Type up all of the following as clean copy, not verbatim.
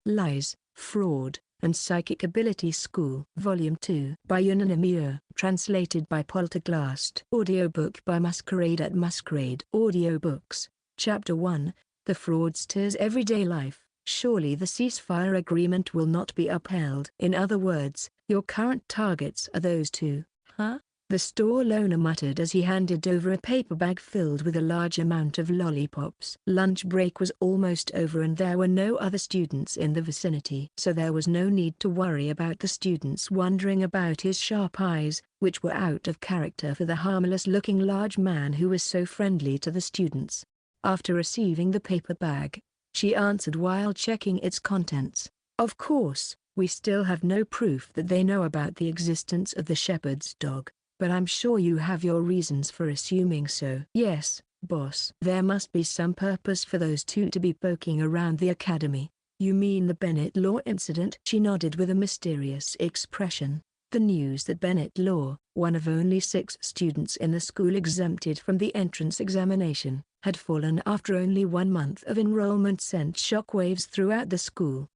Lies, Fraud, and Psychic Ability School. Volume 2 by Unanimure. Translated by Polterglast. Audiobook by Masquerade at Masquerade. Audiobooks. Chapter 1. The Fraudster's Everyday Life. Surely the ceasefire agreement will not be upheld. In other words, your current targets are those two, huh? The store owner muttered as he handed over a paper bag filled with a large amount of lollipops. Lunch break was almost over and there were no other students in the vicinity. So there was no need to worry about the students wondering about his sharp eyes, which were out of character for the harmless-looking large man who was so friendly to the students. After receiving the paper bag, she answered while checking its contents. Of course, we still have no proof that they know about the existence of the shepherd's dog. But I'm sure you have your reasons for assuming so. Yes, boss. There must be some purpose for those two to be poking around the academy. You mean the Bennett Law incident? She nodded with a mysterious expression. The news that Bennett Law, one of only 6 students in the school exempted from the entrance examination, had fallen after only 1 month of enrollment sent shockwaves throughout the school.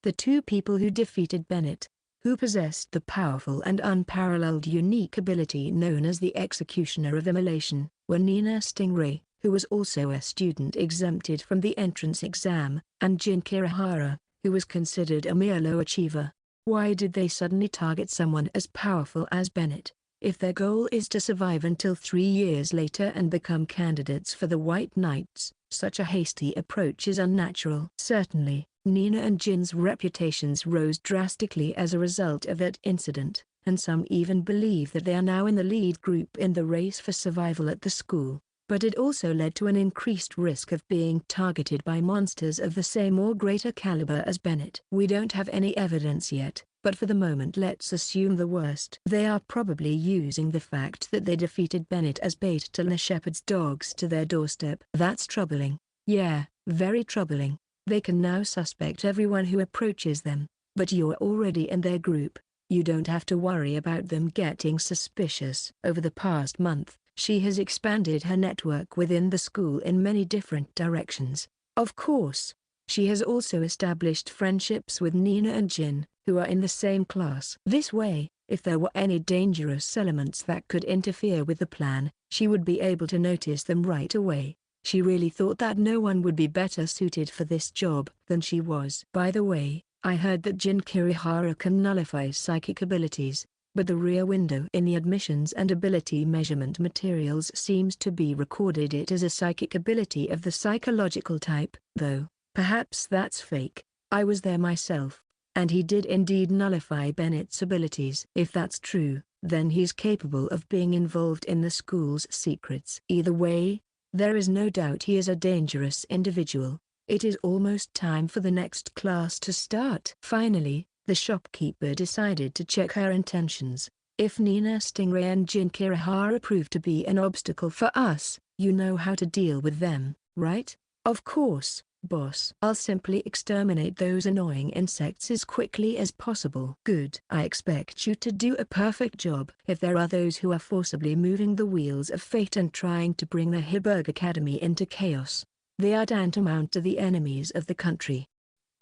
The 2 people who defeated Bennett, who possessed the powerful and unparalleled unique ability known as the Executioner of Immolation, were Nina Stingray, who was also a student exempted from the entrance exam, and Jin Kirihara, who was considered a mere low achiever. Why did they suddenly target someone as powerful as Bennett? If their goal is to survive until 3 years later and become candidates for the White Knights, such a hasty approach is unnatural. Certainly, Nina and Jin's reputations rose drastically as a result of that incident, and some even believe that they are now in the lead group in the race for survival at the school. But it also led to an increased risk of being targeted by monsters of the same or greater caliber as Bennett. We don't have any evidence yet, but for the moment let's assume the worst. They are probably using the fact that they defeated Bennett as bait to lure shepherd's dogs to their doorstep. That's troubling. Yeah, very troubling. They can now suspect everyone who approaches them, but you're already in their group. You don't have to worry about them getting suspicious. Over the past month, she has expanded her network within the school in many different directions. Of course, she has also established friendships with Nina and Jin, who are in the same class. This way, if there were any dangerous elements that could interfere with the plan, she would be able to notice them right away. She really thought that no one would be better suited for this job than she was. By the way, I heard that Jin Kirihara can nullify psychic abilities, but the rear window in the admissions and ability measurement materials seems to be recorded it as a psychic ability of the psychological type, though. Perhaps that's fake. I was there myself, and he did indeed nullify Bennett's abilities. If that's true, then he's capable of being involved in the school's secrets. Either way, there is no doubt he is a dangerous individual. It is almost time for the next class to start. Finally, the shopkeeper decided to check her intentions. If Nina Stingray and Jin Kirihara prove to be an obstacle for us, you know how to deal with them, right? Of course, boss. I'll simply exterminate those annoying insects as quickly as possible. Good. I expect you to do a perfect job. If there are those who are forcibly moving the wheels of fate and trying to bring the Heiberg Academy into chaos, they are tantamount to the enemies of the country.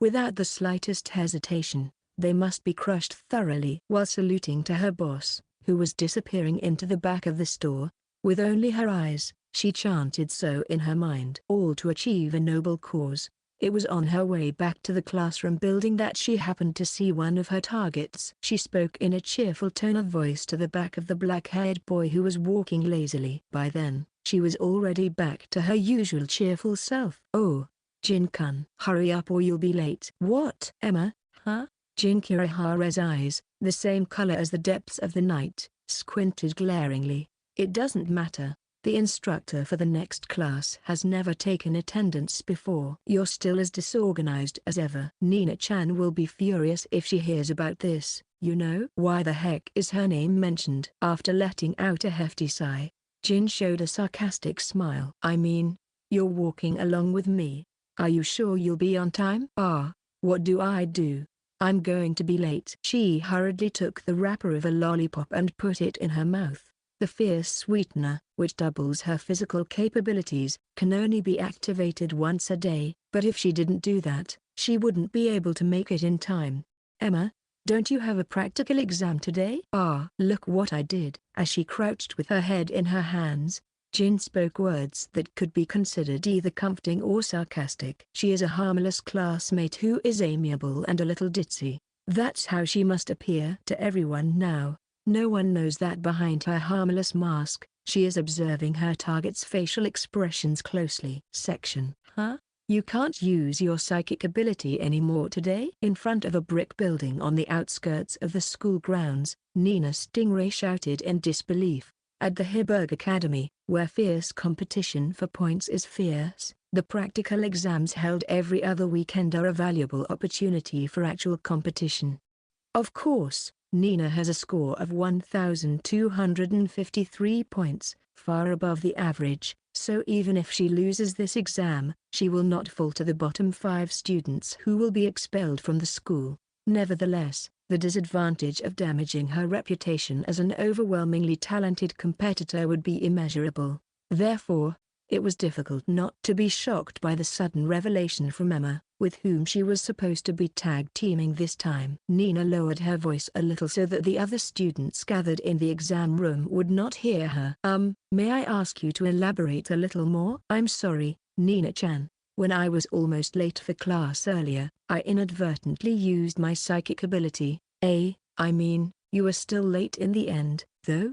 Without the slightest hesitation, they must be crushed thoroughly. While saluting to her boss, who was disappearing into the back of the store, with only her eyes, she chanted so in her mind. All to achieve a noble cause. It was on her way back to the classroom building that she happened to see one of her targets. She spoke in a cheerful tone of voice to the back of the black-haired boy who was walking lazily. By then, she was already back to her usual cheerful self. Oh, Jin-kun, hurry up or you'll be late. What? Emma, huh? Jin Kirihara's eyes, the same color as the depths of the night, squinted glaringly. It doesn't matter. The instructor for the next class has never taken attendance before. You're still as disorganized as ever. Nina-chan will be furious if she hears about this, you know. Why the heck is her name mentioned? After letting out a hefty sigh, Jin showed a sarcastic smile. I mean, you're walking along with me. Are you sure you'll be on time? What do? I'm going to be late. She hurriedly took the wrapper of a lollipop and put it in her mouth. The fierce sweetener, which doubles her physical capabilities, can only be activated once a day, but if she didn't do that, she wouldn't be able to make it in time. Emma, don't you have a practical exam today? Ah, look what I did. As she crouched with her head in her hands, Jin spoke words that could be considered either comforting or sarcastic. She is a harmless classmate who is amiable and a little ditzy. That's how she must appear to everyone now. No one knows that behind her harmless mask, she is observing her target's facial expressions closely. Section. Huh? You can't use your psychic ability anymore today? In front of a brick building on the outskirts of the school grounds, Nina Stingray shouted in disbelief. At the Heiberg Academy, where fierce competition for points is fierce, the practical exams held every other weekend are a valuable opportunity for actual competition. Of course, Nina has a score of 1,253 points, far above the average, so even if she loses this exam, she will not fall to the bottom 5 students who will be expelled from the school. Nevertheless, the disadvantage of damaging her reputation as an overwhelmingly talented competitor would be immeasurable. Therefore, it was difficult not to be shocked by the sudden revelation from Emma, with whom she was supposed to be tag-teaming this time. Nina lowered her voice a little so that the other students gathered in the exam room would not hear her. May I ask you to elaborate a little more? I'm sorry, Nina-chan. When I was almost late for class earlier, I inadvertently used my psychic ability. I mean, you were still late in the end, though.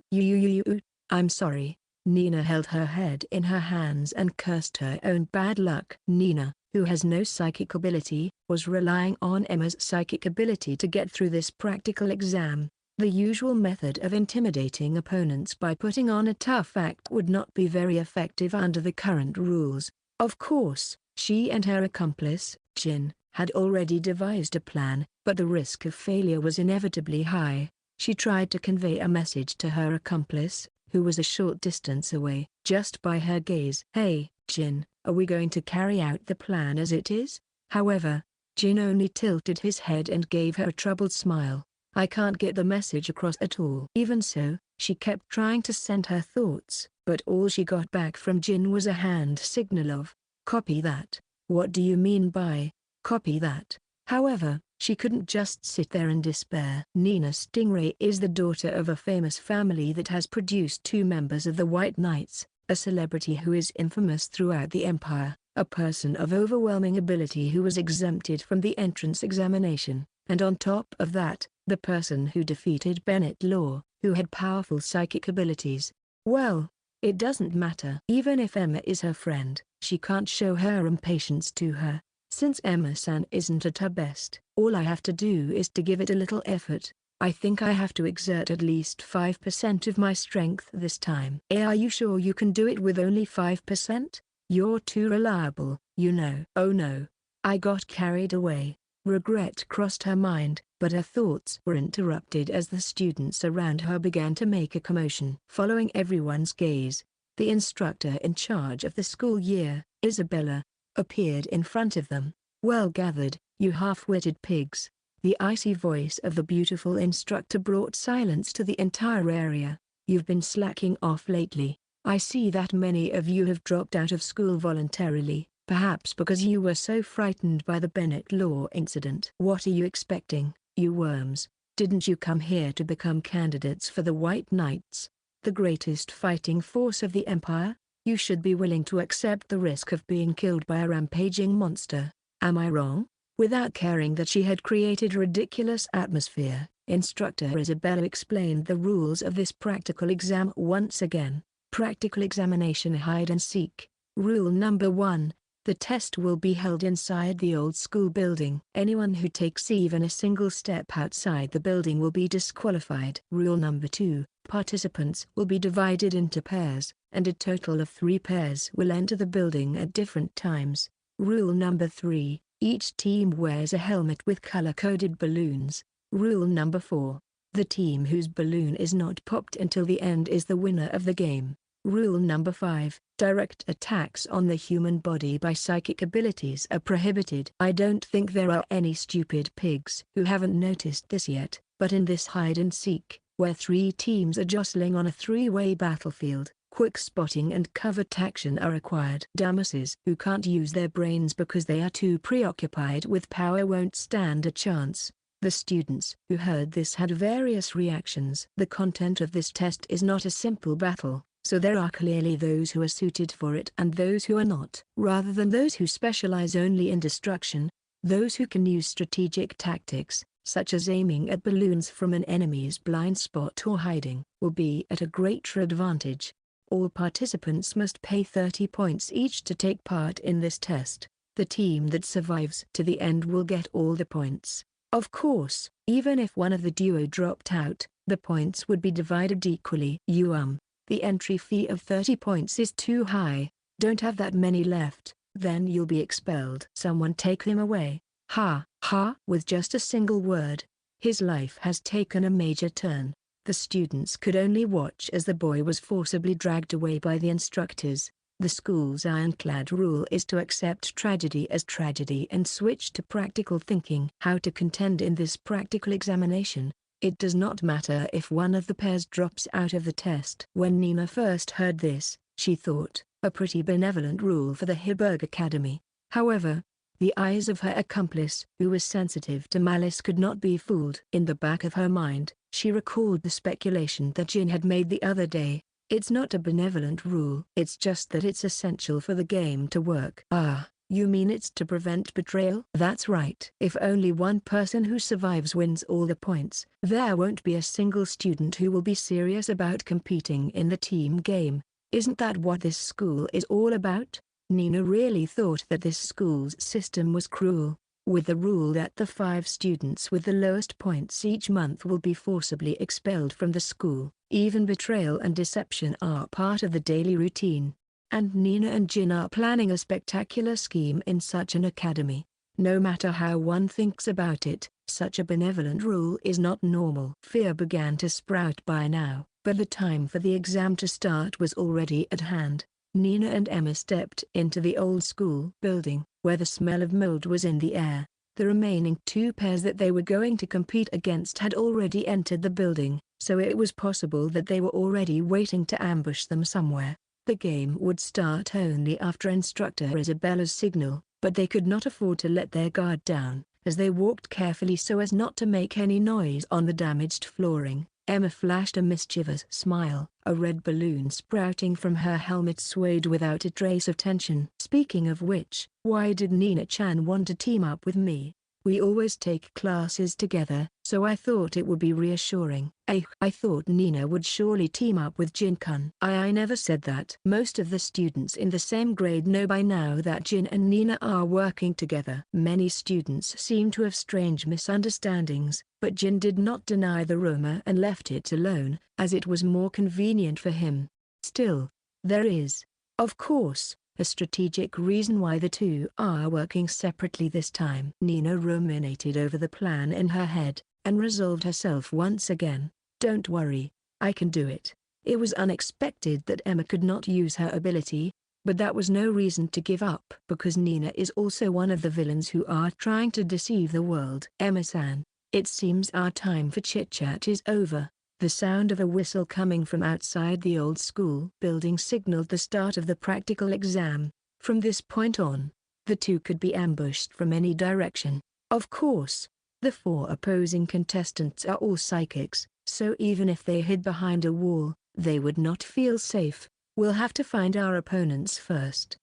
I'm sorry. Nina held her head in her hands and cursed her own bad luck. Nina, who has no psychic ability, was relying on Emma's psychic ability to get through this practical exam. The usual method of intimidating opponents by putting on a tough act would not be very effective under the current rules. Of course, she and her accomplice, Jin, had already devised a plan, but the risk of failure was inevitably high. She tried to convey a message to her accomplice, who was a short distance away, just by her gaze. Hey, Jin, are we going to carry out the plan as it is? However, Jin only tilted his head and gave her a troubled smile. I can't get the message across at all. Even so, she kept trying to send her thoughts, but all she got back from Jin was a hand signal of, copy that. What do you mean by, copy that? However, she couldn't just sit there in despair. Nina Stingray is the daughter of a famous family that has produced 2 members of the White Knights, a celebrity who is infamous throughout the Empire, a person of overwhelming ability who was exempted from the entrance examination, and on top of that, the person who defeated Bennett Law, who had powerful psychic abilities. Well, it doesn't matter. Even if Emma is her friend, she can't show her impatience to her. Since Emma-san isn't at her best, all I have to do is to give it a little effort. I think I have to exert at least 5% of my strength this time. Are you sure you can do it with only 5%? You're too reliable, you know. Oh no. I got carried away. Regret crossed her mind, but her thoughts were interrupted as the students around her began to make a commotion. Following everyone's gaze, the instructor in charge of the school year, Isabella, appeared in front of them. Well gathered, you half-witted pigs. The icy voice of the beautiful instructor brought silence to the entire area. You've been slacking off lately. I see that many of you have dropped out of school voluntarily, perhaps because you were so frightened by the Bennett Law incident. What are you expecting, you worms? Didn't you come here to become candidates for the White Knights, the greatest fighting force of the Empire? You should be willing to accept the risk of being killed by a rampaging monster. Am I wrong? Without caring that she had created a ridiculous atmosphere, Instructor Isabella explained the rules of this practical exam once again. Practical examination hide and seek. Rule number 1. The test will be held inside the old school building. Anyone who takes even a single step outside the building will be disqualified. Rule number 2. Participants will be divided into pairs, and a total of 3 pairs will enter the building at different times. Rule number 3. Each team wears a helmet with color-coded balloons. Rule number 4. The team whose balloon is not popped until the end is the winner of the game. Rule number 5. Direct attacks on the human body by psychic abilities are prohibited. I don't think there are any stupid pigs who haven't noticed this yet, but in this hide and seek, where 3 teams are jostling on a 3-way battlefield. Quick spotting and covert action are required. Dumbasses who can't use their brains because they are too preoccupied with power won't stand a chance. The students who heard this had various reactions. The content of this test is not a simple battle, so there are clearly those who are suited for it and those who are not. Rather than those who specialize only in destruction, those who can use strategic tactics, such as aiming at balloons from an enemy's blind spot or hiding, will be at a greater advantage. All participants must pay 30 points each to take part in this test. The team that survives to the end will get all the points. Of course, even if one of the duo dropped out, the points would be divided equally. The entry fee of 30 points is too high. Don't have that many left, then you'll be expelled. Someone take him away. Ha, ha. With just a single word, his life has taken a major turn. The students could only watch as the boy was forcibly dragged away by the instructors. The school's ironclad rule is to accept tragedy as tragedy and switch to practical thinking. How to contend in this practical examination? It does not matter if one of the pairs drops out of the test. When Nina first heard this, she thought, a pretty benevolent rule for the Heiberg Academy. However, the eyes of her accomplice, who was sensitive to malice, could not be fooled. In the back of her mind, she recalled the speculation that Jin had made the other day. It's not a benevolent rule. It's just that it's essential for the game to work. Ah, you mean it's to prevent betrayal? That's right. If only one person who survives wins all the points, there won't be a single student who will be serious about competing in the team game. Isn't that what this school is all about? Nina really thought that this school's system was cruel, with the rule that the 5 students with the lowest points each month will be forcibly expelled from the school. Even betrayal and deception are part of the daily routine. And Nina and Jin are planning a spectacular scheme in such an academy. No matter how one thinks about it, such a benevolent rule is not normal. Fear began to sprout by now, but the time for the exam to start was already at hand. Nina and Emma stepped into the old school building, where the smell of mold was in the air. The remaining 2 pairs that they were going to compete against had already entered the building, so it was possible that they were already waiting to ambush them somewhere. The game would start only after Instructor Isabella's signal, but they could not afford to let their guard down. As they walked carefully so as not to make any noise on the damaged flooring, Emma flashed a mischievous smile. A red balloon sprouting from her helmet swayed without a trace of tension. Speaking of which, why did Nina-chan want to team up with me? We always take classes together, so I thought it would be reassuring. I thought Nina would surely team up with Jin-kun. I never said that. Most of the students in the same grade know by now that Jin and Nina are working together. Many students seem to have strange misunderstandings, but Jin did not deny the rumor and left it alone, as it was more convenient for him. Still, there is, of course, a strategic reason why the 2 are working separately this time. Nina ruminated over the plan in her head, and resolved herself once again. Don't worry, I can do it. It was unexpected that Emma could not use her ability, but that was no reason to give up. Because Nina is also one of the villains who are trying to deceive the world. Emma-san, it seems our time for chit-chat is over. The sound of a whistle coming from outside the old school building signaled the start of the practical exam. From this point on, the 2 could be ambushed from any direction. Of course, the 4 opposing contestants are all psychics, so even if they hid behind a wall, they would not feel safe. We'll have to find our opponents first.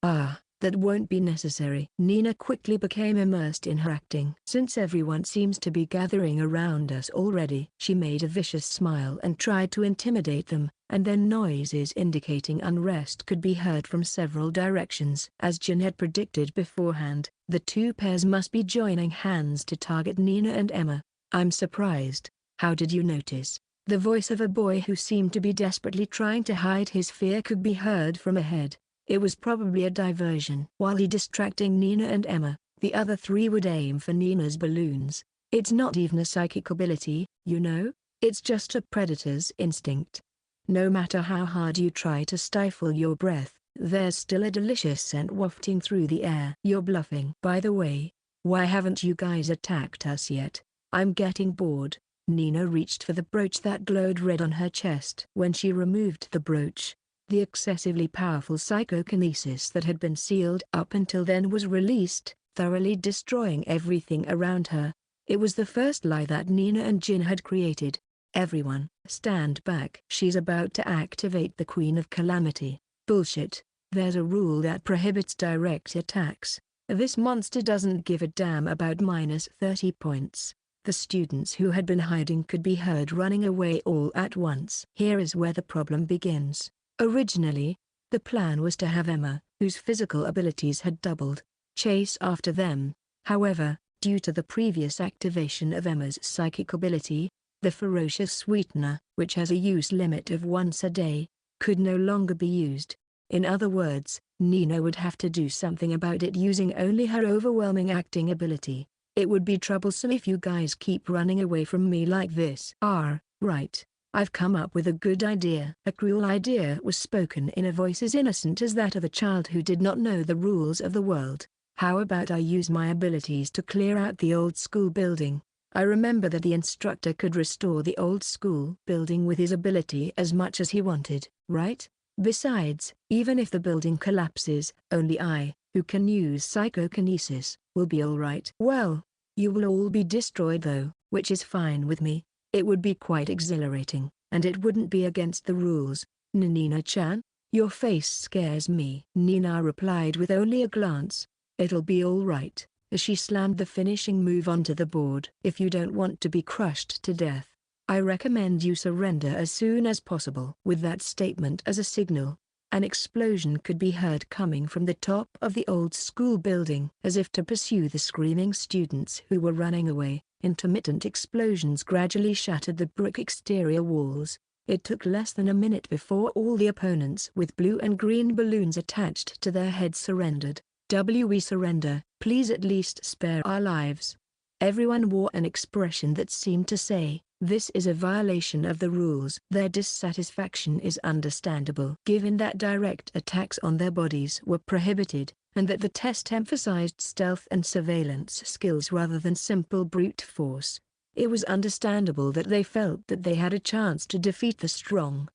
That won't be necessary. Nina quickly became immersed in her acting. Since everyone seems to be gathering around us already. She made a vicious smile and tried to intimidate them, and then noises indicating unrest could be heard from several directions. As Jin had predicted beforehand, the 2 pairs must be joining hands to target Nina and Emma. I'm surprised. How did you notice? The voice of a boy who seemed to be desperately trying to hide his fear could be heard from ahead. It was probably a diversion. While he distracting Nina and Emma, the other 3 would aim for Nina's balloons. It's not even a psychic ability, you know? It's just a predator's instinct. No matter how hard you try to stifle your breath, there's still a delicious scent wafting through the air. You're bluffing. By the way, why haven't you guys attacked us yet? I'm getting bored. Nina reached for the brooch that glowed red on her chest. When she removed the brooch, the excessively powerful psychokinesis that had been sealed up until then was released, thoroughly destroying everything around her. It was the first lie that Nina and Jin had created. Everyone, stand back. She's about to activate the Queen of Calamity. Bullshit. There's a rule that prohibits direct attacks. This monster doesn't give a damn about minus 30 points. The students who had been hiding could be heard running away all at once. Here is where the problem begins. Originally, the plan was to have Emma, whose physical abilities had doubled, chase after them. However, due to the previous activation of Emma's psychic ability, the ferocious sweetener, which has a use limit of once a day, could no longer be used. In other words, Nina would have to do something about it using only her overwhelming acting ability. It would be troublesome if you guys keep running away from me like this. Right. I've come up with a good idea. A cruel idea was spoken in a voice as innocent as that of a child who did not know the rules of the world. How about I use my abilities to clear out the old school building? I remember that the instructor could restore the old school building with his ability as much as he wanted, right? Besides, even if the building collapses, only I, who can use psychokinesis, will be alright. Well, you will all be destroyed though, which is fine with me. It would be quite exhilarating, and it wouldn't be against the rules. Nina-chan, your face scares me. Nina replied with only a glance. It'll be alright, as she slammed the finishing move onto the board. If you don't want to be crushed to death, I recommend you surrender as soon as possible. With that statement as a signal, an explosion could be heard coming from the top of the old school building. As if to pursue the screaming students who were running away, intermittent explosions gradually shattered the brick exterior walls. It took less than a minute before all the opponents with blue and green balloons attached to their heads surrendered. We surrender, please at least spare our lives. Everyone wore an expression that seemed to say, this is a violation of the rules. Their dissatisfaction is understandable given that direct attacks on their bodies were prohibited, and that the test emphasized stealth and surveillance skills rather than simple brute force. It was understandable that they felt that they had a chance to defeat the strong.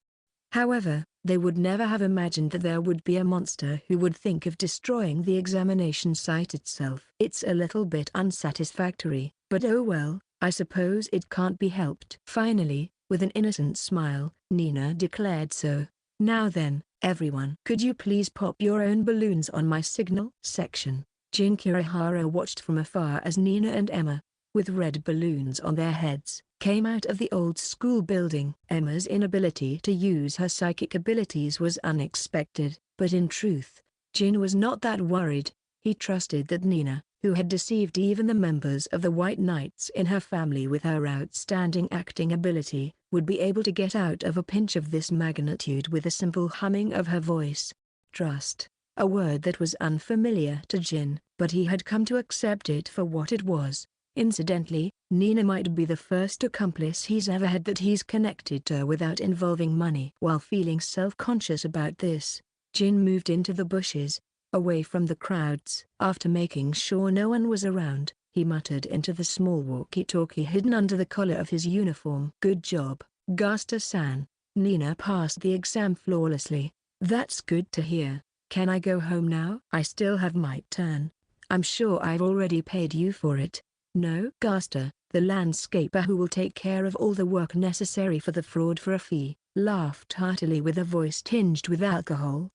However, they would never have imagined that there would be a monster who would think of destroying the examination site itself. It's a little bit unsatisfactory, but oh well, I suppose it can't be helped. Finally, with an innocent smile, Nina declared so. Now then, everyone. Could you please pop your own balloons on my signal? Section. Jin Kirihara watched from afar as Nina and Emma, with red balloons on their heads, came out of the old school building. Emma's inability to use her psychic abilities was unexpected, but in truth, Jin was not that worried. He trusted that Nina, who had deceived even the members of the White Knights in her family with her outstanding acting ability, would be able to get out of a pinch of this magnitude with a simple humming of her voice. Trust. A word that was unfamiliar to Jin, but he had come to accept it for what it was. Incidentally, Nina might be the first accomplice he's ever had that he's connected to without involving money. While feeling self-conscious about this, Jin moved into the bushes, away from the crowds. After making sure no one was around, he muttered into the small walkie-talkie hidden under the collar of his uniform. Good job, Gaster-san. Nina passed the exam flawlessly. That's good to hear. Can I go home now? I still have my turn. I'm sure I've already paid you for it. No, Gaster, the landscaper who will take care of all the work necessary for the fraud for a fee, laughed heartily with a voice tinged with alcohol.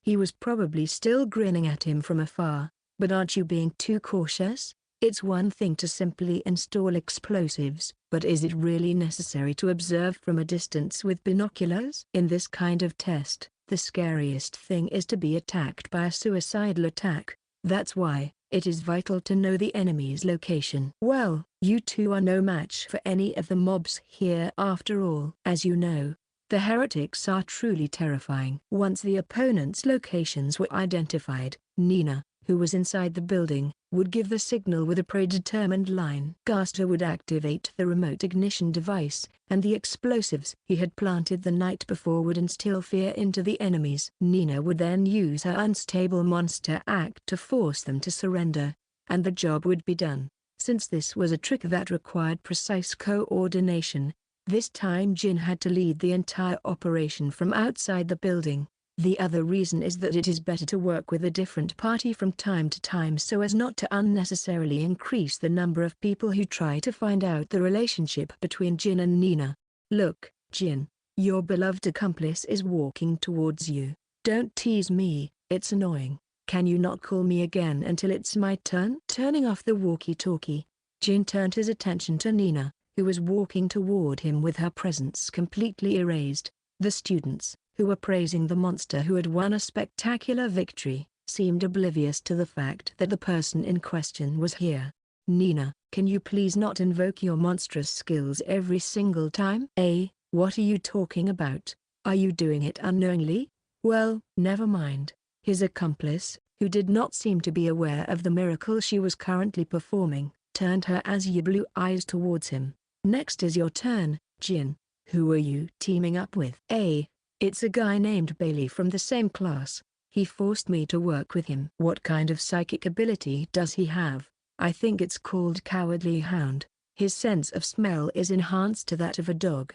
He was probably still grinning at him from afar. But aren't you being too cautious? It's one thing to simply install explosives, but is it really necessary to observe from a distance with binoculars? In this kind of test, the scariest thing is to be attacked by a suicidal attack. That's why it is vital to know the enemy's location. Well, you two are no match for any of the mobs here after all. As you know, the heretics are truly terrifying. Once the opponent's locations were identified, Nina, who was inside the building, would give the signal with a predetermined line. Gaster would activate the remote ignition device, and the explosives he had planted the night before would instill fear into the enemies. Nina would then use her unstable monster act to force them to surrender, and the job would be done. Since this was a trick that required precise coordination, this time Jin had to lead the entire operation from outside the building. The other reason is that it is better to work with a different party from time to time so as not to unnecessarily increase the number of people who try to find out the relationship between Jin and Nina. Look, Jin, your beloved accomplice is walking towards you. Don't tease me, it's annoying. Can you not call me again until it's my turn? Turning off the walkie-talkie, Jin turned his attention to Nina, who was walking toward him with her presence completely erased. The students, who were praising the monster who had won a spectacular victory, seemed oblivious to the fact that the person in question was here. Nina, can you please not invoke your monstrous skills every single time? What are you talking about? Are you doing it unknowingly? Well, never mind. His accomplice, who did not seem to be aware of the miracle she was currently performing, turned her azure blue eyes towards him. Next is your turn, Jin. Who are you teaming up with? It's a guy named Bailey from the same class. He forced me to work with him. What kind of psychic ability does he have? I think it's called Cowardly Hound. His sense of smell is enhanced to that of a dog.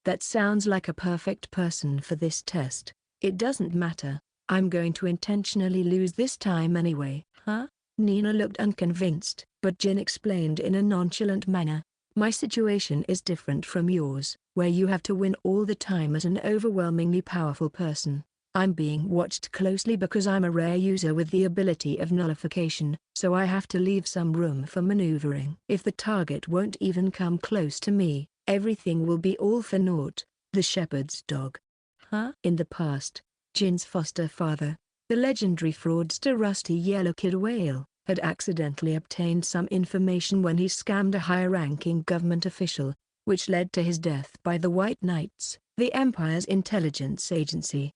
That sounds like a perfect person for this test. It doesn't matter. I'm going to intentionally lose this time anyway. Huh? Nina looked unconvinced, but Jin explained in a nonchalant manner. My situation is different from yours, where you have to win all the time as an overwhelmingly powerful person. I'm being watched closely because I'm a rare user with the ability of nullification, so I have to leave some room for maneuvering. If the target won't even come close to me, everything will be all for naught. The shepherd's dog. Huh? In the past, Jin's foster father, the legendary fraudster Rusty Yellowkid Whale, had accidentally obtained some information when he scammed a high-ranking government official, which led to his death by the White Knights, the Empire's intelligence agency.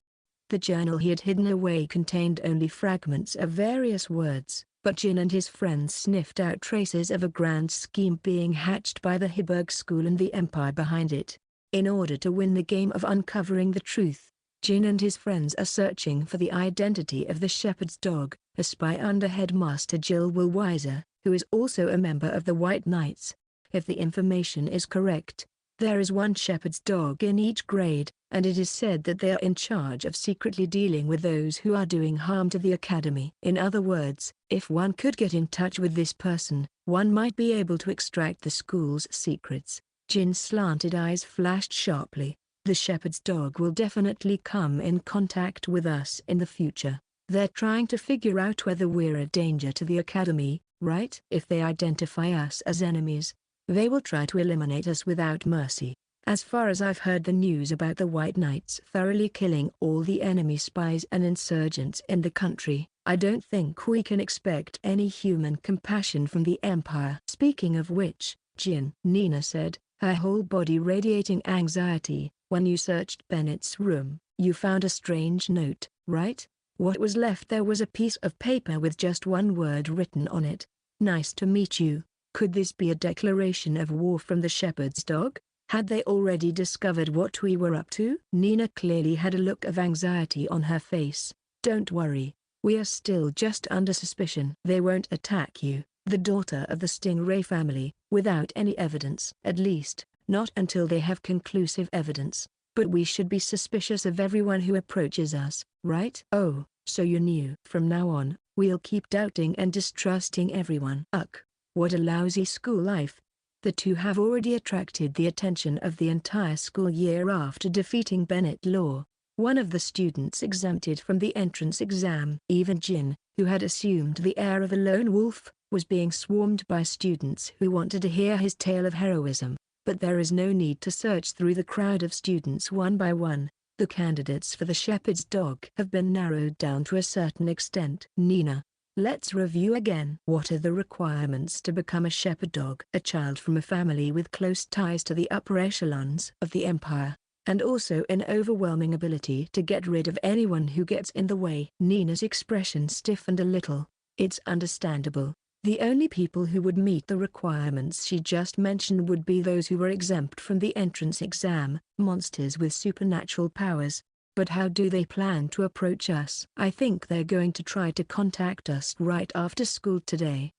The journal he had hidden away contained only fragments of various words, but Jin and his friends sniffed out traces of a grand scheme being hatched by the Heiberg School and the Empire behind it. In order to win the game of uncovering the truth, Jin and his friends are searching for the identity of the shepherd's dog, a spy under Headmaster Jill Weiser, who is also a member of the White Knights. If the information is correct, there is one shepherd's dog in each grade, and it is said that they are in charge of secretly dealing with those who are doing harm to the academy. In other words, if one could get in touch with this person, one might be able to extract the school's secrets. Jin's slanted eyes flashed sharply. The shepherd's dog will definitely come in contact with us in the future. They're trying to figure out whether we're a danger to the academy, right? If they identify us as enemies, they will try to eliminate us without mercy. As far as I've heard the news about the White Knights thoroughly killing all the enemy spies and insurgents in the country, I don't think we can expect any human compassion from the Empire. Speaking of which, Jin, Nina said, her whole body radiating anxiety, when you searched Bennett's room, you found a strange note, right? What was left there was a piece of paper with just one word written on it. Nice to meet you. Could this be a declaration of war from the shepherd's dog? Had they already discovered what we were up to? Nina clearly had a look of anxiety on her face. Don't worry, we are still just under suspicion. They won't attack you, the daughter of the Stingray family, without any evidence. At least, not until they have conclusive evidence. But we should be suspicious of everyone who approaches us, right? Oh, so you knew. From now on, we'll keep doubting and distrusting everyone. Ugh, what a lousy school life. The two have already attracted the attention of the entire school year after defeating Bennett Law. One of the students exempted from the entrance exam. Even Jin, who had assumed the air of a lone wolf, was being swarmed by students who wanted to hear his tale of heroism. But there is no need to search through the crowd of students one by one. The candidates for the shepherd's dog have been narrowed down to a certain extent. Nina, let's review again. What are the requirements to become a shepherd dog? A child from a family with close ties to the upper echelons of the Empire, and also an overwhelming ability to get rid of anyone who gets in the way. Nina's expression stiffened a little. It's understandable. The only people who would meet the requirements she just mentioned would be those who were exempt from the entrance exam, monsters with supernatural powers. But how do they plan to approach us? I think they're going to try to contact us right after school today.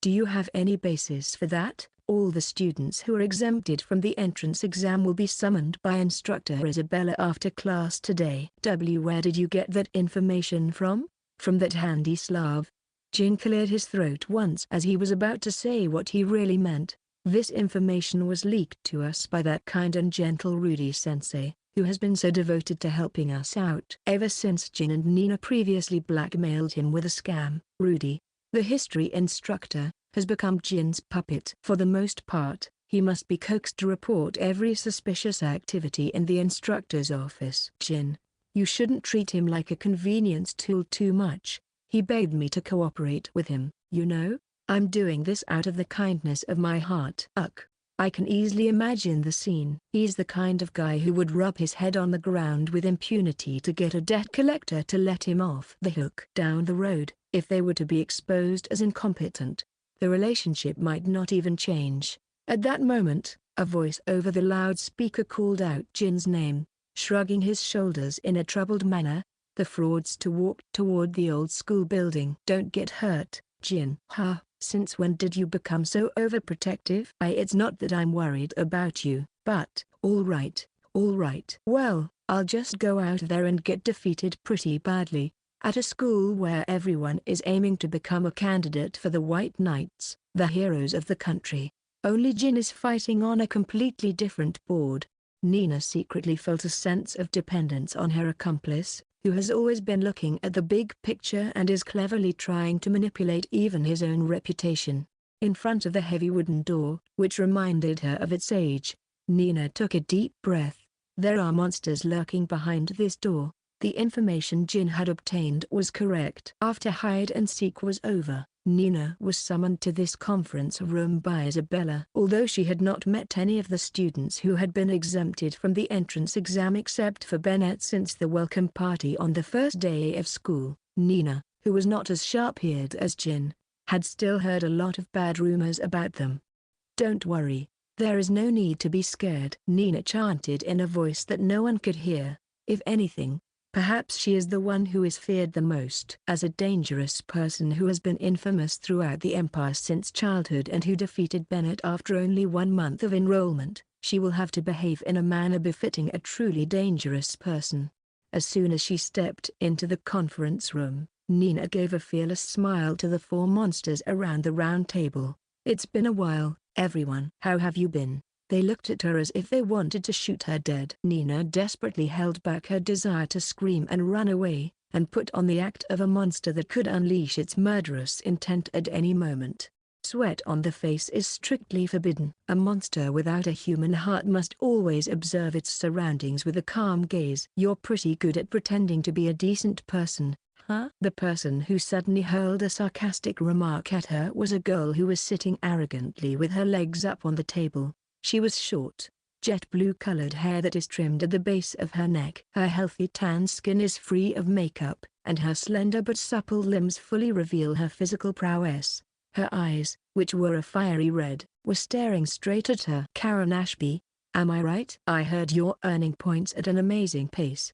Do Do you have any basis for that? All the students who are exempted from the entrance exam will be summoned by Instructor Isabella after class today. Where did you get that information from? From that handy Slav. Jin cleared his throat once as he was about to say what he really meant. This information was leaked to us by that kind and gentle Rudy-sensei, who has been so devoted to helping us out ever since Jin and Nina previously blackmailed him with a scam. Rudy, the history instructor, has become Jin's puppet. For the most part, he must be coaxed to report every suspicious activity in the instructor's office. Jin, you shouldn't treat him like a convenience tool too much. He begged me to cooperate with him. You know, I'm doing this out of the kindness of my heart. I can easily imagine the scene. He's the kind of guy who would rub his head on the ground with impunity to get a debt collector to let him off the hook. Down the road, if they were to be exposed as incompetent, the relationship might not even change. At that moment, a voice over the loudspeaker called out Jin's name. Shrugging his shoulders in a troubled manner, the fraudster walked toward the old school building. Don't get hurt, Jin. Since when did you become so overprotective? It's not that I'm worried about you, but, all right. Well, I'll just go out there and get defeated pretty badly, at a school where everyone is aiming to become a candidate for the White Knights, the heroes of the country. Only Jin is fighting on a completely different board. Nina secretly felt a sense of dependence on her accomplice, who has always been looking at the big picture and is cleverly trying to manipulate even his own reputation. In front of the heavy wooden door, which reminded her of its age, Nina took a deep breath. There are monsters lurking behind this door. The information Jin had obtained was correct. After hide and seek was over, Nina was summoned to this conference room by Isabella. Although she had not met any of the students who had been exempted from the entrance exam except for Bennett since the welcome party on the first day of school, Nina, who was not as sharp-eared as Jin, had still heard a lot of bad rumors about them. Don't worry, there is no need to be scared, Nina chanted in a voice that no one could hear. If anything, perhaps she is the one who is feared the most. As a dangerous person who has been infamous throughout the Empire since childhood and who defeated Bennett after only 1 month of enrollment, she will have to behave in a manner befitting a truly dangerous person. As soon as she stepped into the conference room, Nina gave a fearless smile to the 4 monsters around the round table. It's been a while, everyone. How have you been? They looked at her as if they wanted to shoot her dead. Nina desperately held back her desire to scream and run away, and put on the act of a monster that could unleash its murderous intent at any moment. Sweat on the face is strictly forbidden. A monster without a human heart must always observe its surroundings with a calm gaze. You're pretty good at pretending to be a decent person, huh? The person who suddenly hurled a sarcastic remark at her was a girl who was sitting arrogantly with her legs up on the table. She was short, jet blue-colored hair that is trimmed at the base of her neck. Her healthy tan skin is free of makeup, and her slender but supple limbs fully reveal her physical prowess. Her eyes, which were a fiery red, were staring straight at her. Karen Ashby, am I right? I heard you're earning points at an amazing pace.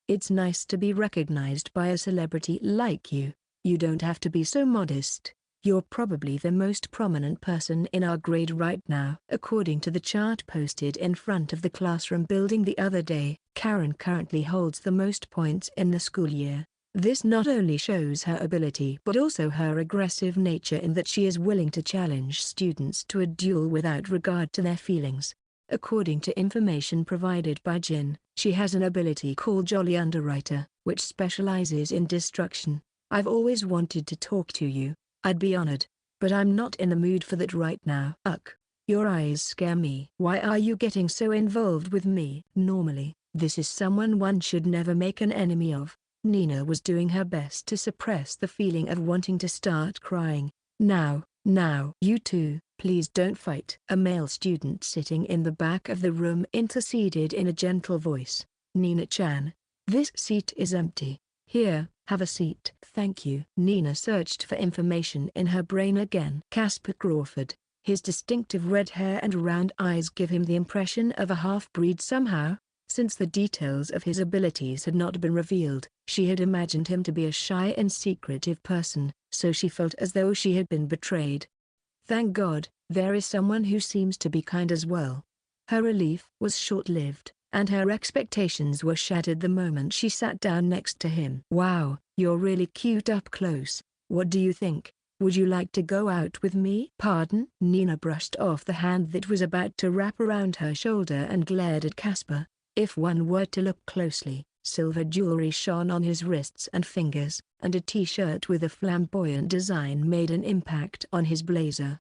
It's nice to be recognized by a celebrity like you. You don't have to be so modest. You're probably the most prominent person in our grade right now. According to the chart posted in front of the classroom building the other day, Karen currently holds the most points in the school year. This not only shows her ability but also her aggressive nature in that she is willing to challenge students to a duel without regard to their feelings. According to information provided by Jin, she has an ability called Jolly Underwriter, which specializes in destruction. I've always wanted to talk to you. I'd be honored, but I'm not in the mood for that right now. Your eyes scare me. Why are you getting so involved with me? Normally, this is someone one should never make an enemy of. Nina was doing her best to suppress the feeling of wanting to start crying. Now, you two, please don't fight. A male student sitting in the back of the room interceded in a gentle voice. Nina-chan, this seat is empty. Here, have a seat. Thank you. Nina searched for information in her brain again. Casper Crawford. His distinctive red hair and round eyes give him the impression of a half-breed somehow. Since the details of his abilities had not been revealed, she had imagined him to be a shy and secretive person, so she felt as though she had been betrayed. Thank God, there is someone who seems to be kind as well. Her relief was short-lived, and her expectations were shattered the moment she sat down next to him. Wow, you're really cute up close. What do you think? Would you like to go out with me? Pardon? Nina brushed off the hand that was about to wrap around her shoulder and glared at Casper. If one were to look closely, silver jewelry shone on his wrists and fingers, and a t-shirt with a flamboyant design made an impact on his blazer.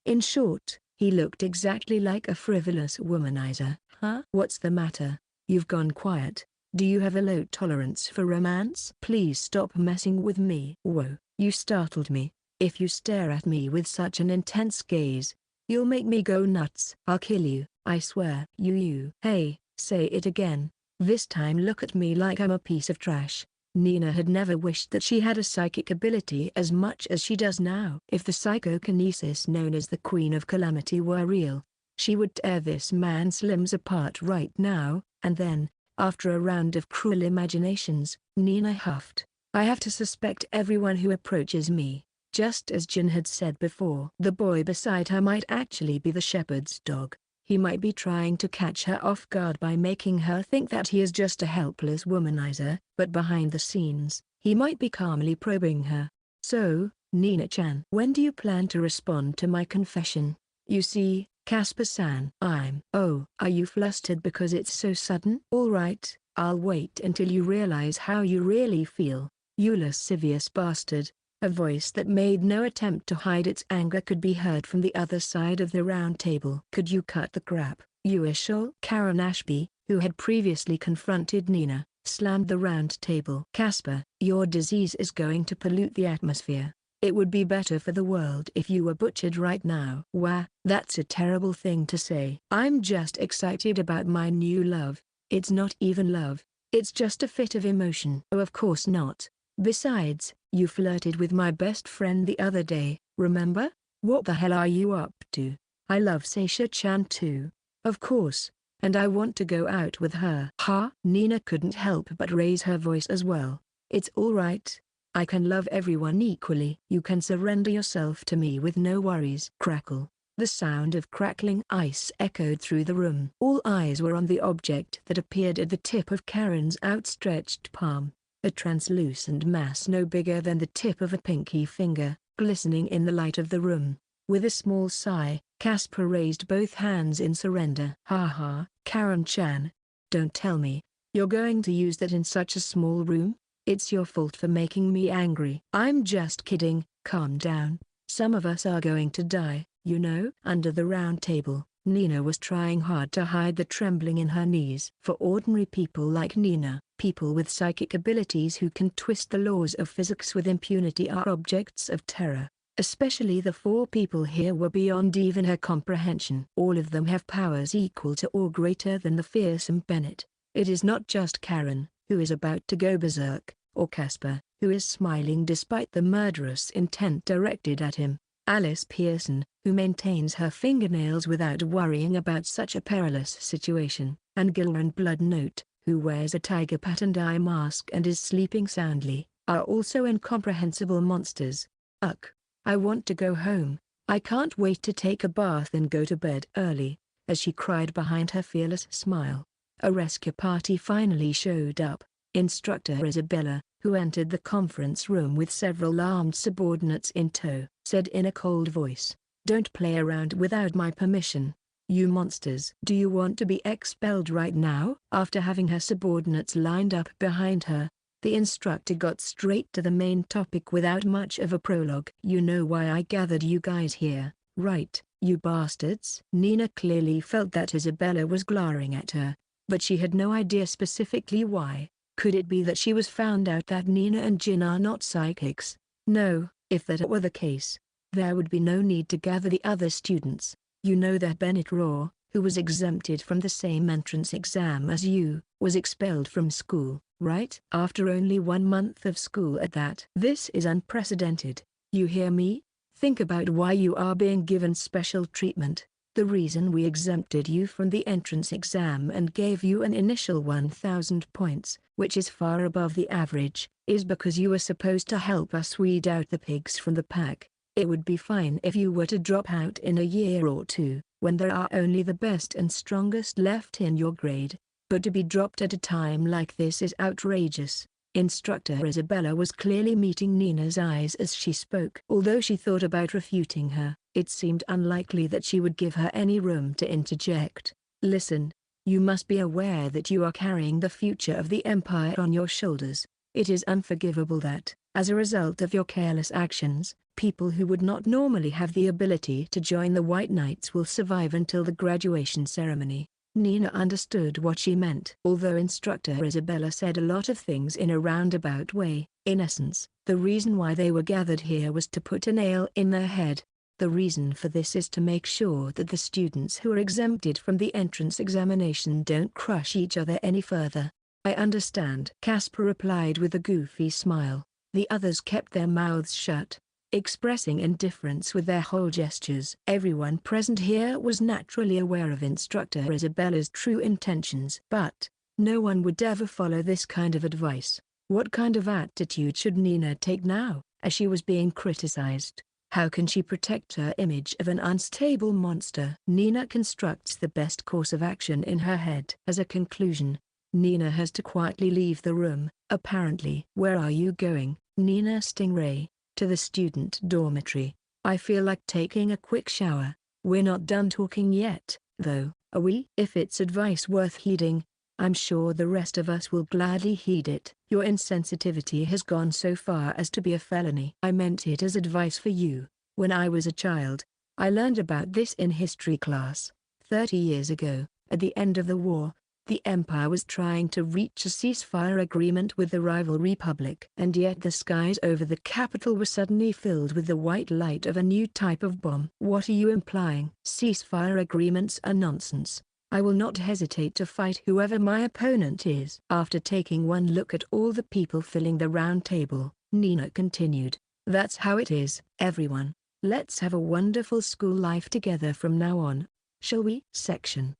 In short, he looked exactly like a frivolous womanizer. Huh? What's the matter? You've gone quiet. Do you have a low tolerance for romance? Please stop messing with me. Whoa, you startled me. If you stare at me with such an intense gaze, you'll make me go nuts. I'll kill you, I swear. You. Hey, say it again. This time look at me like I'm a piece of trash. Nina had never wished that she had a psychic ability as much as she does now. If the psychokinesis known as the Queen of Calamity were real, she would tear this man's limbs apart right now, and then, after a round of cruel imaginations, Nina huffed. I have to suspect everyone who approaches me. Just as Jin had said before. The boy beside her might actually be the shepherd's dog. He might be trying to catch her off guard by making her think that he is just a helpless womanizer, but behind the scenes, he might be calmly probing her. So, Nina-chan, when do you plan to respond to my confession? You see, Casper-san, are you flustered because it's so sudden? Alright, I'll wait until you realize how you really feel, you lascivious bastard. A voice that made no attempt to hide its anger could be heard from the other side of the round table. Could you cut the crap, you ishol? Karen Ashby, who had previously confronted Nina, slammed the round table. Casper, your disease is going to pollute the atmosphere. It would be better for the world if you were butchered right now. Wah, that's a terrible thing to say. I'm just excited about my new love. It's not even love, it's just a fit of emotion. Oh, of course not. Besides, you flirted with my best friend the other day, remember? What the hell are you up to? I love Satia-chan too. Of course. And I want to go out with her. Huh? Nina couldn't help but raise her voice as well. It's alright. I can love everyone equally. You can surrender yourself to me with no worries. Crackle. The sound of crackling ice echoed through the room. All eyes were on the object that appeared at the tip of Karen's outstretched palm. A translucent mass no bigger than the tip of a pinky finger, glistening in the light of the room. With a small sigh, Casper raised both hands in surrender. Ha, Karen-chan. Don't tell me, you're going to use that in such a small room? It's your fault for making me angry. I'm just kidding, calm down. Some of us are going to die, you know. Under the round table, Nina was trying hard to hide the trembling in her knees. For ordinary people like Nina, people with psychic abilities who can twist the laws of physics with impunity are objects of terror. Especially the four people here were beyond even her comprehension. All of them have powers equal to or greater than the fearsome Bennett. It is not just Karen, who is about to go berserk, or Casper, who is smiling despite the murderous intent directed at him. Alice Pearson, who maintains her fingernails without worrying about such a perilous situation, and Gilran Bloodnote, who wears a tiger patterned eye mask and is sleeping soundly, are also incomprehensible monsters. Ugh, I want to go home. I can't wait to take a bath and go to bed early, as she cried behind her fearless smile. A rescue party finally showed up. Instructor Isabella, who entered the conference room with several armed subordinates in tow, said in a cold voice, "Don't play around without my permission. You monsters. Do you want to be expelled right now?" After having her subordinates lined up behind her, the instructor got straight to the main topic without much of a prologue. "You know why I gathered you guys here, right, you bastards?" Nina clearly felt that Isabella was glaring at her, but she had no idea specifically why. Could it be that she was found out that Nina and Jin are not psychics? No, if that were the case, there would be no need to gather the other students. You know that Bennett Raw, who was exempted from the same entrance exam as you, was expelled from school, right? After only 1 month of school at that. This is unprecedented. You hear me? Think about why you are being given special treatment. The reason we exempted you from the entrance exam and gave you an initial 1,000 points, which is far above the average, is because you were supposed to help us weed out the pigs from the pack. It would be fine if you were to drop out in a year or two, when there are only the best and strongest left in your grade. But to be dropped at a time like this is outrageous. Instructor Isabella was clearly meeting Nina's eyes as she spoke. Although she thought about refuting her, it seemed unlikely that she would give her any room to interject. Listen, you must be aware that you are carrying the future of the Empire on your shoulders. It is unforgivable that, as a result of your careless actions, people who would not normally have the ability to join the White Knights will survive until the graduation ceremony. Nina understood what she meant. Although Instructor Isabella said a lot of things in a roundabout way, in essence, the reason why they were gathered here was to put a nail in their head. The reason for this is to make sure that the students who are exempted from the entrance examination don't crush each other any further. I understand, Casper replied with a goofy smile. The others kept their mouths shut, expressing indifference with their whole gestures. Everyone present here was naturally aware of Instructor Isabella's true intentions. But no one would ever follow this kind of advice. What kind of attitude should Nina take now, as she was being criticized? How can she protect her image of an unstable monster? Nina constructs the best course of action in her head. As a conclusion, Nina has to quietly leave the room, apparently. Where are you going, Nina Stingray? To the student dormitory. I feel like taking a quick shower. We're not done talking yet, though, are we? If it's advice worth heeding, I'm sure the rest of us will gladly heed it. Your insensitivity has gone so far as to be a felony. I meant it as advice for you. When I was a child, I learned about this in history class. 30 years ago, at the end of the war, the Empire was trying to reach a ceasefire agreement with the rival Republic. And yet the skies over the capital were suddenly filled with the white light of a new type of bomb. What are you implying? Ceasefire agreements are nonsense. I will not hesitate to fight whoever my opponent is. After taking one look at all the people filling the round table, Nina continued, that's how it is, everyone. Let's have a wonderful school life together from now on. Shall we? Section.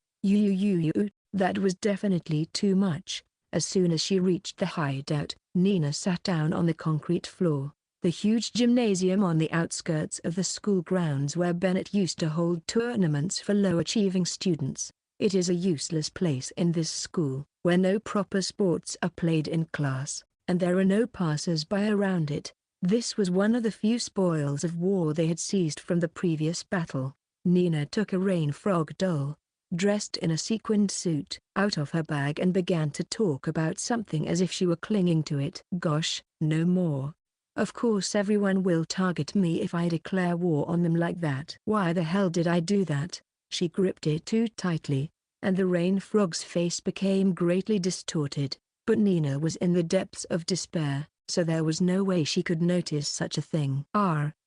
That was definitely too much. As soon as she reached the hideout, Nina sat down on the concrete floor. The huge gymnasium on the outskirts of the school grounds where Bennett used to hold tournaments for low-achieving students. It is a useless place in this school, where no proper sports are played in class, and there are no passers-by around it. This was one of the few spoils of war they had seized from the previous battle. Nina took a rain frog doll, dressed in a sequined suit, out of her bag and began to talk about something as if she were clinging to it. Gosh, no more. Of course everyone will target me if I declare war on them like that. Why the hell did I do that? She gripped it too tightly, and the rain frog's face became greatly distorted. But Nina was in the depths of despair, so there was no way she could notice such a thing.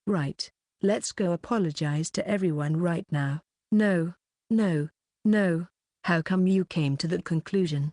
Right. Let's go apologize to everyone right now. No. How come you came to that conclusion?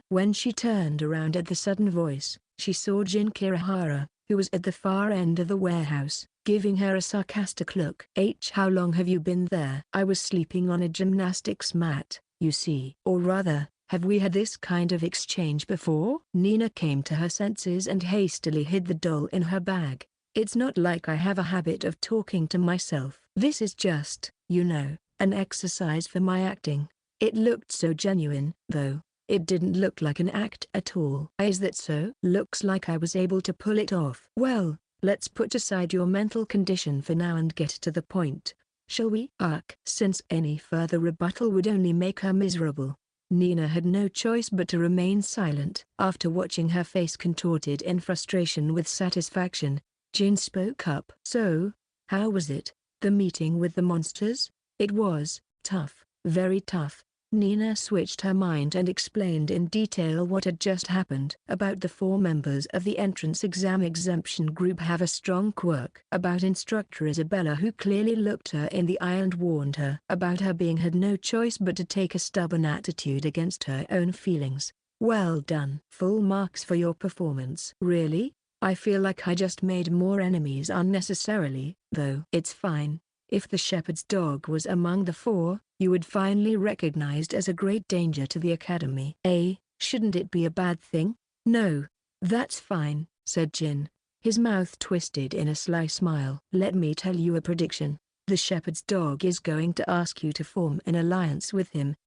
When she turned around at the sudden voice, she saw Jin Kirihara, who was at the far end of the warehouse, giving her a sarcastic look. How long have you been there? I was sleeping on a gymnastics mat, you see. Or rather, have we had this kind of exchange before? Nina came to her senses and hastily hid the doll in her bag. It's not like I have a habit of talking to myself. This is just, an exercise for my acting. It looked so genuine, though. It didn't look like an act at all. Is that so? Looks like I was able to pull it off. Well, let's put aside your mental condition for now and get to the point, shall we? Since any further rebuttal would only make her miserable, Nina had no choice but to remain silent. After watching her face contorted in frustration with satisfaction, Jin spoke up. So, how was it, the meeting with the monsters? It was tough, very tough. Nina switched her mind and explained in detail what had just happened. About the 4 members of the entrance exam exemption group have a strong quirk. About Instructor Isabella, who clearly looked her in the eye and warned her. About her being had no choice but to take a stubborn attitude against her own feelings. Well done. Full marks for your performance. Really? I feel like I just made more enemies unnecessarily, though. It's fine. If the shepherd's dog was among the 4, you would finally recognized as a great danger to the academy. Shouldn't it be a bad thing? No. "That's fine," said Jin, his mouth twisted in a sly smile. "Let me tell you a prediction. The shepherd's dog is going to ask you to form an alliance with him,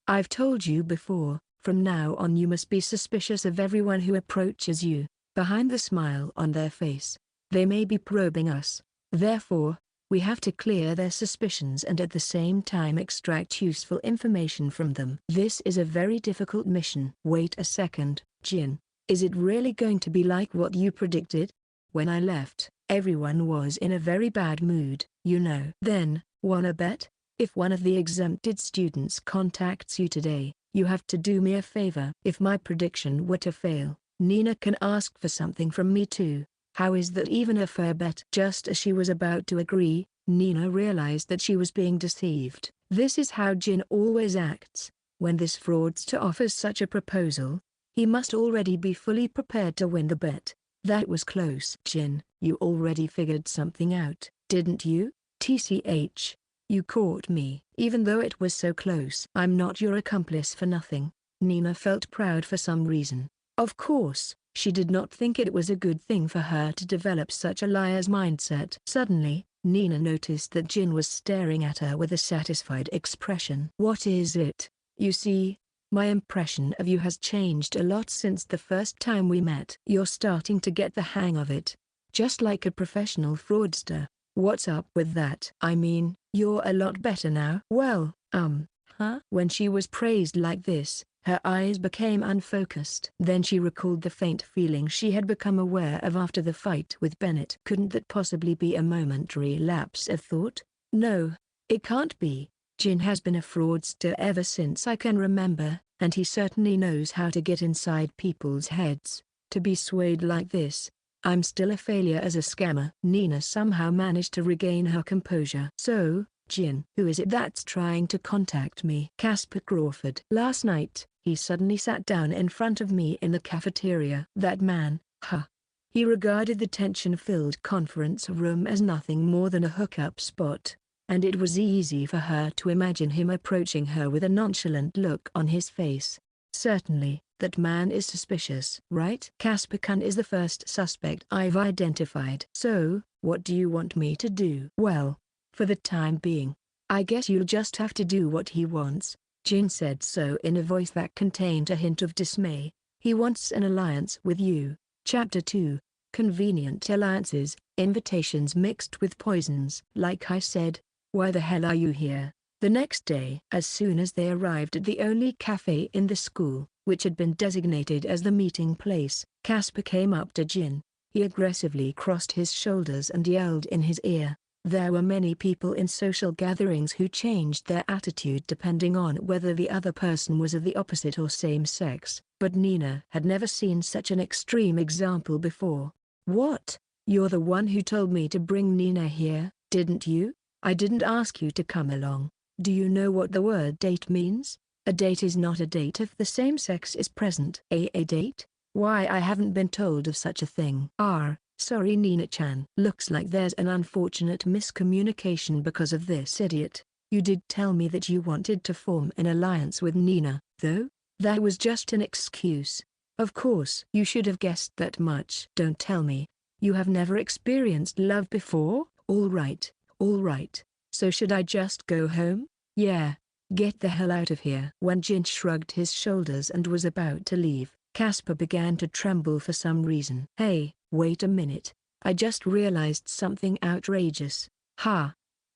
I've told you before, from now on you must be suspicious of everyone who approaches you." Behind the smile on their face, "They may be probing us. Therefore, we have to clear their suspicions and at the same time extract useful information from them. This is a very difficult mission." "Wait a second, Jin. Is it really going to be like what you predicted? When I left, everyone was in a very bad mood, you know." "Then, wanna bet? If one of the exempted students contacts you today, you have to do me a favor." "If my prediction were to fail, Nina can ask for something from me too. How is that even a fair bet?" Just as she was about to agree, Nina realized that she was being deceived. This is how Jin always acts. When this fraudster offers such a proposal, he must already be fully prepared to win the bet. That was close. "Jin, you already figured something out, didn't you? TCH. You caught me." "Even though it was so close." "I'm not your accomplice for nothing." Nina felt proud for some reason. Of course, she did not think it was a good thing for her to develop such a liar's mindset. Suddenly, Nina noticed that Jin was staring at her with a satisfied expression. "What is it?" "You see, my impression of you has changed a lot since the first time we met. You're starting to get the hang of it. Just like a professional fraudster." "What's up with that?" "I mean, you're a lot better now." "Well, When she was praised like this, her eyes became unfocused. Then she recalled the faint feeling she had become aware of after the fight with Bennett. Couldn't that possibly be a momentary lapse of thought? No, it can't be. Jin has been a fraudster ever since I can remember, and he certainly knows how to get inside people's heads. To be swayed like this, I'm still a failure as a scammer. Nina somehow managed to regain her composure. "So, Jin, who is it that's trying to contact me?" "Casper Crawford. Last night, he suddenly sat down in front of me in the cafeteria." "That man, He regarded the tension-filled conference room as nothing more than a hookup spot, and it was easy for her to imagine him approaching her with a nonchalant look on his face. "Certainly, that man is suspicious, right?" "Casper Khan is the first suspect I've identified." "So, what do you want me to do?" "Well, for the time being, I guess you'll just have to do what he wants." Jin said so in a voice that contained a hint of dismay. "He wants an alliance with you." Chapter 2, Convenient Alliances, Invitations Mixed with Poisons. "Like I said, why the hell are you here?" The next day, as soon as they arrived at the only cafe in the school, which had been designated as the meeting place, Casper came up to Jin. He aggressively crossed his shoulders and yelled in his ear. There were many people in social gatherings who changed their attitude depending on whether the other person was of the opposite or same sex, but Nina had never seen such an extreme example before. "What? You're the one who told me to bring Nina here, didn't you? I didn't ask you to come along. Do you know what the word date means? A date is not a date if the same sex is present." A date? Why, I haven't been told of such a thing." Sorry Nina-chan. "Looks like there's an unfortunate miscommunication because of this idiot. You did tell me that you wanted to form an alliance with Nina, though? That was just an excuse. Of course. You should have guessed that much." "Don't tell me. You have never experienced love before?" All right. So should I just go home?" "Yeah. Get the hell out of here." When Jin shrugged his shoulders and was about to leave, Casper began to tremble for some reason. "Hey, wait a minute. I just realized something outrageous."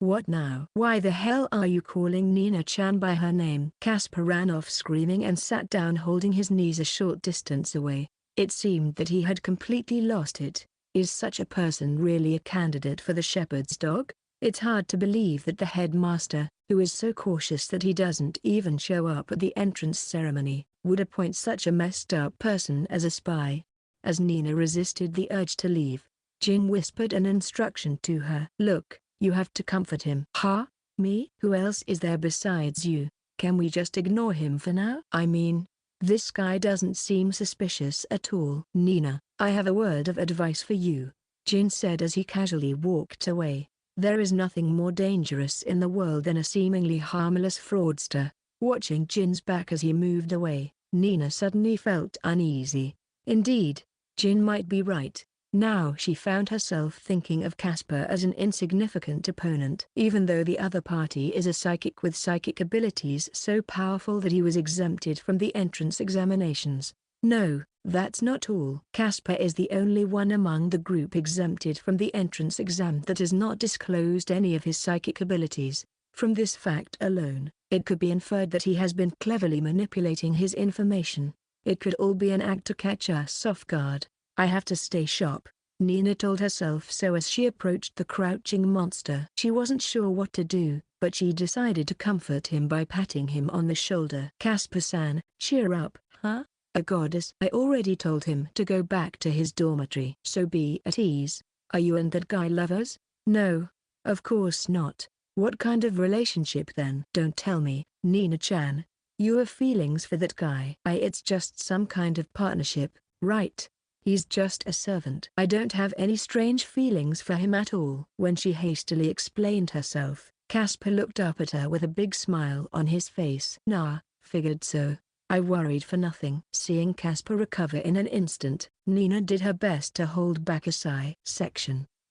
"What now?" "Why the hell are you calling Nina-chan by her name?" Casper ran off screaming and sat down holding his knees a short distance away. It seemed that he had completely lost it. Is such a person really a candidate for the shepherd's dog? It's hard to believe that the headmaster, who is so cautious that he doesn't even show up at the entrance ceremony, would appoint such a messed up person as a spy. As Nina resisted the urge to leave, Jin whispered an instruction to her. "Look, you have to comfort him." Me? Who else is there besides you? Can we just ignore him for now? I mean, this guy doesn't seem suspicious at all." "Nina, I have a word of advice for you," Jin said as he casually walked away. "There is nothing more dangerous in the world than a seemingly harmless fraudster." Watching Jin's back as he moved away, Nina suddenly felt uneasy. Indeed, Jin might be right. Now she found herself thinking of Casper as an insignificant opponent. Even though the other party is a psychic with psychic abilities so powerful that he was exempted from the entrance examinations. No, that's not all. Casper is the only one among the group exempted from the entrance exam that has not disclosed any of his psychic abilities. From this fact alone, it could be inferred that he has been cleverly manipulating his information. It could all be an act to catch us off guard. I have to stay sharp, Nina told herself so as she approached the crouching monster. She wasn't sure what to do, but she decided to comfort him by patting him on the shoulder. Casper-san, cheer up, huh? A goddess. I already told him to go back to his dormitory. So be at ease. Are you and that guy lovers? No, of course not. What kind of relationship then? Don't tell me, Nina-chan. You have feelings for that guy. It's just some kind of partnership, right? He's just a servant. I don't have any strange feelings for him at all. When she hastily explained herself, Casper looked up at her with a big smile on his face. Nah, figured so. I worried for nothing. Seeing Casper recover in an instant, Nina did her best to hold back a sigh.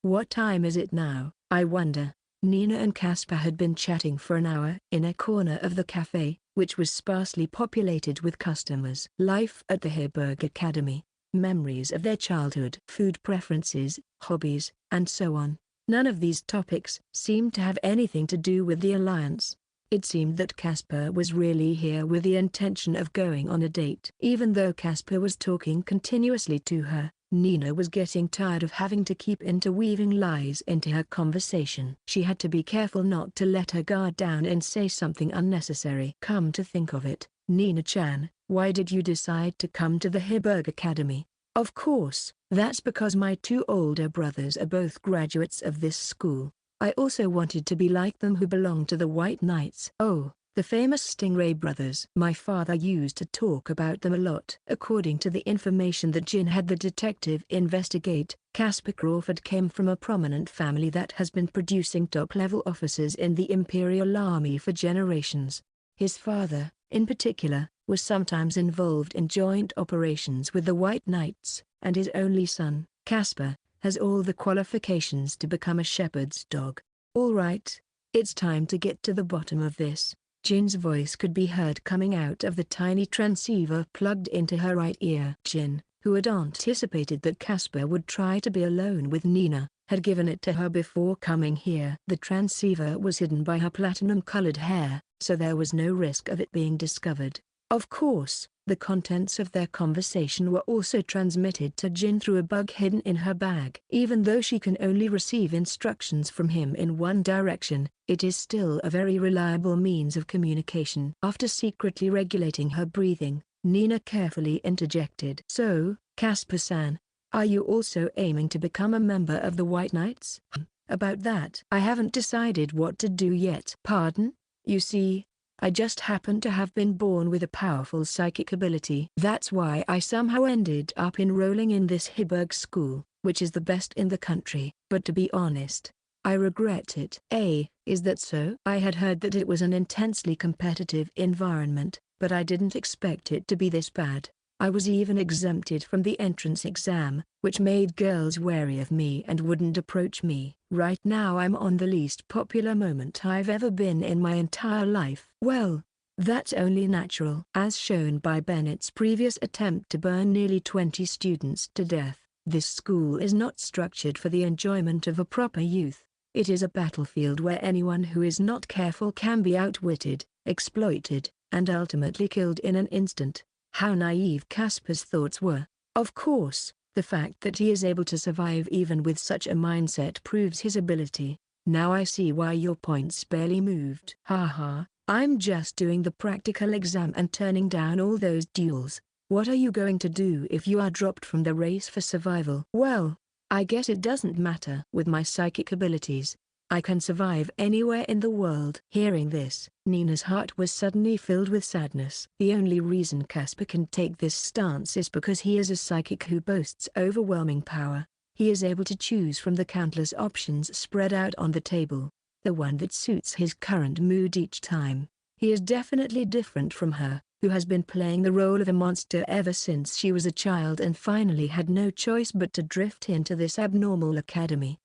What time is it now, I wonder? Nina and Casper had been chatting for an hour in a corner of the cafe, which was sparsely populated with customers. Life at the Heiberg Academy, memories of their childhood, food preferences, hobbies, and so on. None of these topics seemed to have anything to do with the alliance. It seemed that Casper was really here with the intention of going on a date. Even though Casper was talking continuously to her, Nina was getting tired of having to keep interweaving lies into her conversation. She had to be careful not to let her guard down and say something unnecessary. Come to think of it, Nina-chan, why did you decide to come to the Heiberg Academy? Of course, that's because my two older brothers are both graduates of this school. I also wanted to be like them who belong to the White Knights. Oh, the famous Stingray brothers. My father used to talk about them a lot. According to the information that Jin had the detective investigate, Casper Crawford came from a prominent family that has been producing top-level officers in the Imperial Army for generations. His father, in particular, was sometimes involved in joint operations with the White Knights, and his only son, Casper, has all the qualifications to become a shepherd's dog. All right, it's time to get to the bottom of this. Jin's voice could be heard coming out of the tiny transceiver plugged into her right ear. Jin, who had anticipated that Casper would try to be alone with Nina, had given it to her before coming here. The transceiver was hidden by her platinum-colored hair, so there was no risk of it being discovered. Of course, the contents of their conversation were also transmitted to Jin through a bug hidden in her bag. Even though she can only receive instructions from him in one direction, it is still a very reliable means of communication. After secretly regulating her breathing, Nina carefully interjected. So, Casper-san, are you also aiming to become a member of the White Knights? About that, I haven't decided what to do yet. Pardon? You see, I just happen to have been born with a powerful psychic ability. That's why I somehow ended up enrolling in this Heiberg school, which is the best in the country. But to be honest, I regret it. Is that so? I had heard that it was an intensely competitive environment, but I didn't expect it to be this bad. I was even exempted from the entrance exam, which made girls wary of me and wouldn't approach me. Right now I'm on the least popular moment I've ever been in my entire life. Well, that's only natural. As shown by Bennett's previous attempt to burn nearly 20 students to death, this school is not structured for the enjoyment of a proper youth. It is a battlefield where anyone who is not careful can be outwitted, exploited, and ultimately killed in an instant. How naive Casper's thoughts were. Of course, the fact that he is able to survive even with such a mindset proves his ability. Now I see why your points barely moved. Haha, I'm just doing the practical exam and turning down all those duels. What are you going to do if you are dropped from the race for survival? Well, I guess it doesn't matter. With my psychic abilities, I can survive anywhere in the world. Hearing this, Nina's heart was suddenly filled with sadness. The only reason Casper can take this stance is because he is a psychic who boasts overwhelming power. He is able to choose from the countless options spread out on the table, the one that suits his current mood each time. He is definitely different from her, who has been playing the role of a monster ever since she was a child and finally had no choice but to drift into this abnormal academy.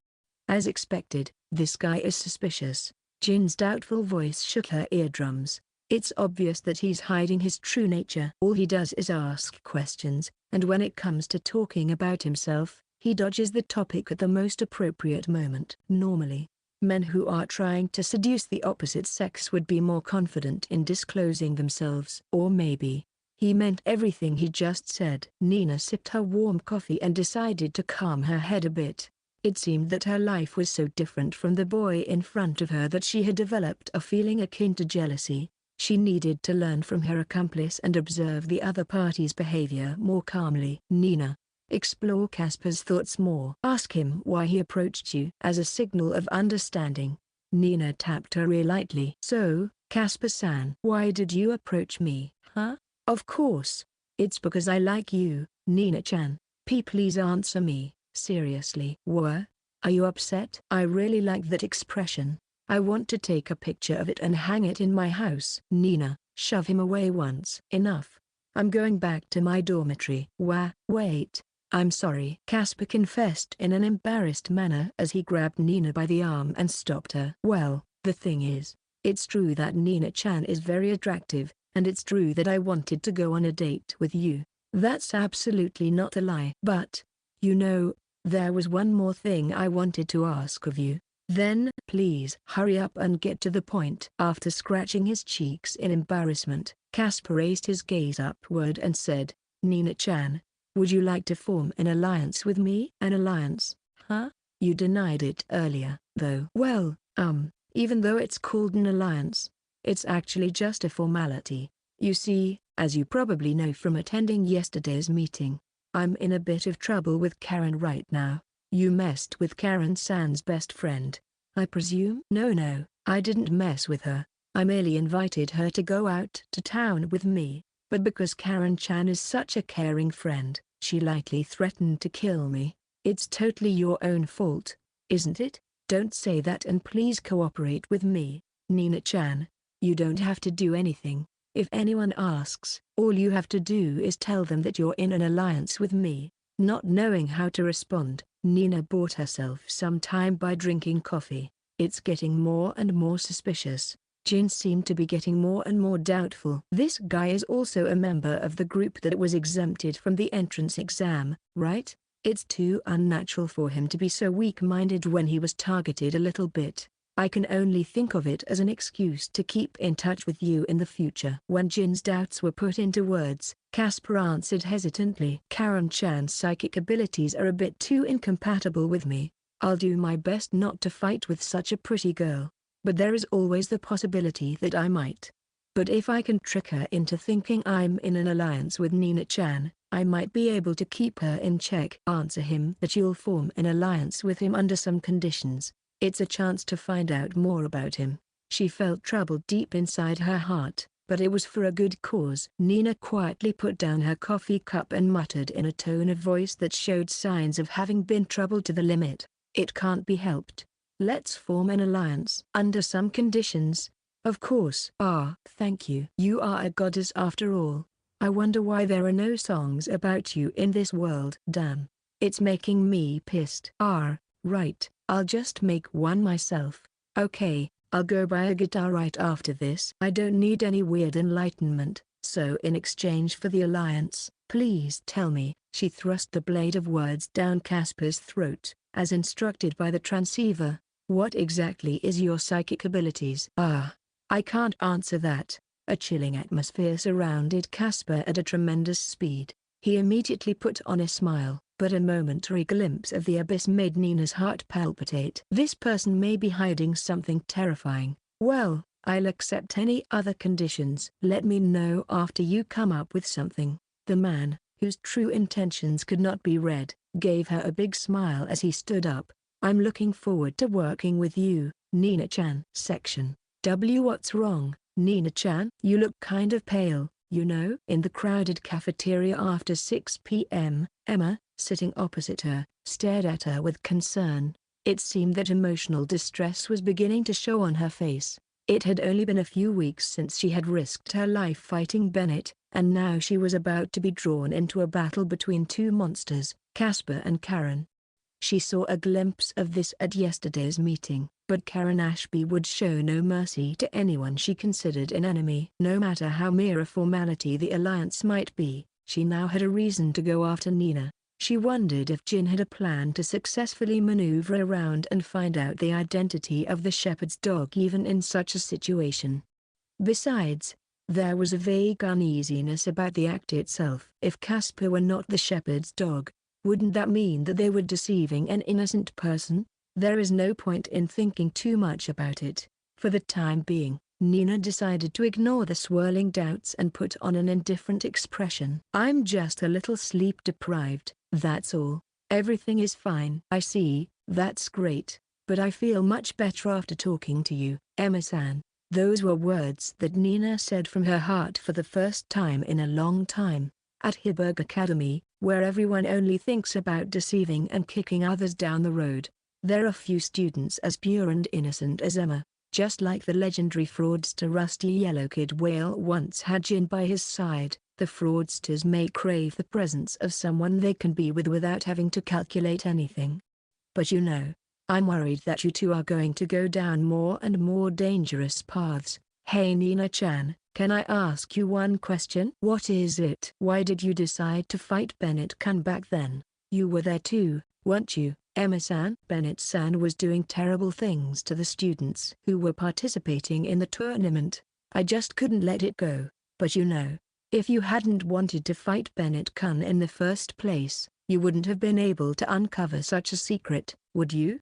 As expected, this guy is suspicious. Jin's doubtful voice shook her eardrums. It's obvious that he's hiding his true nature. All he does is ask questions, and when it comes to talking about himself, he dodges the topic at the most appropriate moment. Normally, men who are trying to seduce the opposite sex would be more confident in disclosing themselves. Or maybe, he meant everything he just said. Nina sipped her warm coffee and decided to calm her head a bit. It seemed that her life was so different from the boy in front of her that she had developed a feeling akin to jealousy. She needed to learn from her accomplice and observe the other party's behavior more calmly. Nina, explore Casper's thoughts more. Ask him why he approached you. As a signal of understanding, Nina tapped her ear lightly. So, Casper-san, why did you approach me, huh? Of course. It's because I like you, Nina-chan. Please answer me, seriously. What? Are you upset? I really like that expression. I want to take a picture of it and hang it in my house. Nina, shove him away once. Enough. I'm going back to my dormitory. Wait. I'm sorry. Casper confessed in an embarrassed manner as he grabbed Nina by the arm and stopped her. Well, the thing is, it's true that Nina-chan is very attractive, and it's true that I wanted to go on a date with you. That's absolutely not a lie. But, there was one more thing I wanted to ask of you. Then, please hurry up and get to the point. After scratching his cheeks in embarrassment, Casper raised his gaze upward and said, Nina-chan, would you like to form an alliance with me? An alliance? Huh? You denied it earlier, though. Well, even though it's called an alliance, it's actually just a formality. You see, as you probably know from attending yesterday's meeting, I'm in a bit of trouble with Karen right now. You messed with Karen-san's best friend, I presume? No, I didn't mess with her. I merely invited her to go out to town with me, but because Karen-chan is such a caring friend, she lightly threatened to kill me. It's totally your own fault, isn't it? Don't say that and please cooperate with me, Nina-chan. You don't have to do anything. If anyone asks, all you have to do is tell them that you're in an alliance with me. Not knowing how to respond, Nina bought herself some time by drinking coffee. It's getting more and more suspicious. Jin seemed to be getting more and more doubtful. This guy is also a member of the group that was exempted from the entrance exam, right? It's too unnatural for him to be so weak-minded when he was targeted a little bit. I can only think of it as an excuse to keep in touch with you in the future. When Jin's doubts were put into words, Casper answered hesitantly. Karen-chan's psychic abilities are a bit too incompatible with me. I'll do my best not to fight with such a pretty girl, but there is always the possibility that I might. But if I can trick her into thinking I'm in an alliance with Nina-chan, I might be able to keep her in check. Answer him that you'll form an alliance with him under some conditions. It's a chance to find out more about him. She felt trouble deep inside her heart, but it was for a good cause. Nina quietly put down her coffee cup and muttered in a tone of voice that showed signs of having been troubled to the limit. It can't be helped. Let's form an alliance. Under some conditions, of course. Thank you. You are a goddess after all. I wonder why there are no songs about you in this world. Damn. It's making me pissed. Right. I'll just make one myself. Okay, I'll go buy a guitar right after this. I don't need any weird enlightenment, so in exchange for the alliance, please tell me. She thrust the blade of words down Casper's throat, as instructed by the transceiver. What exactly is your psychic abilities? I can't answer that. A chilling atmosphere surrounded Casper at a tremendous speed. He immediately put on a smile, but a momentary glimpse of the abyss made Nina's heart palpitate. This person may be hiding something terrifying. Well, I'll accept any other conditions. Let me know after you come up with something. The man, whose true intentions could not be read, gave her a big smile as he stood up. I'm looking forward to working with you, Nina-chan. Section W. What's wrong, Nina-chan? You look kind of pale, In the crowded cafeteria after 6 p.m., Emma, sitting opposite her, stared at her with concern. It seemed that emotional distress was beginning to show on her face. It had only been a few weeks since she had risked her life fighting Bennett, and now she was about to be drawn into a battle between two monsters, Casper and Karen. She saw a glimpse of this at yesterday's meeting, but Karen Ashby would show no mercy to anyone she considered an enemy. No matter how mere a formality the alliance might be, she now had a reason to go after Nina. She wondered if Jin had a plan to successfully maneuver around and find out the identity of the shepherd's dog even in such a situation. Besides, there was a vague uneasiness about the act itself. If Casper were not the shepherd's dog, wouldn't that mean that they were deceiving an innocent person? There is no point in thinking too much about it. For the time being, Nina decided to ignore the swirling doubts and put on an indifferent expression. "I'm just a little sleep-deprived, that's all. Everything is fine." "I see, that's great, but I feel much better after talking to you, Emma-san." Those were words that Nina said from her heart for the first time in a long time. At Heiberg Academy, where everyone only thinks about deceiving and kicking others down the road, there are few students as pure and innocent as Emma. Just like the legendary fraudster Rusty Yellowkid Whale once had Jin by his side, the fraudsters may crave the presence of someone they can be with without having to calculate anything. "But you know, I'm worried that you two are going to go down more and more dangerous paths." "Hey Nina-chan, can I ask you one question?" "What is it?" "Why did you decide to fight Bennett-kun back then? You were there too, weren't you, Emma-san?" "Bennett-san was doing terrible things to the students who were participating in the tournament. I just couldn't let it go. But you know, if you hadn't wanted to fight Bennett-kun in the first place, you wouldn't have been able to uncover such a secret, would you?"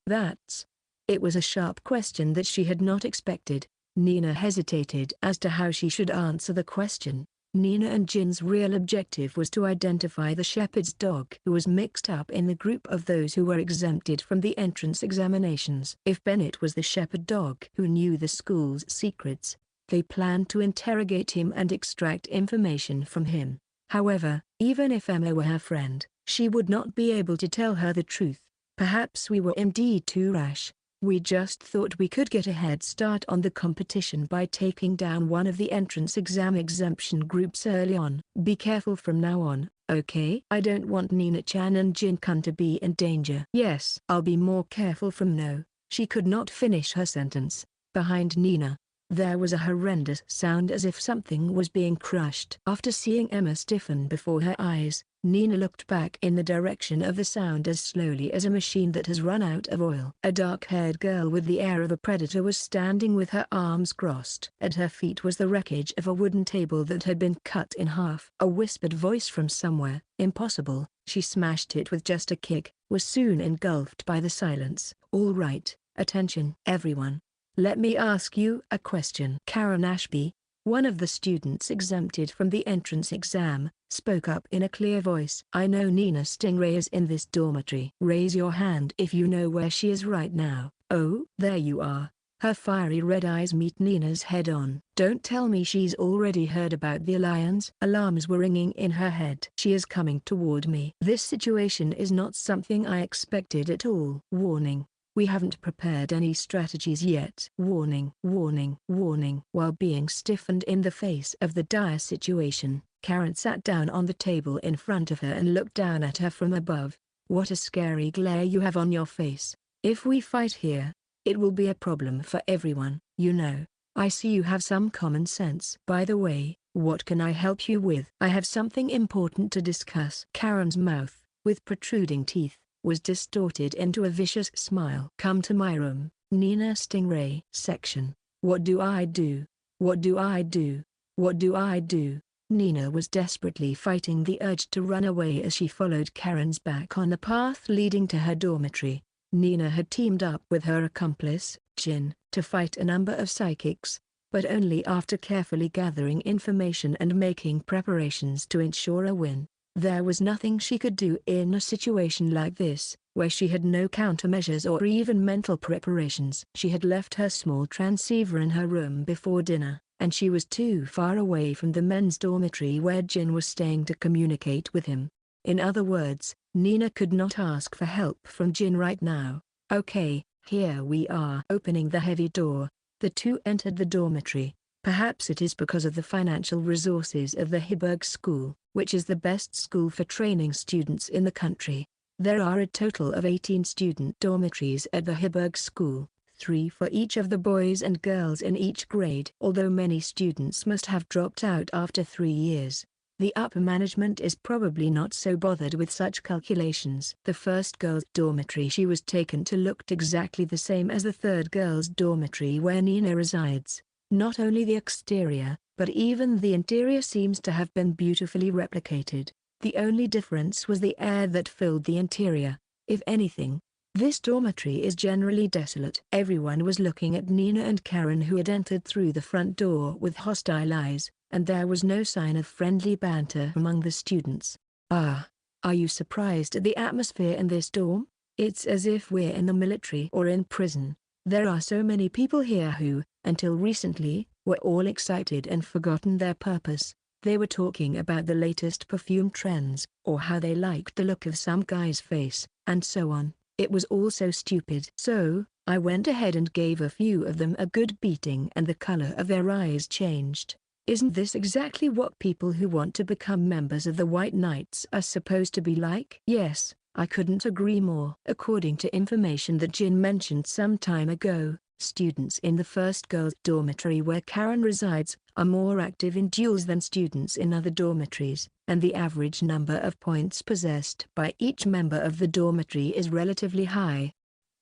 It was a sharp question that she had not expected. Nina hesitated as to how she should answer the question. Nina and Jin's real objective was to identify the shepherd's dog who was mixed up in the group of those who were exempted from the entrance examinations. If Bennett was the shepherd dog who knew the school's secrets, they planned to interrogate him and extract information from him. However, even if Emma were her friend, she would not be able to tell her the truth. "Perhaps we were indeed too rash. We just thought we could get a head start on the competition by taking down one of the entrance exam exemption groups early on. Be careful from now on, okay? I don't want Nina-chan and Jin-kun to be in danger." "Yes, I'll be more careful from now." She could not finish her sentence. Behind Nina, there was a horrendous sound as if something was being crushed. After seeing Emma stiffen before her eyes, Nina looked back in the direction of the sound as slowly as a machine that has run out of oil. A dark-haired girl with the air of a predator was standing with her arms crossed. At her feet was the wreckage of a wooden table that had been cut in half. A whispered voice from somewhere, "Impossible." She smashed it with just a kick, was soon engulfed by the silence. "All right, attention everyone. Let me ask you a question." Karen Ashby, one of the students exempted from the entrance exam, spoke up in a clear voice. "I know Nina Stingray is in this dormitory. Raise your hand if you know where she is right now." "Oh, there you are." Her fiery red eyes meet Nina's head-on. "Don't tell me she's already heard about the alliance." Alarms were ringing in her head. "She is coming toward me." "This situation is not something I expected at all." "Warning. We haven't prepared any strategies yet." "Warning, warning, warning." While being stiffened in the face of the dire situation, Karen sat down on the table in front of her and looked down at her from above. "What a scary glare you have on your face. If we fight here, it will be a problem for everyone. You know, I see you have some common sense. By the way, what can I help you with?" "I have something important to discuss." Karen's mouth, with protruding teeth, was distorted into a vicious smile. "Come to my room, Nina Stingray." Section. What do I do? What do I do? What do I do? Nina was desperately fighting the urge to run away as she followed Karen's back on the path leading to her dormitory. Nina had teamed up with her accomplice, Jin, to fight a number of psychics, but only after carefully gathering information and making preparations to ensure a win. There was nothing she could do in a situation like this, where she had no countermeasures or even mental preparations. She had left her small transceiver in her room before dinner, and she was too far away from the men's dormitory where Jin was staying to communicate with him. In other words, Nina could not ask for help from Jin right now. "Okay, here we are." Opening the heavy door, The two entered the dormitory. Perhaps it is because of the financial resources of the Heiberg School, which is the best school for training students in the country. There are a total of 18 student dormitories at the Heiberg School, 3 for each of the boys and girls in each grade. Although many students must have dropped out after 3 years, the upper management is probably not so bothered with such calculations. The first girls' dormitory she was taken to looked exactly the same as the third girls' dormitory where Nina resides. Not only the exterior, but even the interior seems to have been beautifully replicated. The only difference was the air that filled the interior. If anything, this dormitory is generally desolate. Everyone was looking at Nina and Karen, who had entered through the front door with hostile eyes, and there was no sign of friendly banter among the students. Are you surprised at the atmosphere in this dorm? It's as if we're in the military or in prison. There are so many people here who, until recently, were all excited and forgotten their purpose. They were talking about the latest perfume trends, or how they liked the look of some guy's face, and so on. It was all so stupid. So, I went ahead and gave a few of them a good beating, and the color of their eyes changed. Isn't this exactly what people who want to become members of the White Knights are supposed to be like? Yes, I couldn't agree more. According to information that Jin mentioned some time ago, students in the first girls' dormitory where Karen resides are more active in duels than students in other dormitories, and the average number of points possessed by each member of the dormitory is relatively high.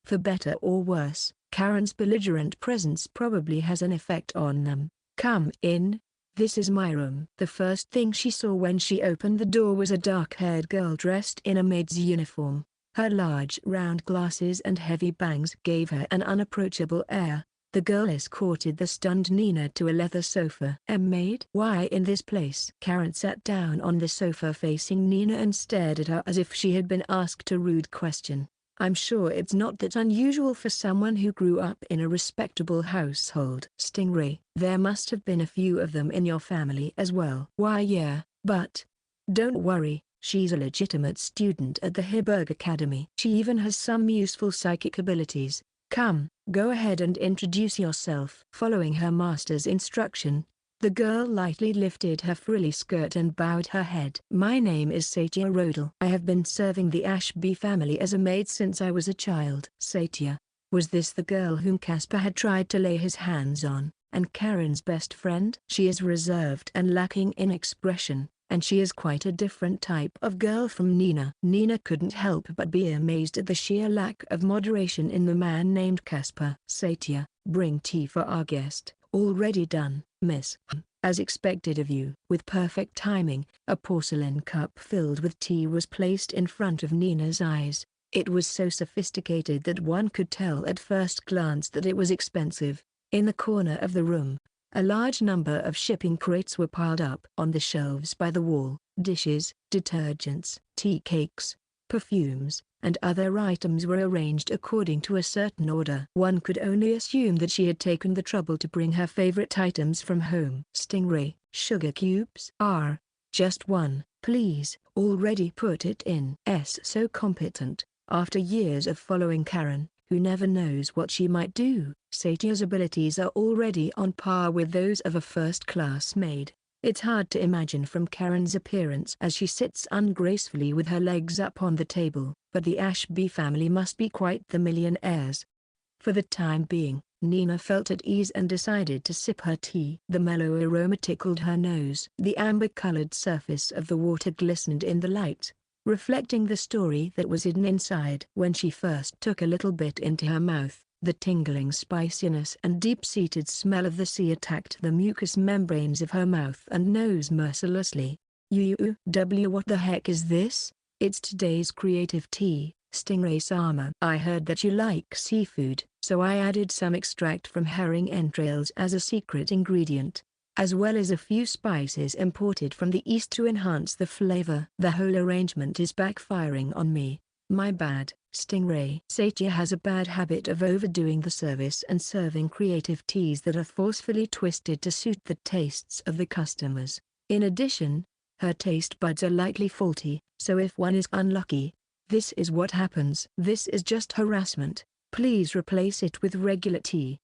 For better or worse, Karen's belligerent presence probably has an effect on them. Come in. This is my room. The first thing she saw when she opened the door was a dark-haired girl dressed in a maid's uniform. Her large round glasses and heavy bangs gave her an unapproachable air. The girl escorted the stunned Nina to a leather sofa. A maid? Why in this place? Karen sat down on the sofa facing Nina and stared at her as if she had been asked a rude question. I'm sure it's not that unusual for someone who grew up in a respectable household. Stingray, there must have been a few of them in your family as well. Why yeah, but don't worry, she's a legitimate student at the Heiberg Academy. She even has some useful psychic abilities. Come, go ahead and introduce yourself. Following her master's instruction, the girl lightly lifted her frilly skirt and bowed her head. My name is Satia Rodel. I have been serving the Ashby family as a maid since I was a child. Satia, was this the girl whom Casper had tried to lay his hands on, and Karen's best friend? She is reserved and lacking in expression, and she is quite a different type of girl from Nina. Nina couldn't help but be amazed at the sheer lack of moderation in the man named Casper. Satia, bring tea for our guest. Already done, miss. As expected of you. With perfect timing, a porcelain cup filled with tea was placed in front of Nina's eyes. It was so sophisticated that one could tell at first glance that it was expensive. In the corner of the room, a large number of shipping crates were piled up on the shelves by the wall. Dishes, detergents, tea cakes, perfumes, and other items were arranged according to a certain order. One could only assume that she had taken the trouble to bring her favorite items from home. Stingray, sugar cubes? Just one, please. Already put it in. So competent, after years of following Karen, who never knows what she might do. Satia's abilities are already on par with those of a first-class maid. It's hard to imagine from Karen's appearance as she sits ungracefully with her legs up on the table, but the Ashby family must be quite the millionaires. For the time being, Nina felt at ease and decided to sip her tea. The mellow aroma tickled her nose. The amber-colored surface of the water glistened in the light, reflecting the story that was hidden inside. When she first took a little bit into her mouth, the tingling spiciness and deep-seated smell of the sea attacked the mucous membranes of her mouth and nose mercilessly. What the heck is this? It's today's creative tea, Stingray-sama. I heard that you like seafood, so I added some extract from herring entrails as a secret ingredient, as well as a few spices imported from the east to enhance the flavor. The whole arrangement is backfiring on me. My bad, Stingray. Satia has a bad habit of overdoing the service and serving creative teas that are forcefully twisted to suit the tastes of the customers. In addition, her taste buds are lightly faulty, so if one is unlucky, this is what happens. This is just harassment. Please replace it with regular tea.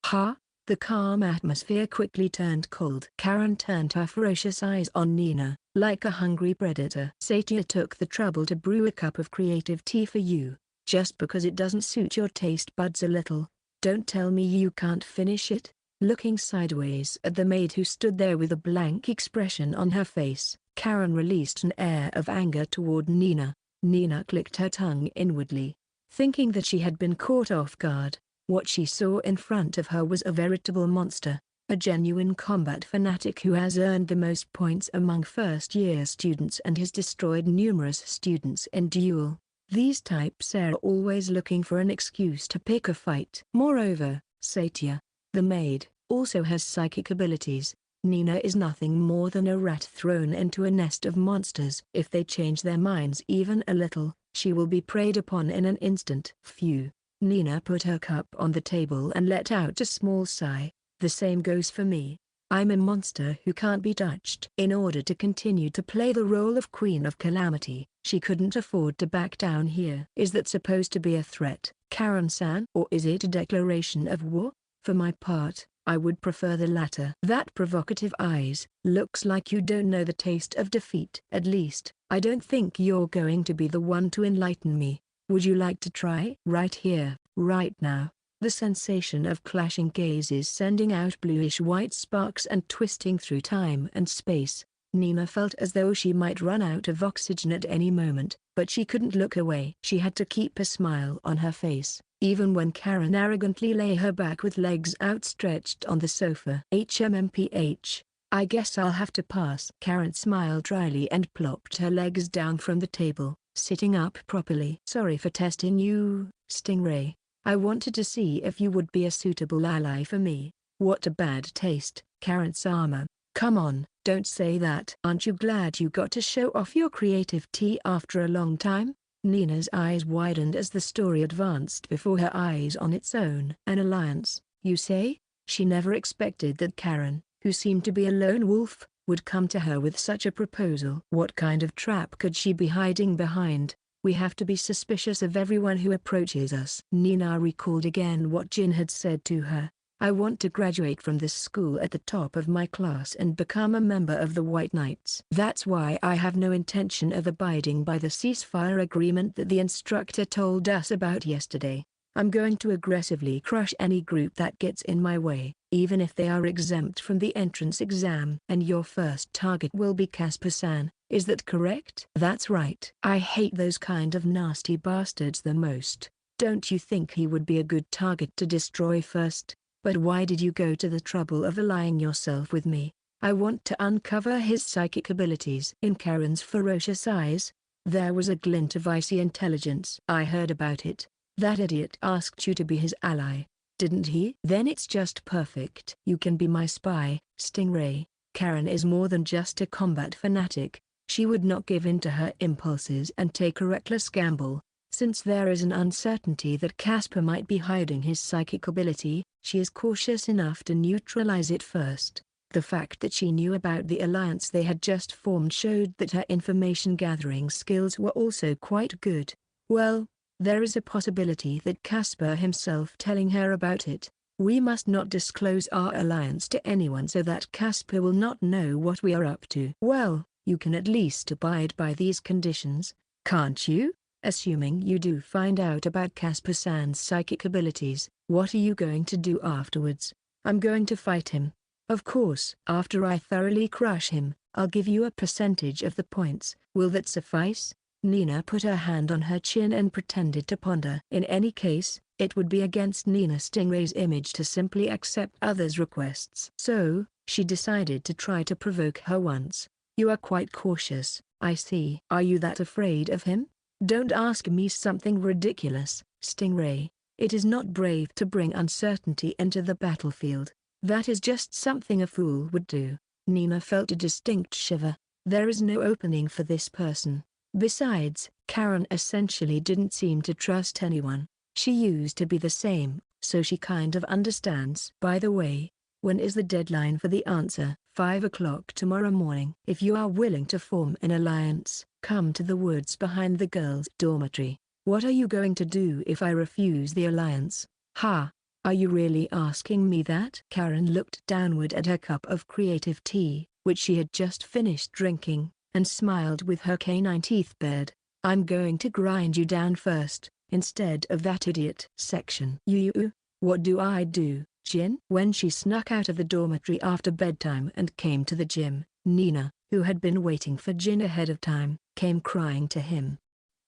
The calm atmosphere quickly turned cold. Karen turned her ferocious eyes on Nina, like a hungry predator. Satia took the trouble to brew a cup of creative tea for you, just because it doesn't suit your taste buds a little. Don't tell me you can't finish it. Looking sideways at the maid who stood there with a blank expression on her face, Karen released an air of anger toward Nina. Nina clicked her tongue inwardly, thinking that she had been caught off guard. What she saw in front of her was a veritable monster, a genuine combat fanatic who has earned the most points among first-year students and has destroyed numerous students in duel. These types are always looking for an excuse to pick a fight. Moreover, Satia, the maid, also has psychic abilities. Nina is nothing more than a rat thrown into a nest of monsters. If they change their minds even a little, she will be preyed upon in an instant. Phew. Nina put her cup on the table and let out a small sigh. The same goes for me. I'm a monster who can't be touched. In order to continue to play the role of Queen of Calamity, she couldn't afford to back down here. Is that supposed to be a threat, Karen-san? Or is it a declaration of war? For my part, I would prefer the latter. That provocative eyes. Looks like you don't know the taste of defeat. At least, I don't think you're going to be the one to enlighten me. Would you like to try? Right here, right now. The sensation of clashing gazes sending out bluish-white sparks and twisting through time and space. Nina felt as though she might run out of oxygen at any moment, but she couldn't look away. She had to keep a smile on her face, even when Karen arrogantly lay her back with legs outstretched on the sofa. HMMPH. I guess I'll have to pass. Karen smiled dryly and plopped her legs down from the table, sitting up properly. Sorry for testing you, Stingray. I wanted to see if you would be a suitable ally for me. What a bad taste, Karen-sama. Come on, don't say that. Aren't you glad you got to show off your creative tea after a long time? Nina's eyes widened as the story advanced before her eyes on its own. An alliance, you say? She never expected that Karen, who seemed to be a lone wolf, would come to her with such a proposal. What kind of trap could she be hiding behind? We have to be suspicious of everyone who approaches us. Nina recalled again what Jin had said to her. I want to graduate from this school at the top of my class and become a member of the White Knights. That's why I have no intention of abiding by the ceasefire agreement that the instructor told us about yesterday. I'm going to aggressively crush any group that gets in my way, even if they are exempt from the entrance exam. And your first target will be Casper-san, is that correct? That's right. I hate those kind of nasty bastards the most. Don't you think he would be a good target to destroy first? But why did you go to the trouble of allying yourself with me? I want to uncover his psychic abilities. In Karen's ferocious eyes, there was a glint of icy intelligence. I heard about it. That idiot asked you to be his ally, didn't he? Then it's just perfect. You can be my spy, Stingray. Karen is more than just a combat fanatic. She would not give in to her impulses and take a reckless gamble. Since there is an uncertainty that Casper might be hiding his psychic ability, she is cautious enough to neutralize it first. The fact that she knew about the alliance they had just formed showed that her information-gathering skills were also quite good. Well, there is a possibility that Casper himself telling her about it. We must not disclose our alliance to anyone so that Casper will not know what we are up to. Well, you can at least abide by these conditions, can't you? Assuming you do find out about Casper-san's psychic abilities, what are you going to do afterwards? I'm going to fight him. Of course. After I thoroughly crush him, I'll give you a percentage of the points. Will that suffice? Nina put her hand on her chin and pretended to ponder. In any case, it would be against Nina Stingray's image to simply accept others' requests. So, she decided to try to provoke her once. You are quite cautious, I see. Are you that afraid of him? Don't ask me something ridiculous, Stingray. It is not brave to bring uncertainty into the battlefield. That is just something a fool would do. Nina felt a distinct shiver. There is no opening for this person. Besides, Karen essentially didn't seem to trust anyone. She used to be the same, so she kind of understands. By the way, when is the deadline for the answer? 5 o'clock tomorrow morning. If you are willing to form an alliance, come to the woods behind the girls' dormitory. What are you going to do if I refuse the alliance? Ha! Are you really asking me that? Karen looked downward at her cup of creative tea, which she had just finished drinking, and smiled with her canine teeth bared. I'm going to grind you down first, instead of that idiot. Section. What do I do, Jin? When she snuck out of the dormitory after bedtime and came to the gym, Nina, who had been waiting for Jin ahead of time, came crying to him.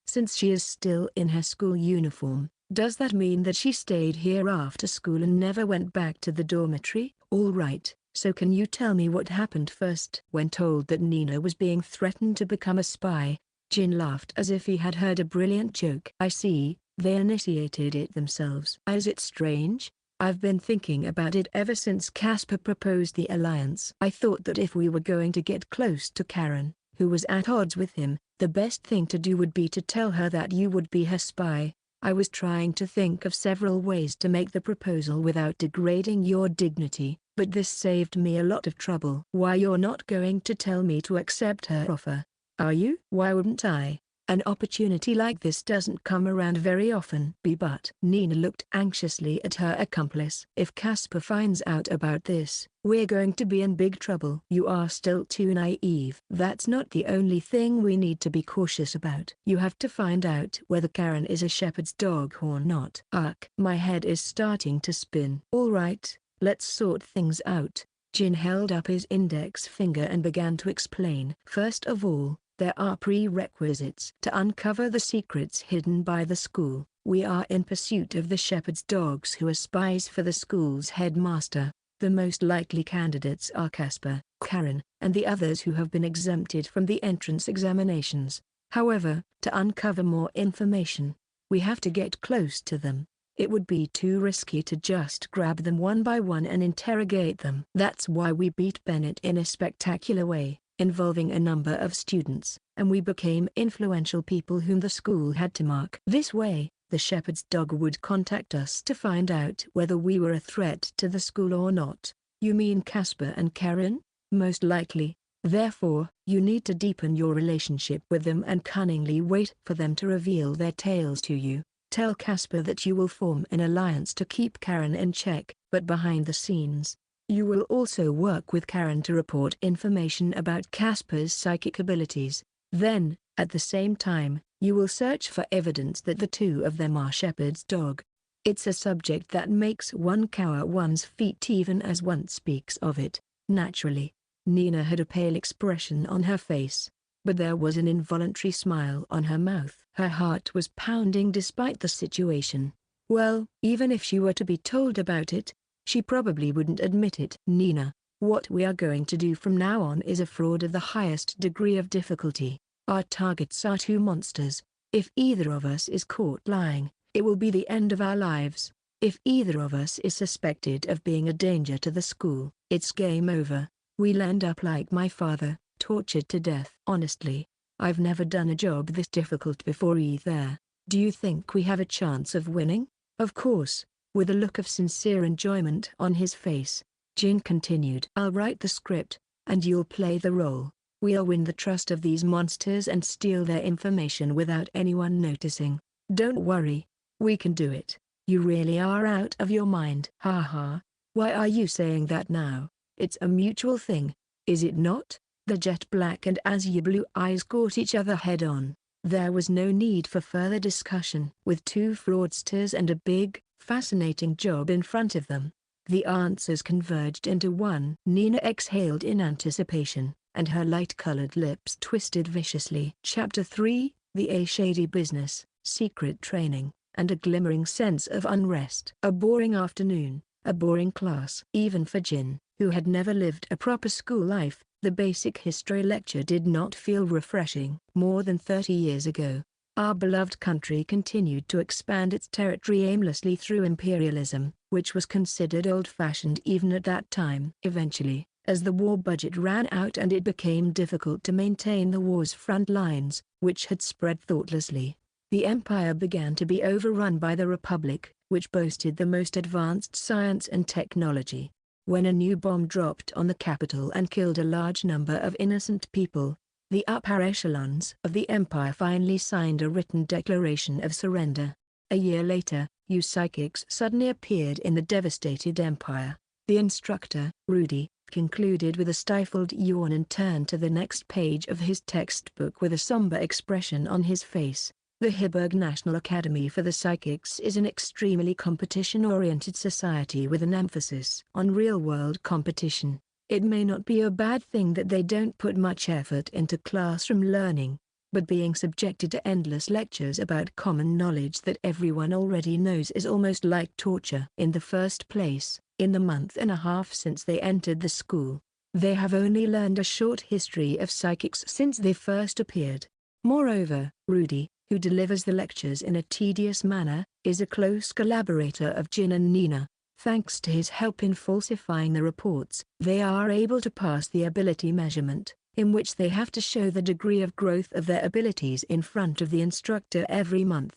Since she is still in her school uniform, does that mean that she stayed here after school and never went back to the dormitory? All right, so can you tell me what happened first? When told that Nina was being threatened to become a spy, Jin laughed as if he had heard a brilliant joke. I see, they initiated it themselves. Is it strange? I've been thinking about it ever since Casper proposed the alliance. I thought that if we were going to get close to Karen, who was at odds with him, the best thing to do would be to tell her that you would be her spy. I was trying to think of several ways to make the proposal without degrading your dignity, but this saved me a lot of trouble. Why, you're not going to tell me to accept her offer, are you? Why wouldn't I? An opportunity like this doesn't come around very often. But Nina looked anxiously at her accomplice. If Casper finds out about this, we're going to be in big trouble. You are still too naive. That's not the only thing we need to be cautious about. You have to find out whether Karen is a shepherd's dog or not. Ugh, my head is starting to spin. All right, let's sort things out. Jin held up his index finger and began to explain. First of all, there are prerequisites to uncover the secrets hidden by the school. We are in pursuit of the shepherd's dogs who are spies for the school's headmaster. The most likely candidates are Casper, Karen, and the others who have been exempted from the entrance examinations. However, to uncover more information, we have to get close to them. It would be too risky to just grab them one by one and interrogate them. That's why we beat Bennett in a spectacular way, involving a number of students, and we became influential people whom the school had to mark. This way, the shepherd's dog would contact us to find out whether we were a threat to the school or not. You mean Casper and Karen? Most likely. Therefore, you need to deepen your relationship with them and cunningly wait for them to reveal their tales to you. Tell Casper that you will form an alliance to keep Karen in check, but behind the scenes, you will also work with Karen to report information about Casper's psychic abilities. Then, at the same time, you will search for evidence that the two of them are shepherd's dog. It's a subject that makes one cower one's feet even as one speaks of it. Naturally, Nina had a pale expression on her face, but there was an involuntary smile on her mouth. Her heart was pounding despite the situation. Well, even if she were to be told about it, she probably wouldn't admit it. Nina, what we are going to do from now on is a fraud of the highest degree of difficulty. Our targets are two monsters. If either of us is caught lying, it will be the end of our lives. If either of us is suspected of being a danger to the school, it's game over. We'll end up like my father, tortured to death. Honestly, I've never done a job this difficult before either. Do you think we have a chance of winning? Of course. With a look of sincere enjoyment on his face, Jin continued. I'll write the script, and you'll play the role. We'll win the trust of these monsters and steal their information without anyone noticing. Don't worry, we can do it. You really are out of your mind. Ha ha, why are you saying that now? It's a mutual thing, is it not? The jet black and azure blue eyes caught each other head on. There was no need for further discussion. With two fraudsters and a big, fascinating job in front of them, the answers converged into one. Nina exhaled in anticipation, and her light-colored lips twisted viciously. Chapter 3, The Shady Business, Secret Training, and a glimmering sense of unrest. A boring afternoon, a boring class. Even for Jin, who had never lived a proper school life, the basic history lecture did not feel refreshing. More than 30 years ago, our beloved country continued to expand its territory aimlessly through imperialism, which was considered old-fashioned even at that time. Eventually, as the war budget ran out and it became difficult to maintain the war's front lines, which had spread thoughtlessly, the empire began to be overrun by the Republic, which boasted the most advanced science and technology. When a new bomb dropped on the capital and killed a large number of innocent people, the upper echelons of the empire finally signed a written declaration of surrender. A year later, You psychics suddenly appeared in the devastated empire. The instructor, Rudy, concluded with a stifled yawn and turned to the next page of his textbook with a somber expression on his face. The Heiberg National Academy for the Psychics is an extremely competition-oriented society with an emphasis on real-world competition. It may not be a bad thing that they don't put much effort into classroom learning, but being subjected to endless lectures about common knowledge that everyone already knows is almost like torture. In the first place, in the month and a half since they entered the school, they have only learned a short history of psychics since they first appeared. Moreover, Rudy, who delivers the lectures in a tedious manner, is a close collaborator of Jin and Nina. Thanks to his help in falsifying the reports, they are able to pass the ability measurement, in which they have to show the degree of growth of their abilities in front of the instructor every month.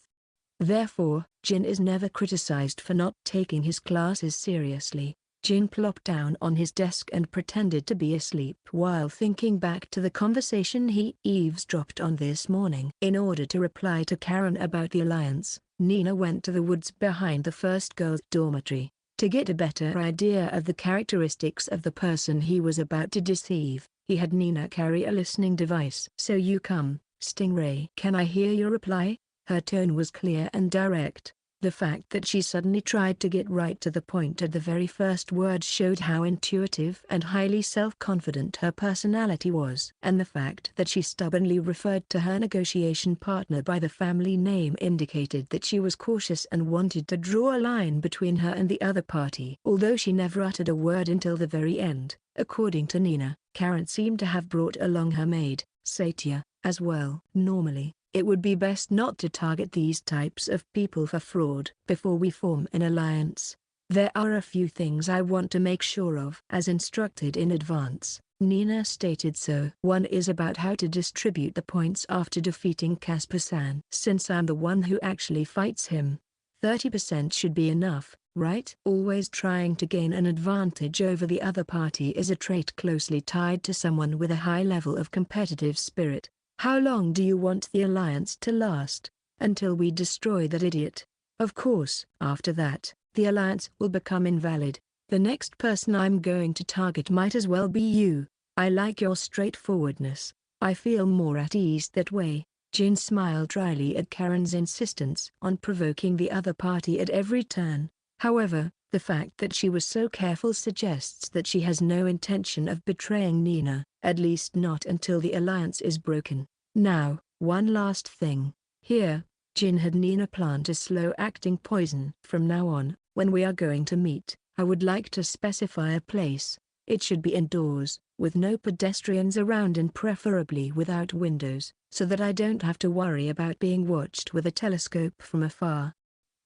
Therefore, Jin is never criticized for not taking his classes seriously. Jin plopped down on his desk and pretended to be asleep while thinking back to the conversation he eavesdropped on this morning. In order to reply to Karen about the alliance, Nina went to the woods behind the first girls' dormitory, to get a better idea of the characteristics of the person he was about to deceive. He had Nina carry a listening device. "So you come, Stingray. Can I hear your reply?" Her tone was clear and direct. The fact that she suddenly tried to get right to the point at the very first word showed how intuitive and highly self-confident her personality was. And the fact that she stubbornly referred to her negotiation partner by the family name indicated that she was cautious and wanted to draw a line between her and the other party. Although she never uttered a word until the very end, according to Nina, Karen seemed to have brought along her maid, Satia, as well. Normally, it would be best not to target these types of people for fraud. Before we form an alliance, there are a few things I want to make sure of. As instructed in advance, Nina stated so. One is about how to distribute the points after defeating Casper-san. Since I'm the one who actually fights him, 30% should be enough, right? Always trying to gain an advantage over the other party is a trait closely tied to someone with a high level of competitive spirit. How long do you want the alliance to last? Until we destroy that idiot. Of course. After that, the alliance will become invalid. The next person I'm going to target might as well be you. I like your straightforwardness. I feel more at ease that way. Jin smiled dryly at Karen's insistence on provoking the other party at every turn. However, the fact that she was so careful suggests that she has no intention of betraying Nina, at least not until the alliance is broken. Now, one last thing. Here, Jin had Nina plant a slow-acting poison. From now on, when we are going to meet, I would like to specify a place. It should be indoors, with no pedestrians around and preferably without windows, so that I don't have to worry about being watched with a telescope from afar.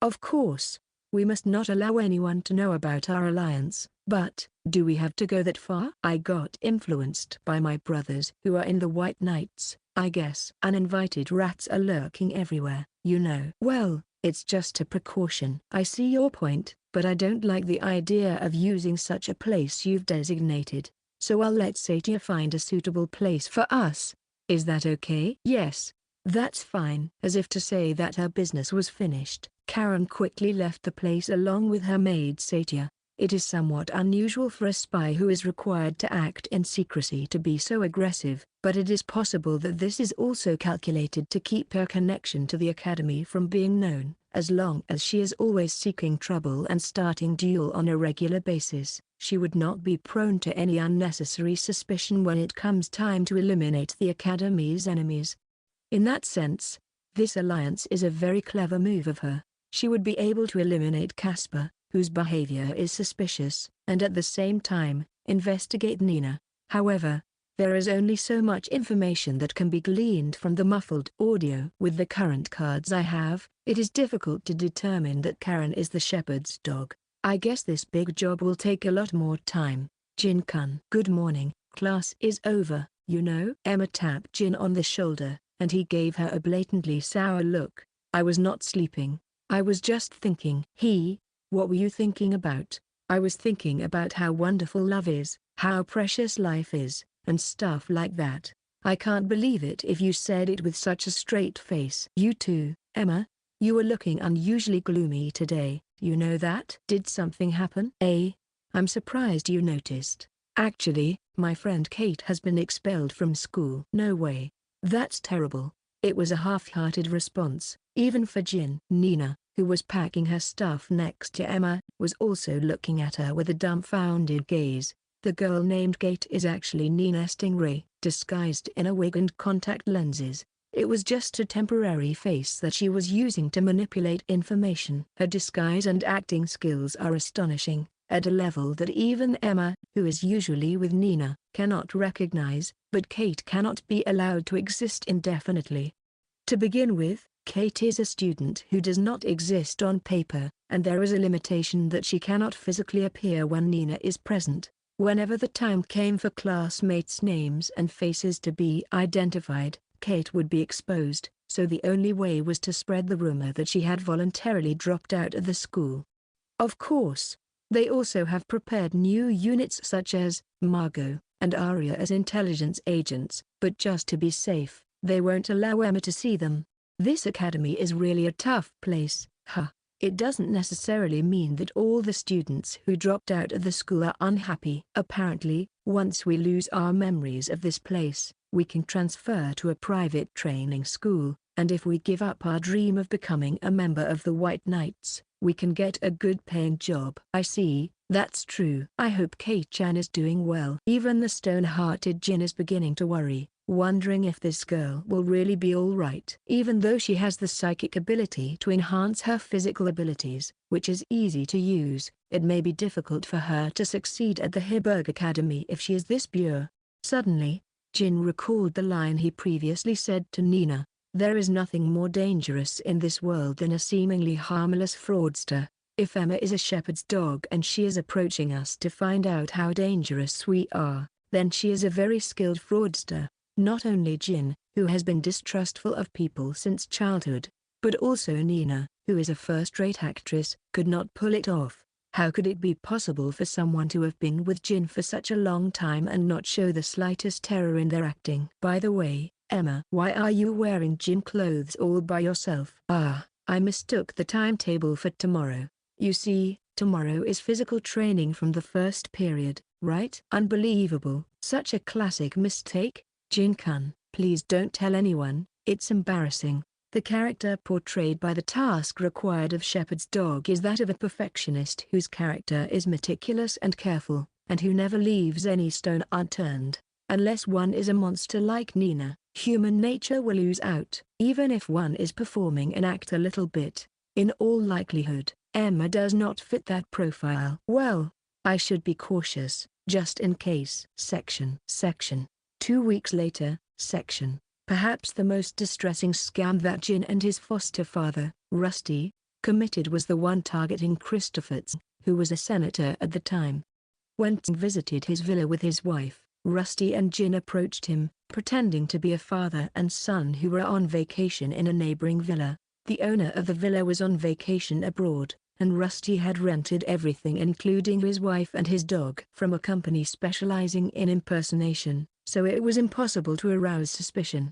Of course, we must not allow anyone to know about our alliance, but, do we have to go that far? I got influenced by my brothers who are in the White Knights. I guess uninvited rats are lurking everywhere, you know. Well, it's just a precaution. I see your point, but I don't like the idea of using such a place you've designated. So I'll let Satia find a suitable place for us. Is that okay? Yes, that's fine. As if to say that her business was finished, Karen quickly left the place along with her maid Satia. It is somewhat unusual for a spy who is required to act in secrecy to be so aggressive, but it is possible that this is also calculated to keep her connection to the academy from being known. As long as she is always seeking trouble and starting duel on a regular basis, she would not be prone to any unnecessary suspicion when it comes time to eliminate the academy's enemies. In that sense, this alliance is a very clever move of her. She would be able to eliminate Casper, whose behavior is suspicious, and at the same time, investigate Nina. However, there is only so much information that can be gleaned from the muffled audio. With the current cards I have, it is difficult to determine that Karen is the shepherd's dog. I guess this big job will take a lot more time. Jin-kun. Good morning, class is over, you know. Emma tapped Jin on the shoulder, and he gave her a blatantly sour look. I was not sleeping. I was just thinking. What were you thinking about? I was thinking about how wonderful love is, how precious life is, and stuff like that. I can't believe it if you said it with such a straight face. You too, Emma. You were looking unusually gloomy today, you know that? Did something happen? I'm surprised you noticed. Actually, my friend Kate has been expelled from school. No way. That's terrible. It was a half-hearted response, even for Jin. Nina, who was packing her stuff next to Emma, was also looking at her with a dumbfounded gaze. The girl named Kate is actually Nina Stingray, disguised in a wig and contact lenses. It was just a temporary face that she was using to manipulate information. Her disguise and acting skills are astonishing, at a level that even Emma, who is usually with Nina, cannot recognize, but Kate cannot be allowed to exist indefinitely. To begin with, Kate is a student who does not exist on paper, and there is a limitation that she cannot physically appear when Nina is present. Whenever the time came for classmates' names and faces to be identified, Kate would be exposed, so the only way was to spread the rumor that she had voluntarily dropped out of the school. Of course, they also have prepared new units such as Margot and Arya as intelligence agents, but just to be safe, they won't allow Emma to see them. This academy is really a tough place, huh? It doesn't necessarily mean that all the students who dropped out of the school are unhappy. Apparently, once we lose our memories of this place, we can transfer to a private training school, and if we give up our dream of becoming a member of the White Knights, we can get a good-paying job. I see, that's true. I hope Kate-chan is doing well. Even the stone-hearted Jin is beginning to worry, wondering if this girl will really be alright. Even though she has the psychic ability to enhance her physical abilities, which is easy to use, it may be difficult for her to succeed at the Heiberg Academy if she is this pure. Suddenly, Jin recalled the line he previously said to Nina, "There is nothing more dangerous in this world than a seemingly harmless fraudster. If Emma is a shepherd's dog and she is approaching us to find out how dangerous we are, then she is a very skilled fraudster." Not only Jin, who has been distrustful of people since childhood, but also Nina, who is a first-rate actress, could not pull it off. How could it be possible for someone to have been with Jin for such a long time and not show the slightest terror in their acting? By the way, Emma, why are you wearing Jin clothes all by yourself? I mistook the timetable for tomorrow. You see, tomorrow is physical training from the first period, right? Unbelievable. Such a classic mistake. Jin-kun, please don't tell anyone, it's embarrassing. The character portrayed by the task required of Shepherd's dog is that of a perfectionist whose character is meticulous and careful, and who never leaves any stone unturned. Unless one is a monster like Nina, human nature will lose out. Even if one is performing an act a little bit, in all likelihood, Emma does not fit that profile. Well, I should be cautious, just in case. Section 2 weeks later, perhaps the most distressing scam that Jin and his foster father, Rusty, committed was the one targeting Christopher Tse, who was a senator at the time. When Tse visited his villa with his wife, Rusty and Jin approached him, pretending to be a father and son who were on vacation in a neighboring villa. The owner of the villa was on vacation abroad, and Rusty had rented everything including his wife and his dog from a company specializing in impersonation, so it was impossible to arouse suspicion.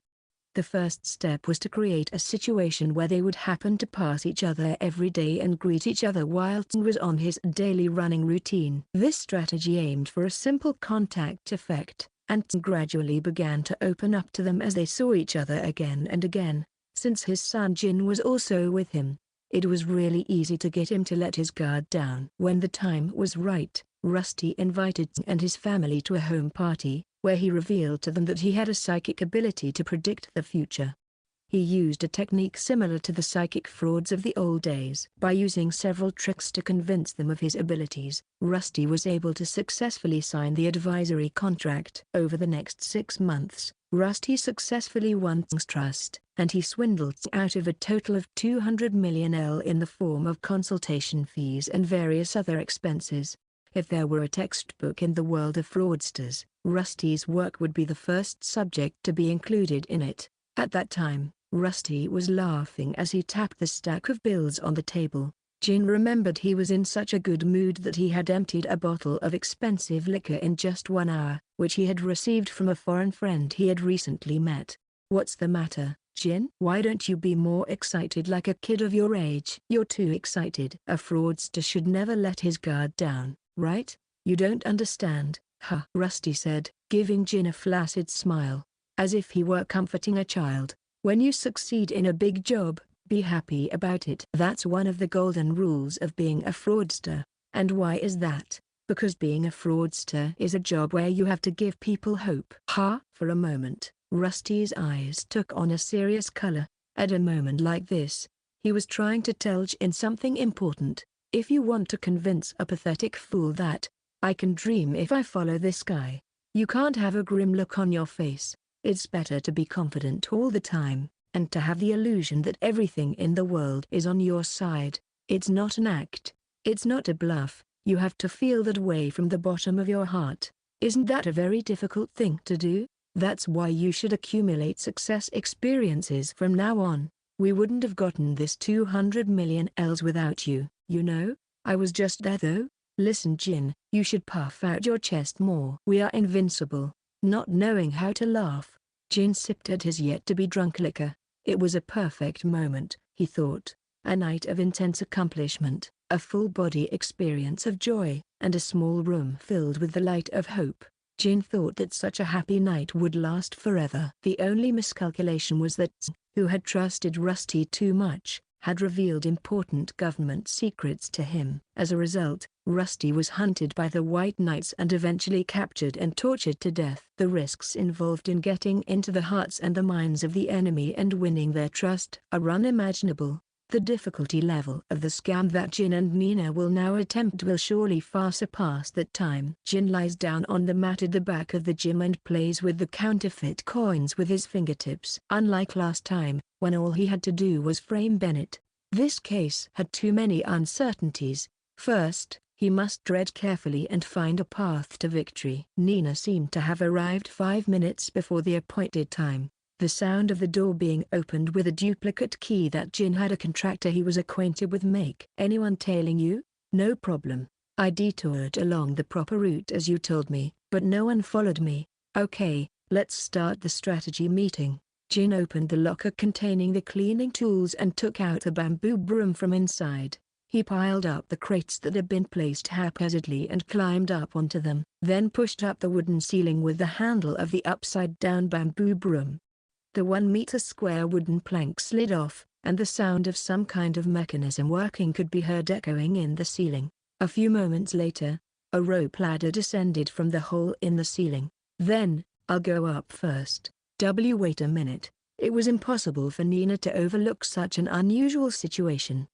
The first step was to create a situation where they would happen to pass each other every day and greet each other while Tse was on his daily running routine. This strategy aimed for a simple contact effect, and Tse gradually began to open up to them as they saw each other again and again. Since his son Jin was also with him, it was really easy to get him to let his guard down. When the time was right, Rusty invited Tse and his family to a home party, where he revealed to them that he had a psychic ability to predict the future. He used a technique similar to the psychic frauds of the old days. By using several tricks to convince them of his abilities, Rusty was able to successfully sign the advisory contract. Over the next 6 months, Rusty successfully won Tse's trust, and he swindled Tse out of a total of 200 million L in the form of consultation fees and various other expenses. If there were a textbook in the world of fraudsters, Rusty's work would be the first subject to be included in it. At that time, Rusty was laughing as he tapped the stack of bills on the table. Jin remembered he was in such a good mood that he had emptied a bottle of expensive liquor in just 1 hour, which he had received from a foreign friend he had recently met. "What's the matter?" Jin, why don't you be more excited like a kid of your age? You're too excited. A fraudster should never let his guard down, right? You don't understand, huh? Rusty said, giving Jin a flaccid smile, as if he were comforting a child. When you succeed in a big job, be happy about it. That's one of the golden rules of being a fraudster. And why is that? Because being a fraudster is a job where you have to give people hope. Huh? For a moment, Rusty's eyes took on a serious color. At a moment like this, he was trying to tell Jin something important. If you want to convince a pathetic fool that, I can dream if I follow this guy, you can't have a grim look on your face. It's better to be confident all the time, and to have the illusion that everything in the world is on your side. It's not an act. It's not a bluff. You have to feel that way from the bottom of your heart. Isn't that a very difficult thing to do? That's why you should accumulate success experiences from now on. We wouldn't have gotten this 200 million Ls without you, you know? I was just there though. Listen Jin, you should puff out your chest more. We are invincible. Not knowing how to laugh, Jin sipped at his yet-to-be-drunk liquor. It was a perfect moment, he thought. A night of intense accomplishment, a full-body experience of joy, and a small room filled with the light of hope. Jin thought that such a happy night would last forever. The only miscalculation was that who had trusted Rusty too much, had revealed important government secrets to him. As a result, Rusty was hunted by the White Knights and eventually captured and tortured to death. The risks involved in getting into the hearts and the minds of the enemy and winning their trust are unimaginable. The difficulty level of the scam that Jin and Nina will now attempt will surely far surpass that time. Jin lies down on the mat at the back of the gym and plays with the counterfeit coins with his fingertips. Unlike last time, when all he had to do was frame Bennett, this case had too many uncertainties. First, he must tread carefully and find a path to victory. Nina seemed to have arrived 5 minutes before the appointed time. The sound of the door being opened with a duplicate key that Jin had a contractor he was acquainted with make. Anyone tailing you? No problem. I detoured along the proper route as you told me, but no one followed me. Okay, let's start the strategy meeting. Jin opened the locker containing the cleaning tools and took out a bamboo broom from inside. He piled up the crates that had been placed haphazardly and climbed up onto them, then pushed up the wooden ceiling with the handle of the upside-down bamboo broom. The 1-meter square wooden plank slid off, and the sound of some kind of mechanism working could be heard echoing in the ceiling. A few moments later, a rope ladder descended from the hole in the ceiling. Then, I'll go up first. Wait a minute. It was impossible for Nina to overlook such an unusual situation.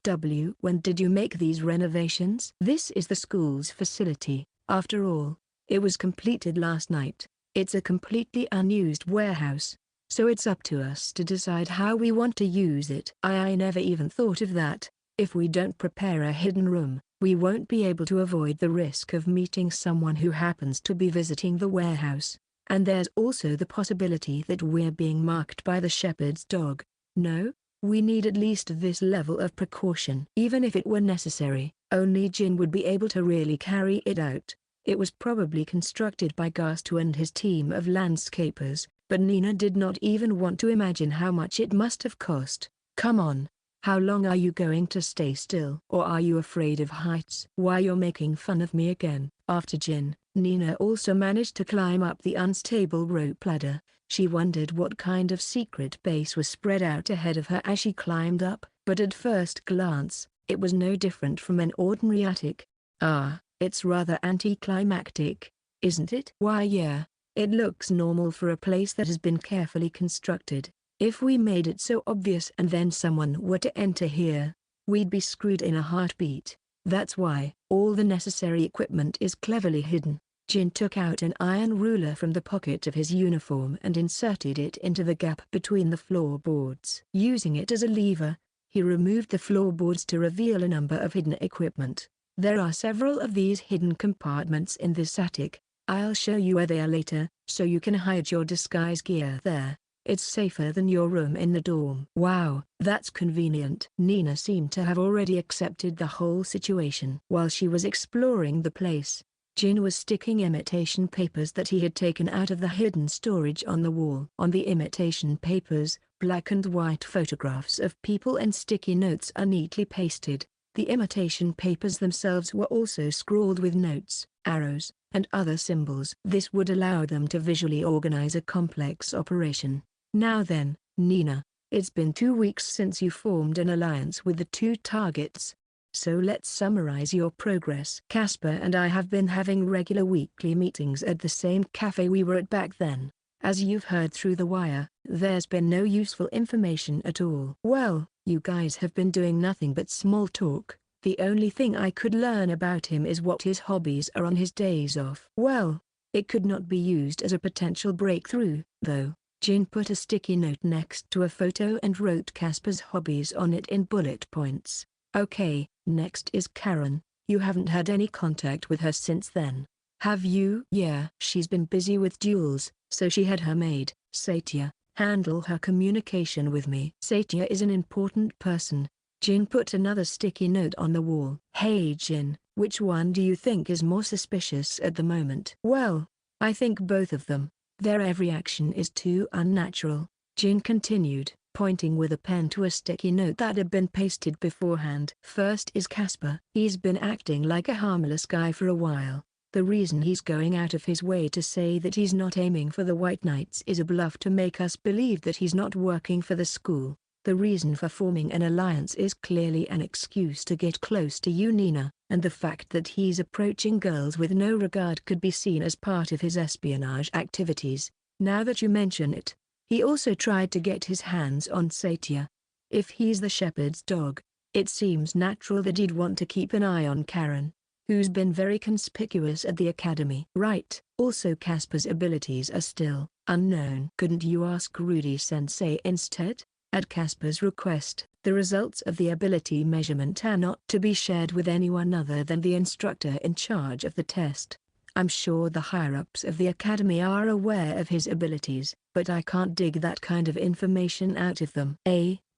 When did you make these renovations? This is the school's facility. After all, it was completed last night. It's a completely unused warehouse, so it's up to us to decide how we want to use it. I never even thought of that. If we don't prepare a hidden room, we won't be able to avoid the risk of meeting someone who happens to be visiting the warehouse. And there's also the possibility that we're being marked by the shepherd's dog. No, we need at least this level of precaution. Even if it were necessary, only Jin would be able to really carry it out. It was probably constructed by Gastu and his team of landscapers, but Nina did not even want to imagine how much it must have cost. Come on. How long are you going to stay still? Or are you afraid of heights? Why you're making fun of me again? After Jin, Nina also managed to climb up the unstable rope ladder. She wondered what kind of secret base was spread out ahead of her as she climbed up, but at first glance, it was no different from an ordinary attic. It's rather anticlimactic, isn't it? Why yeah, it looks normal for a place that has been carefully constructed. If we made it so obvious and then someone were to enter here, we'd be screwed in a heartbeat. That's why all the necessary equipment is cleverly hidden. Jin took out an iron ruler from the pocket of his uniform and inserted it into the gap between the floorboards. Using it as a lever, he removed the floorboards to reveal a number of hidden equipment. There are several of these hidden compartments in this attic. I'll show you where they are later, so you can hide your disguise gear there. It's safer than your room in the dorm. Wow, that's convenient. Nina seemed to have already accepted the whole situation. While she was exploring the place, Jin was sticking imitation papers that he had taken out of the hidden storage on the wall. On the imitation papers, Black and white photographs of people and sticky notes are neatly pasted. The imitation papers themselves were also scrawled with notes, arrows, and other symbols. This would allow them to visually organize a complex operation. Now then, Nina, it's been 2 weeks since you formed an alliance with the two targets. So let's summarize your progress. Casper and I have been having regular weekly meetings at the same cafe we were at back then. As you've heard through the wire, there's been no useful information at all. Well, you guys have been doing nothing but small talk. The only thing I could learn about him is what his hobbies are on his days off. Well, it could not be used as a potential breakthrough, though. Jin put a sticky note next to a photo and wrote Casper's hobbies on it in bullet points. Okay, next is Karen. You haven't had any contact with her since then, have you? Yeah, she's been busy with duels, so she had her maid, Satia, handle her communication with me. Satia is an important person. Jin put another sticky note on the wall. Hey Jin, which one do you think is more suspicious at the moment? Well, I think both of them. Their every action is too unnatural. Jin continued, pointing with a pen to a sticky note that had been pasted beforehand. First is Casper. He's been acting like a harmless guy for a while. The reason he's going out of his way to say that he's not aiming for the White Knights is a bluff to make us believe that he's not working for the school. The reason for forming an alliance is clearly an excuse to get close to you, Nina, and the fact that he's approaching girls with no regard could be seen as part of his espionage activities. Now that you mention it, he also tried to get his hands on Satia. If he's the shepherd's dog, it seems natural that he'd want to keep an eye on Karen, who's been very conspicuous at the academy. Right. Also Casper's abilities are still unknown. Couldn't you ask Rudy-sensei instead? At Casper's request, the results of the ability measurement are not to be shared with anyone other than the instructor in charge of the test. I'm sure the higher-ups of the academy are aware of his abilities, but I can't dig that kind of information out of them.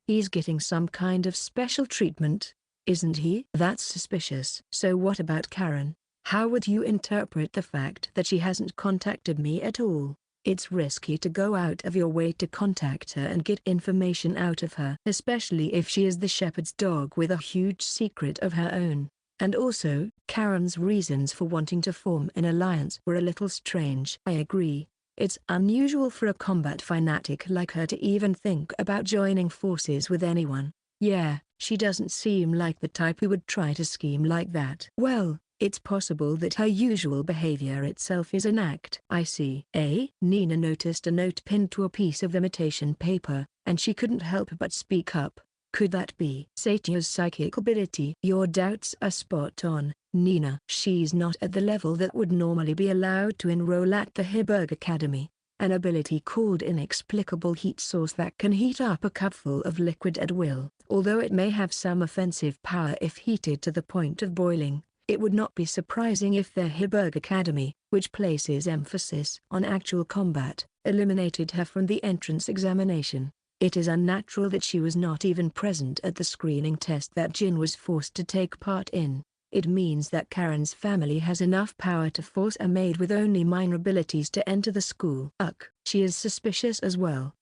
He's getting some kind of special treatment, isn't he? That's suspicious. So what about Karen? How would you interpret the fact that she hasn't contacted me at all? It's risky to go out of your way to contact her and get information out of her, especially if she is the shepherd's dog with a huge secret of her own. And also, Karen's reasons for wanting to form an alliance were a little strange. I agree. It's unusual for a combat fanatic like her to even think about joining forces with anyone. Yeah, she doesn't seem like the type who would try to scheme like that. Well, it's possible that her usual behavior itself is an act. I see. Nina noticed a note pinned to a piece of imitation paper, and she couldn't help but speak up. Could that be Satia's psychic ability? Your doubts are spot on, Nina. She's not at the level that would normally be allowed to enroll at the Heiberg Academy. An ability called inexplicable heat source that can heat up a cupful of liquid at will. Although it may have some offensive power if heated to the point of boiling, it would not be surprising if the Heiberg Academy, which places emphasis on actual combat, eliminated her from the entrance examination. It is unnatural that she was not even present at the screening test that Jin was forced to take part in. It means that Karen's family has enough power to force a maid with only minor abilities to enter the school. She is suspicious as well.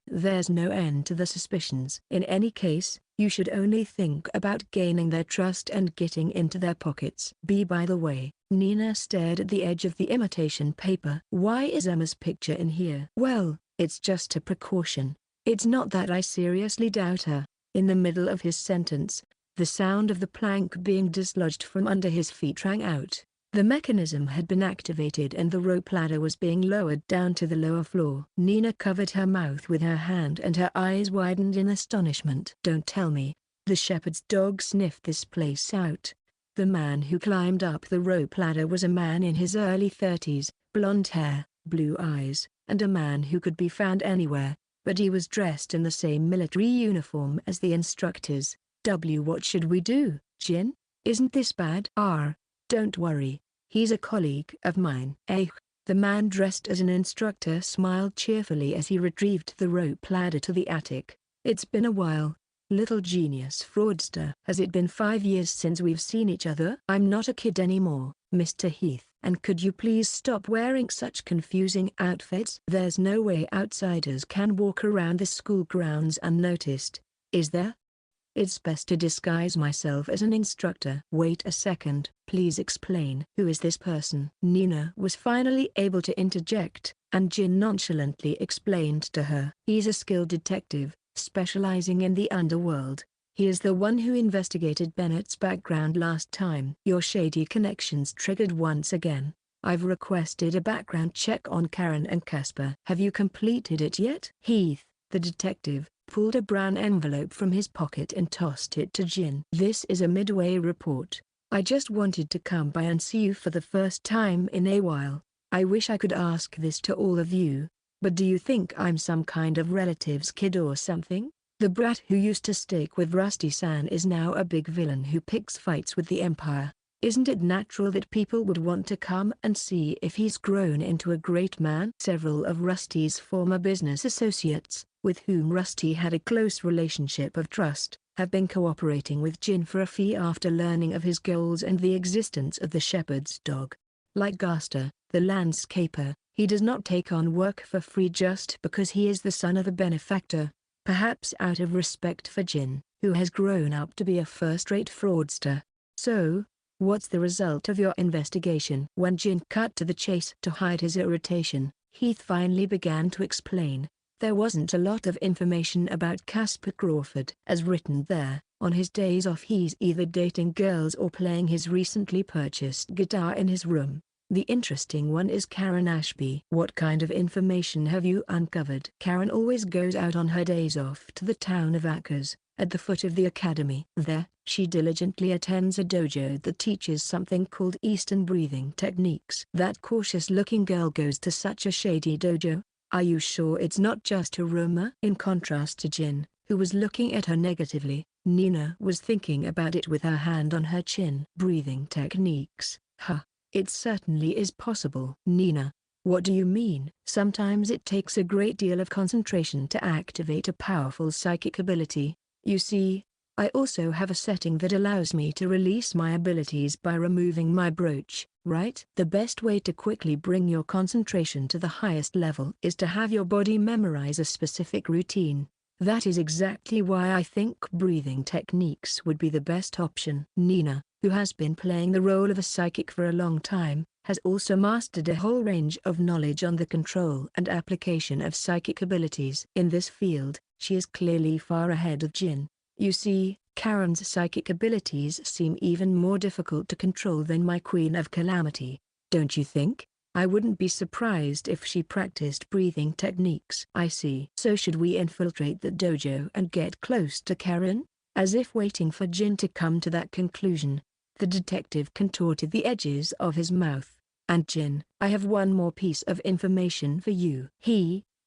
There's no end to the suspicions. In any case, you should only think about gaining their trust and getting into their pockets. By the way, Nina stared at the edge of the imitation paper. Why is Emma's picture in here? Well, it's just a precaution. It's not that I seriously doubt her. In the middle of his sentence, the sound of the plank being dislodged from under his feet rang out. The mechanism had been activated and the rope ladder was being lowered down to the lower floor. Nina covered her mouth with her hand and her eyes widened in astonishment. Don't tell me, the shepherd's dog sniffed this place out. The man who climbed up the rope ladder was a man in his early 30s, blonde hair, blue eyes, and a man who could be found anywhere, but he was dressed in the same military uniform as the instructors. What should we do, Jin? Isn't this bad? Don't worry, he's a colleague of mine. The man dressed as an instructor smiled cheerfully as he retrieved the rope ladder to the attic. It's been a while, little genius fraudster. Has it been 5 years since we've seen each other? I'm not a kid anymore, Mr. Heath. And could you please stop wearing such confusing outfits? There's no way outsiders can walk around the school grounds unnoticed, is there? It's best to disguise myself as an instructor. Wait a second, please explain. Who is this person? Nina was finally able to interject, and Jin nonchalantly explained to her. He's a skilled detective, specializing in the underworld. He is the one who investigated Bennett's background last time. Your shady connections triggered once again. I've requested a background check on Karen and Casper. Have you completed it yet? Heath, the detective, pulled a brown envelope from his pocket and tossed it to Jin. This is a midway report. I just wanted to come by and see you for the first time in a while. I wish I could ask this to all of you, but do you think I'm some kind of relative's kid or something? The brat who used to stick with Rusty-san is now a big villain who picks fights with the Empire. Isn't it natural that people would want to come and see if he's grown into a great man? Several of Rusty's former business associates, with whom Rusty had a close relationship of trust, have been cooperating with Jin for a fee after learning of his goals and the existence of the shepherd's dog. Like Gaster, the landscaper, he does not take on work for free just because he is the son of a benefactor. Perhaps out of respect for Jin, who has grown up to be a first-rate fraudster. So, what's the result of your investigation? When Jin cut to the chase to hide his irritation, Heath finally began to explain. There wasn't a lot of information about Casper Crawford. As written there, on his days off he's either dating girls or playing his recently purchased guitar in his room. The interesting one is Karen Ashby. What kind of information have you uncovered? Karen always goes out on her days off to the town of Akers, at the foot of the academy. There, she diligently attends a dojo that teaches something called Eastern breathing techniques. That cautious-looking girl goes to such a shady dojo? Are you sure it's not just a rumor? In contrast to Jin, who was looking at her negatively, Nina was thinking about it with her hand on her chin. Breathing techniques, huh? It certainly is possible. Nina, what do you mean? Sometimes it takes a great deal of concentration to activate a powerful psychic ability. You see, I also have a setting that allows me to release my abilities by removing my brooch, right? The best way to quickly bring your concentration to the highest level is to have your body memorize a specific routine. That is exactly why I think breathing techniques would be the best option. Nina, who has been playing the role of a psychic for a long time, has also mastered a whole range of knowledge on the control and application of psychic abilities. In this field, she is clearly far ahead of Jin. You see, Karen's psychic abilities seem even more difficult to control than my Queen of Calamity, don't you think? I wouldn't be surprised if she practiced breathing techniques. I see. So should we infiltrate the dojo and get close to Karen? As if waiting for Jin to come to that conclusion, the detective contorted the edges of his mouth. And Jin, I have one more piece of information for you.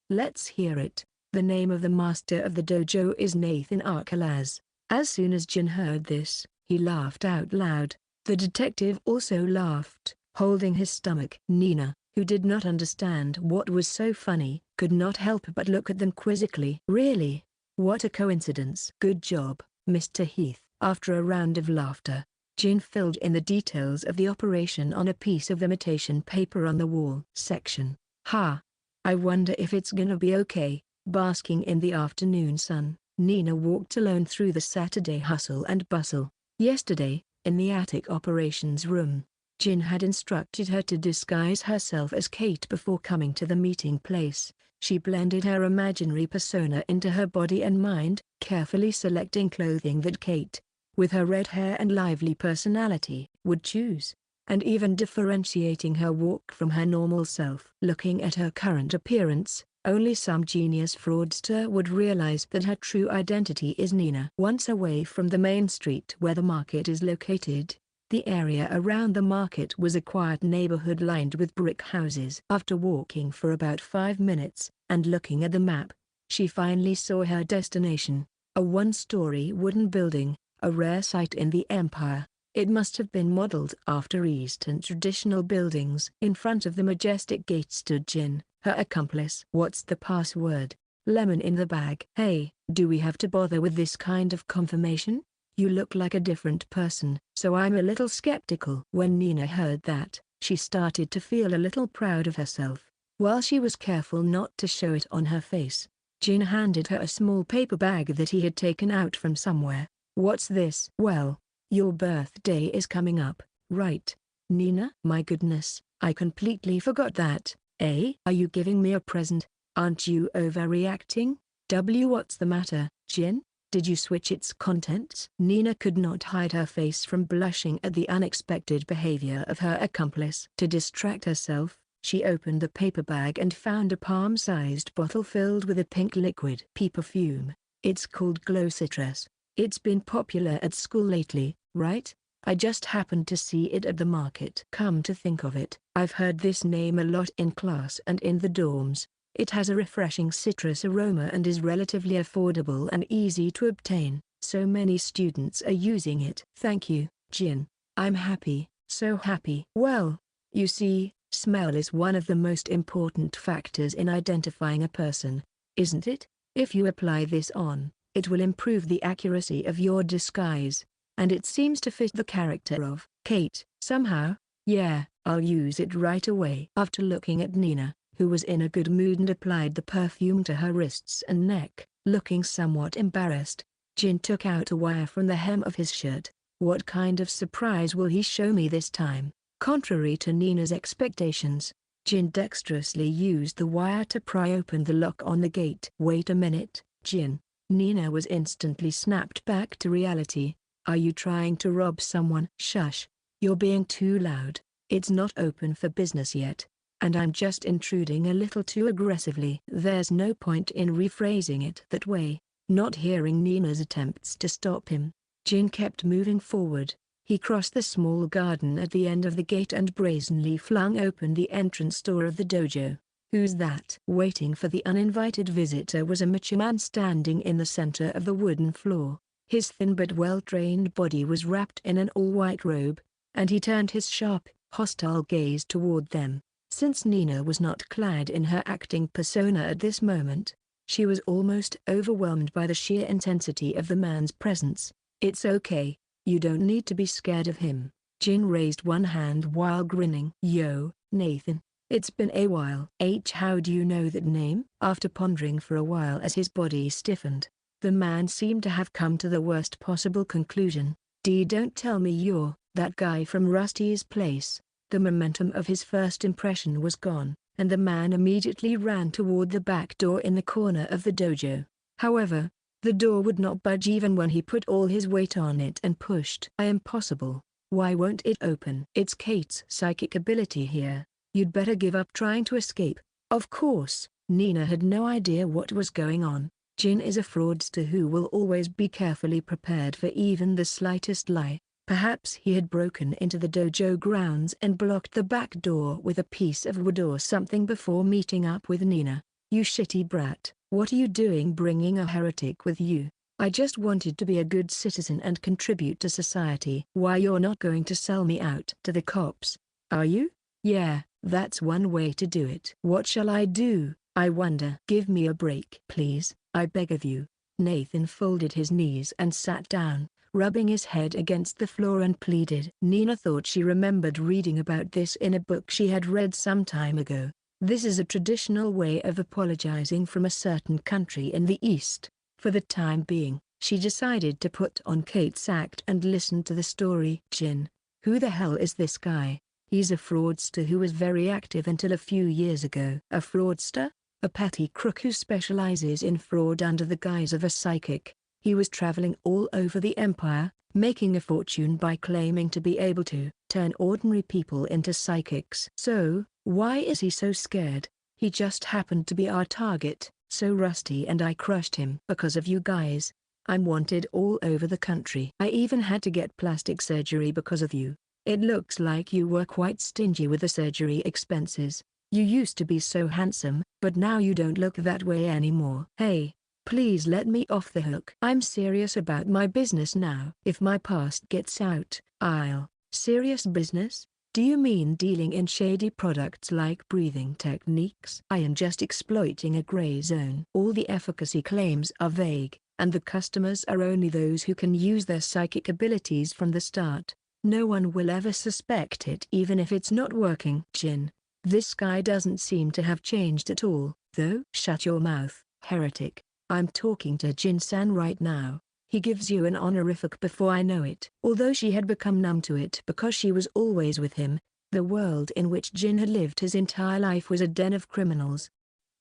Let's hear it. The name of the master of the dojo is Nathan Arkalaz. As soon as Jin heard this, he laughed out loud. The detective also laughed, holding his stomach. Nina, who did not understand what was so funny, could not help but look at them quizzically. Really? What a coincidence. Good job, Mr. Heath. After a round of laughter, Jin filled in the details of the operation on a piece of imitation paper on the wall. Section. Ha! I wonder if it's gonna be okay. Basking in the afternoon sun, Nina walked alone through the Saturday hustle and bustle. Yesterday, in the attic operations room, Jin had instructed her to disguise herself as Kate before coming to the meeting place. She blended her imaginary persona into her body and mind, carefully selecting clothing that Kate, with her red hair and lively personality, would choose, and even differentiating her walk from her normal self. Looking at her current appearance, only some genius fraudster would realize that her true identity is Nina. Once away from the main street where the market is located, the area around the market was a quiet neighborhood lined with brick houses. After walking for about 5 minutes, and looking at the map, she finally saw her destination, a one-story wooden building, a rare sight in the Empire. It must have been modeled after Eastern traditional buildings. In front of the majestic gate stood Jin, her accomplice. What's the password? Lemon in the bag. Hey, do we have to bother with this kind of confirmation? You look like a different person, so I'm a little skeptical. When Nina heard that, She started to feel a little proud of herself. While she was careful not to show it on her face, Jin handed her a small paper bag that he had taken out from somewhere. "What's this?" "Well, your birthday is coming up, right, Nina?" "My goodness, I completely forgot that." Are you giving me a present? Aren't you overreacting?" What's the matter, Jin? Did you switch its contents?" Nina could not hide her face from blushing at the unexpected behavior of her accomplice. To distract herself, she opened the paper bag and found a palm-sized bottle filled with a pink liquid perfume. "It's called Glow Citrus. It's been popular at school lately, right? I just happened to see it at the market." "Come to think of it, I've heard this name a lot in class and in the dorms. It has a refreshing citrus aroma and is relatively affordable and easy to obtain. So many students are using it." "Thank you, Jin. I'm happy, so happy." "Well, you see, smell is one of the most important factors in identifying a person, isn't it? If you apply this on, it will improve the accuracy of your disguise, and it seems to fit the character of Kate somehow." "Yeah, I'll use it right away." After looking at Nina, who was in a good mood and applied the perfume to her wrists and neck, looking somewhat embarrassed, Jin took out a wire from the hem of his shirt. What kind of surprise will he show me this time? Contrary to Nina's expectations, Jin dexterously used the wire to pry open the lock on the gate. "Wait a minute, Jin." Nina was instantly snapped back to reality. "Are you trying to rob someone?" "Shush, you're being too loud. It's not open for business yet, and I'm just intruding a little too aggressively." "There's no point in rephrasing it that way." Not hearing Nina's attempts to stop him, Jin kept moving forward. He crossed the small garden at the end of the gate and brazenly flung open the entrance door of the dojo. "Who's that?" Waiting for the uninvited visitor was a macho man standing in the center of the wooden floor. His thin but well-trained body was wrapped in an all-white robe, and he turned his sharp, hostile gaze toward them. Since Nina was not clad in her acting persona at this moment, she was almost overwhelmed by the sheer intensity of the man's presence. "It's okay, you don't need to be scared of him." Jin raised one hand while grinning. "Yo, Nathan. It's been a while." How do you know that name?" After pondering for a while as his body stiffened, the man seemed to have come to the worst possible conclusion. Don't tell me you're that guy from Rusty's place." The momentum of his first impression was gone, and the man immediately ran toward the back door in the corner of the dojo. However, the door would not budge even when he put all his weight on it and pushed. "Impossible. Why won't it open?" "It's Kate's psychic ability here. You'd better give up trying to escape." Of course, Nina had no idea what was going on. Jin is a fraudster who will always be carefully prepared for even the slightest lie. Perhaps he had broken into the dojo grounds and blocked the back door with a piece of wood or something before meeting up with Nina. "You shitty brat, what are you doing bringing a heretic with you?" "I just wanted to be a good citizen and contribute to society." "Why, you're not going to sell me out to the cops, are you?" "Yeah, that's one way to do it." "What shall I do, I wonder?" "Give me a break, please, I beg of you." Nathan folded his knees and sat down, rubbing his head against the floor and pleaded. Nina thought she remembered reading about this in a book she had read some time ago. This is a traditional way of apologizing from a certain country in the East. For the time being, she decided to put on Kate's act and listen to the story. "Jin, who the hell is this guy?" "He's a fraudster who was very active until a few years ago." "A fraudster?" "A petty crook who specializes in fraud under the guise of a psychic. He was traveling all over the empire, making a fortune by claiming to be able to turn ordinary people into psychics." "So, why is he so scared?" "He just happened to be our target, so Rusty and I crushed him." "Because of you guys. I'm wanted all over the country. I even had to get plastic surgery because of you. It looks like you were quite stingy with the surgery expenses. You used to be so handsome, but now you don't look that way anymore." "Hey, please let me off the hook. I'm serious about my business now. If my past gets out, I'll..." "Serious business? Do you mean dealing in shady products like breathing techniques?" "I am just exploiting a gray zone. All the efficacy claims are vague, and the customers are only those who can use their psychic abilities from the start. No one will ever suspect it even if it's not working. Jin, this guy doesn't seem to have changed at all, though. Shut your mouth, heretic. I'm talking to Jin-san right now. He gives you an honorific before I know it. Although she had become numb to it because she was always with him, the world in which Jin had lived his entire life was a den of criminals.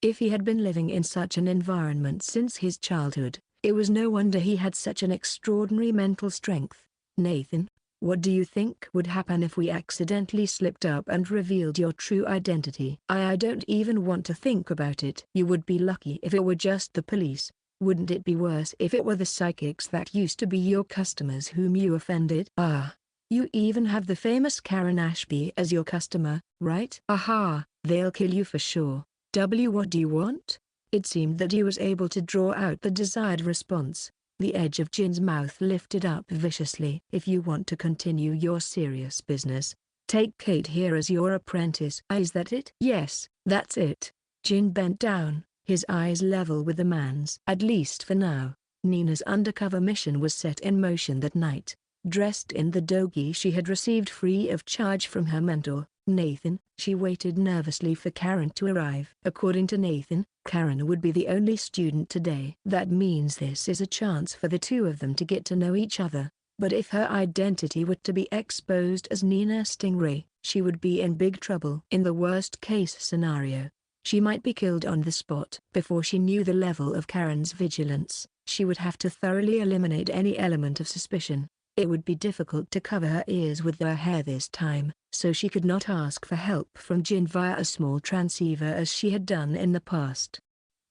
If he had been living in such an environment since his childhood, it was no wonder he had such an extraordinary mental strength. Nathan, what do you think would happen if we accidentally slipped up and revealed your true identity? I don't even want to think about it. You would be lucky if it were just the police. Wouldn't it be worse if it were the psychics that used to be your customers whom you offended? Ah. You even have the famous Karen Ashby as your customer, right? Aha, they'll kill you for sure. What do you want? It seemed that he was able to draw out the desired response. The edge of Jin's mouth lifted up viciously. If you want to continue your serious business, take Kate here as your apprentice. Is that it? Yes, that's it. Jin bent down, his eyes level with the man's. At least for now, Nina's undercover mission was set in motion that night. Dressed in the dogi she had received free of charge from her mentor, Nathan, she waited nervously for Karen to arrive. According to Nathan, Karen would be the only student today. That means this is a chance for the two of them to get to know each other. But if her identity were to be exposed as Nina Stingray, she would be in big trouble. In the worst-case scenario, she might be killed on the spot. Before she knew the level of Karen's vigilance, she would have to thoroughly eliminate any element of suspicion. It would be difficult to cover her ears with their hair this time, so she could not ask for help from Jin via a small transceiver as she had done in the past.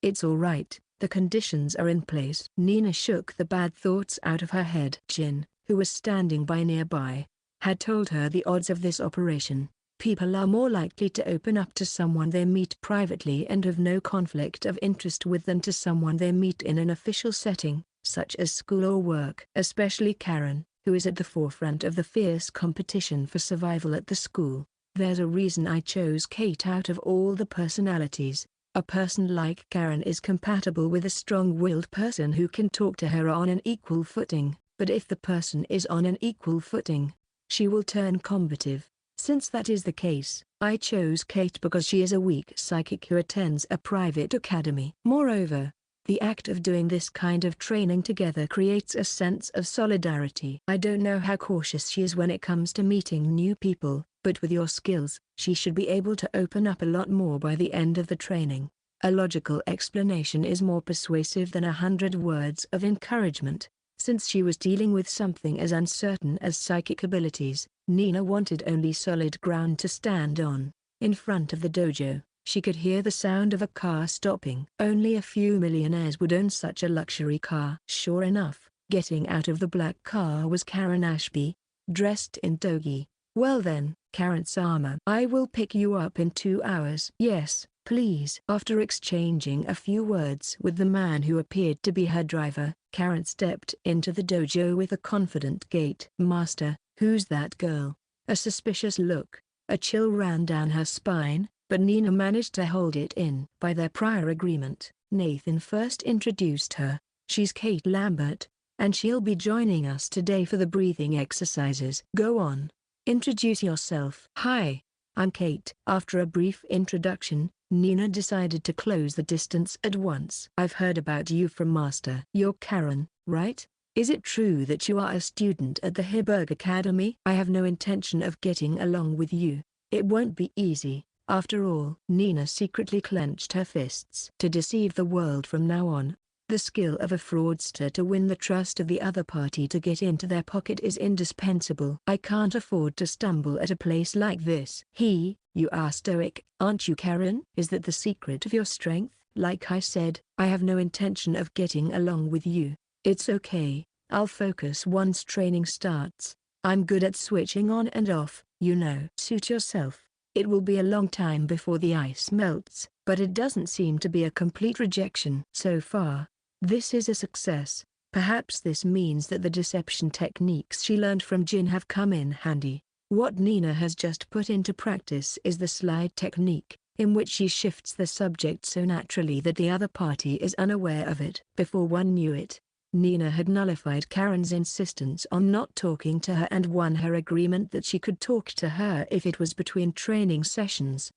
It's all right, the conditions are in place. Nina shook the bad thoughts out of her head. Jin, who was standing by nearby, had told her the odds of this operation. People are more likely to open up to someone they meet privately and have no conflict of interest with than to someone they meet in an official setting, such as school or work. Especially Karen, who is at the forefront of the fierce competition for survival at the school. There's a reason I chose Kate out of all the personalities. A person like Karen is compatible with a strong-willed person who can talk to her on an equal footing, but if the person is on an equal footing, she will turn combative. Since that is the case, I chose Kate because she is a weak psychic who attends a private academy. Moreover, the act of doing this kind of training together creates a sense of solidarity. I don't know how cautious she is when it comes to meeting new people, but with your skills, she should be able to open up a lot more by the end of the training. A logical explanation is more persuasive than 100 words of encouragement. Since she was dealing with something as uncertain as psychic abilities, Nina wanted only solid ground to stand on. In front of the dojo, she could hear the sound of a car stopping. Only a few millionaires would own such a luxury car. Sure enough, getting out of the black car was Karen Ashby, dressed in dogi. Well then, Karen-sama, I will pick you up in 2 hours. Yes, please. After exchanging a few words with the man who appeared to be her driver, Karen stepped into the dojo with a confident gait. Master, who's that girl? A suspicious look, a chill ran down her spine, but Nina managed to hold it in. By their prior agreement, Nathan first introduced her. She's Kate Lambert, and she'll be joining us today for the breathing exercises. Go on. Introduce yourself. Hi, I'm Kate. After a brief introduction, Nina decided to close the distance at once. I've heard about you from Master. You're Karen, right? Is it true that you are a student at the Heiberg Academy? I have no intention of getting along with you. It won't be easy. After all, Nina secretly clenched her fists. To deceive the world from now on, the skill of a fraudster to win the trust of the other party to get into their pocket is indispensable. I can't afford to stumble at a place like this. You are stoic, aren't you, Karen? Is that the secret of your strength? Like I said, I have no intention of getting along with you. It's okay, I'll focus once training starts. I'm good at switching on and off, you know. Suit yourself. It will be a long time before the ice melts, but it doesn't seem to be a complete rejection. So far, this is a success. Perhaps this means that the deception techniques she learned from Jin have come in handy. What Nina has just put into practice is the slide technique, in which she shifts the subject so naturally that the other party is unaware of it. Before one knew it, Nina had nullified Karen's insistence on not talking to her and won her agreement that she could talk to her if it was between training sessions.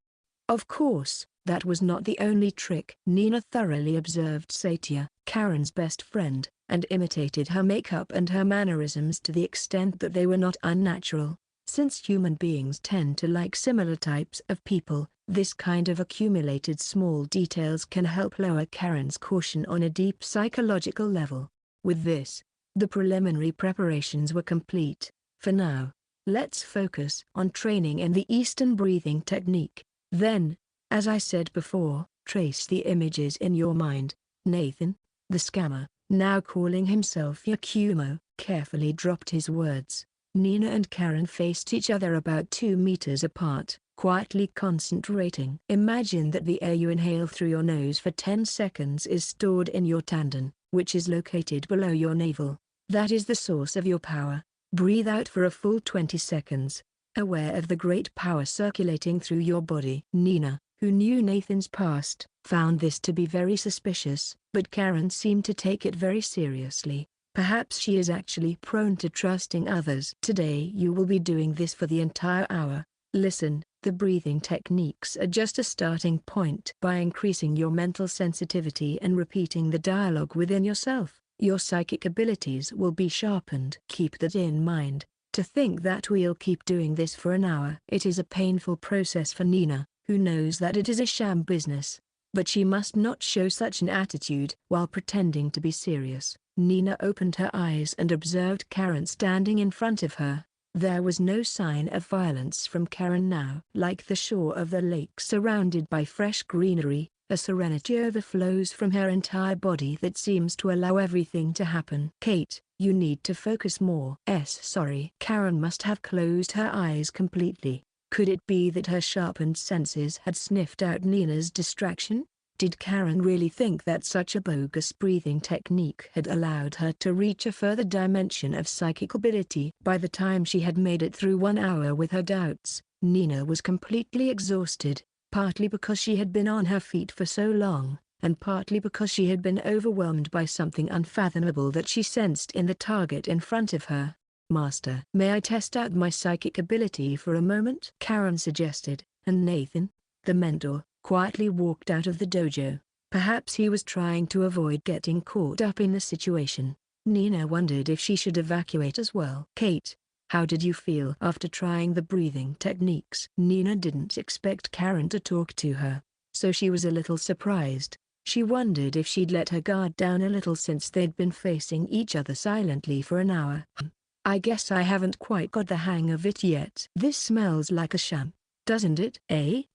Of course, that was not the only trick. Nina thoroughly observed Satia, Karen's best friend, and imitated her makeup and her mannerisms to the extent that they were not unnatural. Since human beings tend to like similar types of people, this kind of accumulated small details can help lower Karen's caution on a deep psychological level. With this, the preliminary preparations were complete. For now, let's focus on training in the Eastern breathing technique. Then, as I said before, trace the images in your mind. Nathan, the scammer, now calling himself Yakumo, carefully dropped his words. Nina and Karen faced each other about 2 meters apart, quietly concentrating. Imagine that the air you inhale through your nose for 10 seconds is stored in your tendon, which is located below your navel. That is the source of your power. Breathe out for a full 20 seconds, aware of the great power circulating through your body. Nina, who knew Nathan's past, found this to be very suspicious, but Karen seemed to take it very seriously. Perhaps she is actually prone to trusting others. Today you will be doing this for the entire hour. Listen, the breathing techniques are just a starting point. By increasing your mental sensitivity and repeating the dialogue within yourself, your psychic abilities will be sharpened. Keep that in mind. To think that we'll keep doing this for an hour. It is a painful process for Nina, who knows that it is a sham business. But she must not show such an attitude while pretending to be serious. Nina opened her eyes and observed Karen standing in front of her. There was no sign of violence from Karen now. Like the shore of the lake surrounded by fresh greenery, a serenity overflows from her entire body that seems to allow everything to happen. Kate, you need to focus more. Sorry. Karen must have closed her eyes completely. Could it be that her sharpened senses had sniffed out Nina's distraction? Did Karen really think that such a bogus breathing technique had allowed her to reach a further dimension of psychic ability? By the time she had made it through 1 hour with her doubts, Nina was completely exhausted, partly because she had been on her feet for so long, and partly because she had been overwhelmed by something unfathomable that she sensed in the target in front of her. Master, may I test out my psychic ability for a moment? Karen suggested, and Nathan, the mentor, quietly walked out of the dojo. Perhaps he was trying to avoid getting caught up in the situation. Nina wondered if she should evacuate as well. Kate, how did you feel after trying the breathing techniques? Nina didn't expect Karen to talk to her, so she was a little surprised. She wondered if she'd let her guard down a little since they'd been facing each other silently for an hour. I guess I haven't quite got the hang of it yet. This smells like a sham, doesn't it?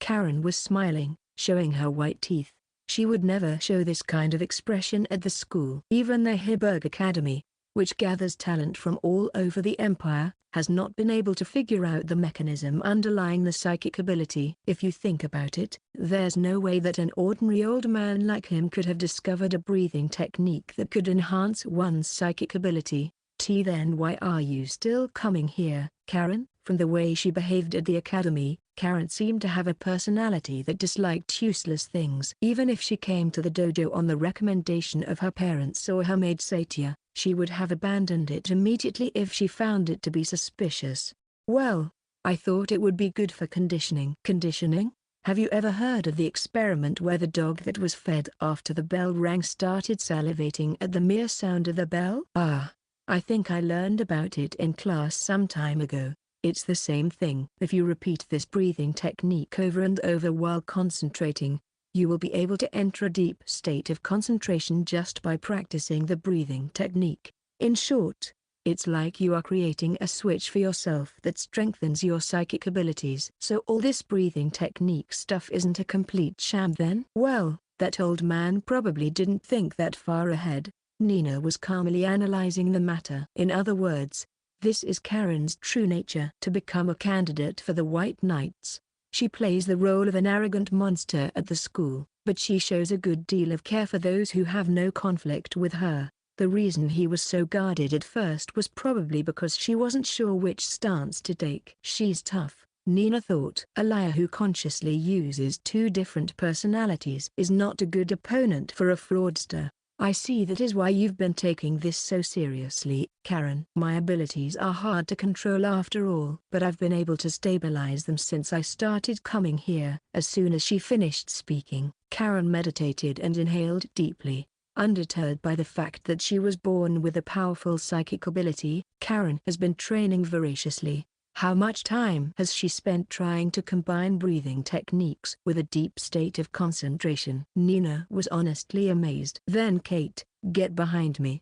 Karen was smiling, showing her white teeth. She would never show this kind of expression at the school. Even the Heiberg Academy, which gathers talent from all over the empire, has not been able to figure out the mechanism underlying the psychic ability. If you think about it, there's no way that an ordinary old man like him could have discovered a breathing technique that could enhance one's psychic ability. Then why are you still coming here, Karen? From the way she behaved at the academy, Karen seemed to have a personality that disliked useless things. Even if she came to the dojo on the recommendation of her parents or her maid Satia, she would have abandoned it immediately if she found it to be suspicious. Well, I thought it would be good for conditioning. Conditioning? Have you ever heard of the experiment where the dog that was fed after the bell rang started salivating at the mere sound of the bell? I think I learned about it in class some time ago. It's the same thing. If you repeat this breathing technique over and over while concentrating, you will be able to enter a deep state of concentration just by practicing the breathing technique. In short, it's like you are creating a switch for yourself that strengthens your psychic abilities. So all this breathing technique stuff isn't a complete sham then? Well, that old man probably didn't think that far ahead. Nina was calmly analyzing the matter. In other words, this is Karen's true nature. To become a candidate for the White Knights, she plays the role of an arrogant monster at the school, but she shows a good deal of care for those who have no conflict with her. The reason he was so guarded at first was probably because she wasn't sure which stance to take. She's tough, Nina thought. A liar who consciously uses 2 different personalities is not a good opponent for a fraudster. I see that is why you've been taking this so seriously, Karen. My abilities are hard to control after all, but I've been able to stabilize them since I started coming here. As soon as she finished speaking, Karen meditated and inhaled deeply. Undeterred by the fact that she was born with a powerful psychic ability, Karen has been training voraciously. How much time has she spent trying to combine breathing techniques with a deep state of concentration? Nina was honestly amazed. Then Kate, get behind me.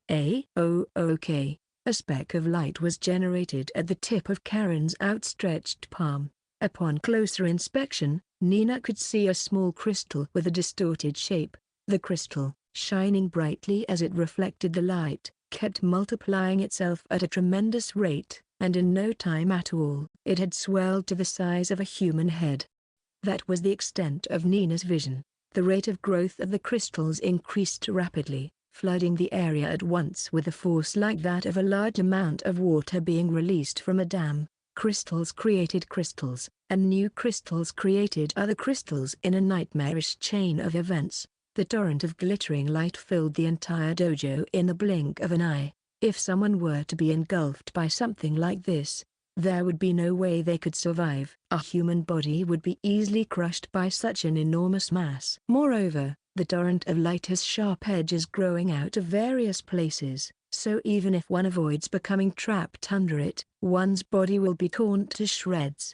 Oh, okay. A speck of light was generated at the tip of Karen's outstretched palm. Upon closer inspection, Nina could see a small crystal with a distorted shape. The crystal, shining brightly as it reflected the light, kept multiplying itself at a tremendous rate, and in no time at all, it had swelled to the size of a human head. That was the extent of Nina's vision. The rate of growth of the crystals increased rapidly, flooding the area at once with a force like that of a large amount of water being released from a dam. Crystals created crystals, and new crystals created other crystals in a nightmarish chain of events. The torrent of glittering light filled the entire dojo in the blink of an eye. If someone were to be engulfed by something like this, there would be no way they could survive. A human body would be easily crushed by such an enormous mass. Moreover, the torrent of light has sharp edges growing out of various places, so even if one avoids becoming trapped under it, one's body will be torn to shreds.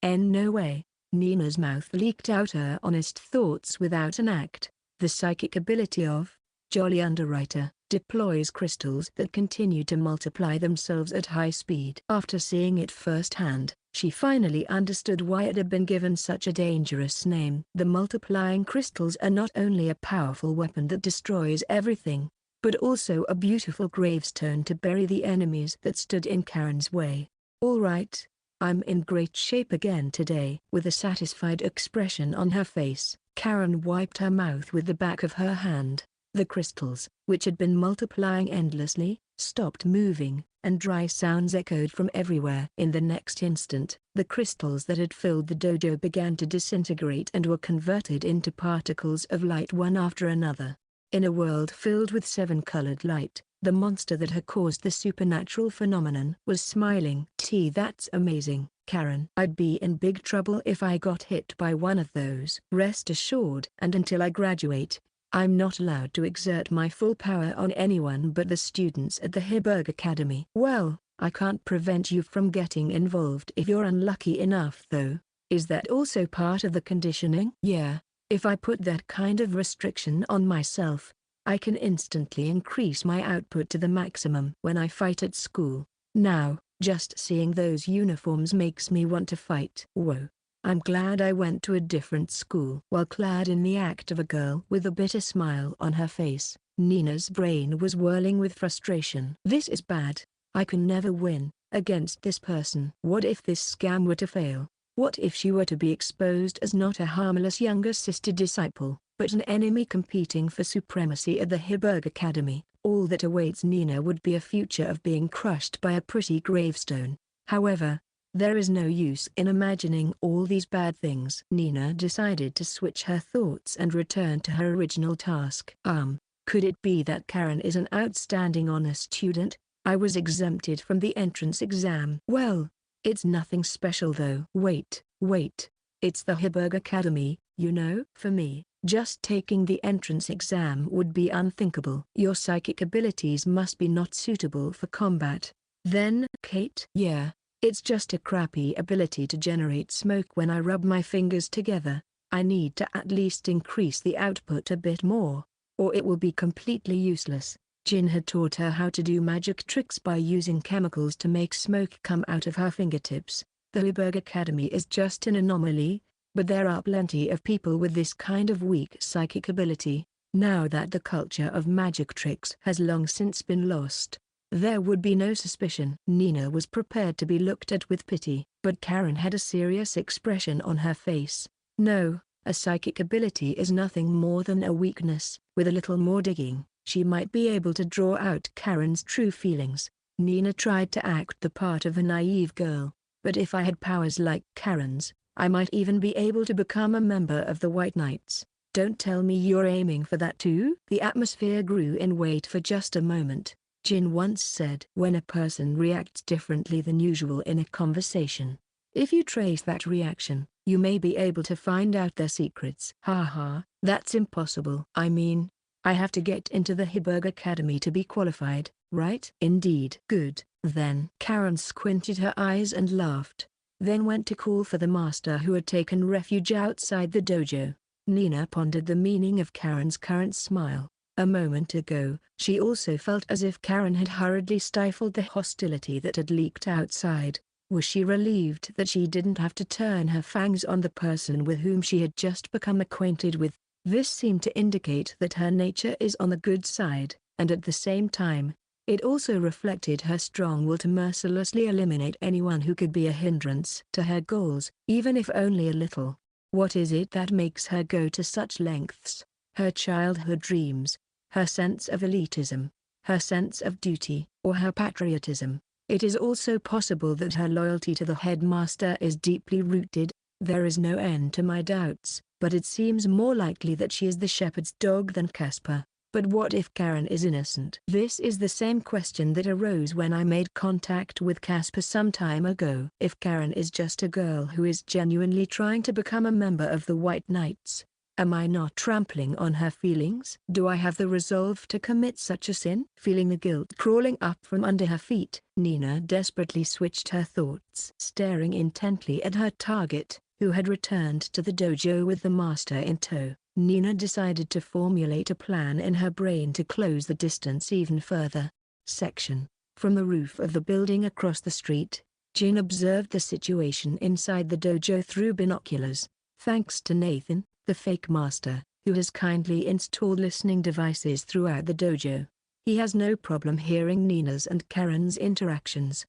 No way. Nina's mouth leaked out her honest thoughts without an act. The psychic ability of Jolly Underwriter deploys crystals that continue to multiply themselves at high speed. After seeing it firsthand, she finally understood why it had been given such a dangerous name. The multiplying crystals are not only a powerful weapon that destroys everything, but also a beautiful gravestone to bury the enemies that stood in Karen's way. All right, I'm in great shape again today. With a satisfied expression on her face, Karen wiped her mouth with the back of her hand. The crystals, which had been multiplying endlessly, stopped moving, and dry sounds echoed from everywhere. In the next instant, the crystals that had filled the dojo began to disintegrate and were converted into particles of light one after another. In a world filled with seven-colored light, the monster that had caused the supernatural phenomenon was smiling. That's amazing, Karen. I'd be in big trouble if I got hit by one of those. Rest assured, and until I graduate, I'm not allowed to exert my full power on anyone but the students at the Heiberg Academy. Well, I can't prevent you from getting involved if you're unlucky enough though. Is that also part of the conditioning? Yeah, if I put that kind of restriction on myself, I can instantly increase my output to the maximum when I fight at school. Now, just seeing those uniforms makes me want to fight. Whoa. I'm glad I went to a different school. While clad in the act of a girl with a bitter smile on her face, Nina's brain was whirling with frustration. This is bad. I can never win against this person. What if this scam were to fail? What if she were to be exposed as not a harmless younger sister disciple, but an enemy competing for supremacy at the Heiberg Academy? All that awaits Nina would be a future of being crushed by a pretty gravestone. However, there is no use in imagining all these bad things. Nina decided to switch her thoughts and return to her original task. Could it be that Karen is an outstanding honor student? I was exempted from the entrance exam. Well, it's nothing special though. Wait. It's the Heiberg Academy, you know? For me, just taking the entrance exam would be unthinkable. Your psychic abilities must be not suitable for combat. Then, Kate? Yeah. It's just a crappy ability to generate smoke when I rub my fingers together. I need to at least increase the output a bit more, or it will be completely useless. Jin had taught her how to do magic tricks by using chemicals to make smoke come out of her fingertips. The Heiberg Academy is just an anomaly, but there are plenty of people with this kind of weak psychic ability. Now that the culture of magic tricks has long since been lost, there would be no suspicion. Nina was prepared to be looked at with pity, but Karen had a serious expression on her face. No, a psychic ability is nothing more than a weakness. With a little more digging, she might be able to draw out Karen's true feelings. Nina tried to act the part of a naive girl, but if I had powers like Karen's, I might even be able to become a member of the White Knights. Don't tell me you're aiming for that too? The atmosphere grew in weight for just a moment. Jin once said, when a person reacts differently than usual in a conversation, if you trace that reaction, you may be able to find out their secrets. Haha, that's impossible. I mean, I have to get into the Heiberg Academy to be qualified, right? Indeed. Good, then. Karen squinted her eyes and laughed, then went to call for the master who had taken refuge outside the dojo. Nina pondered the meaning of Karen's current smile. A moment ago, she also felt as if Karen had hurriedly stifled the hostility that had leaked outside. Was she relieved that she didn't have to turn her fangs on the person with whom she had just become acquainted with? This seemed to indicate that her nature is on the good side, and at the same time, it also reflected her strong will to mercilessly eliminate anyone who could be a hindrance to her goals, even if only a little. What is it that makes her go to such lengths? Her childhood dreams, her sense of elitism, her sense of duty, or her patriotism? It is also possible that her loyalty to the headmaster is deeply rooted. There is no end to my doubts, but it seems more likely that she is the shepherd's dog than Casper. But what if Karen is innocent? This is the same question that arose when I made contact with Casper some time ago. If Karen is just a girl who is genuinely trying to become a member of the White Knights, am I not trampling on her feelings? Do I have the resolve to commit such a sin? Feeling the guilt crawling up from under her feet, Nina desperately switched her thoughts. Staring intently at her target, who had returned to the dojo with the master in tow, Nina decided to formulate a plan in her brain to close the distance even further. Section. From the roof of the building across the street, Jin observed the situation inside the dojo through binoculars. Thanks to Nathan, the fake master, who has kindly installed listening devices throughout the dojo, he has no problem hearing Nina's and Karen's interactions.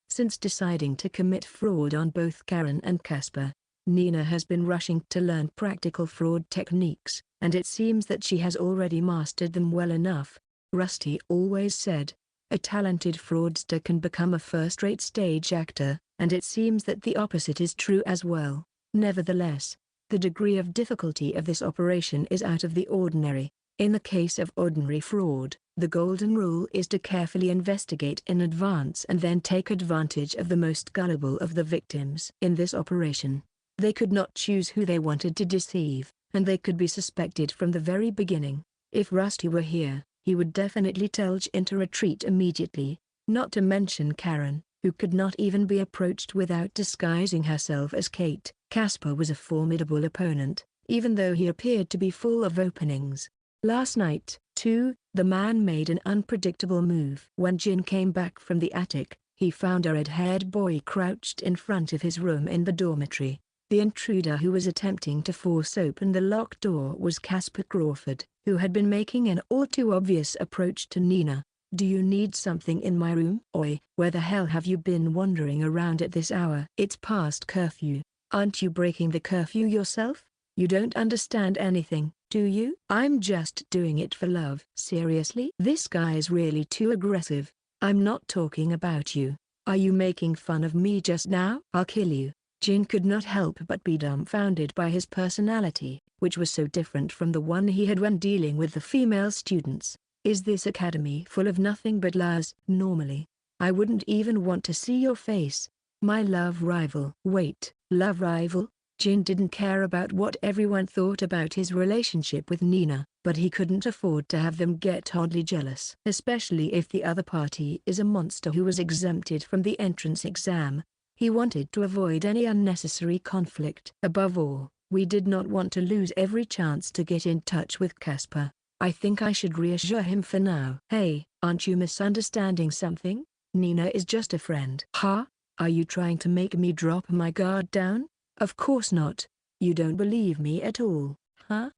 Since deciding to commit fraud on both Karen and Casper, Nina has been rushing to learn practical fraud techniques, and it seems that she has already mastered them well enough. Rusty always said, a talented fraudster can become a first-rate stage actor, and it seems that the opposite is true as well. Nevertheless, the degree of difficulty of this operation is out of the ordinary. In the case of ordinary fraud, the golden rule is to carefully investigate in advance and then take advantage of the most gullible of the victims. In this operation, they could not choose who they wanted to deceive, and they could be suspected from the very beginning. If Rusty were here, he would definitely tell Jin to retreat immediately, not to mention Karen, who could not even be approached without disguising herself as Kate. Casper was a formidable opponent, even though he appeared to be full of openings. Last night, too, the man made an unpredictable move. When Jin came back from the attic, he found a red-haired boy crouched in front of his room in the dormitory. The intruder who was attempting to force open the locked door was Casper Crawford, who had been making an all-too-obvious approach to Nina. Do you need something in my room? Oi, where the hell have you been wandering around at this hour? It's past curfew. Aren't you breaking the curfew yourself? You don't understand anything, do you? I'm just doing it for love. Seriously? This guy is really too aggressive. I'm not talking about you. Are you making fun of me just now? I'll kill you. Jin could not help but be dumbfounded by his personality, which was so different from the one he had when dealing with the female students. Is this academy full of nothing but liars? Normally, I wouldn't even want to see your face. My love rival. Wait, love rival? Jin didn't care about what everyone thought about his relationship with Nina, but he couldn't afford to have them get oddly jealous. Especially if the other party is a monster who was exempted from the entrance exam. He wanted to avoid any unnecessary conflict. Above all, we did not want to lose every chance to get in touch with Casper. I think I should reassure him for now. Hey, aren't you misunderstanding something? Nina is just a friend. Huh? Are you trying to make me drop my guard down? Of course not. You don't believe me at all, huh?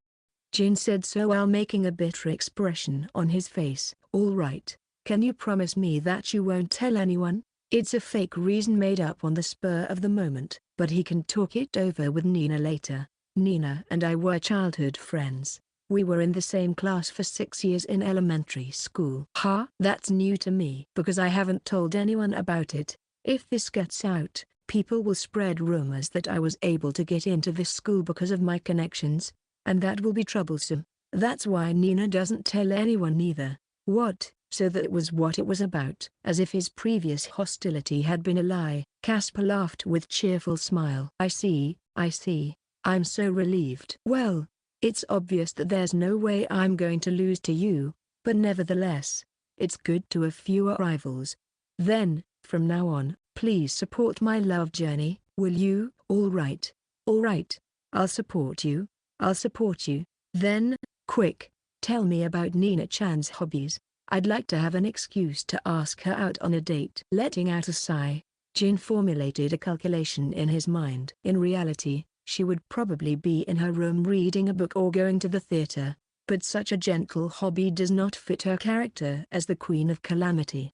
Jin said so while making a bitter expression on his face. All right. Can you promise me that you won't tell anyone? It's a fake reason made up on the spur of the moment, but he can talk it over with Nina later. Nina and I were childhood friends. We were in the same class for 6 years in elementary school. Huh? That's new to me because I haven't told anyone about it. If this gets out, people will spread rumors that I was able to get into this school because of my connections. And that will be troublesome. That's why Nina doesn't tell anyone either. What? So that was what it was about. As if his previous hostility had been a lie, Casper laughed with cheerful smile. I see, I see. I'm so relieved. Well, it's obvious that there's no way I'm going to lose to you, but nevertheless, it's good to have fewer rivals. Then, from now on, please support my love journey, will you? All right. All right. I'll support you. I'll support you. Then, quick, tell me about Nina-chan's hobbies. I'd like to have an excuse to ask her out on a date. Letting out a sigh, Jin formulated a calculation in his mind. In reality, she would probably be in her room reading a book or going to the theater, but such a gentle hobby does not fit her character as the Queen of Calamity.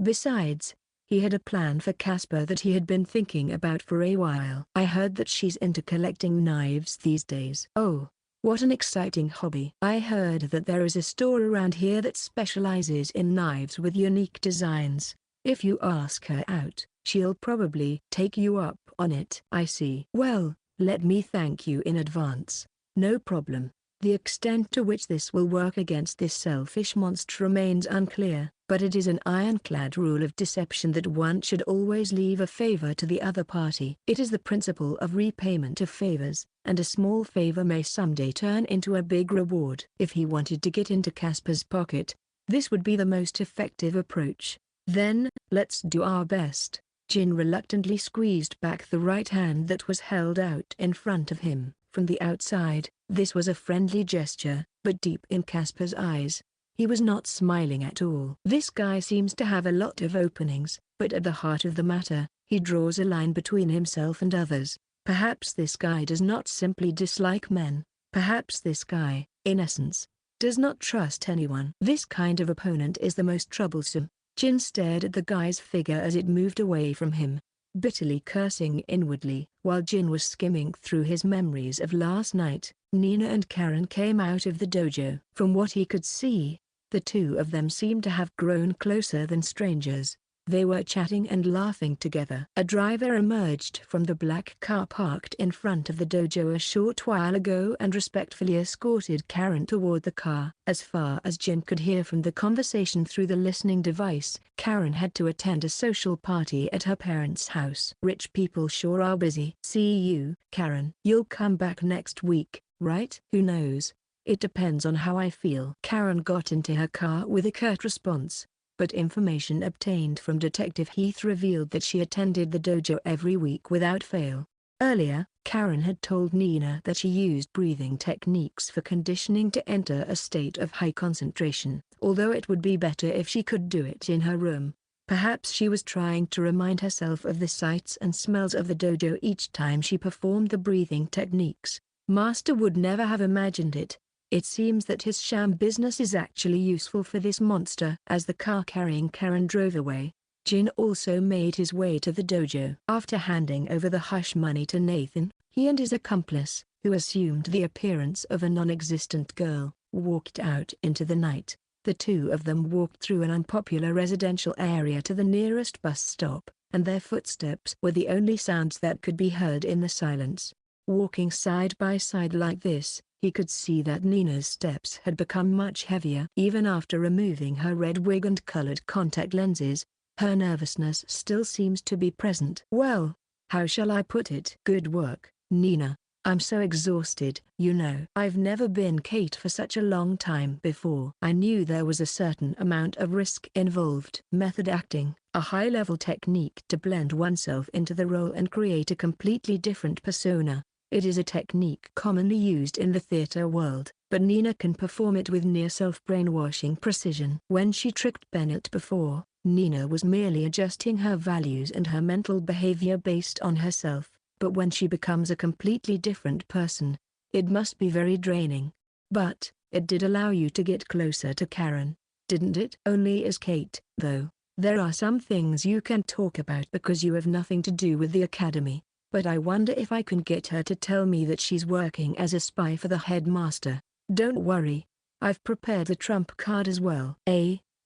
Besides, he had a plan for Casper that he had been thinking about for a while. I heard that she's into collecting knives these days. Oh, what an exciting hobby. I heard that there is a store around here that specializes in knives with unique designs. If you ask her out, she'll probably take you up on it. I see. Well, let me thank you in advance. No problem. The extent to which this will work against this selfish monster remains unclear, but it is an ironclad rule of deception that one should always leave a favor to the other party. It is the principle of repayment of favors, and a small favor may someday turn into a big reward. If he wanted to get into Casper's pocket, this would be the most effective approach. Then, let's do our best. Jin reluctantly squeezed back the right hand that was held out in front of him. From the outside, this was a friendly gesture, but deep in Casper's eyes, he was not smiling at all. This guy seems to have a lot of openings, but at the heart of the matter, he draws a line between himself and others. Perhaps this guy does not simply dislike men. Perhaps this guy, in essence, does not trust anyone. This kind of opponent is the most troublesome. Jin stared at the guy's figure as it moved away from him, bitterly cursing inwardly. While Jin was skimming through his memories of last night, Nina and Karen came out of the dojo. From what he could see, the two of them seemed to have grown closer than strangers. They were chatting and laughing together. A driver emerged from the black car parked in front of the dojo a short while ago and respectfully escorted Karen toward the car. As far as Jin could hear from the conversation through the listening device, Karen had to attend a social party at her parents' house. Rich people sure are busy. See you, Karen. You'll come back next week, right? Who knows? It depends on how I feel. Karen got into her car with a curt response. But information obtained from Detective Heath revealed that she attended the dojo every week without fail. Earlier, Karen had told Nina that she used breathing techniques for conditioning to enter a state of high concentration, although it would be better if she could do it in her room. Perhaps she was trying to remind herself of the sights and smells of the dojo each time she performed the breathing techniques. Master would never have imagined it. It seems that his sham business is actually useful for this monster. As the car carrying Karen drove away, Jin also made his way to the dojo. After handing over the hush money to Nathan, he and his accomplice, who assumed the appearance of a non-existent girl, walked out into the night. The two of them walked through an unpopular residential area to the nearest bus stop, and their footsteps were the only sounds that could be heard in the silence. Walking side by side like this, he could see that Nina's steps had become much heavier. Even after removing her red wig and colored contact lenses, her nervousness still seems to be present. Well, how shall I put it? Good work, Nina. I'm so exhausted. You know, I've never been Kate for such a long time before. I knew there was a certain amount of risk involved. Method acting, a high-level technique to blend oneself into the role and create a completely different persona. It is a technique commonly used in the theater world, but Nina can perform it with near self-brainwashing precision. When she tricked Bennett before, Nina was merely adjusting her values and her mental behavior based on herself, but when she becomes a completely different person, it must be very draining. But, it did allow you to get closer to Karen, didn't it? Only as Kate, though. There are some things you can't talk about because you have nothing to do with the academy. But I wonder if I can get her to tell me that she's working as a spy for the headmaster. Don't worry. I've prepared the trump card as well.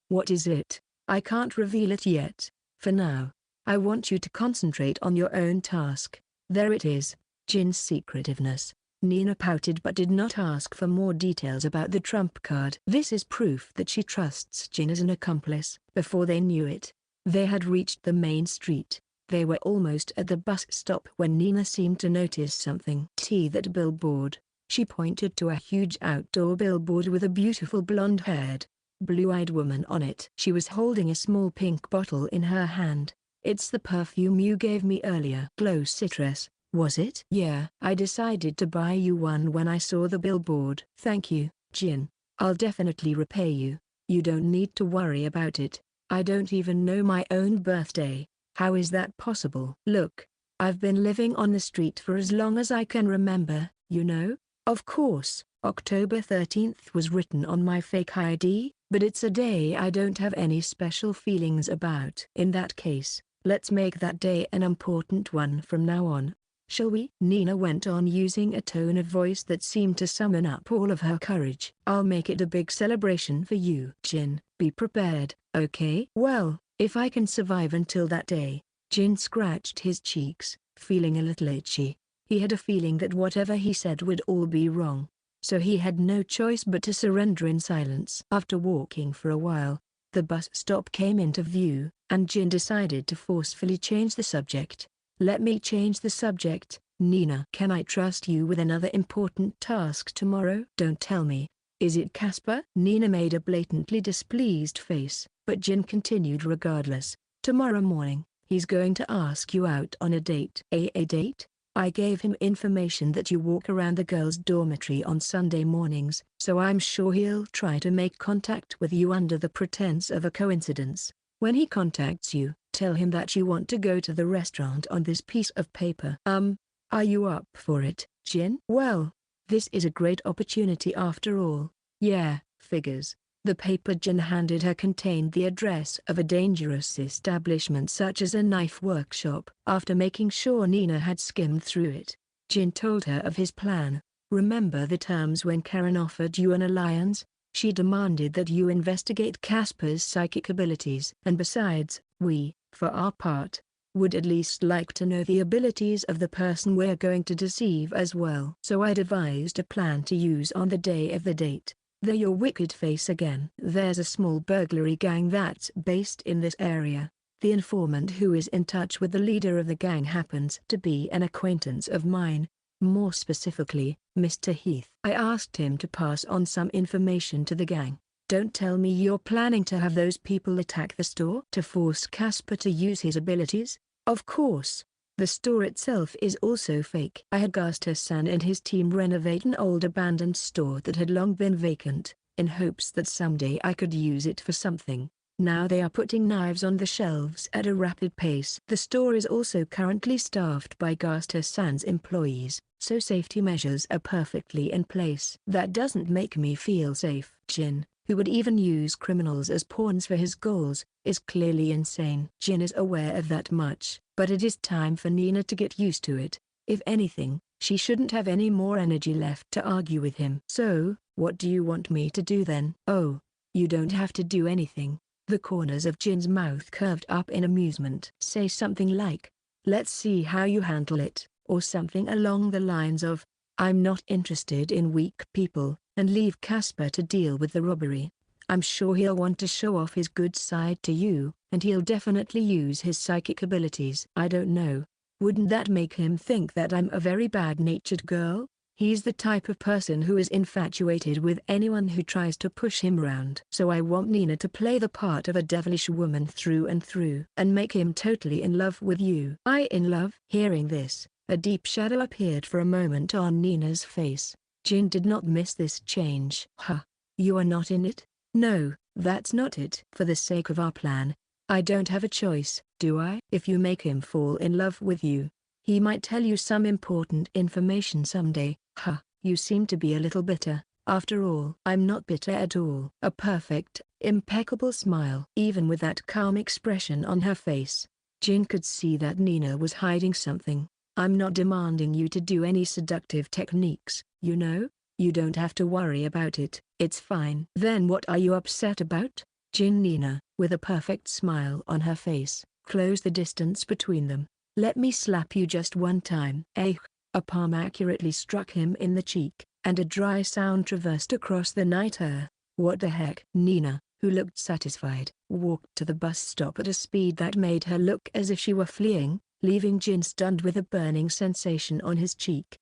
What is it? I can't reveal it yet. For now, I want you to concentrate on your own task. There it is, Jin's secretiveness. Nina pouted but did not ask for more details about the trump card. This is proof that she trusts Jin as an accomplice. Before they knew it, they had reached the main street. They were almost at the bus stop when Nina seemed to notice something. See that billboard? She pointed to a huge outdoor billboard with a beautiful blonde-haired, blue-eyed woman on it. She was holding a small pink bottle in her hand. It's the perfume you gave me earlier. Glow Citrus, was it? Yeah. I decided to buy you one when I saw the billboard. Thank you, Jin. I'll definitely repay you. You don't need to worry about it. I don't even know my own birthday. How is that possible? Look, I've been living on the street for as long as I can remember, you know? Of course, October 13th was written on my fake ID, but it's a day I don't have any special feelings about. In that case, let's make that day an important one from now on, shall we? Nina went on using a tone of voice that seemed to summon up all of her courage. I'll make it a big celebration for you. Jin, be prepared, okay? Well, if I can survive until that day. Jin scratched his cheeks, feeling a little itchy. He had a feeling that whatever he said would all be wrong, so he had no choice but to surrender in silence. After walking for a while, the bus stop came into view, and Jin decided to forcefully change the subject. Let me change the subject, Nina. Can I trust you with another important task tomorrow? Don't tell me. Is it Casper? Nina made a blatantly displeased face, but Jin continued regardless. Tomorrow morning, he's going to ask you out on a date. A date? I gave him information that you walk around the girls' dormitory on Sunday mornings, so I'm sure he'll try to make contact with you under the pretense of a coincidence. When he contacts you, tell him that you want to go to the restaurant on this piece of paper. Are you up for it, Jin? Well, this is a great opportunity after all. Yeah, figures. The paper Jin handed her contained the address of a dangerous establishment such as a knife workshop. After making sure Nina had skimmed through it, Jin told her of his plan. Remember the terms when Karen offered you an alliance? She demanded that you investigate Casper's psychic abilities. And besides, we, for our part, would at least like to know the abilities of the person we're going to deceive as well. So I devised a plan to use on the day of the date. There your wicked face again. There's a small burglary gang that's based in this area. The informant who is in touch with the leader of the gang happens to be an acquaintance of mine. More specifically, Mr. Heath. I asked him to pass on some information to the gang. Don't tell me you're planning to have those people attack the store to force Casper to use his abilities? Of course. The store itself is also fake. I had Gaster-san and his team renovate an old abandoned store that had long been vacant, in hopes that someday I could use it for something. Now they are putting knives on the shelves at a rapid pace. The store is also currently staffed by Gaster-san's employees, so safety measures are perfectly in place. That doesn't make me feel safe. Jin, who would even use criminals as pawns for his goals, is clearly insane. Jin is aware of that much, but it is time for Nina to get used to it. If anything, she shouldn't have any more energy left to argue with him. So, what do you want me to do then? Oh, you don't have to do anything. The corners of Jin's mouth curved up in amusement. Say something like, let's see how you handle it, or something along the lines of, I'm not interested in weak people, and leave Casper to deal with the robbery. I'm sure he'll want to show off his good side to you, and he'll definitely use his psychic abilities. I don't know. Wouldn't that make him think that I'm a very bad-natured girl? He's the type of person who is infatuated with anyone who tries to push him around. So I want Nina to play the part of a devilish woman through and through, and make him totally in love with you. I in love? Hearing this, a deep shadow appeared for a moment on Nina's face. Jin did not miss this change. Huh. You are not in it? No, that's not it. For the sake of our plan, I don't have a choice, do I? If you make him fall in love with you, he might tell you some important information someday. Huh. You seem to be a little bitter. After all, I'm not bitter at all. A perfect, impeccable smile. Even with that calm expression on her face, Jin could see that Nina was hiding something. I'm not demanding you to do any seductive techniques, you know? You don't have to worry about it, it's fine. Then what are you upset about? Nina, with a perfect smile on her face, closed the distance between them. Let me slap you just one time. Eh? A palm accurately struck him in the cheek, and a dry sound traversed across the night air. What the heck? Nina, who looked satisfied, walked to the bus stop at a speed that made her look as if she were fleeing, leaving Jin stunned with a burning sensation on his cheek.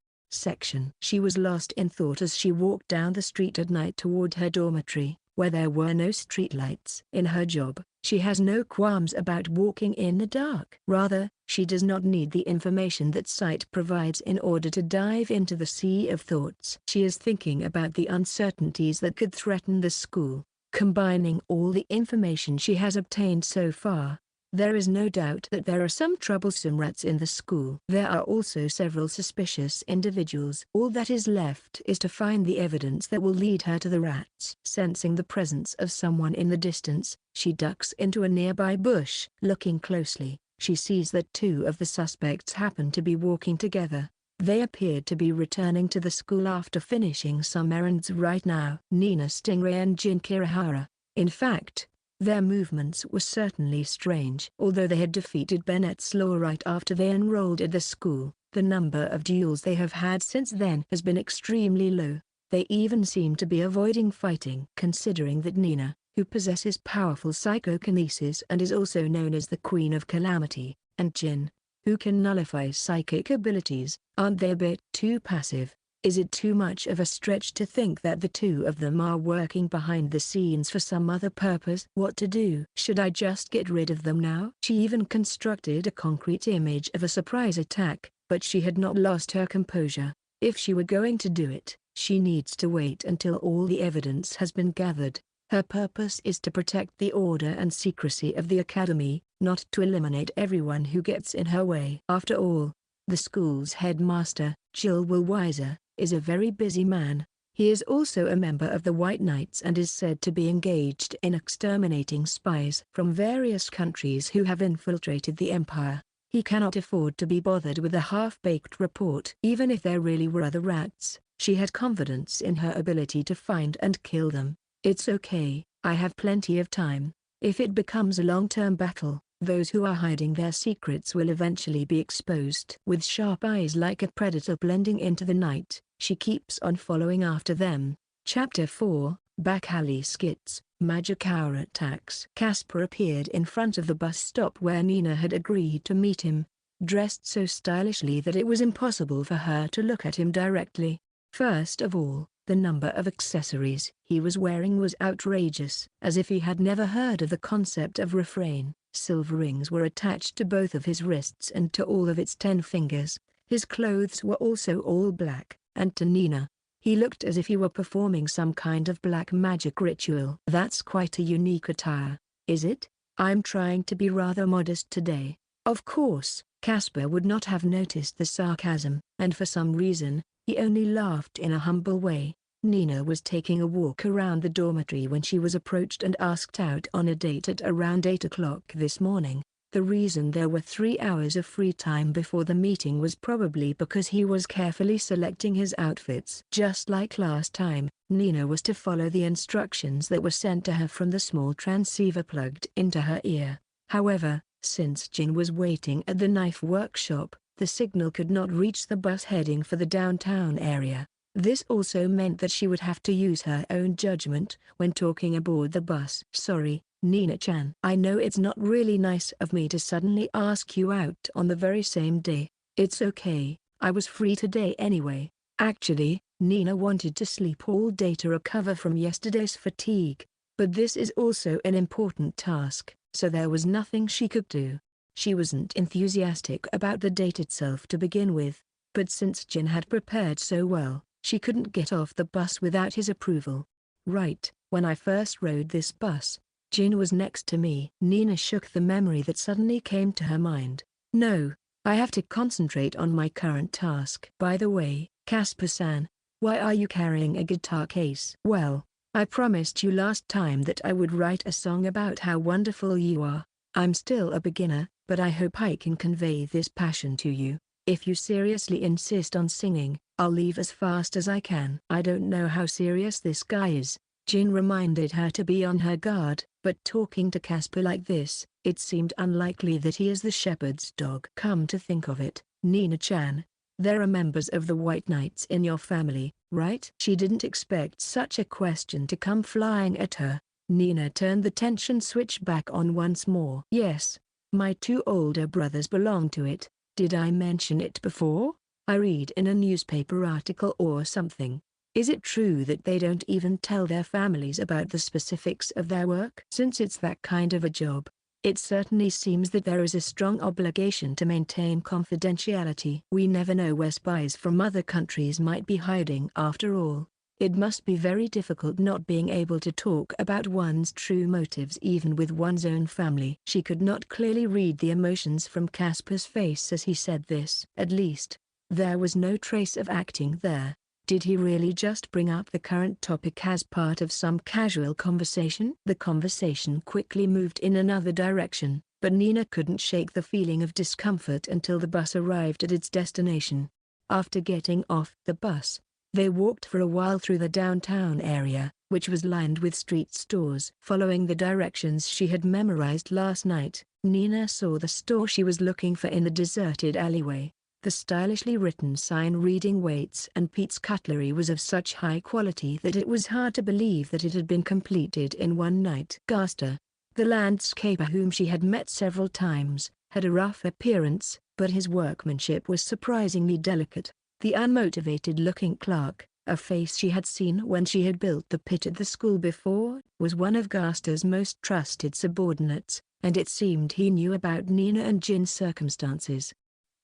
She was lost in thought as she walked down the street at night toward her dormitory, where there were no streetlights. In her job, she has no qualms about walking in the dark. Rather, she does not need the information that sight provides in order to dive into the sea of thoughts. She is thinking about the uncertainties that could threaten the school. Combining all the information she has obtained so far, there is no doubt that there are some troublesome rats in the school. There are also several suspicious individuals. All that is left is to find the evidence that will lead her to the rats. Sensing the presence of someone in the distance, she ducks into a nearby bush. Looking closely, she sees that two of the suspects happen to be walking together. They appeared to be returning to the school after finishing some errands right now. Nina Stingray and Jin Kirihara. In fact, their movements were certainly strange. Although they had defeated Bennett's Law right after they enrolled at the school, the number of duels they have had since then has been extremely low. They even seem to be avoiding fighting. Considering that Nina, who possesses powerful psychokinesis and is also known as the Queen of Calamity, and Jin, who can nullify psychic abilities, aren't they a bit too passive? Is it too much of a stretch to think that the two of them are working behind the scenes for some other purpose? What to do? Should I just get rid of them now? She even constructed a concrete image of a surprise attack, but she had not lost her composure. If she were going to do it, she needs to wait until all the evidence has been gathered. Her purpose is to protect the order and secrecy of the academy, not to eliminate everyone who gets in her way. After all, the school's headmaster, Jill Weiser, is a very busy man. He is also a member of the White Knights and is said to be engaged in exterminating spies from various countries who have infiltrated the Empire. He cannot afford to be bothered with a half-baked report. Even if there really were other rats, she had confidence in her ability to find and kill them. It's okay, I have plenty of time. If it becomes a long-term battle, those who are hiding their secrets will eventually be exposed. With sharp eyes like a predator blending into the night, she keeps on following after them. Chapter 4, Back Alley Skits, Magic Hour Attacks. Casper appeared in front of the bus stop where Nina had agreed to meet him, dressed so stylishly that it was impossible for her to look at him directly. First of all, the number of accessories he was wearing was outrageous. As if he had never heard of the concept of refrain, silver rings were attached to both of his wrists and to all of its 10 fingers. His clothes were also all black, and to Nina, he looked as if he were performing some kind of black magic ritual. That's quite a unique attire, is it? I'm trying to be rather modest today. Of course, Casper would not have noticed the sarcasm, and for some reason, he only laughed in a humble way. Nina was taking a walk around the dormitory when she was approached and asked out on a date at around 8 o'clock this morning. The reason there were 3 hours of free time before the meeting was probably because he was carefully selecting his outfits. Just like last time, Nina was to follow the instructions that were sent to her from the small transceiver plugged into her ear. However, since Jin was waiting at the knife workshop, the signal could not reach the bus heading for the downtown area. This also meant that she would have to use her own judgment when talking aboard the bus. Sorry, Nina-chan. I know it's not really nice of me to suddenly ask you out on the very same day. It's okay, I was free today anyway. Actually, Nina wanted to sleep all day to recover from yesterday's fatigue. But this is also an important task, so there was nothing she could do. She wasn't enthusiastic about the date itself to begin with, but since Jin had prepared so well, she couldn't get off the bus without his approval. Right, when I first rode this bus, Jin was next to me. Nina shook the memory that suddenly came to her mind. No, I have to concentrate on my current task. By the way, Casper-san, why are you carrying a guitar case? Well, I promised you last time that I would write a song about how wonderful you are. I'm still a beginner, but I hope I can convey this passion to you. If you seriously insist on singing, I'll leave as fast as I can. I don't know how serious this guy is. Jin reminded her to be on her guard, but talking to Casper like this, it seemed unlikely that he is the shepherd's dog. Come to think of it, Nina-chan, There are members of the White Knights in your family, right? She didn't expect such a question to come flying at her. Nina turned the tension switch back on once more. Yes. My 2 older brothers belong to it. Did I mention it before? I read in a newspaper article or something. Is it true that they don't even tell their families about the specifics of their work? Since it's that kind of a job, it certainly seems that there is a strong obligation to maintain confidentiality. We never know where spies from other countries might be hiding after all. It must be very difficult not being able to talk about one's true motives even with one's own family. She could not clearly read the emotions from Casper's face as he said this. At least, there was no trace of acting there. Did he really just bring up the current topic as part of some casual conversation? The conversation quickly moved in another direction, but Nina couldn't shake the feeling of discomfort until the bus arrived at its destination. After getting off the bus, they walked for a while through the downtown area, which was lined with street stores. Following the directions she had memorized last night, Nina saw the store she was looking for in the deserted alleyway. The stylishly written sign reading Waits and Pete's Cutlery was of such high quality that it was hard to believe that it had been completed in one night. Casper, the landscaper whom she had met several times, had a rough appearance, but his workmanship was surprisingly delicate. The unmotivated-looking clerk, a face she had seen when she had built the pit at the school before, was one of Casper's most trusted subordinates, and it seemed he knew about Nina and Jin's circumstances.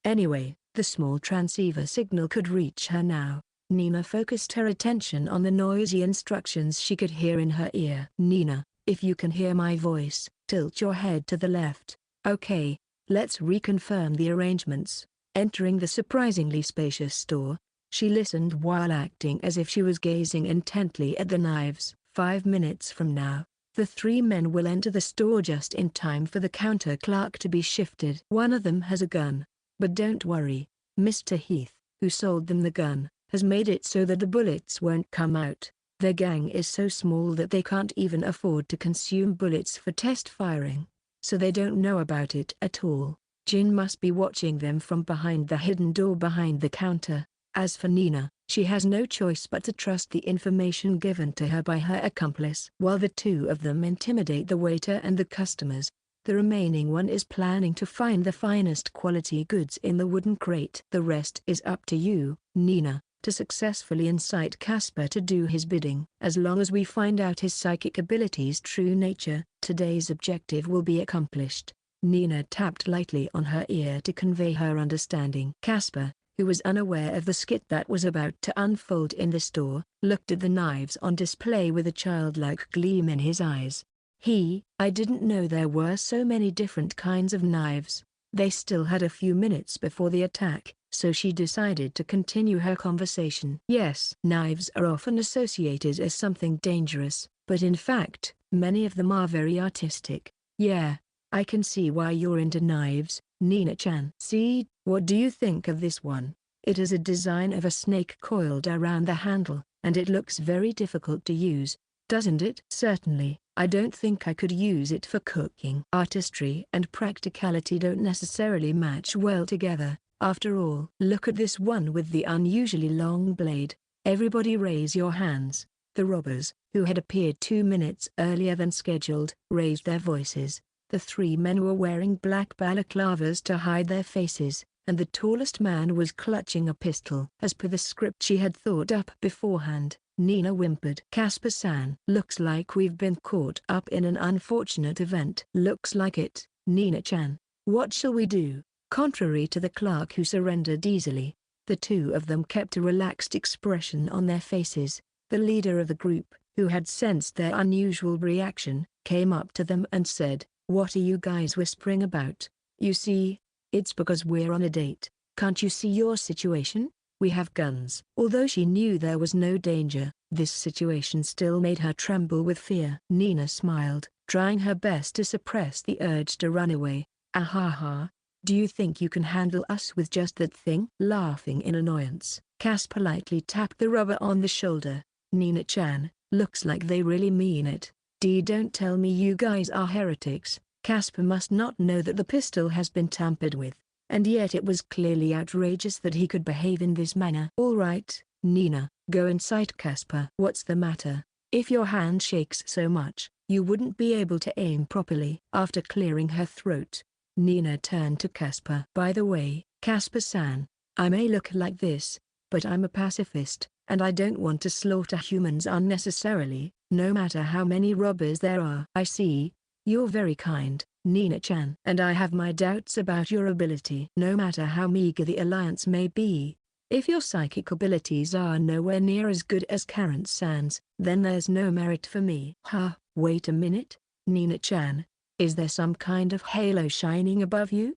Anyway, the small transceiver signal could reach her now. Nina focused her attention on the noisy instructions she could hear in her ear. Nina, if you can hear my voice, tilt your head to the left. Okay, let's reconfirm the arrangements. Entering the surprisingly spacious store, she listened while acting as if she was gazing intently at the knives. 5 minutes from now, the 3 men will enter the store just in time for the counter clerk to be shifted. One of them has a gun. But don't worry, Mr. Heath, who sold them the gun, has made it so that the bullets won't come out. Their gang is so small that they can't even afford to consume bullets for test firing, so they don't know about it at all. Jin must be watching them from behind the hidden door behind the counter. As for Nina, she has no choice but to trust the information given to her by her accomplice. While the 2 of them intimidate the waiter and the customers, the remaining one is planning to find the finest quality goods in the wooden crate. The rest is up to you, Nina, to successfully incite Casper to do his bidding. As long as we find out his psychic abilities' true nature, today's objective will be accomplished. Nina tapped lightly on her ear to convey her understanding. Casper, who was unaware of the skit that was about to unfold in the store, looked at the knives on display with a childlike gleam in his eyes. I didn't know there were so many different kinds of knives. They still had a few minutes before the attack, so she decided to continue her conversation. Yes, knives are often associated as something dangerous, but in fact, many of them are very artistic. Yeah, I can see why you're into knives, Nina-chan. See, what do you think of this one? It is a design of a snake coiled around the handle, and it looks very difficult to use, doesn't it? Certainly. I don't think I could use it for cooking. Artistry and practicality don't necessarily match well together, after all. Look at this one with the unusually long blade. Everybody raise your hands. The robbers, who had appeared 2 minutes earlier than scheduled, raised their voices. The 3 men were wearing black balaclavas to hide their faces, and the tallest man was clutching a pistol. As per the script she had thought up beforehand, Nina whimpered. Casper-san, looks like we've been caught up in an unfortunate event. Looks like it, Nina-chan. What shall we do? Contrary to the clerk who surrendered easily, the 2 of them kept a relaxed expression on their faces. The leader of the group, who had sensed their unusual reaction, came up to them and said, "What are you guys whispering about? You see, it's because we're on a date. Can't you see your situation? We have guns." Although she knew there was no danger, this situation still made her tremble with fear. Nina smiled, trying her best to suppress the urge to run away. "Ahaha, do you think you can handle us with just that thing?" Laughing in annoyance, Casper lightly tapped the robber on the shoulder. "Nina-chan, looks like they really mean it. Don't tell me you guys are heretics." Casper must not know that the pistol has been tampered with. and yet it was clearly outrageous that he could behave in this manner. "All right, Nina, go inside Casper." "What's the matter? If your hand shakes so much, you wouldn't be able to aim properly." After clearing her throat, Nina turned to Casper. "By the way, Casper-san, I may look like this, but I'm a pacifist, and I don't want to slaughter humans unnecessarily, no matter how many robbers there are." "I see. You're very kind, Nina-chan. And I have my doubts about your ability. No matter how meager the alliance may be, if your psychic abilities are nowhere near as good as Karen-san's, then there's no merit for me." "Huh, wait a minute, Nina-chan. Is there some kind of halo shining above you?"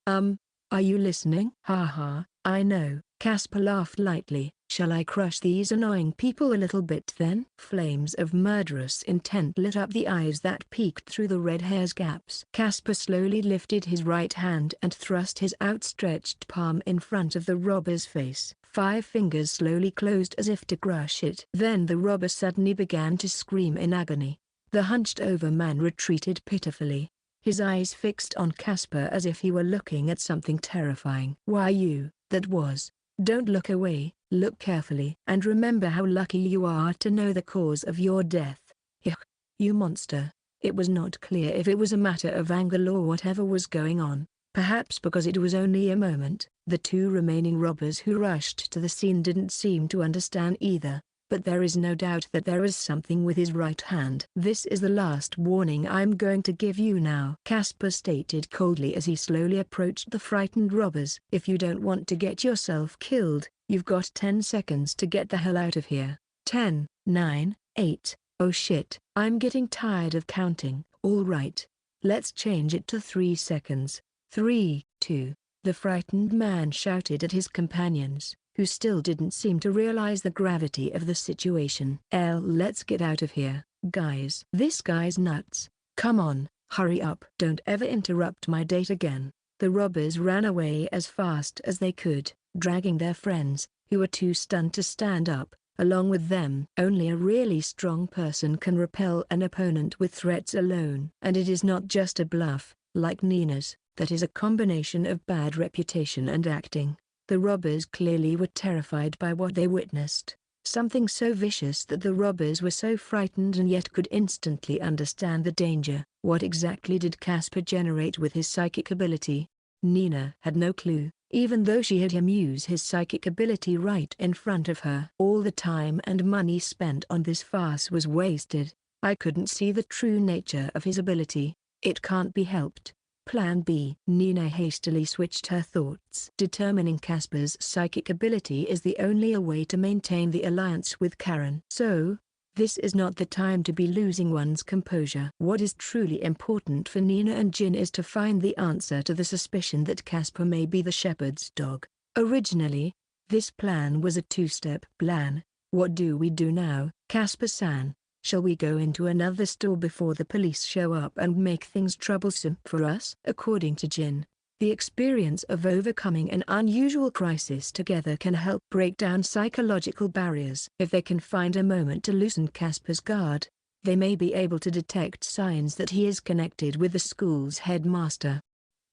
Are you listening?" "Haha, I know." Casper laughed lightly. "Shall I crush these annoying people a little bit then?" Flames of murderous intent lit up the eyes that peeked through the red hair's gaps. Casper slowly lifted his right hand and thrust his outstretched palm in front of the robber's face. 5 fingers slowly closed as if to crush it. Then the robber suddenly began to scream in agony. The hunched-over man retreated pitifully, his eyes fixed on Casper as if he were looking at something terrifying. "Why you, that was. Don't look away, look carefully. And remember how lucky you are to know the cause of your death. Yuck, you monster." It was not clear if it was a matter of anger or whatever was going on. Perhaps because it was only a moment, the 2 remaining robbers who rushed to the scene didn't seem to understand either. But there is no doubt that there was something with his right hand. "This is the last warning I'm going to give you now," Casper stated coldly as he slowly approached the frightened robbers. "If you don't want to get yourself killed, you've got 10 seconds to get the hell out of here. 10, 9, 8, oh shit. I'm getting tired of counting." "All right. Let's change it to 3 seconds. 3, 2. The frightened man shouted at his companions, who still didn't seem to realize the gravity of the situation. Let's get out of here, guys. This guy's nuts. Come on, hurry up. Don't ever interrupt my date again." The robbers ran away as fast as they could, dragging their friends, who were too stunned to stand up, along with them. Only a really strong person can repel an opponent with threats alone. And it is not just a bluff, like Nina's, that is a combination of bad reputation and acting. The robbers clearly were terrified by what they witnessed, something so vicious that the robbers were so frightened and yet could instantly understand the danger. What exactly did Casper generate with his psychic ability? Nina had no clue, even though she had him use his psychic ability right in front of her. All the time and money spent on this farce was wasted. I couldn't see the true nature of his ability. It can't be helped. Plan B. Nina hastily switched her thoughts. Determining Casper's psychic ability is the only way to maintain the alliance with Karen. So, this is not the time to be losing one's composure. What is truly important for Nina and Jin is to find the answer to the suspicion that Casper may be the shepherd's dog. Originally, this plan was a 2-step plan. What do we do now, Casper-san? Shall we go into another store before the police show up and make things troublesome for us? According to Jin, the experience of overcoming an unusual crisis together can help break down psychological barriers. If they can find a moment to loosen Casper's guard, they may be able to detect signs that he is connected with the school's headmaster.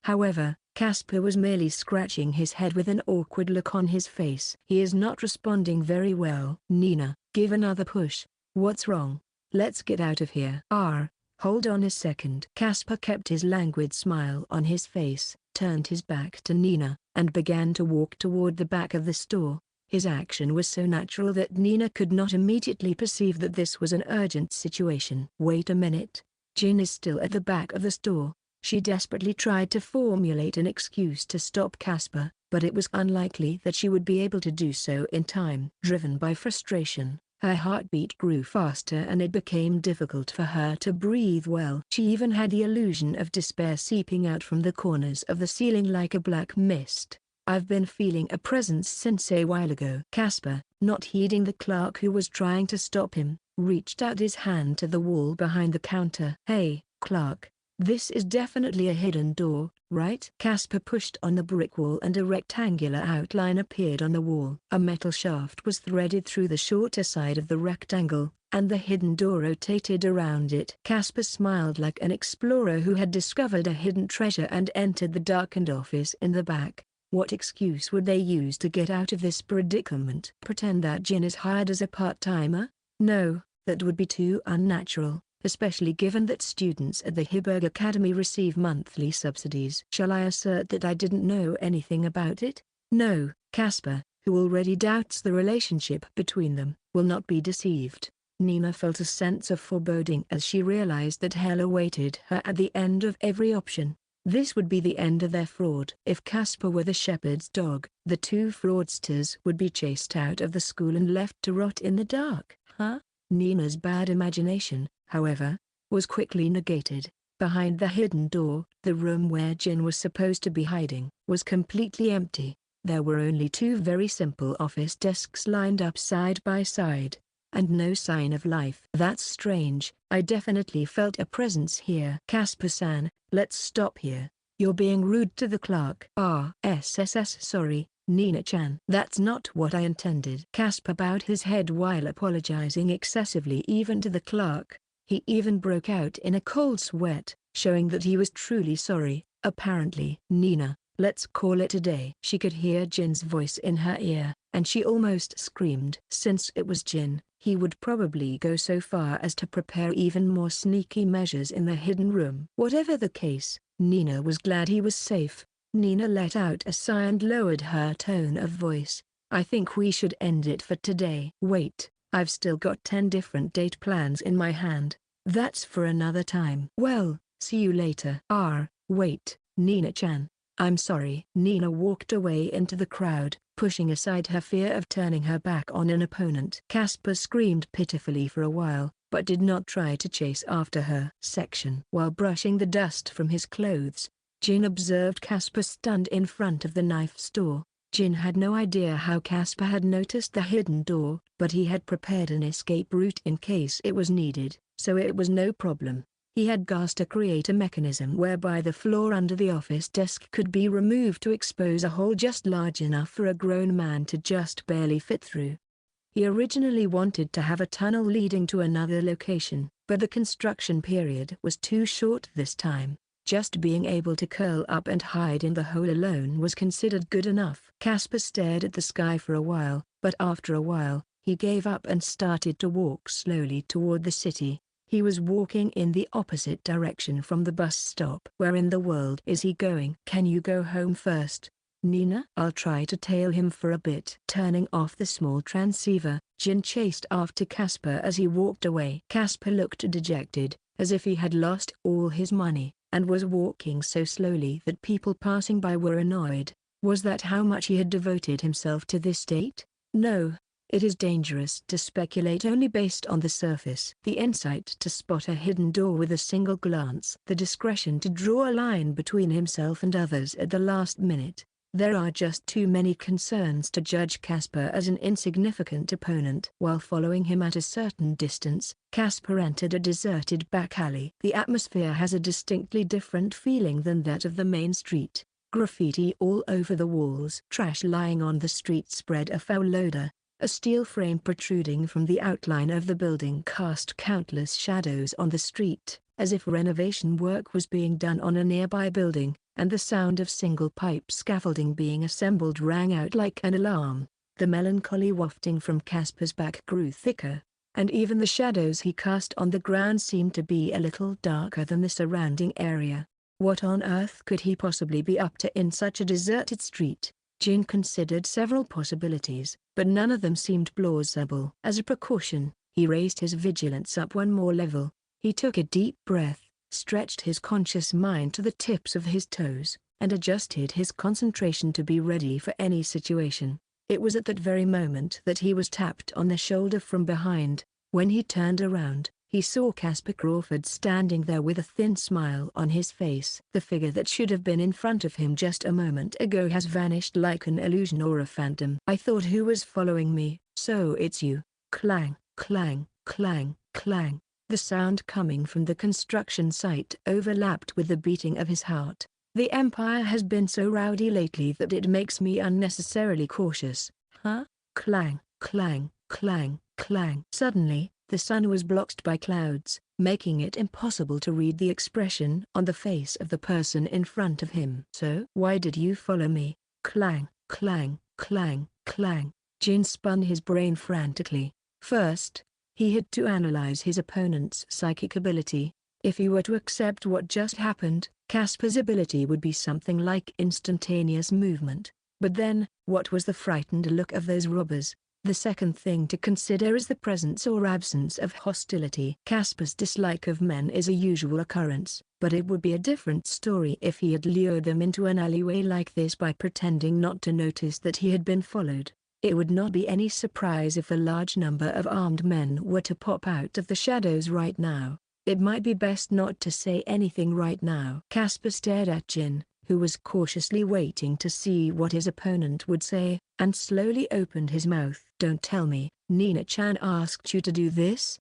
However, Casper was merely scratching his head with an awkward look on his face. He is not responding very well. Nina, give another push. What's wrong? Let's get out of here. Hold on a second. Casper kept his languid smile on his face, turned his back to Nina, and began to walk toward the back of the store. His action was so natural that Nina could not immediately perceive that this was an urgent situation. Wait a minute. Jin is still at the back of the store. She desperately tried to formulate an excuse to stop Casper, but it was unlikely that she would be able to do so in time. Driven by frustration, her heartbeat grew faster and it became difficult for her to breathe well. She even had the illusion of despair seeping out from the corners of the ceiling like a black mist. "I've been feeling a presence since a while ago." Casper, not heeding the clerk who was trying to stop him, reached out his hand to the wall behind the counter. "Hey, clerk. This is definitely a hidden door, right?" Casper pushed on the brick wall and a rectangular outline appeared on the wall. A metal shaft was threaded through the shorter side of the rectangle, and the hidden door rotated around it. Casper smiled like an explorer who had discovered a hidden treasure and entered the darkened office in the back. What excuse would they use to get out of this predicament? Pretend that Jin is hired as a part-timer? No, that would be too unnatural, especially given that students at the Heiberg Academy receive monthly subsidies. Shall I assert that I didn't know anything about it? No, Casper, who already doubts the relationship between them, will not be deceived. Nina felt a sense of foreboding as she realized that hell awaited her at the end of every option. This would be the end of their fraud. If Casper were the shepherd's dog, the two fraudsters would be chased out of the school and left to rot in the dark. Nina's bad imagination, however, was quickly negated. Behind the hidden door, the room where Jin was supposed to be hiding was completely empty. There were only two very simple office desks lined up side by side, and no sign of life. That's strange. I definitely felt a presence here. Casper-san, let's stop here. You're being rude to the clerk. Sorry, Nina-chan. That's not what I intended. Casper bowed his head while apologizing excessively even to the clerk. He even broke out in a cold sweat, showing that he was truly sorry. Apparently. Nina, let's call it a day. She could hear Jin's voice in her ear, and she almost screamed. Since it was Jin, he would probably go so far as to prepare even more sneaky measures in the hidden room. Whatever the case, Nina was glad he was safe. Nina let out a sigh and lowered her tone of voice. I think we should end it for today. Wait, I've still got 10 different date plans in my hand. That's for another time. Well, see you later. Wait, Nina-chan. I'm sorry. Nina walked away into the crowd, pushing aside her fear of turning her back on an opponent. Casper screamed pitifully for a while, but did not try to chase after her. While brushing the dust from his clothes, Jin observed Casper stunned in front of the knife store. Jin had no idea how Casper had noticed the hidden door, but he had prepared an escape route in case it was needed, so it was no problem. He had gassed to create a mechanism whereby the floor under the office desk could be removed to expose a hole just large enough for a grown man to just barely fit through. He originally wanted to have a tunnel leading to another location, but the construction period was too short this time. Just being able to curl up and hide in the hole alone was considered good enough. Casper stared at the sky for a while, but after a while, he gave up and started to walk slowly toward the city. He was walking in the opposite direction from the bus stop. Where in the world is he going? Can you go home first, Nina? I'll try to tail him for a bit. Turning off the small transceiver, Jin chased after Casper as he walked away. Casper looked dejected, as if he had lost all his money, and was walking so slowly that people passing by were annoyed. Was that how much he had devoted himself to this date? No. It is dangerous to speculate only based on the surface. The insight to spot a hidden door with a single glance. The discretion to draw a line between himself and others at the last minute. There are just too many concerns to judge Casper as an insignificant opponent. While following him at a certain distance, Casper entered a deserted back alley. The atmosphere has a distinctly different feeling than that of the main street. Graffiti all over the walls. Trash lying on the street spread a foul odor. A steel frame protruding from the outline of the building cast countless shadows on the street, as if renovation work was being done on a nearby building, and the sound of single-pipe scaffolding being assembled rang out like an alarm. The melancholy wafting from Casper's back grew thicker, and even the shadows he cast on the ground seemed to be a little darker than the surrounding area. What on earth could he possibly be up to in such a deserted street? Jin considered several possibilities, but none of them seemed plausible. As a precaution, he raised his vigilance up one more level. He took a deep breath, stretched his conscious mind to the tips of his toes, and adjusted his concentration to be ready for any situation. It was at that very moment that he was tapped on the shoulder from behind. When he turned around, he saw Casper Crawford standing there with a thin smile on his face. The figure that should have been in front of him just a moment ago has vanished like an illusion or a phantom. I thought who was following me, so it's you. Clang, clang, clang, clang. The sound coming from the construction site overlapped with the beating of his heart. The Empire has been so rowdy lately that it makes me unnecessarily cautious. Clang, clang, clang, clang. Suddenly, the sun was blocked by clouds, making it impossible to read the expression on the face of the person in front of him. So, why did you follow me? Clang, clang, clang, clang. Jin spun his brain frantically. First, he had to analyze his opponent's psychic ability. If he were to accept what just happened, Casper's ability would be something like instantaneous movement. But then, what was the frightened look of those robbers? The second thing to consider is the presence or absence of hostility. Casper's dislike of men is a usual occurrence, but it would be a different story if he had lured them into an alleyway like this by pretending not to notice that he had been followed. It would not be any surprise if a large number of armed men were to pop out of the shadows right now. It might be best not to say anything right now. Casper stared at Jin, who was cautiously waiting to see what his opponent would say, and slowly opened his mouth. "Don't tell me, Nina-chan asked you to do this?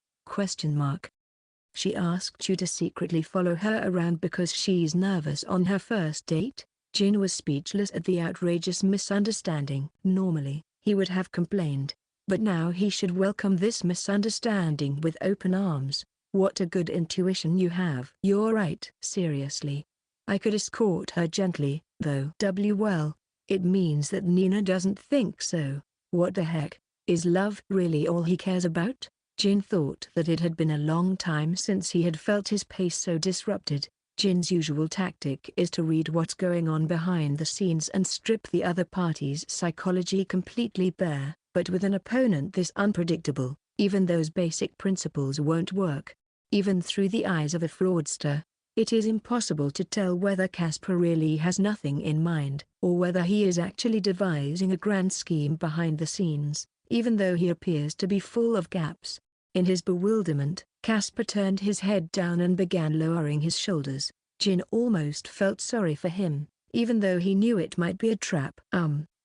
She asked you to secretly follow her around because she's nervous on her first date?" Jin was speechless at the outrageous misunderstanding. Normally, he would have complained, but now he should welcome this misunderstanding with open arms. "What a good intuition you have." "You're right." "Seriously. I could escort her gently, though." Well, it means that Nina doesn't think so. What the heck? Is love really all he cares about? Jin thought that it had been a long time since he had felt his pace so disrupted. Jin's usual tactic is to read what's going on behind the scenes and strip the other party's psychology completely bare, but with an opponent this unpredictable, even those basic principles won't work. Even through the eyes of a fraudster, it is impossible to tell whether Casper really has nothing in mind, or whether he is actually devising a grand scheme behind the scenes, even though he appears to be full of gaps. In his bewilderment, Casper turned his head down and began lowering his shoulders. Jin almost felt sorry for him, even though he knew it might be a trap.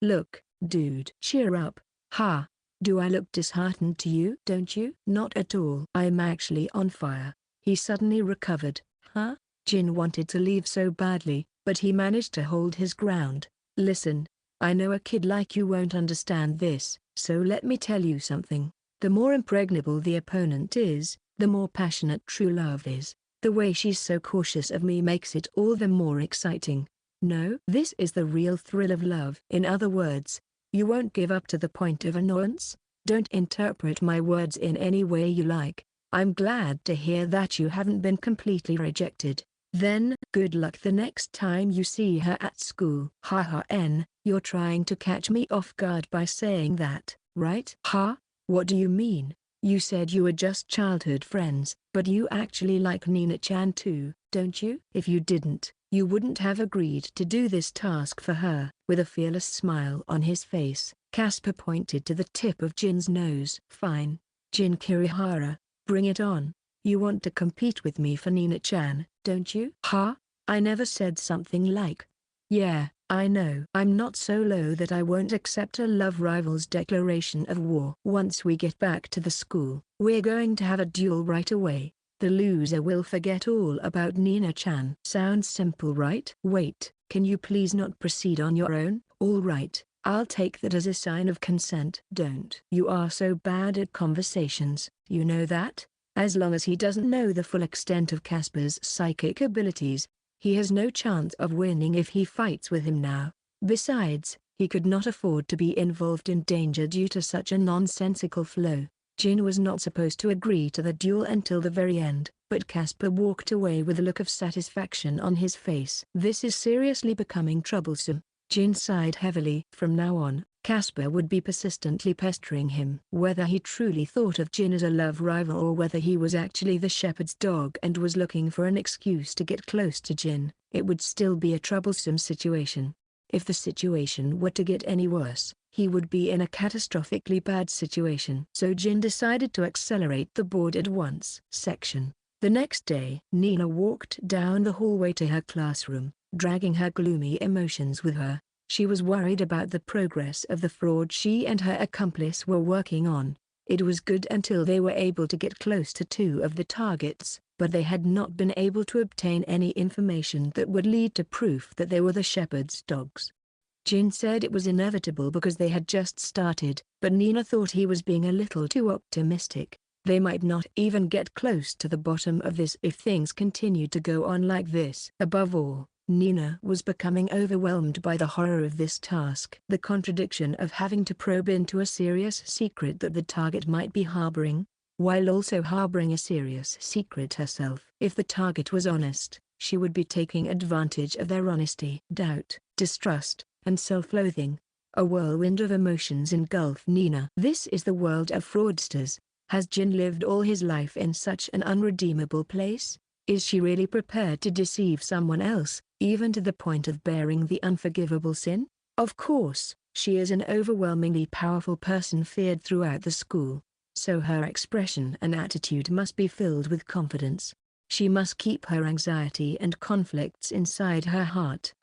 Look, dude. Cheer up. Ha. Do I look disheartened to you? Don't you?" "Not at all. I'm actually on fire." He suddenly recovered. "Huh?" Jin wanted to leave so badly, but he managed to hold his ground. "Listen, I know a kid like you won't understand this, so let me tell you something. The more impregnable the opponent is, the more passionate true love is. The way she's so cautious of me makes it all the more exciting. No, this is the real thrill of love. In other words, you won't give up to the point of annoyance? Don't interpret my words in any way you like. I'm glad to hear that you haven't been completely rejected. Then, good luck the next time you see her at school." "Ha, you're trying to catch me off guard by saying that, right?" "Ha? What do you mean? You said you were just childhood friends, but you actually like Nina-chan too, don't you?" "If you didn't, you wouldn't have agreed to do this task for her." With a fearless smile on his face, Casper pointed to the tip of Jin's nose. "Fine. Jin Kirihara, bring it on. You want to compete with me for Nina-chan, don't you?" "Huh? I never said something like." "Yeah, I know. I'm not so low that I won't accept a love rival's declaration of war." "Once we get back to the school, we're going to have a duel right away. The loser will forget all about Nina-chan." "Sounds simple, right?" "Wait, can you please not proceed on your own?" "All right, I'll take that as a sign of consent." "Don't. You are so bad at conversations, you know that? As long as he doesn't know the full extent of Casper's psychic abilities, he has no chance of winning if he fights with him now. Besides, he could not afford to be involved in danger due to such a nonsensical flow." Jin was not supposed to agree to the duel until the very end, but Casper walked away with a look of satisfaction on his face. "This is seriously becoming troublesome." Jin sighed heavily. From now on, Casper would be persistently pestering him. Whether he truly thought of Jin as a love rival or whether he was actually the shepherd's dog and was looking for an excuse to get close to Jin, it would still be a troublesome situation. If the situation were to get any worse, he would be in a catastrophically bad situation. So Jin decided to accelerate the board at once. The next day, Nina walked down the hallway to her classroom, dragging her gloomy emotions with her. She was worried about the progress of the fraud she and her accomplice were working on. It was good until they were able to get close to two of the targets, but they had not been able to obtain any information that would lead to proof that they were the shepherd's dogs. Jin said it was inevitable because they had just started, but Nina thought he was being a little too optimistic. They might not even get close to the bottom of this if things continued to go on like this. Above all, Nina was becoming overwhelmed by the horror of this task. The contradiction of having to probe into a serious secret that the target might be harboring, while also harboring a serious secret herself. If the target was honest, she would be taking advantage of their honesty. Doubt, distrust, and self-loathing. A whirlwind of emotions engulfed Nina. This is the world of fraudsters. Has Jin lived all his life in such an unredeemable place? Is she really prepared to deceive someone else, even to the point of bearing the unforgivable sin? Of course, she is an overwhelmingly powerful person feared throughout the school, so her expression and attitude must be filled with confidence. She must keep her anxiety and conflicts inside her heart.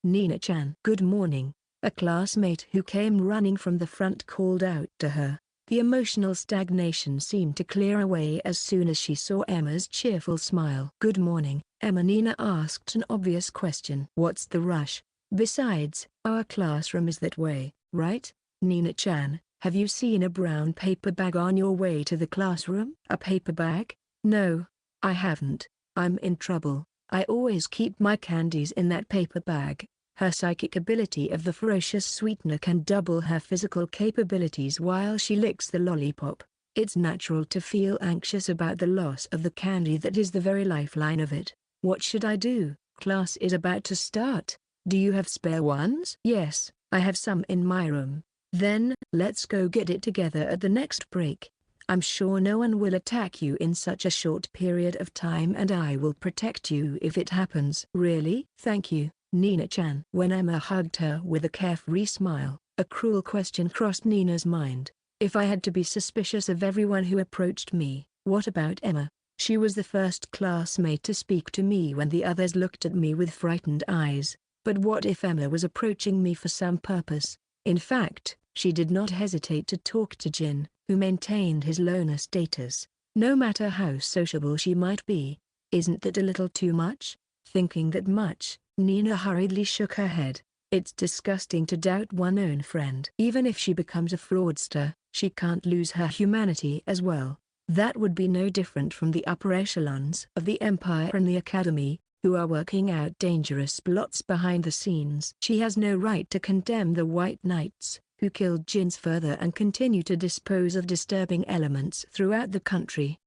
Nina-chan. Good morning, a classmate who came running from the front called out to her. The emotional stagnation seemed to clear away as soon as she saw Emma's cheerful smile. Good morning, Emma. Nina asked an obvious question. What's the rush? Besides, our classroom is that way, right? Nina-chan, have you seen a brown paper bag on your way to the classroom? A paper bag? No, I haven't. I'm in trouble. I always keep my candies in that paper bag. Her psychic ability of the ferocious sweetener can double her physical capabilities while she licks the lollipop. It's natural to feel anxious about the loss of the candy that is the very lifeline of it. What should I do? Class is about to start. Do you have spare ones? Yes, I have some in my room. Then, let's go get it together at the next break. I'm sure no one will attack you in such a short period of time, and I will protect you if it happens. Really? Thank you, Nina-chan. When Emma hugged her with a carefree smile, a cruel question crossed Nina's mind. If I had to be suspicious of everyone who approached me, what about Emma? She was the first classmate to speak to me when the others looked at me with frightened eyes. But what if Emma was approaching me for some purpose? In fact, she did not hesitate to talk to Jin, who maintained his loner status, no matter how sociable she might be. Isn't that a little too much? Thinking that much, Nina hurriedly shook her head. It's disgusting to doubt one's own friend. Even if she becomes a fraudster, she can't lose her humanity as well. That would be no different from the upper echelons of the Empire and the Academy, who are working out dangerous plots behind the scenes. She has no right to condemn the White Knights, who killed Jins further and continue to dispose of disturbing elements throughout the country.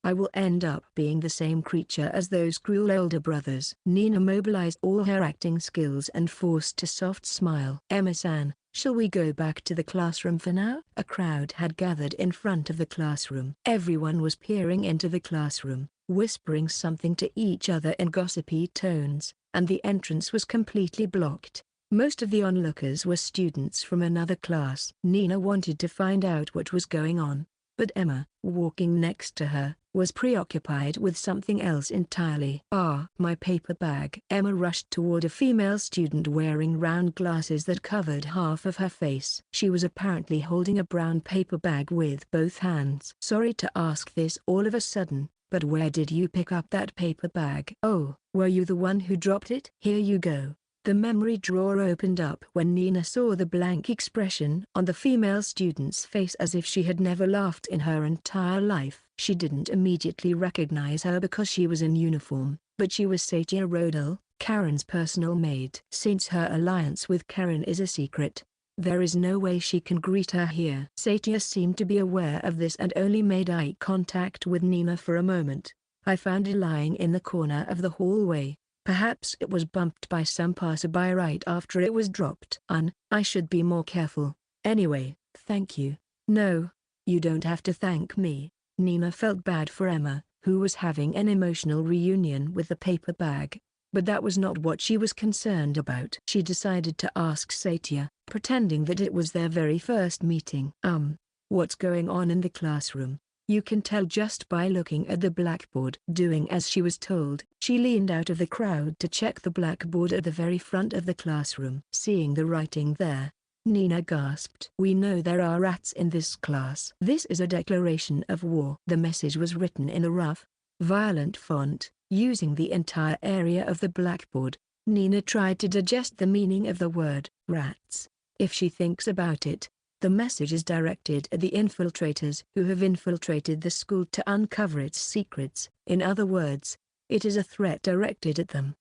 I will end up being the same creature as those cruel elder brothers. Nina mobilized all her acting skills and forced a soft smile. Emma-san, shall we go back to the classroom for now? A crowd had gathered in front of the classroom. Everyone was peering into the classroom, whispering something to each other in gossipy tones, and the entrance was completely blocked. Most of the onlookers were students from another class. Nina wanted to find out what was going on, but Emma, walking next to her, was preoccupied with something else entirely. My paper bag. Emma rushed toward a female student wearing round glasses that covered half of her face. She was apparently holding a brown paper bag with both hands. Sorry to ask this all of a sudden, but where did you pick up that paper bag? Oh, were you the one who dropped it? Here you go. The memory drawer opened up when Nina saw the blank expression on the female student's face, as if she had never laughed in her entire life. She didn't immediately recognize her because she was in uniform, but she was Satia Rodel, Karen's personal maid. Since her alliance with Karen is a secret, there is no way she can greet her here. Satia seemed to be aware of this and only made eye contact with Nina for a moment. I found it lying in the corner of the hallway. Perhaps it was bumped by some passerby right after it was dropped. I should be more careful. Anyway, thank you. No, you don't have to thank me. Nina felt bad for Emma, who was having an emotional reunion with the paper bag. But that was not what she was concerned about. She decided to ask Satia, pretending that it was their very first meeting. What's going on in the classroom? You can tell just by looking at the blackboard. Doing as she was told, she leaned out of the crowd to check the blackboard at the very front of the classroom. Seeing the writing there, Nina gasped. We know there are rats in this class. This is a declaration of war. The message was written in a rough, violent font, using the entire area of the blackboard. Nina tried to digest the meaning of the word rats. If she thinks about it, the message is directed at the infiltrators who have infiltrated the school to uncover its secrets. In other words, it is a threat directed at them.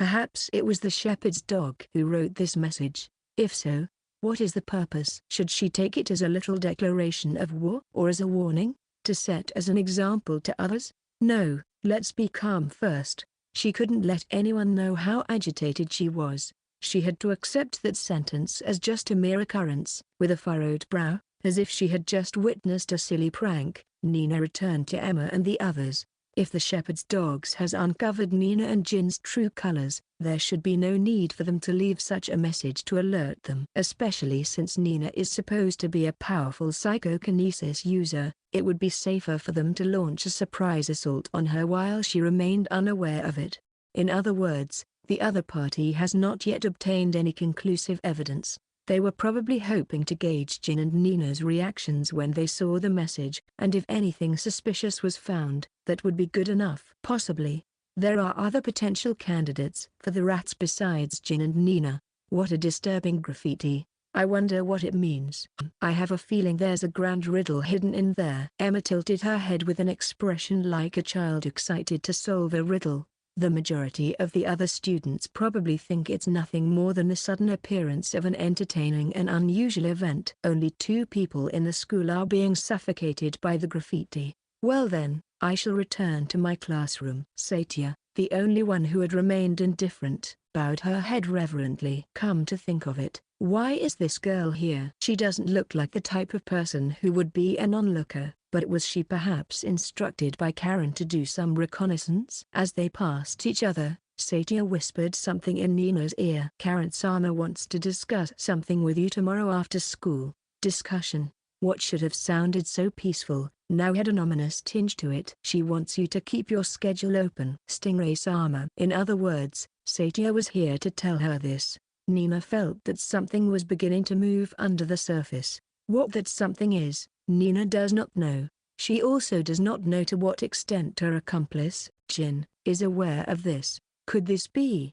Perhaps it was the shepherd's dog who wrote this message. If so, what is the purpose? Should she take it as a little declaration of war or as a warning, to set as an example to others? No, let's be calm first. She couldn't let anyone know how agitated she was. She had to accept that sentence as just a mere occurrence. With a furrowed brow, as if she had just witnessed a silly prank, Nina returned to Emma and the others. If the shepherd's dogs has uncovered Nina and Jin's true colors, there should be no need for them to leave such a message to alert them. Especially since Nina is supposed to be a powerful psychokinesis user, it would be safer for them to launch a surprise assault on her while she remained unaware of it. In other words, the other party has not yet obtained any conclusive evidence. They were probably hoping to gauge Jin and Nina's reactions when they saw the message, and if anything suspicious was found, that would be good enough. Possibly. There are other potential candidates for the rats besides Jin and Nina. What a disturbing graffiti. I wonder what it means. I have a feeling there's a grand riddle hidden in there. Emma tilted her head with an expression like a child excited to solve a riddle. The majority of the other students probably think it's nothing more than the sudden appearance of an entertaining and unusual event. Only 2 people in the school are being suffocated by the graffiti. Well then, I shall return to my classroom. Satia, the only one who had remained indifferent, bowed her head reverently. Come to think of it, why is this girl here? She doesn't look like the type of person who would be an onlooker. But was she perhaps instructed by Karen to do some reconnaissance? As they passed each other, Satia whispered something in Nina's ear. Karen-sama wants to discuss something with you tomorrow after school. Discussion. What should have sounded so peaceful, now had an ominous tinge to it. She wants you to keep your schedule open. Stingray-sama. In other words, Satia was here to tell her this. Nina felt that something was beginning to move under the surface. What that something is, Nina does not know. She also does not know to what extent her accomplice, Jin, is aware of this. Could this be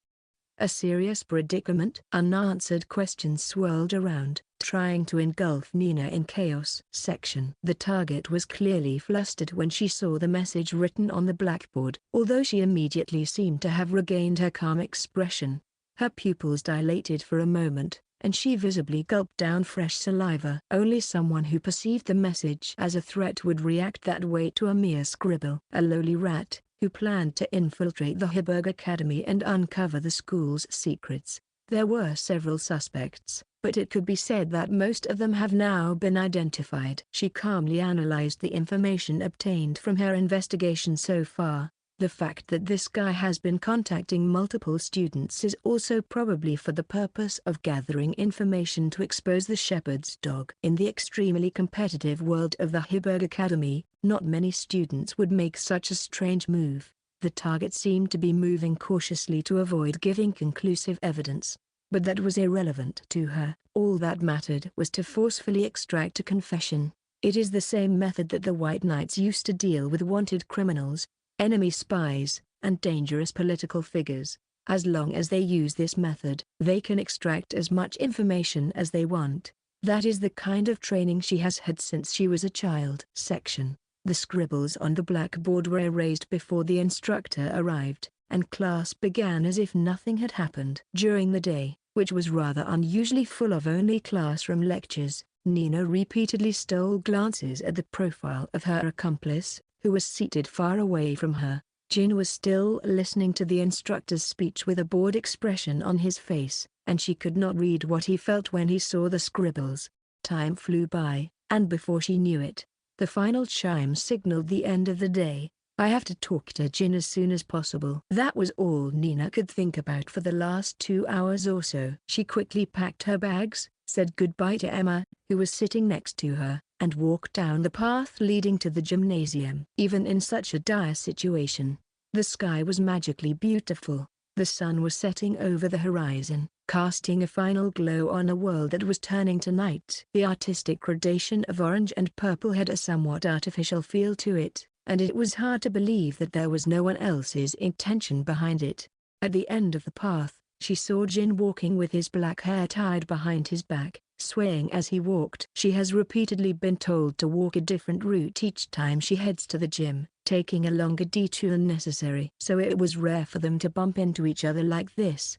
a serious predicament? Unanswered questions swirled around, trying to engulf Nina in chaos. Section. The target was clearly flustered when she saw the message written on the blackboard. Although she immediately seemed to have regained her calm expression, her pupils dilated for a moment, and she visibly gulped down fresh saliva. Only someone who perceived the message as a threat would react that way to a mere scribble. A lowly rat, who planned to infiltrate the Heiberg Academy and uncover the school's secrets. There were several suspects, but it could be said that most of them have now been identified. She calmly analyzed the information obtained from her investigation so far. The fact that this guy has been contacting multiple students is also probably for the purpose of gathering information to expose the shepherd's dog. In the extremely competitive world of the Heiberg Academy, not many students would make such a strange move. The target seemed to be moving cautiously to avoid giving conclusive evidence. But that was irrelevant to her. All that mattered was to forcefully extract a confession. It is the same method that the White Knights used to deal with wanted criminals, enemy spies, and dangerous political figures. As long as they use this method, they can extract as much information as they want. That is the kind of training she has had since she was a child. Section. The scribbles on the blackboard were erased before the instructor arrived, and class began as if nothing had happened. During the day, which was rather unusually full of only classroom lectures, Nina repeatedly stole glances at the profile of her accomplice, who was seated far away from her. Jin was still listening to the instructor's speech with a bored expression on his face, and she could not read what he felt when he saw the scribbles. Time flew by, and before she knew it, the final chime signaled the end of the day. I have to talk to Jin as soon as possible. That was all Nina could think about for the last 2 hours or so. She quickly packed her bags, said goodbye to Emma, who was sitting next to her, and walked down the path leading to the gymnasium. Even in such a dire situation, the sky was magically beautiful. The sun was setting over the horizon, casting a final glow on a world that was turning to night. The artistic gradation of orange and purple had a somewhat artificial feel to it, and it was hard to believe that there was no one else's intention behind it. At the end of the path, she saw Jin walking with his black hair tied behind his back. swaying as he walked. She has repeatedly been told to walk a different route each time she heads to the gym, taking a longer detour than necessary. So it was rare for them to bump into each other like this.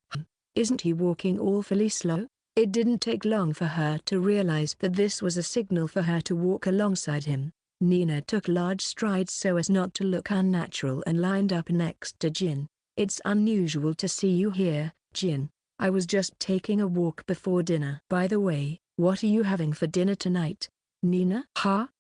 Isn't he walking awfully slow? It didn't take long for her to realize that this was a signal for her to walk alongside him. Nina took large strides so as not to look unnatural and lined up next to Jin. It's unusual to see you here, Jin. I was just taking a walk before dinner. By the way, what are you having for dinner tonight? Nina?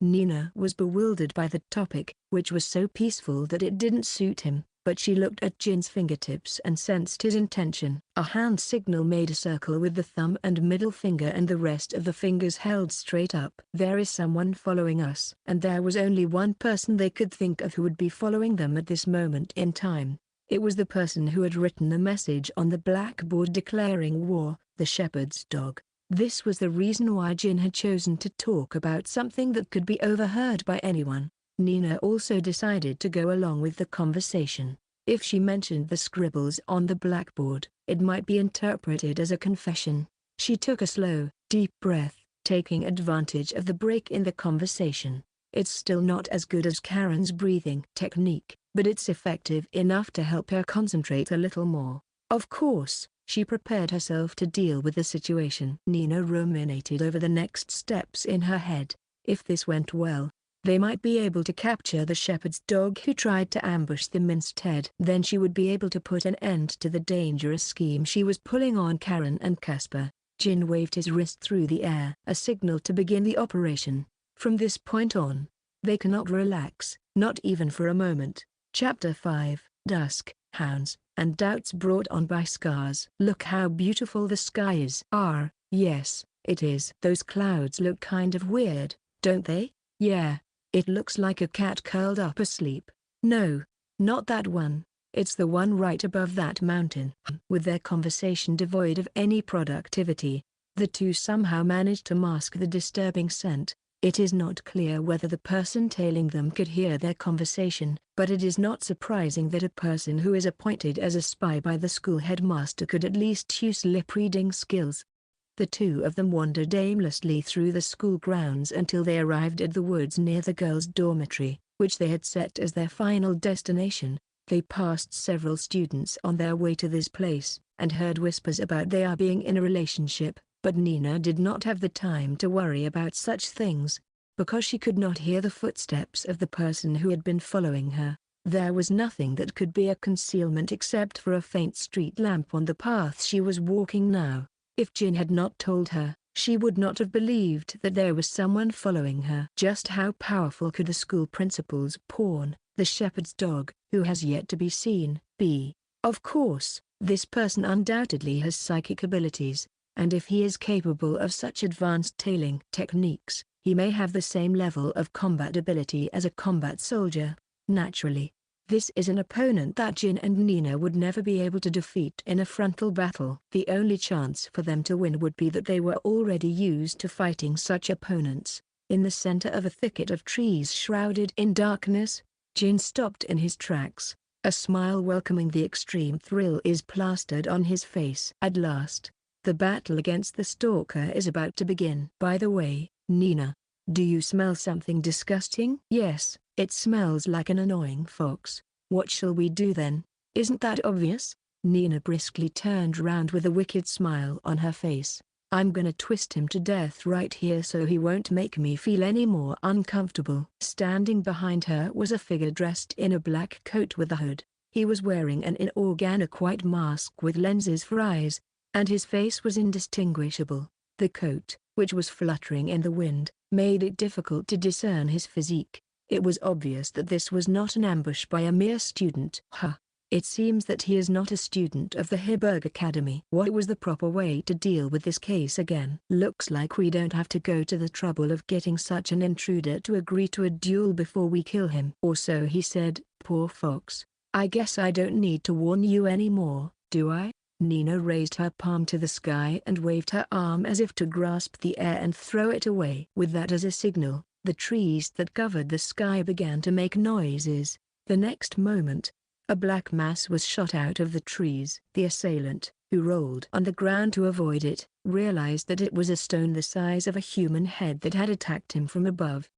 Nina was bewildered by the topic, which was so peaceful that it didn't suit him, but she looked at Jin's fingertips and sensed his intention. A hand signal made a circle with the thumb and middle finger and the rest of the fingers held straight up. There is someone following us. And there was only one person they could think of who would be following them at this moment in time. It was the person who had written the message on the blackboard declaring war, the shepherd's dog. This was the reason why Jin had chosen to talk about something that could be overheard by anyone. Nina also decided to go along with the conversation. If she mentioned the scribbles on the blackboard, it might be interpreted as a confession. She took a slow, deep breath, taking advantage of the break in the conversation. It's still not as good as Karen's breathing technique, but it's effective enough to help her concentrate a little more. Of course, she prepared herself to deal with the situation. Nina ruminated over the next steps in her head. If this went well, they might be able to capture the shepherd's dog who tried to ambush them instead. Then she would be able to put an end to the dangerous scheme she was pulling on Karen and Casper. Jin waved his wrist through the air, a signal to begin the operation. From this point on, they cannot relax, not even for a moment. Chapter 5, Dusk, Hounds, and Doubts Brought On by Scars. Look how beautiful the sky is. Yes, it is. Those clouds look kind of weird, don't they? Yeah. It looks like a cat curled up asleep. No, not that one. It's the one right above that mountain. With their conversation devoid of any productivity, the two somehow managed to mask the disturbing scent. It is not clear whether the person tailing them could hear their conversation, but it is not surprising that a person who is appointed as a spy by the school headmaster could at least use lip-reading skills. The two of them wandered aimlessly through the school grounds until they arrived at the woods near the girls' dormitory, which they had set as their final destination. They passed several students on their way to this place, and heard whispers about their being in a relationship, but Nina did not have the time to worry about such things. Because she could not hear the footsteps of the person who had been following her, there was nothing that could be a concealment except for a faint street lamp on the path she was walking now. If Jin had not told her, she would not have believed that there was someone following her. Just how powerful could the school principal's pawn, the shepherd's dog, who has yet to be seen, be? Of course, this person undoubtedly has psychic abilities, and if he is capable of such advanced tailing techniques, he may have the same level of combat ability as a combat soldier. Naturally, this is an opponent that Jin and Nina would never be able to defeat in a frontal battle. The only chance for them to win would be that they were already used to fighting such opponents. In the center of a thicket of trees shrouded in darkness, Jin stopped in his tracks. A smile welcoming the extreme thrill is plastered on his face. At last, the battle against the stalker is about to begin. By the way, Nina, do you smell something disgusting? Yes, it smells like an annoying fox. What shall we do then? Isn't that obvious? Nina briskly turned round with a wicked smile on her face. I'm gonna twist him to death right here so he won't make me feel any more uncomfortable. Standing behind her was a figure dressed in a black coat with a hood. He was wearing an inorganic white mask with lenses for eyes, and his face was indistinguishable. The coat, which was fluttering in the wind, made it difficult to discern his physique. It was obvious that this was not an ambush by a mere student. It seems that he is not a student of the Heiberg Academy. What was the proper way to deal with this case again? Looks like we don't have to go to the trouble of getting such an intruder to agree to a duel before we kill him. Or so he said. Poor fox. I guess I don't need to warn you anymore, do I? Nina raised her palm to the sky and waved her arm as if to grasp the air and throw it away. With that as a signal, the trees that covered the sky began to make noises. The next moment, a black mass was shot out of the trees. The assailant, who rolled on the ground to avoid it, realized that it was a stone the size of a human head that had attacked him from above.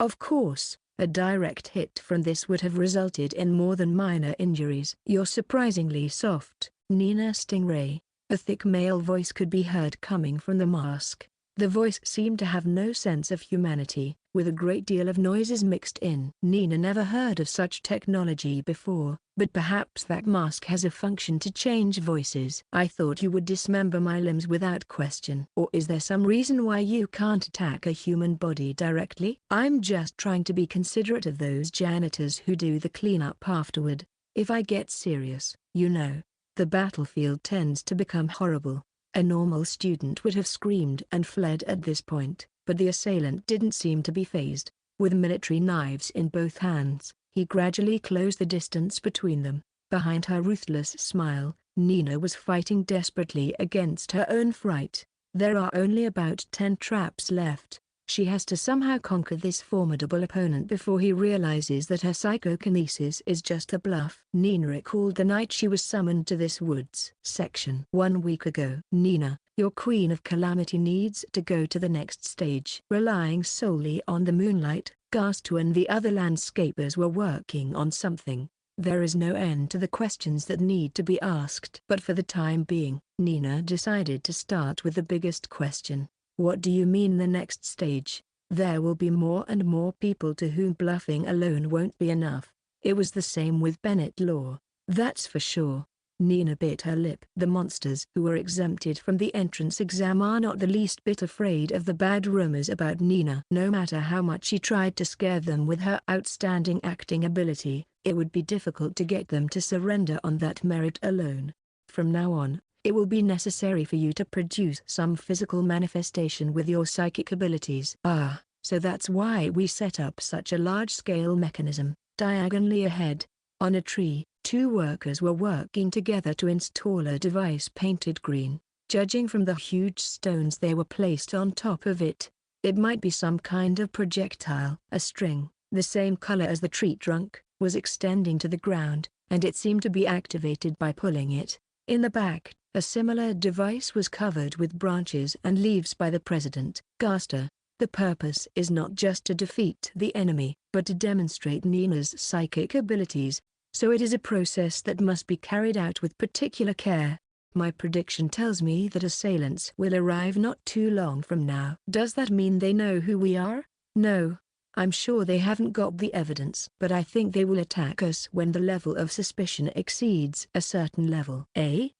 Of course, a direct hit from this would have resulted in more than minor injuries. "You're surprisingly soft, Nina Stingray," a thick male voice could be heard coming from the mask. The voice seemed to have no sense of humanity, with a great deal of noises mixed in. Nina never heard of such technology before, but perhaps that mask has a function to change voices. "I thought you would dismember my limbs without question. Or is there some reason why you can't attack a human body directly?" "I'm just trying to be considerate of those janitors who do the cleanup afterward. If I get serious, the battlefield tends to become horrible." A normal student would have screamed and fled at this point, but the assailant didn't seem to be fazed. With military knives in both hands, he gradually closed the distance between them. Behind her ruthless smile, Nina was fighting desperately against her own fright. There are only about 10 traps left. She has to somehow conquer this formidable opponent before he realizes that her psychokinesis is just a bluff. Nina recalled the night she was summoned to this woods section 1 week ago. "Nina, your Queen of Calamity needs to go to the next stage." Relying solely on the moonlight, Casper and the other landscapers were working on something. There is no end to the questions that need to be asked. But for the time being, Nina decided to start with the biggest question. "What do you mean the next stage?" There will be more and more people to whom bluffing alone won't be enough. It was the same with Bennett Law, that's for sure. Nina bit her lip. The monsters who were exempted from the entrance exam are not the least bit afraid of the bad rumors about Nina. No matter how much she tried to scare them with her outstanding acting ability, it would be difficult to get them to surrender on that merit alone. From now on, it will be necessary for you to produce some physical manifestation with your psychic abilities. "Ah, so that's why we set up such a large-scale mechanism." Diagonally ahead, on a tree, 2 workers were working together to install a device painted green. Judging from the huge stones they were placed on top of it, it might be some kind of projectile. A string, the same color as the tree trunk, was extending to the ground, and it seemed to be activated by pulling it. In the back, a similar device was covered with branches and leaves by the president. "Casper, the purpose is not just to defeat the enemy, but to demonstrate Nina's psychic abilities, so it is a process that must be carried out with particular care. My prediction tells me that assailants will arrive not too long from now." "Does that mean they know who we are?" "No. I'm sure they haven't got the evidence. But I think they will attack us when the level of suspicion exceeds a certain level."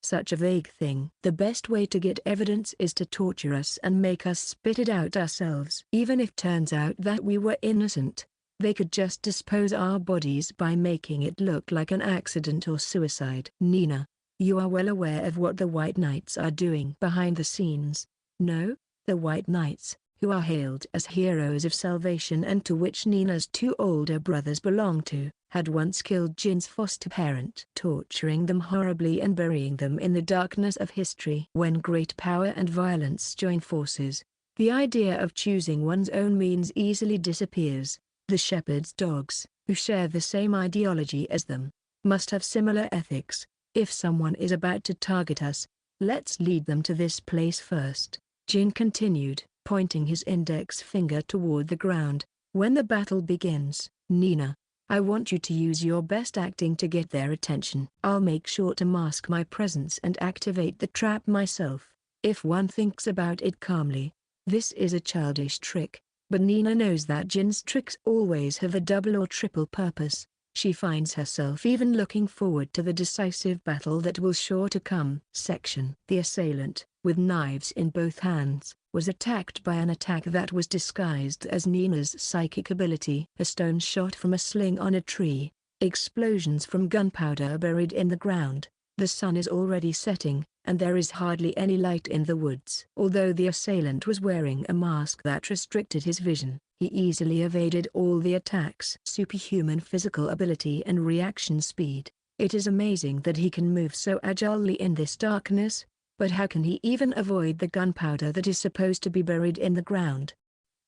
Such a vague thing. "The best way to get evidence is to torture us and make us spit it out ourselves. Even if turns out that we were innocent, they could just dispose our bodies by making it look like an accident or suicide." "Nina, you are well aware of what the White Knights are doing behind the scenes." "No, the White Knights, who are hailed as heroes of salvation and to which Nina's 2 older brothers belong to, had once killed Jin's foster parent, torturing them horribly and burying them in the darkness of history. When great power and violence join forces, the idea of choosing one's own means easily disappears. The shepherd's dogs, who share the same ideology as them, must have similar ethics. If someone is about to target us, let's lead them to this place first." Jin continued, pointing his index finger toward the ground. "When the battle begins, Nina, I want you to use your best acting to get their attention. I'll make sure to mask my presence and activate the trap myself." If one thinks about it calmly, this is a childish trick, but Nina knows that Jin's tricks always have a double or triple purpose. She finds herself even looking forward to the decisive battle that will sure to come. The assailant, with knives in both hands, was attacked by an attack that was disguised as Nina's psychic ability. A stone shot from a sling on a tree, explosions from gunpowder buried in the ground. The sun is already setting, and there is hardly any light in the woods. Although the assailant was wearing a mask that restricted his vision, he easily evaded all the attacks. Superhuman physical ability and reaction speed. It is amazing that he can move so agilely in this darkness, but how can he even avoid the gunpowder that is supposed to be buried in the ground?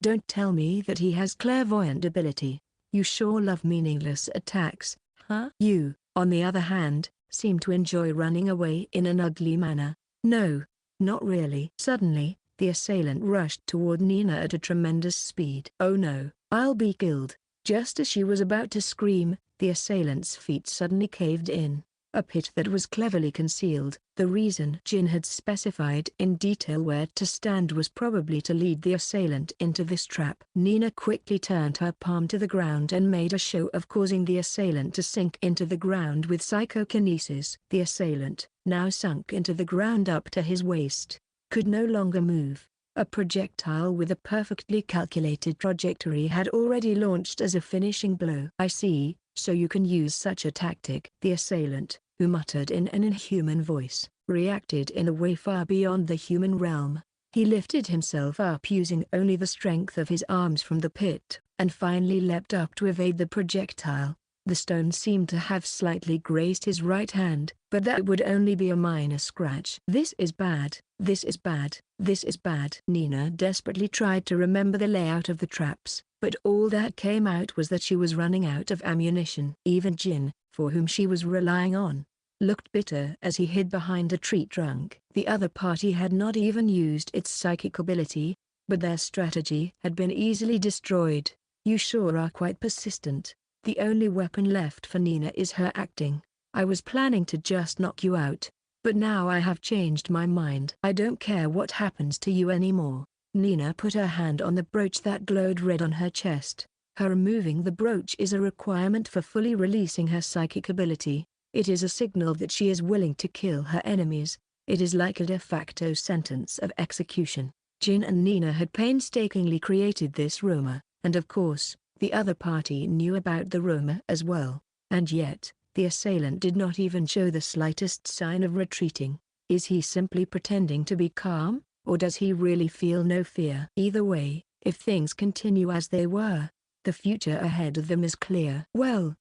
Don't tell me that he has clairvoyant ability. You sure love meaningless attacks, huh? You, on the other hand, seemed to enjoy running away in an ugly manner. No, not really. Suddenly, the assailant rushed toward Nina at a tremendous speed. "Oh no, I'll be killed." Just as she was about to scream, the assailant's feet suddenly caved in. A pit that was cleverly concealed. The reason Jin had specified in detail where to stand was probably to lead the assailant into this trap. Nina quickly turned her palm to the ground and made a show of causing the assailant to sink into the ground with psychokinesis. The assailant, now sunk into the ground up to his waist, could no longer move. A projectile with a perfectly calculated trajectory had already launched as a finishing blow. "I see, so you can use such a tactic." The assailant, who muttered in an inhuman voice, reacted in a way far beyond the human realm. He lifted himself up using only the strength of his arms from the pit, and finally leapt up to evade the projectile. The stone seemed to have slightly grazed his right hand, but that would only be a minor scratch. "This is bad, this is bad, this is bad." Nina desperately tried to remember the layout of the traps, but all that came out was that she was running out of ammunition. Even Jin, for whom she was relying on, looked bitter as he hid behind a tree trunk. The other party had not even used its psychic ability, but their strategy had been easily destroyed. "You sure are quite persistent. The only weapon left for Nina is her acting. I was planning to just knock you out, but now I have changed my mind. I don't care what happens to you anymore." Nina put her hand on the brooch that glowed red on her chest. Her removing the brooch is a requirement for fully releasing her psychic ability. It is a signal that she is willing to kill her enemies. It is like a de facto sentence of execution. Jin and Nina had painstakingly created this rumor, and of course, the other party knew about the rumor as well. And yet, the assailant did not even show the slightest sign of retreating. Is he simply pretending to be calm, or does he really feel no fear? Either way, if things continue as they were, the future ahead of them is clear. Well,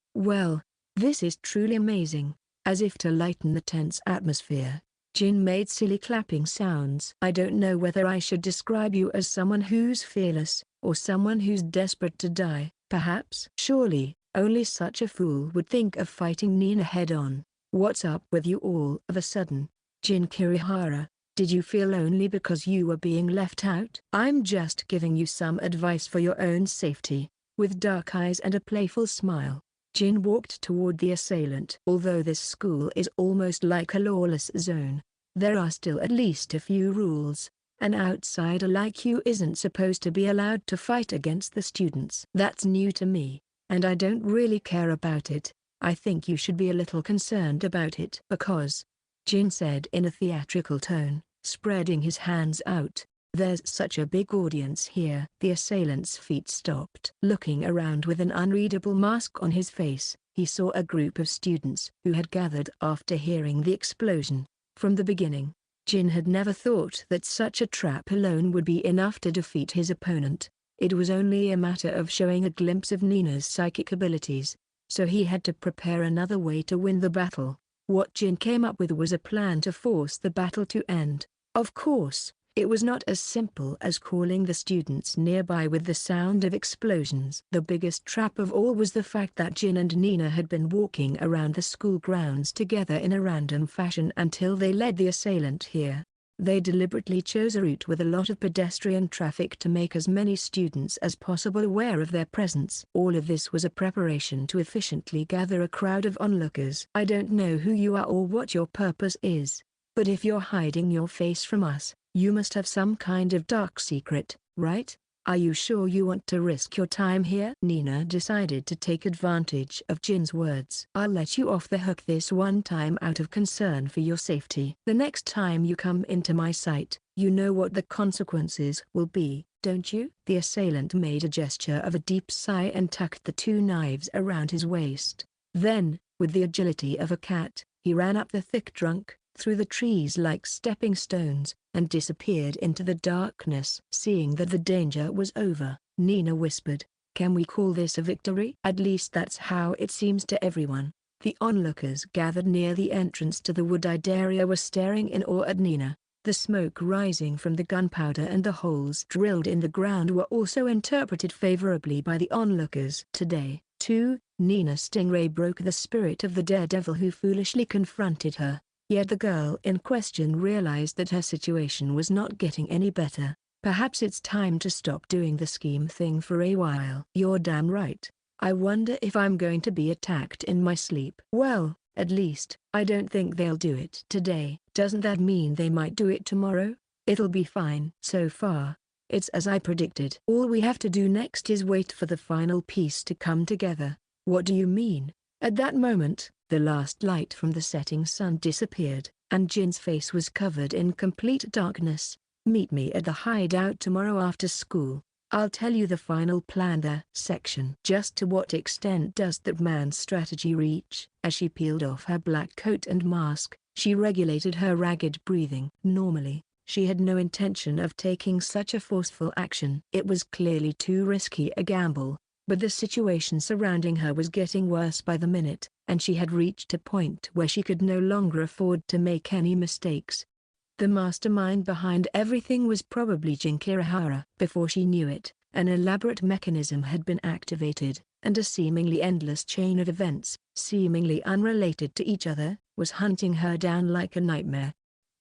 this is truly amazing." As if to lighten the tense atmosphere, Jin made silly clapping sounds. "I don't know whether I should describe you as someone who's fearless, or someone who's desperate to die, perhaps." Surely, only such a fool would think of fighting Nina head-on. "What's up with you all of a sudden, Jin Kirihara? Did you feel lonely because you were being left out?" "I'm just giving you some advice for your own safety." With dark eyes and a playful smile, Jin walked toward the assailant. Although this school is almost like a lawless zone, there are still at least a few rules. An outsider like you isn't supposed to be allowed to fight against the students. That's new to me, and I don't really care about it. I think you should be a little concerned about it. "Because," Jin said in a theatrical tone, spreading his hands out, "there's such a big audience here." The assailant's feet stopped. Looking around with an unreadable mask on his face, he saw a group of students who had gathered after hearing the explosion. From the beginning, Jin had never thought that such a trap alone would be enough to defeat his opponent. It was only a matter of showing a glimpse of Nina's psychic abilities, so he had to prepare another way to win the battle. What Jin came up with was a plan to force the battle to end. Of course, it was not as simple as calling the students nearby with the sound of explosions. The biggest trap of all was the fact that Jin and Nina had been walking around the school grounds together in a random fashion until they led the assailant here. They deliberately chose a route with a lot of pedestrian traffic to make as many students as possible aware of their presence. All of this was a preparation to efficiently gather a crowd of onlookers. "I don't know who you are or what your purpose is, but if you're hiding your face from us, you must have some kind of dark secret, right? Are you sure you want to risk your time here?" Nina decided to take advantage of Jin's words. "I'll let you off the hook this one time out of concern for your safety. The next time you come into my sight, you know what the consequences will be, don't you?" The assailant made a gesture of a deep sigh and tucked the two knives around his waist. Then, with the agility of a cat, he ran up the thick trunk, through the trees like stepping stones, and disappeared into the darkness. Seeing that the danger was over, Nina whispered, "Can we call this a victory?" "At least that's how it seems to everyone." The onlookers gathered near the entrance to the wood-eyed area were staring in awe at Nina. The smoke rising from the gunpowder and the holes drilled in the ground were also interpreted favorably by the onlookers. Today, 2, Nina Stingray broke the spirit of the daredevil who foolishly confronted her. Yet the girl in question realized that her situation was not getting any better. Perhaps it's time to stop doing the scheme thing for a while. You're damn right. I wonder if I'm going to be attacked in my sleep. Well, at least, I don't think they'll do it today. Doesn't that mean they might do it tomorrow? It'll be fine. So far, it's as I predicted. All we have to do next is wait for the final piece to come together. What do you mean? At that moment, the last light from the setting sun disappeared, and Jin's face was covered in complete darkness. Meet me at the hideout tomorrow after school. I'll tell you the final plan there. Section. Just to what extent does that man's strategy reach? As she peeled off her black coat and mask, she regulated her ragged breathing. Normally, she had no intention of taking such a forceful action. It was clearly too risky a gamble, but the situation surrounding her was getting worse by the minute, and she had reached a point where she could no longer afford to make any mistakes. The mastermind behind everything was probably Jin Kirihara. Before she knew it, an elaborate mechanism had been activated, and a seemingly endless chain of events, seemingly unrelated to each other, was hunting her down like a nightmare.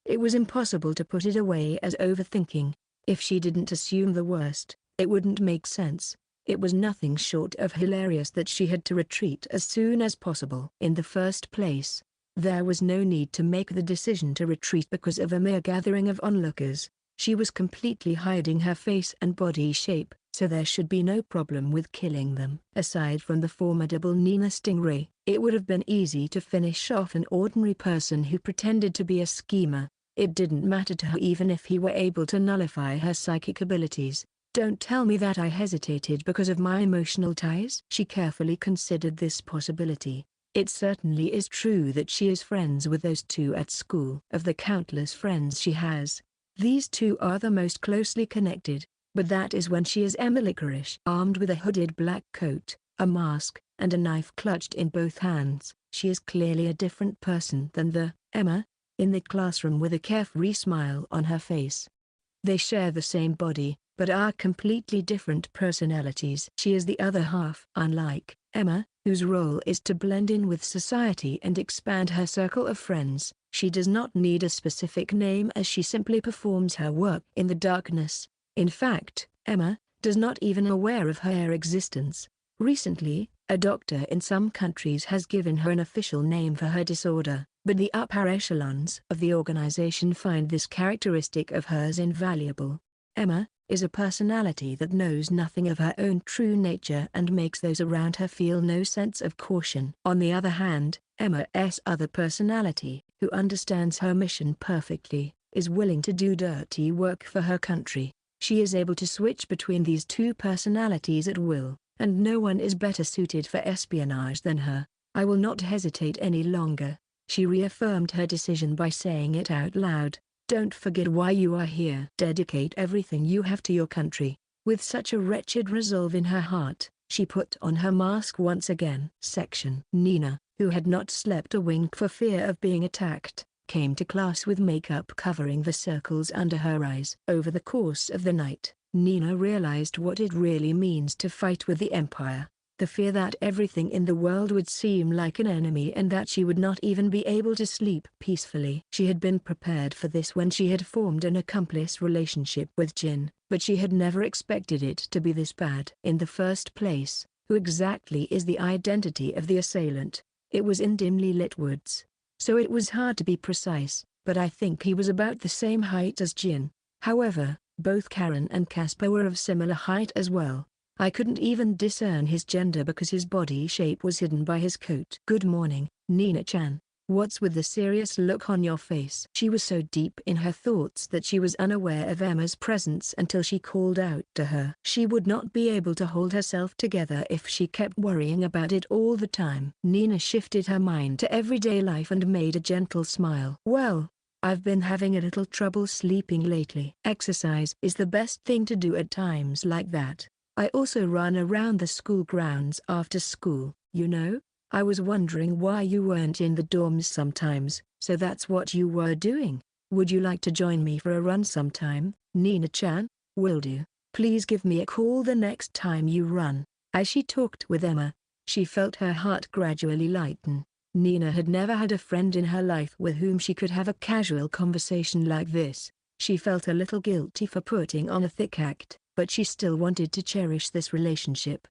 It was impossible to put it away as overthinking. If she didn't assume the worst, it wouldn't make sense. It was nothing short of hilarious that she had to retreat as soon as possible. In the first place, there was no need to make the decision to retreat because of a mere gathering of onlookers. She was completely hiding her face and body shape, so there should be no problem with killing them. Aside from the formidable Nina Stingray, it would have been easy to finish off an ordinary person who pretended to be a schemer. It didn't matter to her even if he were able to nullify her psychic abilities. Don't tell me that I hesitated because of my emotional ties. She carefully considered this possibility. It certainly is true that she is friends with those two at school. Of the countless friends she has, these two are the most closely connected, but that is when she is Emma Licorice. Armed with a hooded black coat, a mask, and a knife clutched in both hands, she is clearly a different person than the Emma in the classroom with a carefree smile on her face. They share the same body, but are completely different personalities. She is the other half. Unlike Emma, whose role is to blend in with society and expand her circle of friends, she does not need a specific name as she simply performs her work in the darkness. In fact, Emma does not even aware of her existence. Recently, a doctor in some countries has given her an official name for her disorder, but the upper echelons of the organization find this characteristic of hers invaluable. Emma is a personality that knows nothing of her own true nature and makes those around her feel no sense of caution. On the other hand, Emma's other personality, who understands her mission perfectly, is willing to do dirty work for her country. She is able to switch between these two personalities at will, and no one is better suited for espionage than her. I will not hesitate any longer. She reaffirmed her decision by saying it out loud. Don't forget why you are here. Dedicate everything you have to your country. With such a wretched resolve in her heart, she put on her mask once again. Section. Nina, who had not slept a wink for fear of being attacked, came to class with makeup covering the circles under her eyes. Over the course of the night, Nina realized what it really means to fight with the Empire. The fear that everything in the world would seem like an enemy and that she would not even be able to sleep peacefully. She had been prepared for this when she had formed an accomplice relationship with Jin, but she had never expected it to be this bad. In the first place, who exactly is the identity of the assailant? It was in dimly lit woods, so it was hard to be precise, but I think he was about the same height as Jin. However, both Karen and Casper were of similar height as well. I couldn't even discern his gender because his body shape was hidden by his coat. Good morning, Nina-chan. What's with the serious look on your face? She was so deep in her thoughts that she was unaware of Emma's presence until she called out to her. She would not be able to hold herself together if she kept worrying about it all the time. Nina shifted her mind to everyday life and made a gentle smile. Well, I've been having a little trouble sleeping lately. Exercise is the best thing to do at times like that. I also run around the school grounds after school, you know? I was wondering why you weren't in the dorms sometimes, so that's what you were doing. Would you like to join me for a run sometime, Nina-chan? Will do. Please give me a call the next time you run. As she talked with Emma, She felt her heart gradually lighten. Nina had never had a friend in her life with whom she could have a casual conversation like this. She felt a little guilty for putting on a thick act, but she still wanted to cherish this relationship.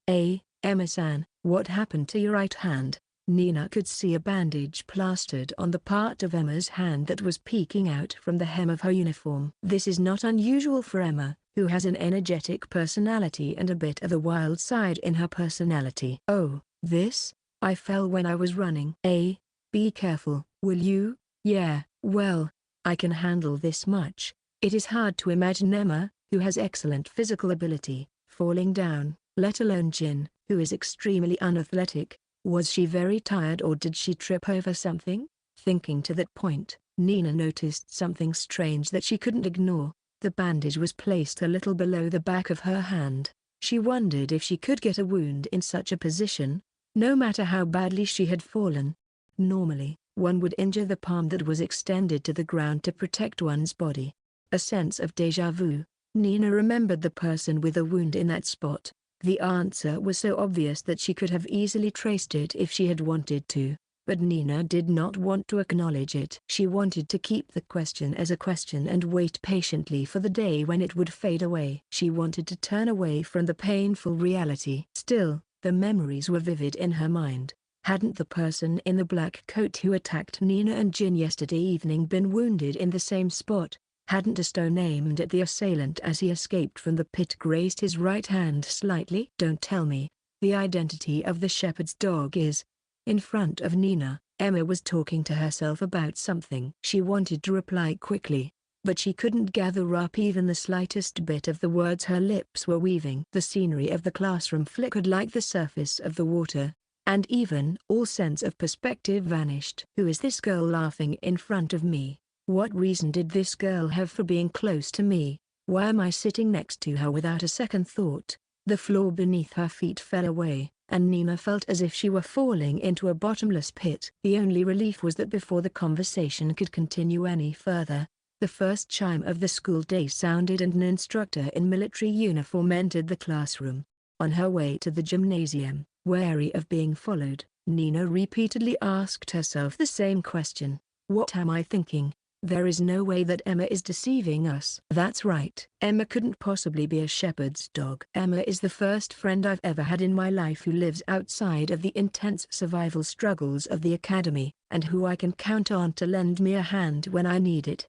Emma-san, what happened to your right hand? Nina could see a bandage plastered on the part of Emma's hand that was peeking out from the hem of her uniform. This is not unusual for Emma, who has an energetic personality and a bit of a wild side in her personality. Oh, this? I fell when I was running. Be careful, will you? Yeah, well, I can handle this much. It is hard to imagine Emma, who has excellent physical ability, falling down, let alone Jin, who is extremely unathletic. Was she very tired or did she trip over something? Thinking to that point, Nina noticed something strange that she couldn't ignore. The bandage was placed a little below the back of her hand. She wondered if she could get a wound in such a position, no matter how badly she had fallen. Normally, one would injure the palm that was extended to the ground to protect one's body. A sense of déjà vu. Nina remembered the person with a wound in that spot. The answer was so obvious that she could have easily traced it if she had wanted to, but Nina did not want to acknowledge it. She wanted to keep the question as a question and wait patiently for the day when it would fade away. She wanted to turn away from the painful reality. Still, the memories were vivid in her mind. Hadn't the person in the black coat who attacked Nina and Jin yesterday evening been wounded in the same spot? Hadn't a stone aimed at the assailant as he escaped from the pit grazed his right hand slightly? Don't tell me. The identity of the shepherd's dog is... In front of Nina, Emma was talking to herself about something. She wanted to reply quickly, but she couldn't gather up even the slightest bit of the words her lips were weaving. The scenery of the classroom flickered like the surface of the water, and even all sense of perspective vanished. Who is this girl laughing in front of me? What reason did this girl have for being close to me? Why am I sitting next to her? Without a second thought, the floor beneath her feet fell away, and Nina felt as if she were falling into a bottomless pit. The only relief was that before the conversation could continue any further, the first chime of the school day sounded and an instructor in military uniform entered the classroom. On her way to the gymnasium, wary of being followed, Nina repeatedly asked herself the same question. What am I thinking? There is no way that Emma is deceiving us. That's right. Emma couldn't possibly be a shepherd's dog. Emma is the first friend I've ever had in my life who lives outside of the intense survival struggles of the academy, and who I can count on to lend me a hand when I need it.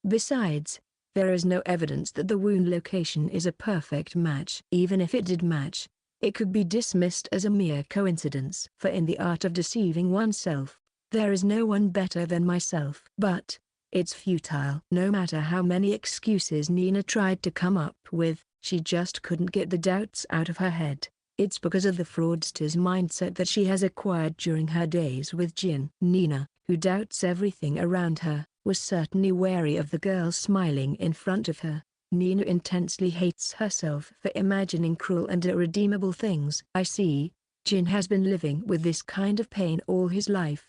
Besides, there is no evidence that the wound location is a perfect match. Even if it did match, it could be dismissed as a mere coincidence. For in the art of deceiving oneself, there is no one better than myself. But it's futile. No matter how many excuses Nina tried to come up with, she just couldn't get the doubts out of her head. It's because of the fraudster's mindset that she has acquired during her days with Jin. Nina, who doubts everything around her, was certainly wary of the girl smiling in front of her. Nina intensely hates herself for imagining cruel and irredeemable things. I see, Jin has been living with this kind of pain all his life.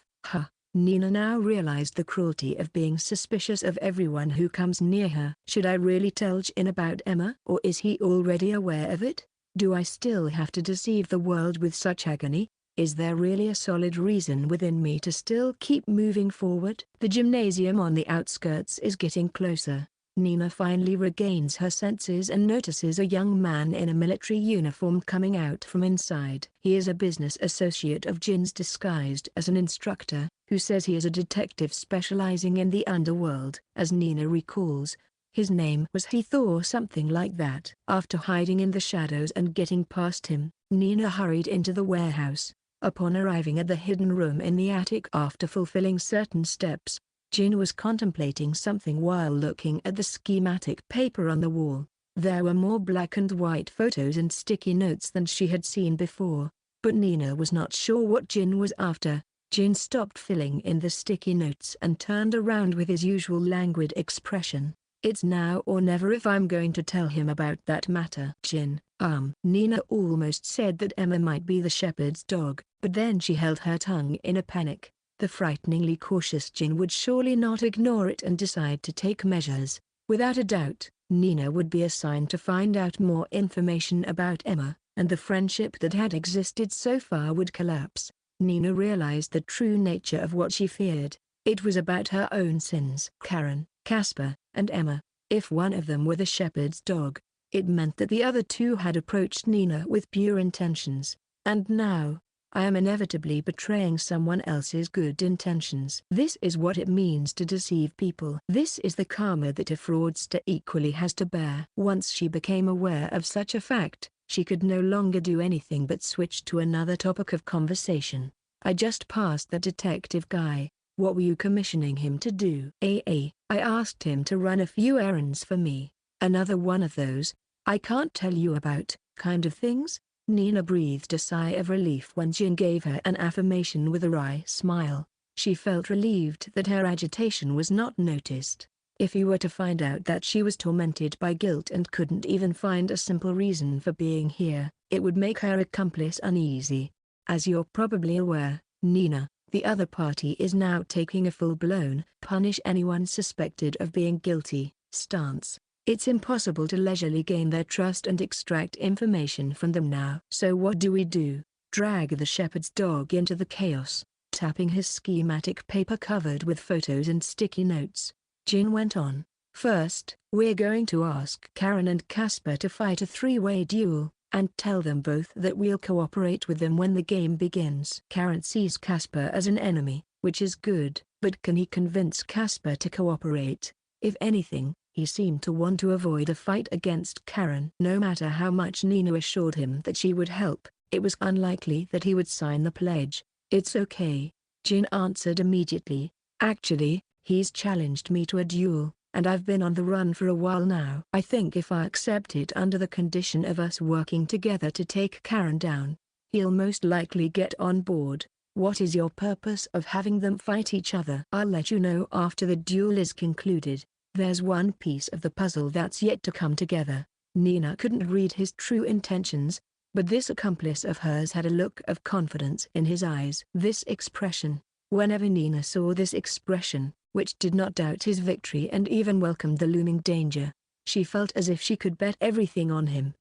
Nina now realized the cruelty of being suspicious of everyone who comes near her. Should I really tell Jin about Emma? Or is he already aware of it? Do I still have to deceive the world with such agony? Is there really a solid reason within me to still keep moving forward? The gymnasium on the outskirts is getting closer. Nina finally regains her senses and notices a young man in a military uniform coming out from inside. He is a business associate of Jin's disguised as an instructor, who says he is a detective specializing in the underworld. As Nina recalls, his name was Heath or something like that. After hiding in the shadows and getting past him, Nina hurried into the warehouse. Upon arriving at the hidden room in the attic after fulfilling certain steps, Jin was contemplating something while looking at the schematic paper on the wall. There were more black and white photos and sticky notes than she had seen before, but Nina was not sure what Jin was after. Jin stopped filling in the sticky notes and turned around with his usual languid expression. It's now or never if I'm going to tell him about that matter. Jin, Nina almost said that Emma might be the shepherd's dog, but then she held her tongue in a panic. The frighteningly cautious Jin would surely not ignore it and decide to take measures. Without a doubt, Nina would be assigned to find out more information about Emma, and the friendship that had existed so far would collapse. Nina realized the true nature of what she feared. It was about her own sins. Karen, Casper, and Emma. If one of them were the shepherd's dog, it meant that the other two had approached Nina with pure intentions. And now, I am inevitably betraying someone else's good intentions. This is what it means to deceive people. This is the karma that a fraudster equally has to bear. Once she became aware of such a fact, she could no longer do anything but switch to another topic of conversation. I just passed the detective guy. What were you commissioning him to do? I asked him to run a few errands for me. Another one of those, I can't tell you about, kind of things? Nina breathed a sigh of relief when Jin gave her an affirmation with a wry smile. She felt relieved that her agitation was not noticed. If he were to find out that she was tormented by guilt and couldn't even find a simple reason for being here, it would make her accomplice uneasy. As you're probably aware, Nina, the other party is now taking a full-blown, punish anyone suspected of being guilty, stance. It's impossible to leisurely gain their trust and extract information from them now. So what do we do? Drag the shepherd's dog into the chaos, tapping his schematic paper covered with photos and sticky notes. Jin went on. First, we're going to ask Karen and Casper to fight a three-way duel, and tell them both that we'll cooperate with them when the game begins. Karen sees Casper as an enemy, which is good, but can he convince Casper to cooperate? If anything, he seemed to want to avoid a fight against Karen. No matter how much Nina assured him that she would help, it was unlikely that he would sign the pledge. It's okay, Jin answered immediately. Actually, he's challenged me to a duel, and I've been on the run for a while now. I think if I accept it under the condition of us working together to take Karen down, he'll most likely get on board. What is your purpose of having them fight each other? I'll let you know after the duel is concluded. There's one piece of the puzzle that's yet to come together. Nina couldn't read his true intentions, but this accomplice of hers had a look of confidence in his eyes. This expression, whenever Nina saw this expression, which did not doubt his victory and even welcomed the looming danger, she felt as if she could bet everything on him.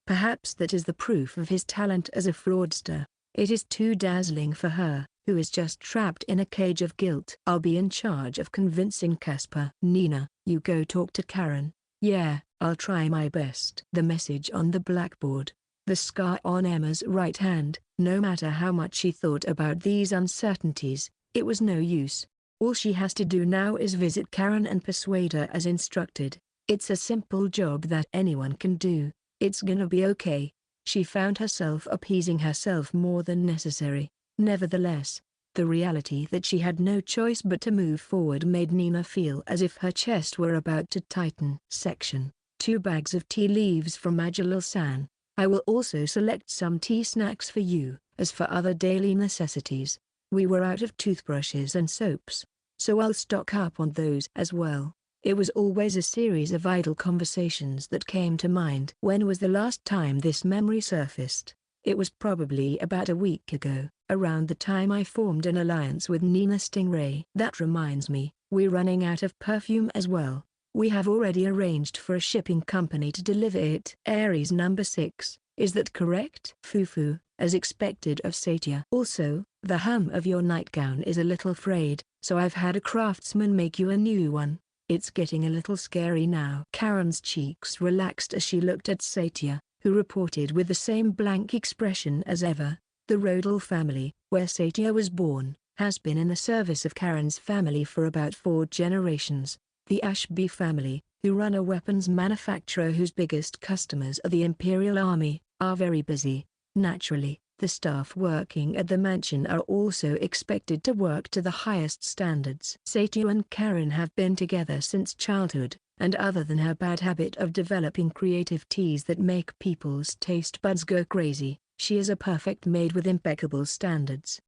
Perhaps that is the proof of his talent as a fraudster. It is too dazzling for her, who is just trapped in a cage of guilt. I'll be in charge of convincing Casper. Nina, you go talk to Karen. Yeah, I'll try my best. The message on the blackboard. The scar on Emma's right hand. No matter how much she thought about these uncertainties, it was no use. All she has to do now is visit Karen and persuade her as instructed. It's a simple job that anyone can do. It's gonna be okay. She found herself appeasing herself more than necessary. Nevertheless, the reality that she had no choice but to move forward made Nina feel as if her chest were about to tighten. Section 2 bags of tea leaves from Majulal-san. I will also select some tea snacks for you. As for other daily necessities, we were out of toothbrushes and soaps, so I'll stock up on those as well. It was always a series of idle conversations that came to mind. When was the last time this memory surfaced? It was probably about a week ago, around the time I formed an alliance with Nina Stingray. That reminds me, we're running out of perfume as well. We have already arranged for a shipping company to deliver it. Aries number 6, is that correct? Fufu, as expected of Satia. Also, the hem of your nightgown is a little frayed, so I've had a craftsman make you a new one. It's getting a little scary now. Karen's cheeks relaxed as she looked at Satia, who reported with the same blank expression as ever. The Rodel family, where Satia was born, has been in the service of Karen's family for about 4 generations. The Ashby family, who run a weapons manufacturer whose biggest customers are the Imperial Army, are very busy. Naturally, the staff working at the mansion are also expected to work to the highest standards. Satia and Karen have been together since childhood, and other than her bad habit of developing creative teas that make people's taste buds go crazy, she is a perfect maid with impeccable standards.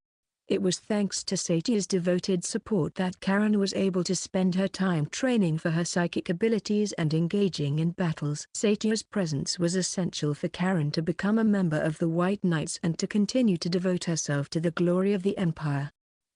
It was thanks to Satia's devoted support that Karen was able to spend her time training for her psychic abilities and engaging in battles. Satia's presence was essential for Karen to become a member of the White Knights and to continue to devote herself to the glory of the Empire.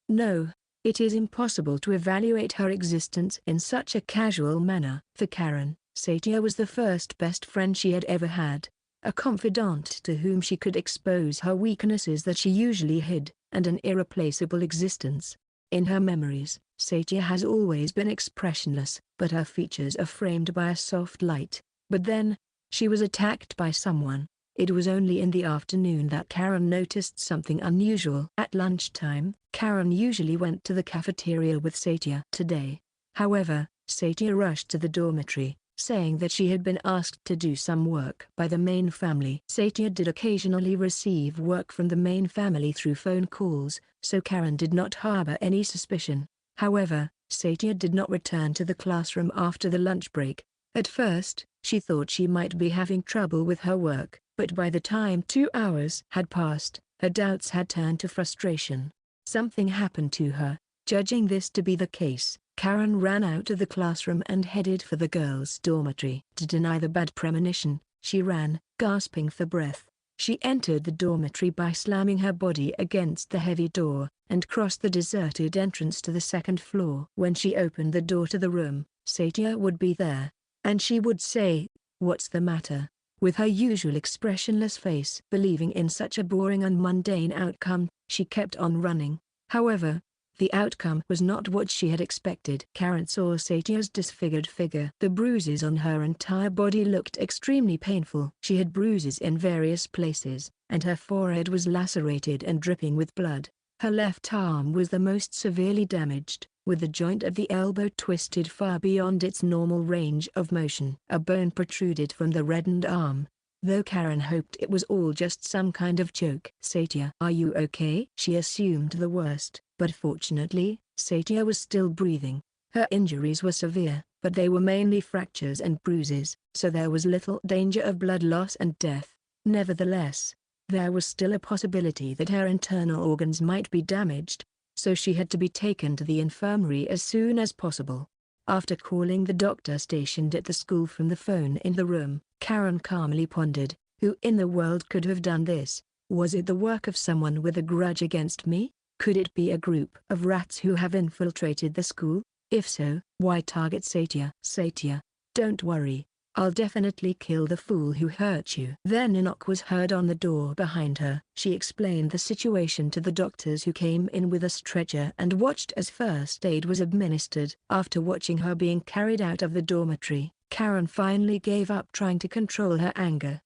No, it is impossible to evaluate her existence in such a casual manner. For Karen, Satia was the first best friend she had ever had. a confidant to whom she could expose her weaknesses that she usually hid, and an irreplaceable existence. In her memories, Satia has always been expressionless, but her features are framed by a soft light. But then, she was attacked by someone. It was only in the afternoon that Karen noticed something unusual. At lunchtime, Karen usually went to the cafeteria with Satia. Today, however, Satia rushed to the dormitory, saying that she had been asked to do some work by the main family. Satia did occasionally receive work from the main family through phone calls, so Karen did not harbor any suspicion. However, Satia did not return to the classroom after the lunch break. At first, she thought she might be having trouble with her work, but by the time 2 hours had passed, her doubts had turned to frustration. Something happened to her. Judging this to be the case, Karen ran out of the classroom and headed for the girls' dormitory. To deny the bad premonition, she ran, gasping for breath. She entered the dormitory by slamming her body against the heavy door, and crossed the deserted entrance to the second floor. When she opened the door to the room, Satia would be there, and she would say, "What's the matter?" With her usual expressionless face. Believing in such a boring and mundane outcome, she kept on running. However, the outcome was not what she had expected. Karen saw Satia's disfigured figure. The bruises on her entire body looked extremely painful. She had bruises in various places, and her forehead was lacerated and dripping with blood. Her left arm was the most severely damaged, with the joint of the elbow twisted far beyond its normal range of motion. A bone protruded from the reddened arm, though Karen hoped it was all just some kind of joke. "Satia, are you okay?" She assumed the worst, but fortunately, Satia was still breathing. Her injuries were severe, but they were mainly fractures and bruises, so there was little danger of blood loss and death. Nevertheless, there was still a possibility that her internal organs might be damaged, so she had to be taken to the infirmary as soon as possible. After calling the doctor stationed at the school from the phone in the room, Karen calmly pondered, who in the world could have done this? Was it the work of someone with a grudge against me? Could it be a group of rats who have infiltrated the school? If so, why target Satia? "Satia, don't worry. I'll definitely kill the fool who hurt you." Then a knock was heard on the door behind her. She explained the situation to the doctors who came in with a stretcher and watched as first aid was administered. After watching her being carried out of the dormitory, Karen finally gave up trying to control her anger.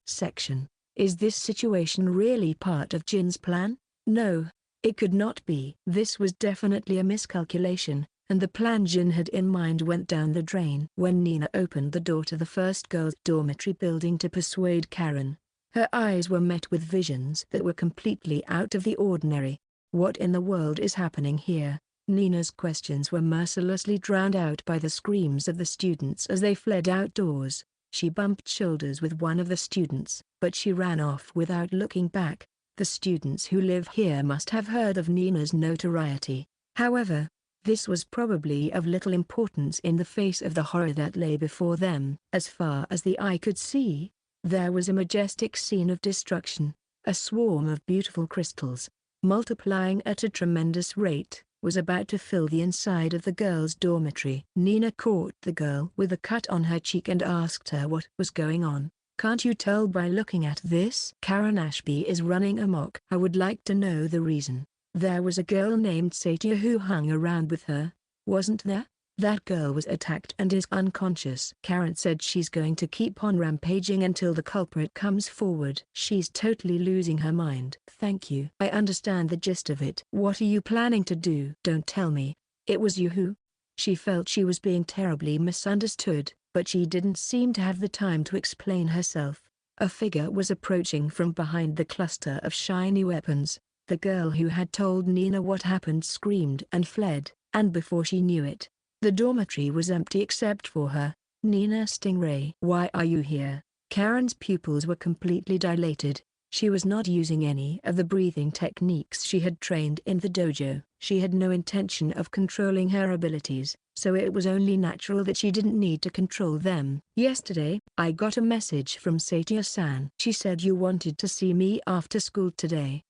Is this situation really part of Jin's plan? No, it could not be. This was definitely a miscalculation, and the plan Jin had in mind went down the drain. When Nina opened the door to the first girls' dormitory building to persuade Karen, her eyes were met with visions that were completely out of the ordinary. What in the world is happening here? Nina's questions were mercilessly drowned out by the screams of the students as they fled outdoors. She bumped shoulders with one of the students, but she ran off without looking back. The students who live here must have heard of Nina's notoriety. However, this was probably of little importance in the face of the horror that lay before them. As far as the eye could see, there was a majestic scene of destruction. A swarm of beautiful crystals, multiplying at a tremendous rate, was about to fill the inside of the girls' dormitory. Nina caught the girl with a cut on her cheek and asked her what was going on. "Can't you tell by looking at this? Karen Ashby is running amok. I would like to know the reason. There was a girl named Satia who hung around with her, wasn't there? That girl was attacked and is unconscious. Karen said she's going to keep on rampaging until the culprit comes forward. She's totally losing her mind." "Thank you. I understand the gist of it. What are you planning to do?" "Don't tell me. It was you who..." She felt she was being terribly misunderstood, but she didn't seem to have the time to explain herself. A figure was approaching from behind the cluster of shiny weapons. The girl who had told Nina what happened screamed and fled, and before she knew it, the dormitory was empty except for her, Nina Stingray. "Why are you here?" Karen's pupils were completely dilated. She was not using any of the breathing techniques she had trained in the dojo. She had no intention of controlling her abilities, so it was only natural that she didn't need to control them. "Yesterday, I got a message from Satia-san. She said you wanted to see me after school today."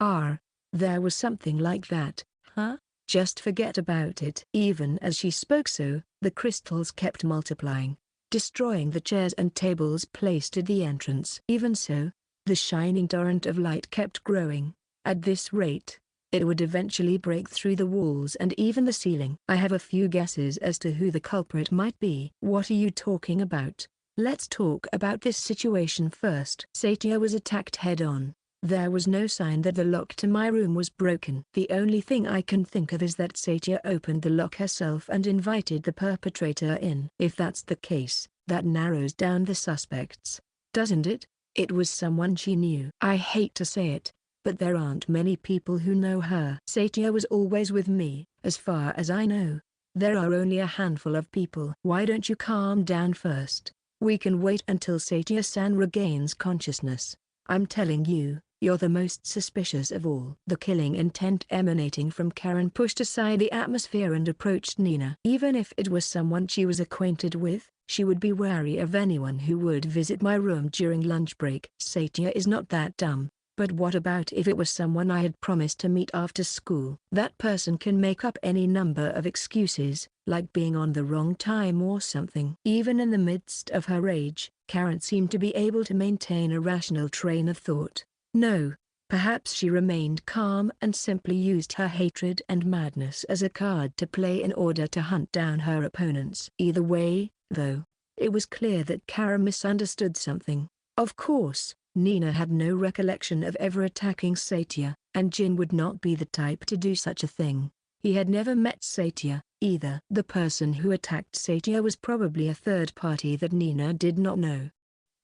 There was something like that, huh? Just forget about it. Even as she spoke so, the crystals kept multiplying, destroying the chairs and tables placed at the entrance. Even so, The shining torrent of light kept growing. At this rate, it would eventually break through the walls and even the ceiling. I have a few guesses as to who the culprit might be. What are you talking about? Let's talk about this situation first. Satia was attacked head-on. There was no sign that the lock to my room was broken. The only thing I can think of is that Satia opened the lock herself and invited the perpetrator in. If that's the case, that narrows down the suspects, doesn't it? It was someone she knew. I hate to say it, but there aren't many people who know her. Satia was always with me, as far as I know. There are only a handful of people. Why don't you calm down first? We can wait until Satia-san regains consciousness. I'm telling you, you're the most suspicious of all. The killing intent emanating from Karen pushed aside the atmosphere and approached Nina. Even if it was someone she was acquainted with, she would be wary of anyone who would visit my room during lunch break. Satia is not that dumb. But what about if it was someone I had promised to meet after school? That person can make up any number of excuses, like being on the wrong time or something. Even in the midst of her rage, Karen seemed to be able to maintain a rational train of thought. No, perhaps she remained calm and simply used her hatred and madness as a card to play in order to hunt down her opponents. Either way, though, it was clear that Karen misunderstood something. Of course, Nina had no recollection of ever attacking Satia, and Jin would not be the type to do such a thing. He had never met Satia, either. The person who attacked Satia was probably a third party that Nina did not know.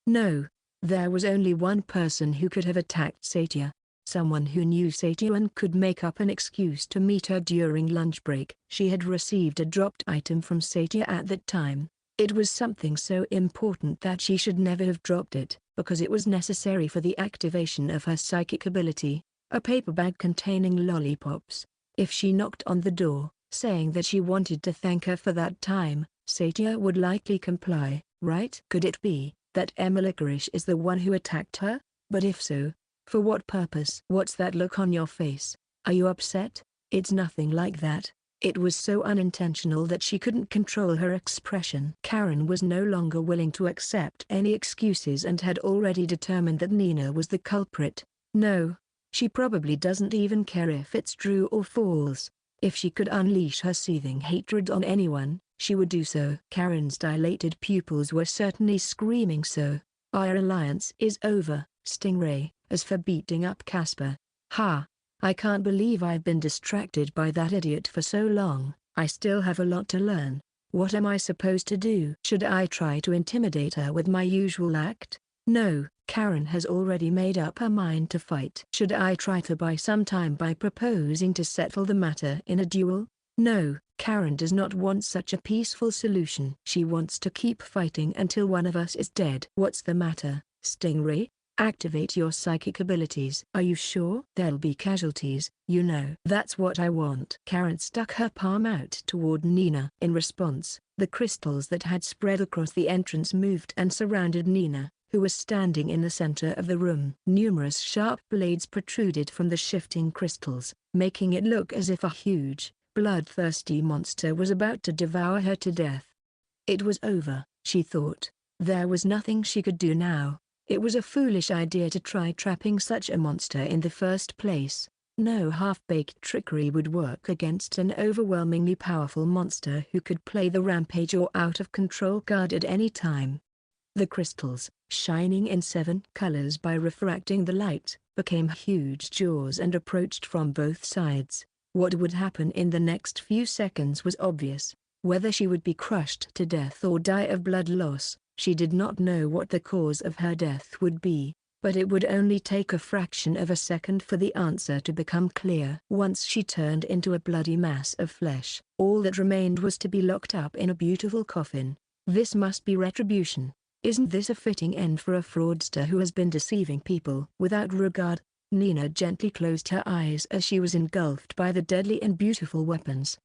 No, there was only one person who could have attacked Satia. Someone who knew Satia and could make up an excuse to meet her during lunch break. She had received a dropped item from Satia at that time. It was something so important that she should never have dropped it, because it was necessary for the activation of her psychic ability. A paper bag containing lollipops. If she knocked on the door, saying that she wanted to thank her for that time, Satia would likely comply, right? Could it be that Emma Licorice is the one who attacked her? But if so, for what purpose? What's that look on your face? Are you upset? It's nothing like that. It was so unintentional that she couldn't control her expression. Karen was no longer willing to accept any excuses and had already determined that Nina was the culprit. No, she probably doesn't even care if it's true or false. If she could unleash her seething hatred on anyone, she would do so. Karen's dilated pupils were certainly screaming so. Our alliance is over, Stingray. As for beating up Casper, ha! I can't believe I've been distracted by that idiot for so long. I still have a lot to learn. What am I supposed to do? Should I try to intimidate her with my usual act? No, Karen has already made up her mind to fight. Should I try to buy some time by proposing to settle the matter in a duel? No, Karen does not want such a peaceful solution. She wants to keep fighting until one of us is dead. What's the matter, Stingray? Activate your psychic abilities. Are you sure? There'll be casualties, you know. That's what I want. Karen stuck her palm out toward Nina. In response, the crystals that had spread across the entrance moved and surrounded Nina, who was standing in the center of the room. Numerous sharp blades protruded from the shifting crystals, making it look as if a huge, bloodthirsty monster was about to devour her to death. It was over, she thought. There was nothing she could do now. It was a foolish idea to try trapping such a monster in the first place. No half-baked trickery would work against an overwhelmingly powerful monster who could play the rampage or out-of-control card at any time. The crystals, shining in 7 colors by refracting the light, became huge jaws and approached from both sides. What would happen in the next few seconds was obvious. Whether she would be crushed to death or die of blood loss, she did not know what the cause of her death would be, but it would only take a fraction of a second for the answer to become clear. Once she turned into a bloody mass of flesh, all that remained was to be locked up in a beautiful coffin. This must be retribution. Isn't this a fitting end for a fraudster who has been deceiving people without regard? Nina gently closed her eyes as she was engulfed by the deadly and beautiful weapons.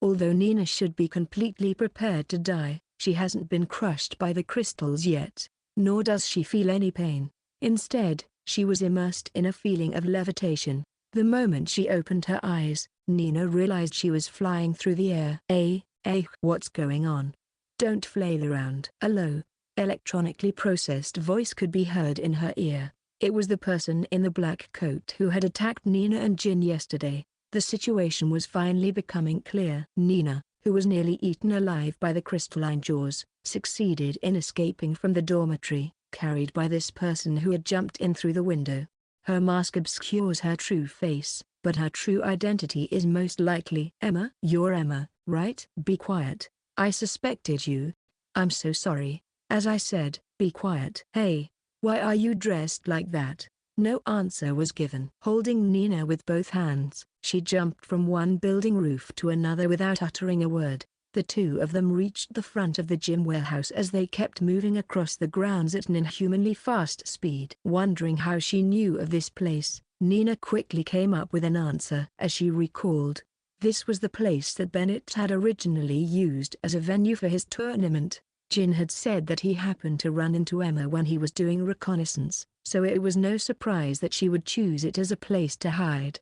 Although Nina should be completely prepared to die, she hasn't been crushed by the crystals yet, nor does she feel any pain. Instead, she was immersed in a feeling of levitation. The moment she opened her eyes, Nina realized she was flying through the air. What's going on? Don't flail around. A low, electronically processed voice could be heard in her ear. It was the person in the black coat who had attacked Nina and Jin yesterday. The situation was finally becoming clear. Nina, who was nearly eaten alive by the crystalline jaws, succeeded in escaping from the dormitory, carried by this person who had jumped in through the window. Her mask obscures her true face, but her true identity is most likely Emma. You're Emma, right? Be quiet. I suspected you. I'm so sorry. As I said, be quiet. Hey, why are you dressed like that? No answer was given. Holding Nina with both hands, she jumped from one building roof to another without uttering a word. The two of them reached the front of the gym warehouse as they kept moving across the grounds at an inhumanly fast speed. Wondering how she knew of this place, Nina quickly came up with an answer. As she recalled, this was the place that Bennett had originally used as a venue for his tournament. Jin had said that he happened to run into Emma when he was doing reconnaissance, so it was no surprise that she would choose it as a place to hide.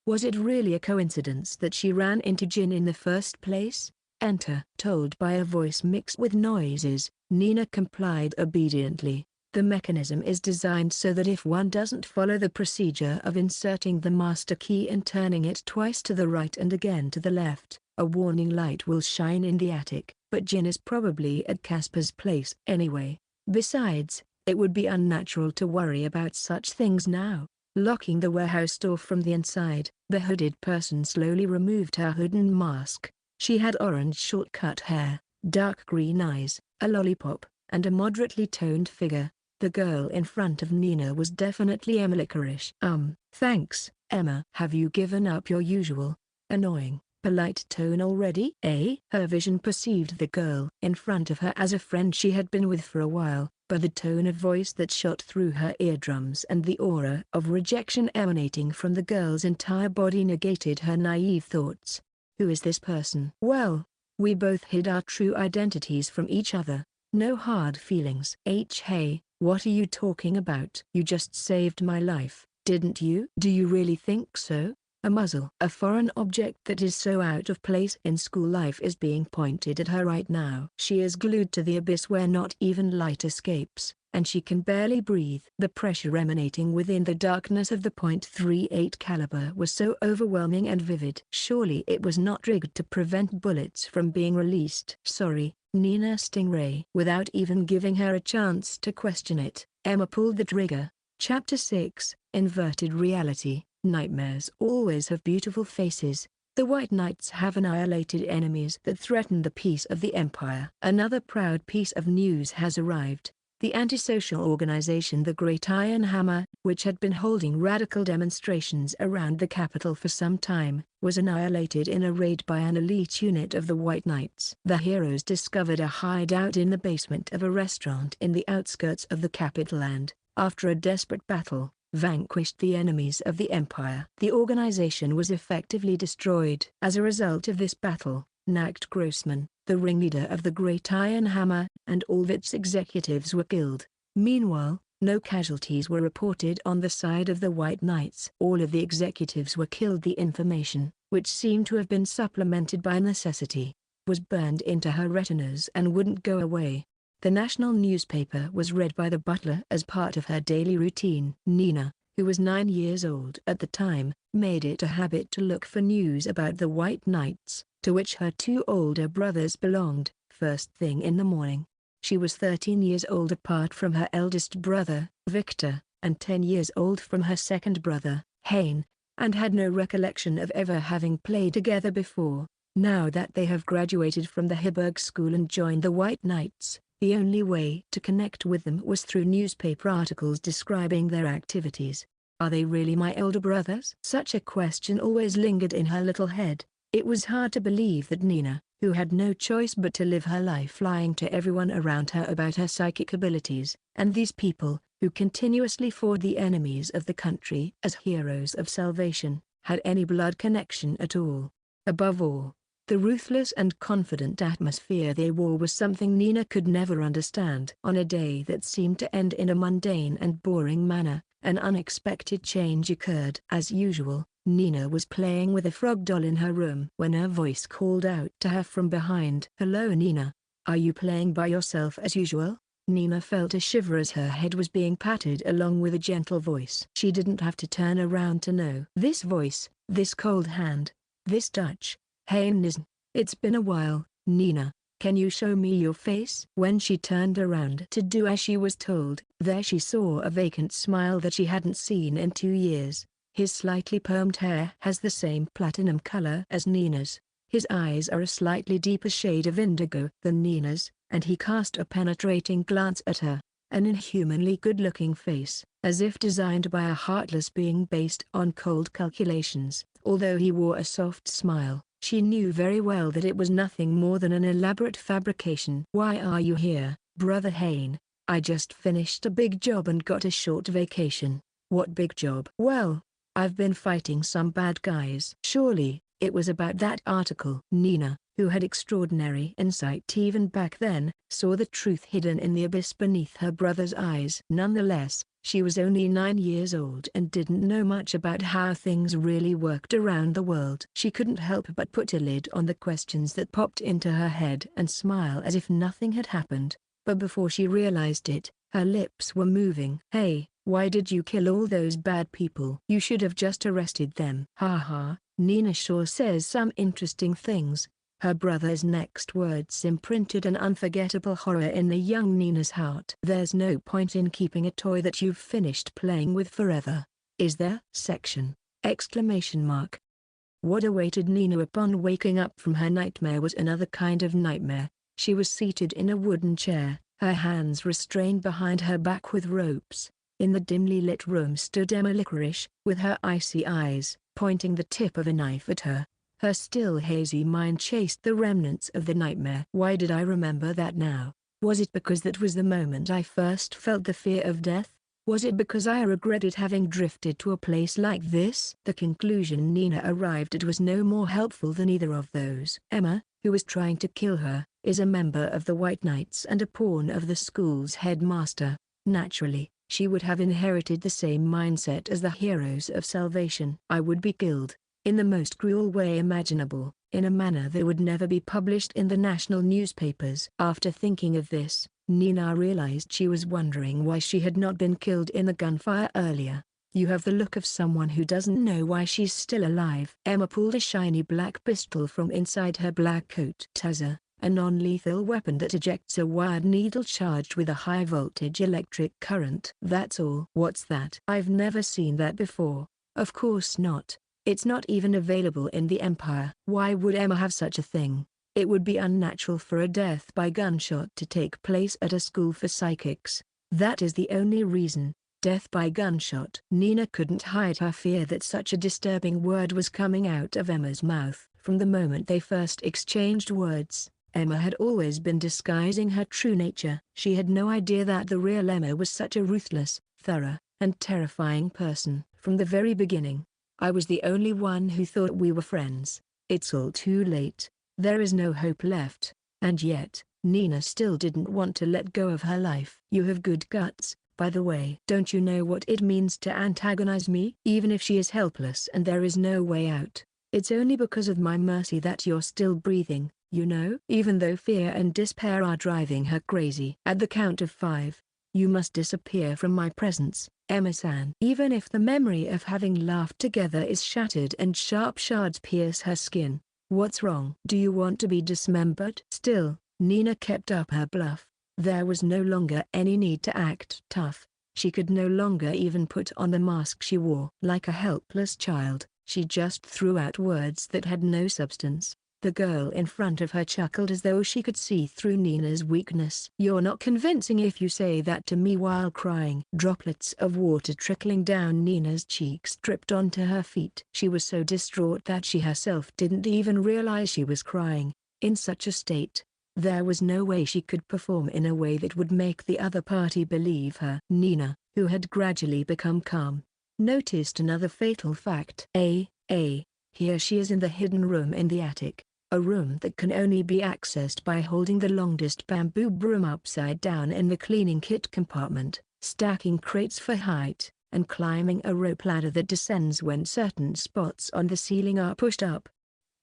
Was it really a coincidence that she ran into Jin in the first place? Enter. Told by a voice mixed with noises, Nina complied obediently. The mechanism is designed so that if one doesn't follow the procedure of inserting the master key and turning it twice to the right and again to the left, a warning light will shine in the attic. But Jin is probably at Casper's place anyway. Besides, it would be unnatural to worry about such things now. Locking the warehouse door from the inside, the hooded person slowly removed her hood and mask. She had orange short-cut hair, dark green eyes, a lollipop, and a moderately toned figure. The girl in front of Nina was definitely Emma Licorice. Thanks, Emma. Have you given up your usual, annoying, polite tone already? Her vision perceived the girl in front of her as a friend she had been with for a while, but the tone of voice that shot through her eardrums and the aura of rejection emanating from the girl's entire body negated her naive thoughts. Who is this person? Well, we both hid our true identities from each other. No hard feelings. Hey, what are you talking about? You just saved my life, didn't you? Do you really think so? A muzzle. A foreign object that is so out of place in school life is being pointed at her right now. She is glued to the abyss where not even light escapes, and she can barely breathe. The pressure emanating within the darkness of the .38 caliber was so overwhelming and vivid. Surely it was not rigged to prevent bullets from being released. Sorry, Nina Stingray. Without even giving her a chance to question it, Emma pulled the trigger. Chapter 6, Inverted Reality. Nightmares always have beautiful faces. The White Knights have annihilated enemies that threaten the peace of the Empire. Another proud piece of news has arrived. The antisocial organization the Great Iron Hammer, which had been holding radical demonstrations around the capital for some time, was annihilated in a raid by an elite unit of the White Knights. The heroes discovered a hideout in the basement of a restaurant in the outskirts of the capital and, after a desperate battle, vanquished the enemies of the Empire. The organization was effectively destroyed. As a result of this battle, Nacht Grossman, the ringleader of the Great Iron Hammer, and all of its executives were killed. Meanwhile, no casualties were reported on the side of the White Knights. All of the executives were killed. The information, which seemed to have been supplemented by necessity, was burned into her retinas and wouldn't go away. The national newspaper was read by the butler as part of her daily routine. Nina, who was 9 years old at the time, made it a habit to look for news about the White Knights, to which her 2 older brothers belonged, first thing in the morning. She was 13 years old apart from her eldest brother, Victor, and 10 years old from her second brother, Hein, and had no recollection of ever having played together before. Now that they have graduated from the Heiberg School and joined the White Knights, the only way to connect with them was through newspaper articles describing their activities. Are they really my elder brothers? Such a question always lingered in her little head. It was hard to believe that Nina, who had no choice but to live her life lying to everyone around her about her psychic abilities, and these people, who continuously fought the enemies of the country as heroes of salvation, had any blood connection at all. Above all, the ruthless and confident atmosphere they wore was something Nina could never understand. On a day that seemed to end in a mundane and boring manner, an unexpected change occurred. As usual, Nina was playing with a frog doll in her room when her voice called out to her from behind. "Hello Nina. Are you playing by yourself as usual?" Nina felt a shiver as her head was being patted along with a gentle voice. She didn't have to turn around to know. This voice, this cold hand, this touch. Hey Niz, it's been a while, Nina. Can you show me your face? When she turned around to do as she was told, there she saw a vacant smile that she hadn't seen in 2 years. His slightly permed hair has the same platinum color as Nina's. His eyes are a slightly deeper shade of indigo than Nina's, and he cast a penetrating glance at her. An inhumanly good-looking face, as if designed by a heartless being based on cold calculations. Although he wore a soft smile, she knew very well that it was nothing more than an elaborate fabrication. "Why are you here, Brother Hayne?" "I just finished a big job and got a short vacation." "What big job?" "Well, I've been fighting some bad guys." Surely, it was about that article. Nina, who had extraordinary insight even back then, saw the truth hidden in the abyss beneath her brother's eyes. Nonetheless, she was only 9 years old and didn't know much about how things really worked around the world. She couldn't help but put a lid on the questions that popped into her head and smile as if nothing had happened. But before she realized it, her lips were moving. "Hey, why did you kill all those bad people? You should have just arrested them." "Ha ha, Nina sure says some interesting things." Her brother's next words imprinted an unforgettable horror in the young Nina's heart. "There's no point in keeping a toy that you've finished playing with forever, is there?" Exclamation mark. What awaited Nina upon waking up from her nightmare was another kind of nightmare. She was seated in a wooden chair, her hands restrained behind her back with ropes. In the dimly lit room stood Emma Licorice, with her icy eyes, pointing the tip of a knife at her. Her still hazy mind chased the remnants of the nightmare. Why did I remember that now? Was it because that was the moment I first felt the fear of death? Was it because I regretted having drifted to a place like this? The conclusion Nina arrived at was no more helpful than either of those. Emma, who was trying to kill her, is a member of the White Knights and a pawn of the school's headmaster. Naturally, she would have inherited the same mindset as the heroes of salvation. I would be killed, in the most cruel way imaginable, in a manner that would never be published in the national newspapers. After thinking of this, Nina realized she was wondering why she had not been killed in the gunfire earlier. "You have the look of someone who doesn't know why she's still alive." Emma pulled a shiny black pistol from inside her black coat. "Taser, a non-lethal weapon that ejects a wired needle charged with a high-voltage electric current." "That's all." "What's that?" "I've never seen that before." "Of course not. It's not even available in the Empire." Why would Emma have such a thing? It would be unnatural for a death by gunshot to take place at a school for psychics. That is the only reason. Death by gunshot. Nina couldn't hide her fear that such a disturbing word was coming out of Emma's mouth. From the moment they first exchanged words, Emma had always been disguising her true nature. She had no idea that the real Emma was such a ruthless, thorough, and terrifying person. From the very beginning, I was the only one who thought we were friends. It's all too late. There is no hope left. And yet, Nina still didn't want to let go of her life. "You have good guts, by the way. Don't you know what it means to antagonize me?" "Even if she is helpless and there is no way out, it's only because of my mercy that you're still breathing, you know?" Even though fear and despair are driving her crazy. "At the count of 5, you must disappear from my presence, Emma-san." Even if the memory of having laughed together is shattered and sharp shards pierce her skin. "What's wrong? Do you want to be dismembered?" Still, Nina kept up her bluff. There was no longer any need to act tough. She could no longer even put on the mask she wore. Like a helpless child, she just threw out words that had no substance. The girl in front of her chuckled as though she could see through Nina's weakness. "You're not convincing if you say that to me while crying." Droplets of water trickling down Nina's cheeks dripped onto her feet. She was so distraught that she herself didn't even realize she was crying. In such a state, there was no way she could perform in a way that would make the other party believe her. Nina, who had gradually become calm, noticed another fatal fact. Here she is in the hidden room in the attic. A room that can only be accessed by holding the longest bamboo broom upside down in the cleaning kit compartment, stacking crates for height, and climbing a rope ladder that descends when certain spots on the ceiling are pushed up.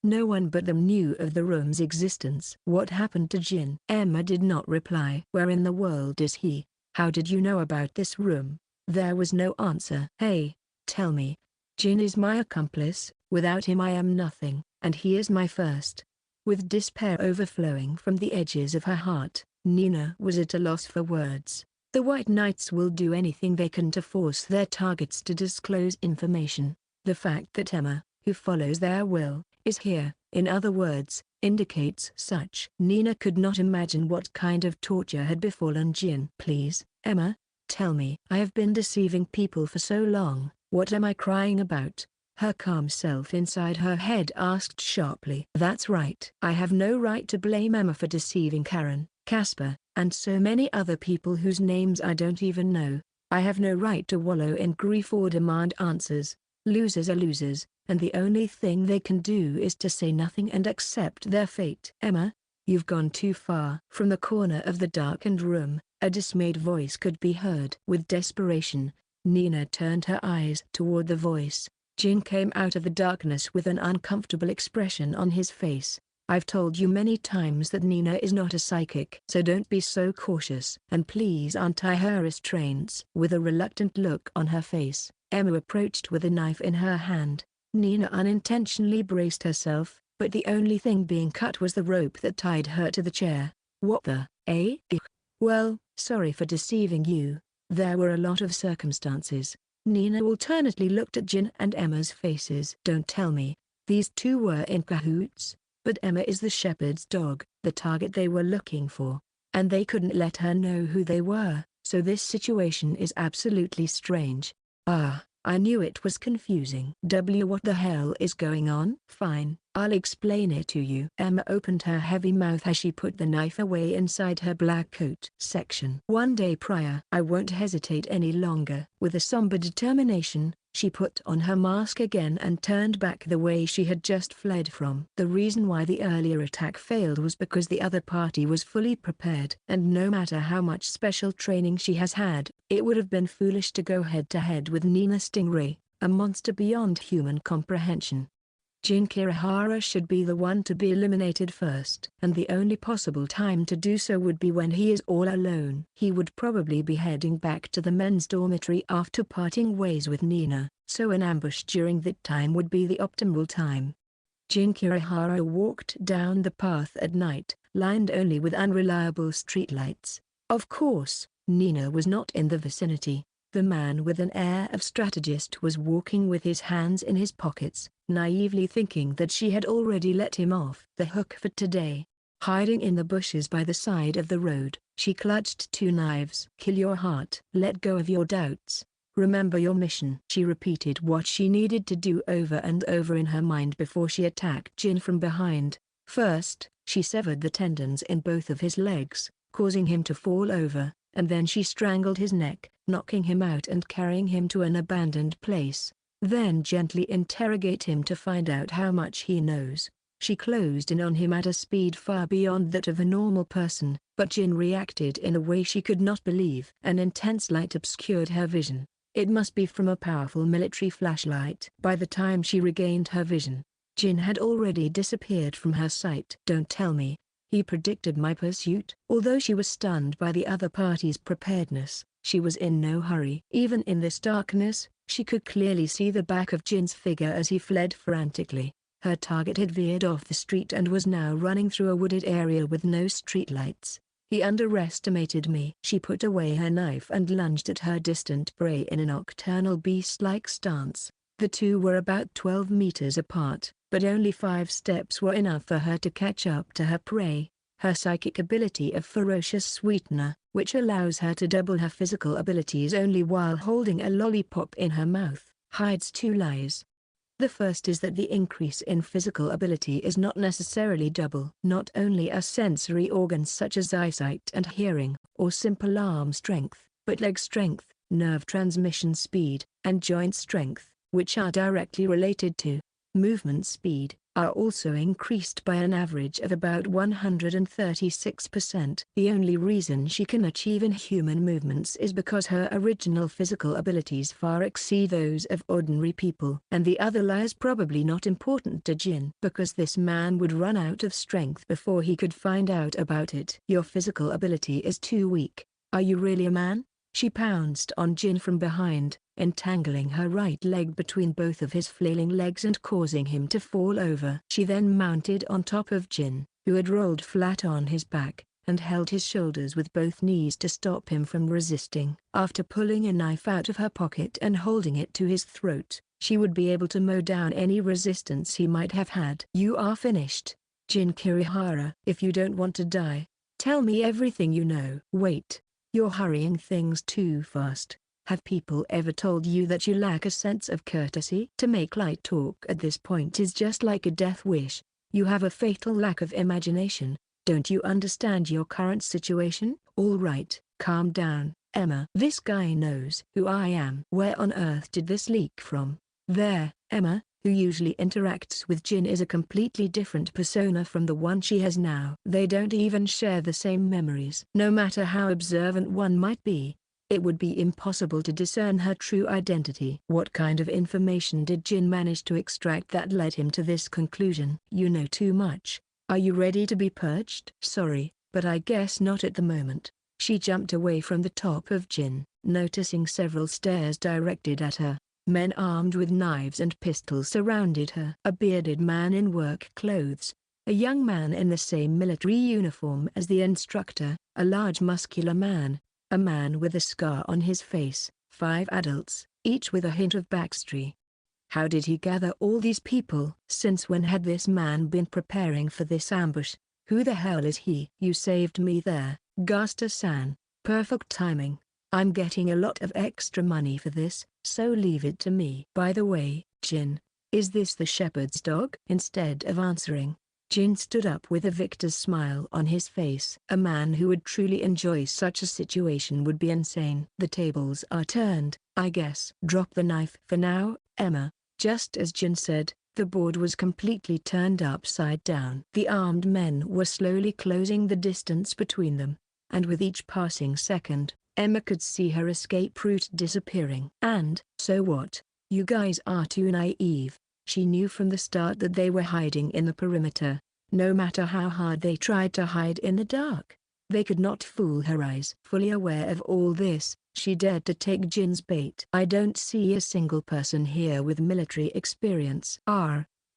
No one but them knew of the room's existence. What happened to Jin? Emma did not reply. Where in the world is he? How did you know about this room? There was no answer. Hey, tell me. Jin is my accomplice, without him I am nothing, and he is my first. With despair overflowing from the edges of her heart, Nina was at a loss for words. The White Knights will do anything they can to force their targets to disclose information. The fact that Emma, who follows their will, is here, in other words, indicates such. Nina could not imagine what kind of torture had befallen Jin. Please, Emma, tell me. I have been deceiving people for so long, what am I crying about? Her calm self inside her head asked sharply. That's right. I have no right to blame Emma for deceiving Karen, Casper, and so many other people whose names I don't even know. I have no right to wallow in grief or demand answers. Losers are losers, and the only thing they can do is to say nothing and accept their fate. Emma, you've gone too far. From the corner of the darkened room, a dismayed voice could be heard. With desperation, Nina turned her eyes toward the voice. Jin came out of the darkness with an uncomfortable expression on his face. I've told you many times that Nina is not a psychic. So don't be so cautious. And please untie her restraints. With a reluctant look on her face, Emma approached with a knife in her hand. Nina unintentionally braced herself, but the only thing being cut was the rope that tied her to the chair. What the, eh? Well, sorry for deceiving you. There were a lot of circumstances. Nina alternately looked at Jin and Emma's faces. Don't tell me, these two were in cahoots? But Emma is the shepherd's dog, the target they were looking for. And they couldn't let her know who they were, so this situation is absolutely strange. Ah, I knew it was confusing. What the hell is going on? Fine, I'll explain it to you. Emma opened her heavy mouth as she put the knife away inside her black coat. Section. One day prior. I won't hesitate any longer. With a somber determination, she put on her mask again and turned back the way she had just fled from. The reason why the earlier attack failed was because the other party was fully prepared. And no matter how much special training she has had, it would have been foolish to go head-to-head with Nina Stingray, a monster beyond human comprehension. Jin Kirihara should be the one to be eliminated first. And the only possible time to do so would be when he is all alone. He would probably be heading back to the men's dormitory after parting ways with Nina, so an ambush during that time would be the optimal time. Jin Kirihara walked down the path at night, lined only with unreliable streetlights. Of course, Nina was not in the vicinity. The man with an air of strategist was walking with his hands in his pockets, naively thinking that she had already let him off the hook for today. Hiding in the bushes by the side of the road, she clutched two knives. Kill your heart. Let go of your doubts. Remember your mission. She repeated what she needed to do over and over in her mind before she attacked Jin from behind. First, she severed the tendons in both of his legs, causing him to fall over, and then she strangled his neck, knocking him out and carrying him to an abandoned place. Then gently interrogate him to find out how much he knows. She closed in on him at a speed far beyond that of a normal person, but Jin reacted in a way she could not believe. An intense light obscured her vision. It must be from a powerful military flashlight. By the time she regained her vision, Jin had already disappeared from her sight. Don't tell me, he predicted my pursuit. Although she was stunned by the other party's preparedness, she was in no hurry. Even in this darkness, she could clearly see the back of Jin's figure as he fled frantically. Her target had veered off the street and was now running through a wooded area with no streetlights. He underestimated me. She put away her knife and lunged at her distant prey in a nocturnal beast-like stance. The two were about 12 meters apart, but only 5 steps were enough for her to catch up to her prey. Her psychic ability of Ferocious Sweetener, which allows her to double her physical abilities only while holding a lollipop in her mouth, hides 2 lies. The first is that the increase in physical ability is not necessarily double. Not only are sensory organs such as eyesight and hearing, or simple arm strength, but leg strength, nerve transmission speed, and joint strength, which are directly related to movement speed, are also increased by an average of about 136%. The only reason she can achieve inhuman movements is because her original physical abilities far exceed those of ordinary people. And the other lie is probably not important to Jin, because this man would run out of strength before he could find out about it. Your physical ability is too weak. Are you really a man? She pounced on Jin from behind, entangling her right leg between both of his flailing legs and causing him to fall over. She then mounted on top of Jin, who had rolled flat on his back, and held his shoulders with both knees to stop him from resisting. After pulling a knife out of her pocket and holding it to his throat, she would be able to mow down any resistance he might have had. You are finished, Jin Kirihara. If you don't want to die, tell me everything you know. Wait. You're hurrying things too fast. Have people ever told you that you lack a sense of courtesy? To make light talk at this point is just like a death wish. You have a fatal lack of imagination. Don't you understand your current situation? All right, calm down, Emma. This guy knows who I am. Where on earth did this leak from? There, Emma, who usually interacts with Jin, is a completely different persona from the one she has now. They don't even share the same memories. No matter how observant one might be, it would be impossible to discern her true identity. What kind of information did Jin manage to extract that led him to this conclusion? You know too much. Are you ready to be purged? Sorry, but I guess not at the moment. She jumped away from the top of Jin, noticing several stares directed at her. Men armed with knives and pistols surrounded her. A bearded man in work clothes, a young man in the same military uniform as the instructor, a large muscular man, a man with a scar on his face, 5 adults, each with a hint of backstory. How did he gather all these people? Since when had this man been preparing for this ambush? Who the hell is he? You saved me there, Gaster-san. Perfect timing. I'm getting a lot of extra money for this, so leave it to me. By the way, Jin, is this the shepherd's dog? Instead of answering, Jin stood up with a victor's smile on his face. A man who would truly enjoy such a situation would be insane. The tables are turned, I guess. Drop the knife for now, Emma. Just as Jin said, the board was completely turned upside down. The armed men were slowly closing the distance between them, and with each passing second, Emma could see her escape route disappearing. And so what? You guys are too naive. She knew from the start that they were hiding in the perimeter. No matter how hard they tried to hide in the dark, they could not fool her eyes. Fully aware of all this, she dared to take Jin's bait. I don't see a single person here with military experience.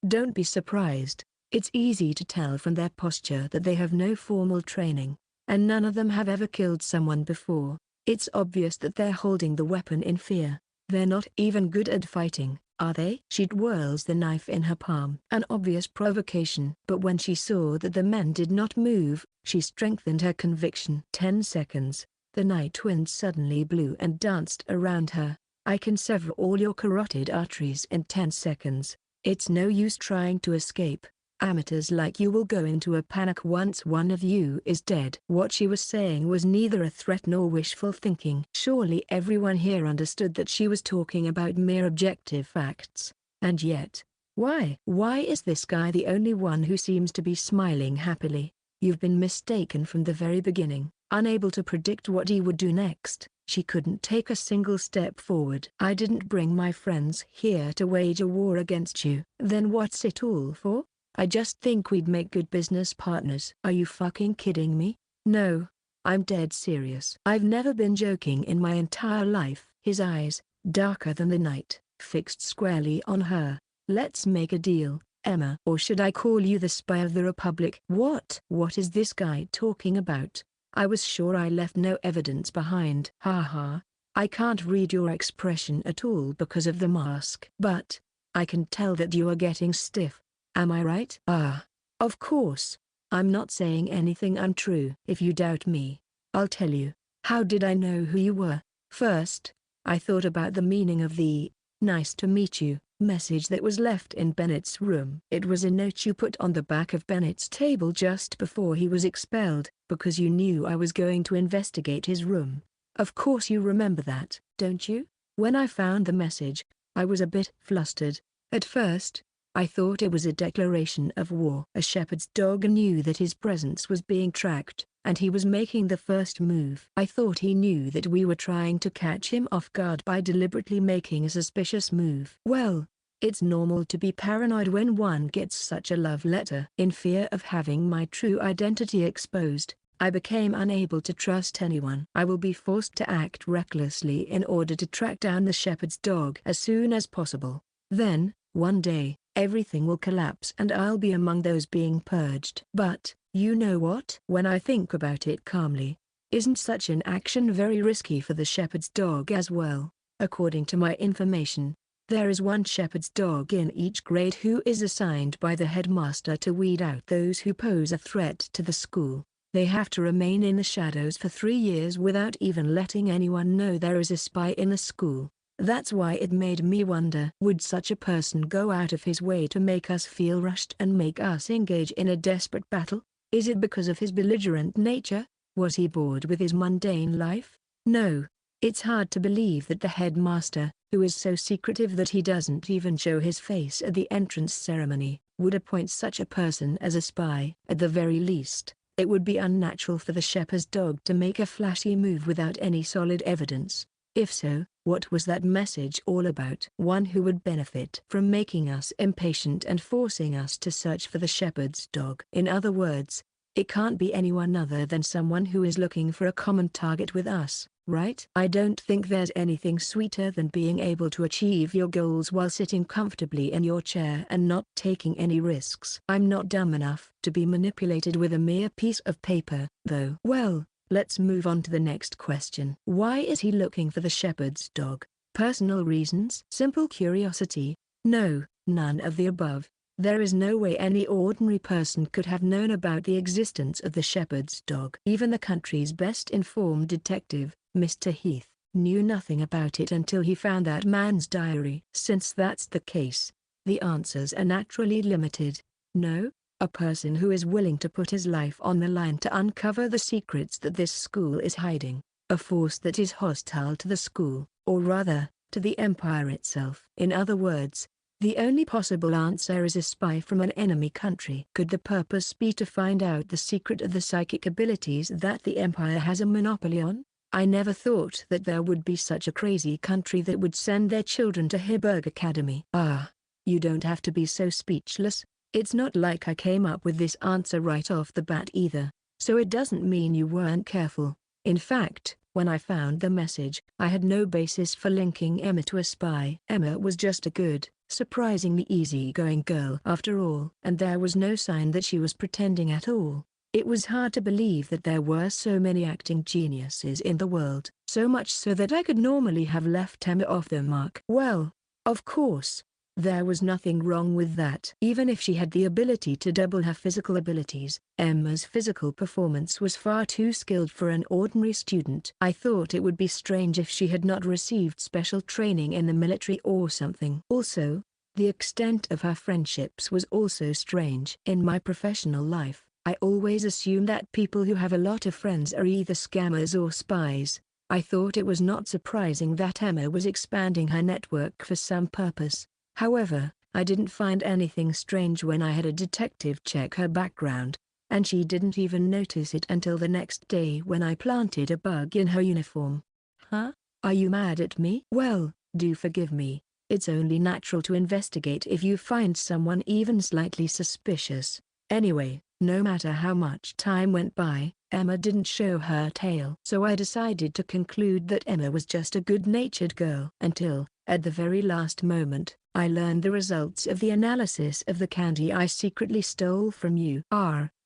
Don't be surprised. It's easy to tell from their posture that they have no formal training, and none of them have ever killed someone before. It's obvious that they're holding the weapon in fear. They're not even good at fighting, are they? She twirls the knife in her palm. An obvious provocation. But when she saw that the men did not move, she strengthened her conviction. 10 seconds. The night wind suddenly blew and danced around her. I can sever all your carotid arteries in 10 seconds. It's no use trying to escape. Amateurs like you will go into a panic once one of you is dead. What she was saying was neither a threat nor wishful thinking. Surely everyone here understood that she was talking about mere objective facts. And yet, why? Why is this guy the only one who seems to be smiling happily? You've been mistaken from the very beginning. Unable to predict what he would do next, she couldn't take a single step forward. I didn't bring my friends here to wage a war against you. Then what's it all for? I just think we'd make good business partners. Are you fucking kidding me? No, I'm dead serious. I've never been joking in my entire life. His eyes, darker than the night, fixed squarely on her. Let's make a deal, Emma. Or should I call you the spy of the Republic? What? What is this guy talking about? I was sure I left no evidence behind. Ha. I can't read your expression at all because of the mask. But I can tell that you are getting stiff. Am I right? Of course. I'm not saying anything untrue. If you doubt me, I'll tell you. How did I know who you were? First, I thought about the meaning of the "nice to meet you" message that was left in Bennett's room. It was a note you put on the back of Bennett's table just before he was expelled, because you knew I was going to investigate his room. Of course you remember that, don't you? When I found the message, I was a bit flustered. At first, I thought it was a declaration of war. A shepherd's dog knew that his presence was being tracked, and he was making the first move. I thought he knew that we were trying to catch him off guard by deliberately making a suspicious move. Well, it's normal to be paranoid when one gets such a love letter. In fear of having my true identity exposed, I became unable to trust anyone. I will be forced to act recklessly in order to track down the shepherd's dog as soon as possible. Then, one day, everything will collapse and I'll be among those being purged. But, you know what? When I think about it calmly, isn't such an action very risky for the shepherd's dog as well? According to my information, there is one shepherd's dog in each grade who is assigned by the headmaster to weed out those who pose a threat to the school. They have to remain in the shadows for 3 years without even letting anyone know there is a spy in the school. That's why it made me wonder, would such a person go out of his way to make us feel rushed and make us engage in a desperate battle? Is it because of his belligerent nature? Was he bored with his mundane life? No. It's hard to believe that the headmaster, who is so secretive that he doesn't even show his face at the entrance ceremony, would appoint such a person as a spy. At the very least, it would be unnatural for the shepherd's dog to make a flashy move without any solid evidence. If so, what was that message all about? One who would benefit from making us impatient and forcing us to search for the shepherd's dog. In other words, it can't be anyone other than someone who is looking for a common target with us, right? I don't think there's anything sweeter than being able to achieve your goals while sitting comfortably in your chair and not taking any risks. I'm not dumb enough to be manipulated with a mere piece of paper, though. Well, let's move on to the next question. Why is he looking for the shepherd's dog? Personal reasons? Simple curiosity? No, none of the above. There is no way any ordinary person could have known about the existence of the shepherd's dog. Even the country's best informed detective, Mr. Heath, knew nothing about it until he found that man's diary. Since that's the case, the answers are naturally limited. No? A person who is willing to put his life on the line to uncover the secrets that this school is hiding. A force that is hostile to the school, or rather, to the empire itself. In other words, the only possible answer is a spy from an enemy country. Could the purpose be to find out the secret of the psychic abilities that the empire has a monopoly on? I never thought that there would be such a crazy country that would send their children to Heiberg Academy. Ah, you don't have to be so speechless. It's not like I came up with this answer right off the bat either, so it doesn't mean you weren't careful. In fact, when I found the message, I had no basis for linking Emma to a spy. Emma was just a good, surprisingly easygoing girl after all, and there was no sign that she was pretending at all. It was hard to believe that there were so many acting geniuses in the world, so much so that I could normally have left Emma off the mark. Well, of course, there was nothing wrong with that. Even if she had the ability to double her physical abilities, Emma's physical performance was far too skilled for an ordinary student. I thought it would be strange if she had not received special training in the military or something. Also, the extent of her friendships was also strange. In my professional life, I always assume that people who have a lot of friends are either scammers or spies. I thought it was not surprising that Emma was expanding her network for some purpose. However, I didn't find anything strange when I had a detective check her background, and she didn't even notice it until the next day when I planted a bug in her uniform. Huh? Are you mad at me? Well, do forgive me. It's only natural to investigate if you find someone even slightly suspicious. Anyway, no matter how much time went by, Emma didn't show her tail. So I decided to conclude that Emma was just a good-natured girl. Until, at the very last moment, I learned the results of the analysis of the candy I secretly stole from you.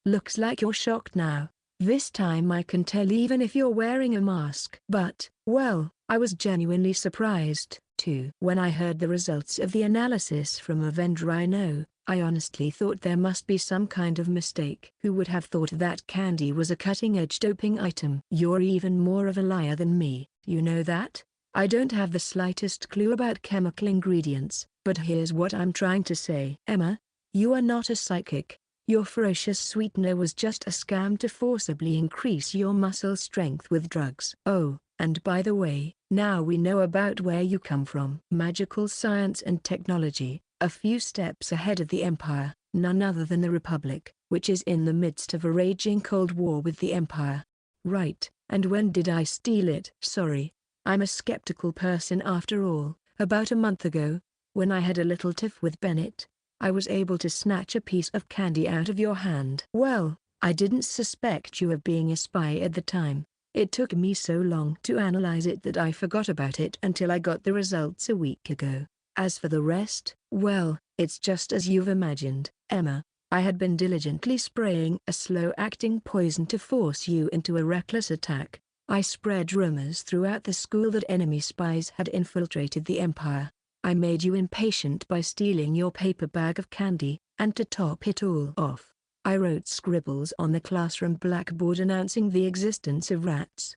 Looks like you're shocked now. This time I can tell even if you're wearing a mask. But, well, I was genuinely surprised, too. When I heard the results of the analysis from a vendor I know, I honestly thought there must be some kind of mistake. Who would have thought that candy was a cutting-edge doping item? You're even more of a liar than me, you know that? I don't have the slightest clue about chemical ingredients, but here's what I'm trying to say. Emma, you are not a psychic. Your ferocious sweetener was just a scam to forcibly increase your muscle strength with drugs. Oh, and by the way, now we know about where you come from. Magical science and technology, A few steps ahead of the Empire, none other than the Republic, which is in the midst of a raging Cold War with the Empire. Right, and when did I steal it? Sorry, I'm a skeptical person after all. About a month ago, when I had a little tiff with Bennett, I was able to snatch a piece of candy out of your hand. Well, I didn't suspect you of being a spy at the time. It took me so long to analyze it that I forgot about it until I got the results a week ago. As for the rest, well, it's just as you've imagined, Emma. I had been diligently spraying a slow-acting poison to force you into a reckless attack. I spread rumors throughout the school that enemy spies had infiltrated the Empire. I made you impatient by stealing your paper bag of candy, and to top it all off, I wrote scribbles on the classroom blackboard announcing the existence of rats.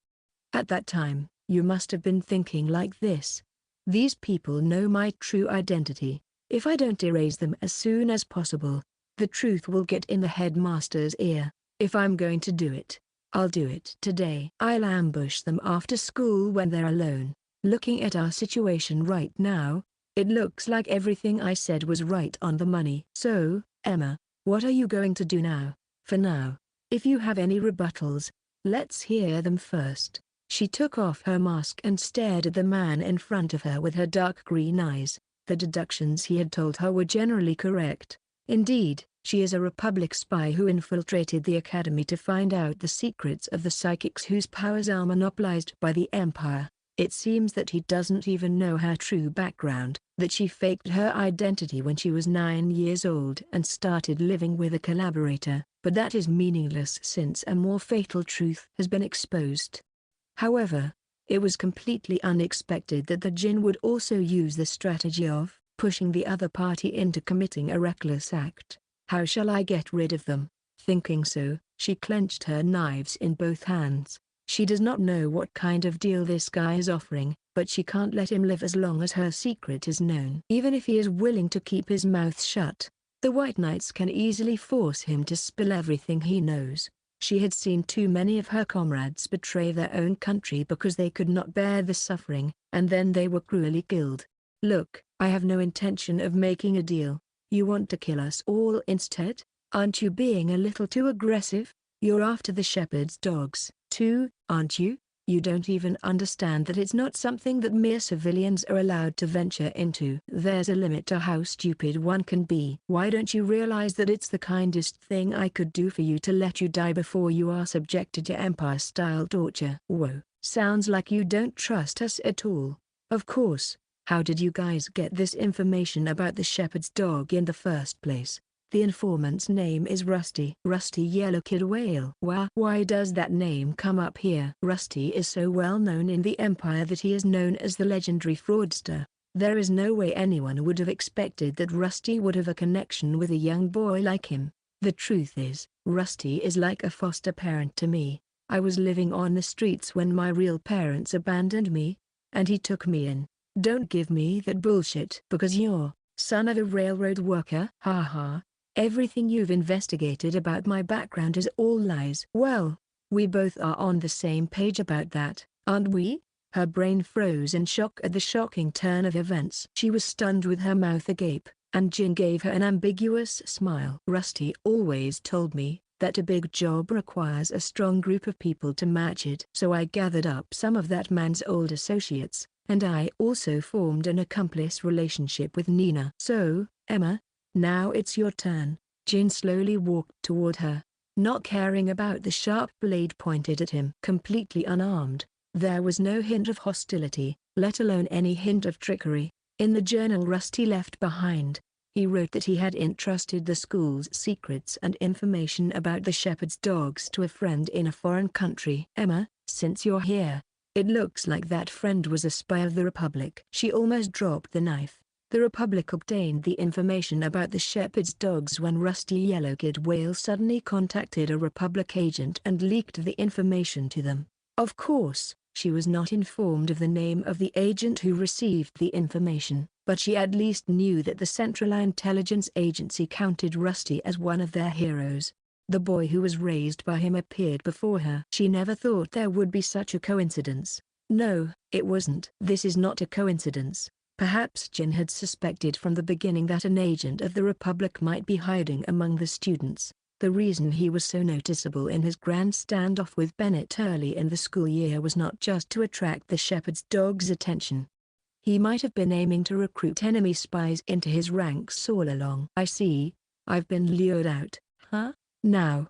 At that time, you must have been thinking like this. These people know my true identity. If I don't erase them as soon as possible, the truth will get in the headmaster's ear. If I'm going to do it, I'll do it today. I'll ambush them after school when they're alone. Looking at our situation right now, it looks like everything I said was right on the money. So, Emma, what are you going to do now? For now, if you have any rebuttals, let's hear them first. She took off her mask and stared at the man in front of her with her dark green eyes. The deductions he had told her were generally correct. Indeed, she is a Republic spy who infiltrated the Academy to find out the secrets of the psychics whose powers are monopolized by the Empire. It seems that he doesn't even know her true background, that she faked her identity when she was 9 years old and started living with a collaborator, but that is meaningless since a more fatal truth has been exposed. However, it was completely unexpected that the Jinn would also use the strategy of pushing the other party into committing a reckless act. How shall I get rid of them? Thinking so, she clenched her knives in both hands. She does not know what kind of deal this guy is offering, but she can't let him live as long as her secret is known. Even if he is willing to keep his mouth shut, the White Knights can easily force him to spill everything he knows. She had seen too many of her comrades betray their own country because they could not bear the suffering, and then they were cruelly killed. Look, I have no intention of making a deal. You want to kill us all instead? Aren't you being a little too aggressive? You're after the shepherd's dogs, too, aren't you? You don't even understand that it's not something that mere civilians are allowed to venture into. There's a limit to how stupid one can be. Why don't you realize that it's the kindest thing I could do for you to let you die before you are subjected to Empire-style torture? Whoa, sounds like you don't trust us at all. Of course, how did you guys get this information about the shepherd's dog in the first place? The informant's name is Rusty. Rusty Yellowkid Whale. Why does that name come up here? Rusty is so well known in the Empire that he is known as the legendary fraudster. There is no way anyone would have expected that Rusty would have a connection with a young boy like him. The truth is, Rusty is like a foster parent to me. I was living on the streets when my real parents abandoned me, and he took me in. Don't give me that bullshit. Because you're son of a railroad worker? Haha. Everything you've investigated about my background is all lies. Well, we both are on the same page about that, aren't we? Her brain froze in shock at the shocking turn of events. She was stunned with her mouth agape, and Jin gave her an ambiguous smile. Rusty always told me that a big job requires a strong group of people to match it. So I gathered up some of that man's old associates, and I also formed an accomplice relationship with Nina. So, Emma, now it's your turn. Jin slowly walked toward her, not caring about the sharp blade pointed at him. Completely unarmed, there was no hint of hostility, let alone any hint of trickery. In the journal Rusty left behind, he wrote that he had entrusted the school's secrets and information about the shepherd's dogs to a friend in a foreign country. Emma, since you're here, it looks like that friend was a spy of the Republic. She almost dropped the knife. The Republic obtained the information about the shepherd's dogs when Rusty Yellowkid Whale suddenly contacted a Republic agent and leaked the information to them. Of course, she was not informed of the name of the agent who received the information, but she at least knew that the Central Intelligence Agency counted Rusty as one of their heroes. The boy who was raised by him appeared before her. She never thought there would be such a coincidence. No, it wasn't. This is not a coincidence. Perhaps Jin had suspected from the beginning that an agent of the Republic might be hiding among the students. The reason he was so noticeable in his grand standoff with Bennett early in the school year was not just to attract the shepherd's dog's attention. He might have been aiming to recruit enemy spies into his ranks all along. I see. I've been lured out, huh? Now,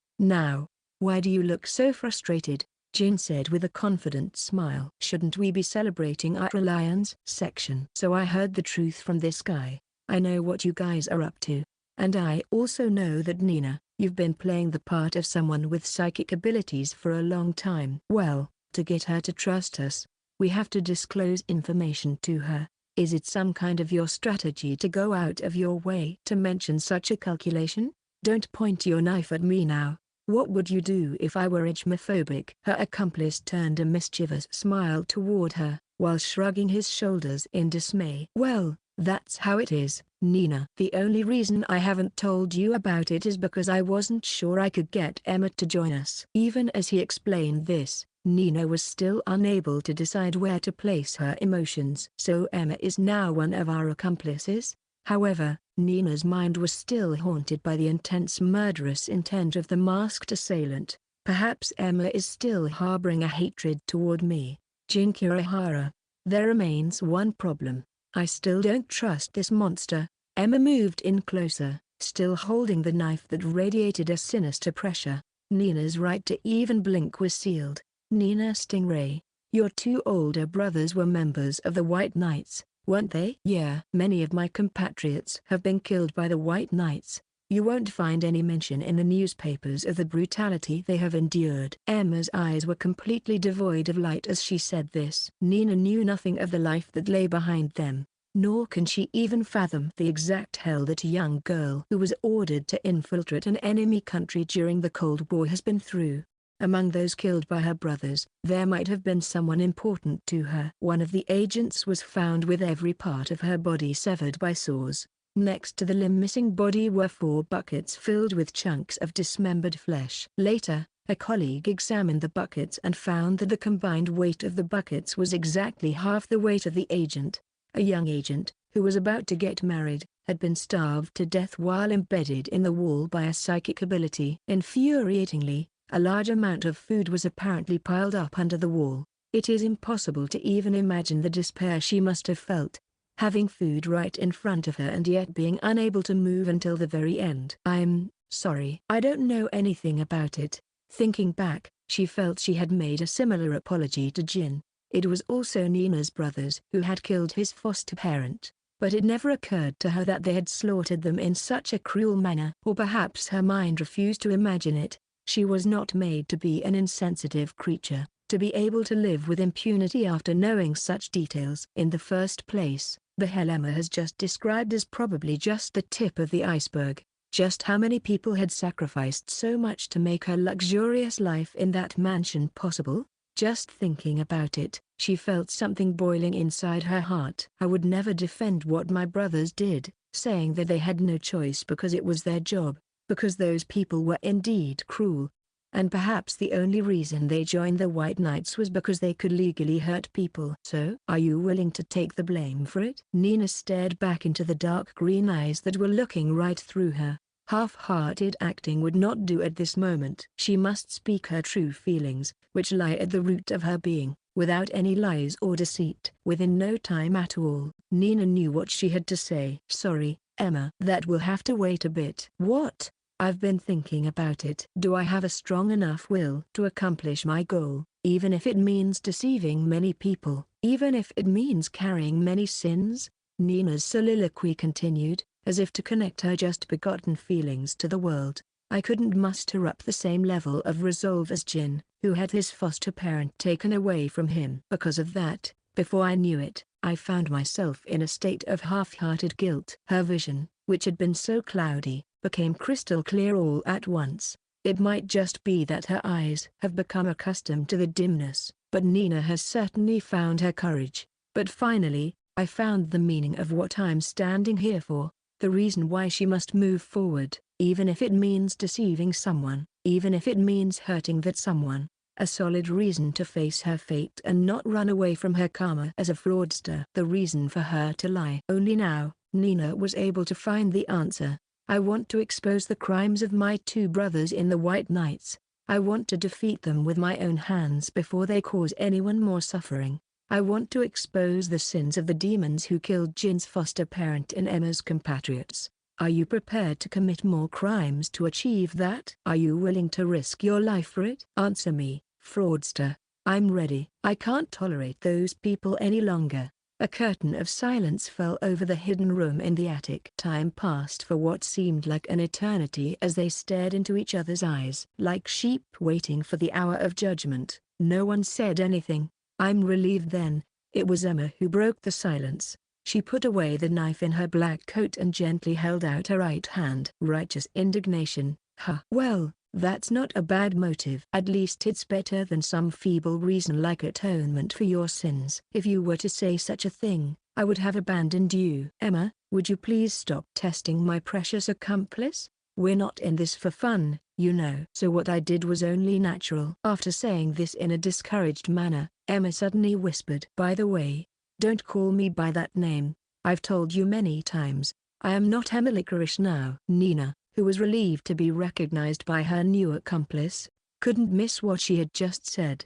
why do you look so frustrated? Jin said with a confident smile. Shouldn't we be celebrating our alliance? Section. So I heard the truth from this guy. I know what you guys are up to. And I also know that Nina, you've been playing the part of someone with psychic abilities for a long time. Well, to get her to trust us, we have to disclose information to her. Is it some kind of your strategy to go out of your way to mention such a calculation? Don't point your knife at me now. What would you do if I were agmophobic? Her accomplice turned a mischievous smile toward her, while shrugging his shoulders in dismay. Well, that's how it is, Nina. The only reason I haven't told you about it is because I wasn't sure I could get Emma to join us. Even as he explained this, Nina was still unable to decide where to place her emotions. So Emma is now one of our accomplices? However, Nina's mind was still haunted by the intense murderous intent of the masked assailant. Perhaps Emma is still harboring a hatred toward me. Jin Kirihara. There remains one problem. I still don't trust this monster. Emma moved in closer, still holding the knife that radiated a sinister pressure. Nina's right to even blink was sealed. Nina Stingray, your two older brothers were members of the White Knights, weren't they? Yeah. Many of my compatriots have been killed by the White Knights. You won't find any mention in the newspapers of the brutality they have endured. Emma's eyes were completely devoid of light as she said this. Nina knew nothing of the life that lay behind them, nor can she even fathom the exact hell that a young girl who was ordered to infiltrate an enemy country during the Cold War has been through. Among those killed by her brothers, there might have been someone important to her. One of the agents was found with every part of her body severed by saws. Next to the limb-missing body were 4 buckets filled with chunks of dismembered flesh. Later, a colleague examined the buckets and found that the combined weight of the buckets was exactly half the weight of the agent. A young agent, who was about to get married, had been starved to death while embedded in the wall by a psychic ability. Infuriatingly, a large amount of food was apparently piled up under the wall. It is impossible to even imagine the despair she must have felt, having food right in front of her and yet being unable to move until the very end. I'm sorry. I don't know anything about it. Thinking back, she felt she had made a similar apology to Jin. It was also Nina's brothers who had killed his foster parent, but it never occurred to her that they had slaughtered them in such a cruel manner. Or perhaps her mind refused to imagine it. She was not made to be an insensitive creature, to be able to live with impunity after knowing such details. In the first place, the hell Emma has just described is probably just the tip of the iceberg. Just how many people had sacrificed so much to make her luxurious life in that mansion possible? Just thinking about it, she felt something boiling inside her heart. I would never defend what my brothers did, saying that they had no choice because it was their job, because those people were indeed cruel. And perhaps the only reason they joined the White Knights was because they could legally hurt people. So, are you willing to take the blame for it? Nina stared back into the dark green eyes that were looking right through her. Half-hearted acting would not do at this moment. She must speak her true feelings, which lie at the root of her being, without any lies or deceit. Within no time at all, Nina knew what she had to say. Sorry, Emma. That will have to wait a bit. What? I've been thinking about it. Do I have a strong enough will to accomplish my goal, even if it means deceiving many people, even if it means carrying many sins? Nina's soliloquy continued, as if to connect her just-begotten feelings to the world. I couldn't muster up the same level of resolve as Jin, who had his foster parent taken away from him. Because of that, before I knew it, I found myself in a state of half-hearted guilt. Her vision, which had been so cloudy, became crystal clear all at once. It might just be that her eyes have become accustomed to the dimness, but Nina has certainly found her courage. But finally, I found the meaning of what I'm standing here for, the reason why she must move forward, even if it means deceiving someone, even if it means hurting that someone. A solid reason to face her fate and not run away from her karma as a fraudster. The reason for her to lie. Only now, Nina was able to find the answer. I want to expose the crimes of my two brothers in the White Knights. I want to defeat them with my own hands before they cause anyone more suffering. I want to expose the sins of the demons who killed Jin's foster parent and Emma's compatriots. Are you prepared to commit more crimes to achieve that? Are you willing to risk your life for it? Answer me, fraudster. I'm ready. I can't tolerate those people any longer. A curtain of silence fell over the hidden room in the attic. Time passed for what seemed like an eternity as they stared into each other's eyes. Like sheep waiting for the hour of judgment, no one said anything. I'm relieved then. It was Emma who broke the silence. She put away the knife in her black coat and gently held out her right hand. Righteous indignation. Huh. Well, that's not a bad motive. At least it's better than some feeble reason like atonement for your sins. If you were to say such a thing, I would have abandoned you. Emma, would you please stop testing my precious accomplice? We're not in this for fun, you know. So what I did was only natural. After saying this in a discouraged manner, Emma suddenly whispered, by the way, don't call me by that name. I've told you many times, I am not Emma Licorice now. Nina, who was relieved to be recognized by her new accomplice, couldn't miss what she had just said.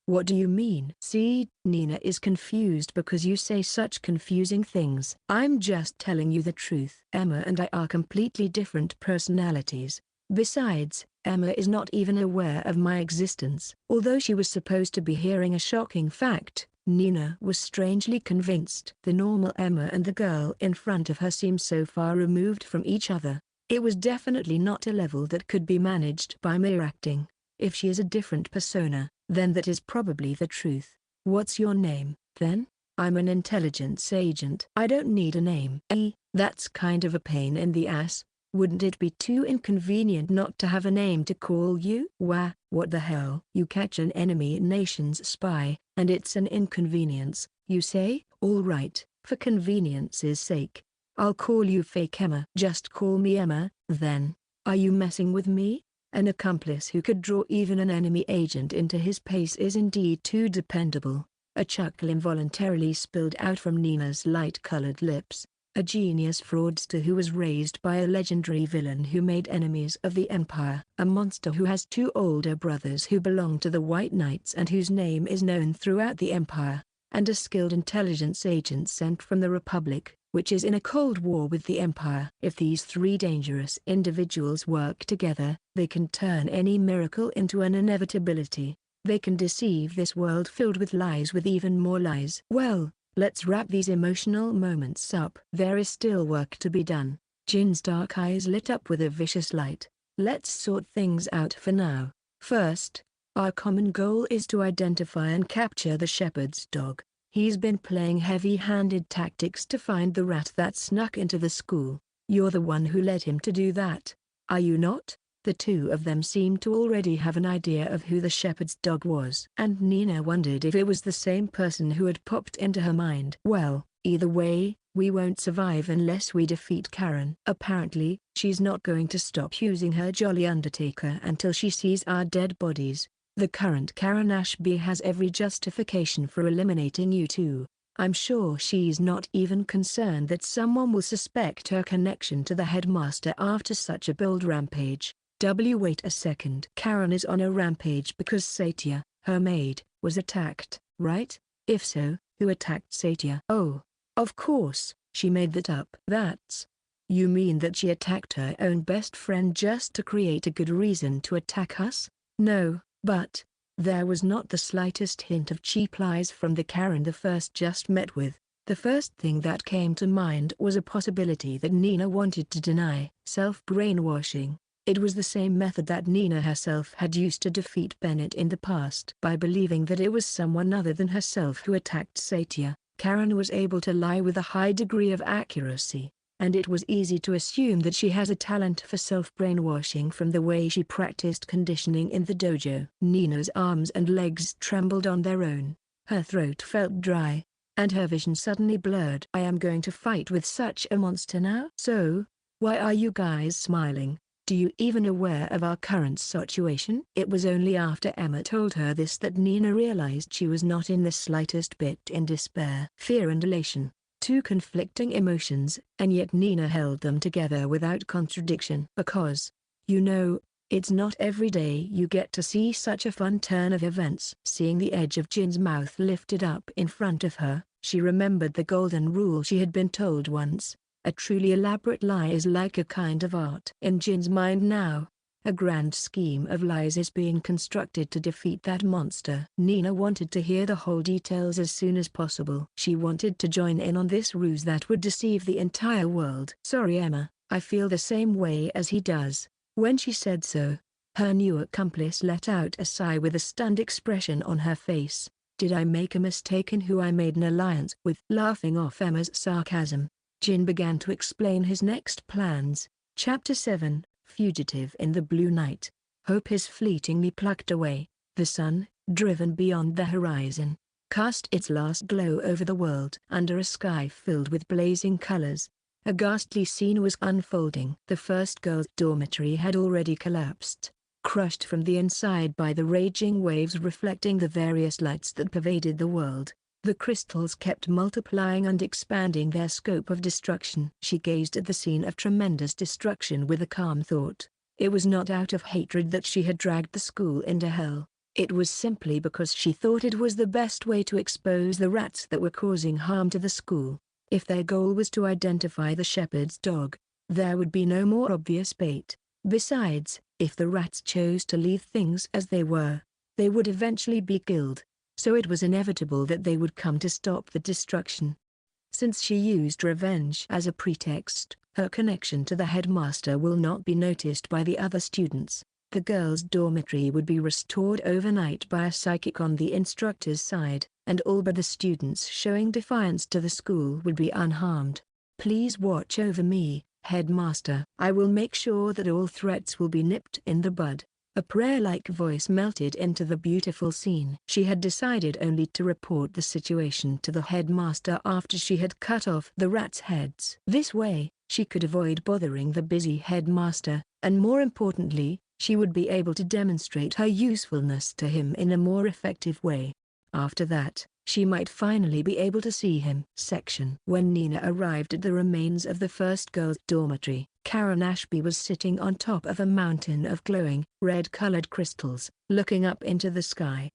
What do you mean? See, Nina is confused because you say such confusing things. I'm just telling you the truth. Emma and I are completely different personalities. Besides, Emma is not even aware of my existence. Although she was supposed to be hearing a shocking fact, Nina was strangely convinced. The normal Emma and the girl in front of her seemed so far removed from each other. It was definitely not a level that could be managed by mere acting. If she is a different persona, then that is probably the truth. What's your name, then? I'm an intelligence agent. I don't need a name. That's kind of a pain in the ass. Wouldn't it be too inconvenient not to have a name to call you? Wah, what the hell? You catch an enemy nation's spy, and it's an inconvenience, you say? All right, for convenience's sake, I'll call you fake Emma. Just call me Emma, then. Are you messing with me? An accomplice who could draw even an enemy agent into his pace is indeed too dependable. A chuckle involuntarily spilled out from Nina's light-colored lips. A genius fraudster who was raised by a legendary villain who made enemies of the Empire. A monster who has two older brothers who belong to the White Knights and whose name is known throughout the Empire. And a skilled intelligence agent sent from the Republic, which is in a cold war with the Empire. If these three dangerous individuals work together, they can turn any miracle into an inevitability. They can deceive this world filled with lies with even more lies. Well, let's wrap these emotional moments up. There is still work to be done. Jin's dark eyes lit up with a vicious light. Let's sort things out for now. First, our common goal is to identify and capture the shepherd's dog. He's been playing heavy-handed tactics to find the rat that snuck into the school. You're the one who led him to do that, are you not? The two of them seemed to already have an idea of who the shepherd's dog was. And Nina wondered if it was the same person who had popped into her mind. Well, either way, we won't survive unless we defeat Karen. Apparently, she's not going to stop using her jolly undertaker until she sees our dead bodies. The current Karen Ashby has every justification for eliminating you two. I'm sure she's not even concerned that someone will suspect her connection to the headmaster after such a bold rampage. Wait a second. Karen is on a rampage because Satia, her maid, was attacked, right? If so, who attacked Satia? Oh, of course, she made that up. You mean that she attacked her own best friend just to create a good reason to attack us? No. But, there was not the slightest hint of cheap lies from the Karen the first just met with. The first thing that came to mind was a possibility that Nina wanted to deny. Self-brainwashing. It was the same method that Nina herself had used to defeat Bennett in the past. By believing that it was someone other than herself who attacked Satia, Karen was able to lie with a high degree of accuracy. And it was easy to assume that she has a talent for self-brainwashing from the way she practiced conditioning in the dojo. Nina's arms and legs trembled on their own, her throat felt dry, and her vision suddenly blurred. I am going to fight with such a monster now? So, why are you guys smiling? Do you even aware of our current situation? It was only after Emma told her this that Nina realized she was not in the slightest bit in despair. Fear and elation, two conflicting emotions, and yet Nina held them together without contradiction. Because, you know, it's not every day you get to see such a fun turn of events. Seeing the edge of Jin's mouth lifted up in front of her, she remembered the golden rule she had been told once. A truly elaborate lie is like a kind of art. In Jin's mind now, a grand scheme of lies is being constructed to defeat that monster. Nina wanted to hear the whole details as soon as possible. She wanted to join in on this ruse that would deceive the entire world. Sorry Emma, I feel the same way as he does. When she said so, her new accomplice let out a sigh with a stunned expression on her face. Did I make a mistake in who I made an alliance with? Laughing off Emma's sarcasm, Jin began to explain his next plans. Chapter 7, Fugitive in the Blue Night. Hope is fleetingly plucked away. The sun, driven beyond the horizon, cast its last glow over the world. Under a sky filled with blazing colors, a ghastly scene was unfolding. The first girls' dormitory had already collapsed, crushed from the inside by the raging waves reflecting the various lights that pervaded the world. The crystals kept multiplying and expanding their scope of destruction. She gazed at the scene of tremendous destruction with a calm thought. It was not out of hatred that she had dragged the school into hell. It was simply because she thought it was the best way to expose the rats that were causing harm to the school. If their goal was to identify the shepherd's dog, there would be no more obvious bait. Besides, if the rats chose to leave things as they were, they would eventually be killed. So it was inevitable that they would come to stop the destruction. Since she used revenge as a pretext, her connection to the headmaster will not be noticed by the other students. The girls' dormitory would be restored overnight by a psychic on the instructor's side, and all but the students showing defiance to the school would be unharmed. Please watch over me, headmaster. I will make sure that all threats will be nipped in the bud. A prayer-like voice melted into the beautiful scene. She had decided only to report the situation to the headmaster after she had cut off the rats' heads. This way, she could avoid bothering the busy headmaster, and more importantly, she would be able to demonstrate her usefulness to him in a more effective way. After that, she might finally be able to see him. When Nina arrived at the remains of the first girls' dormitory, Karen Ashby was sitting on top of a mountain of glowing, red-colored crystals, looking up into the sky.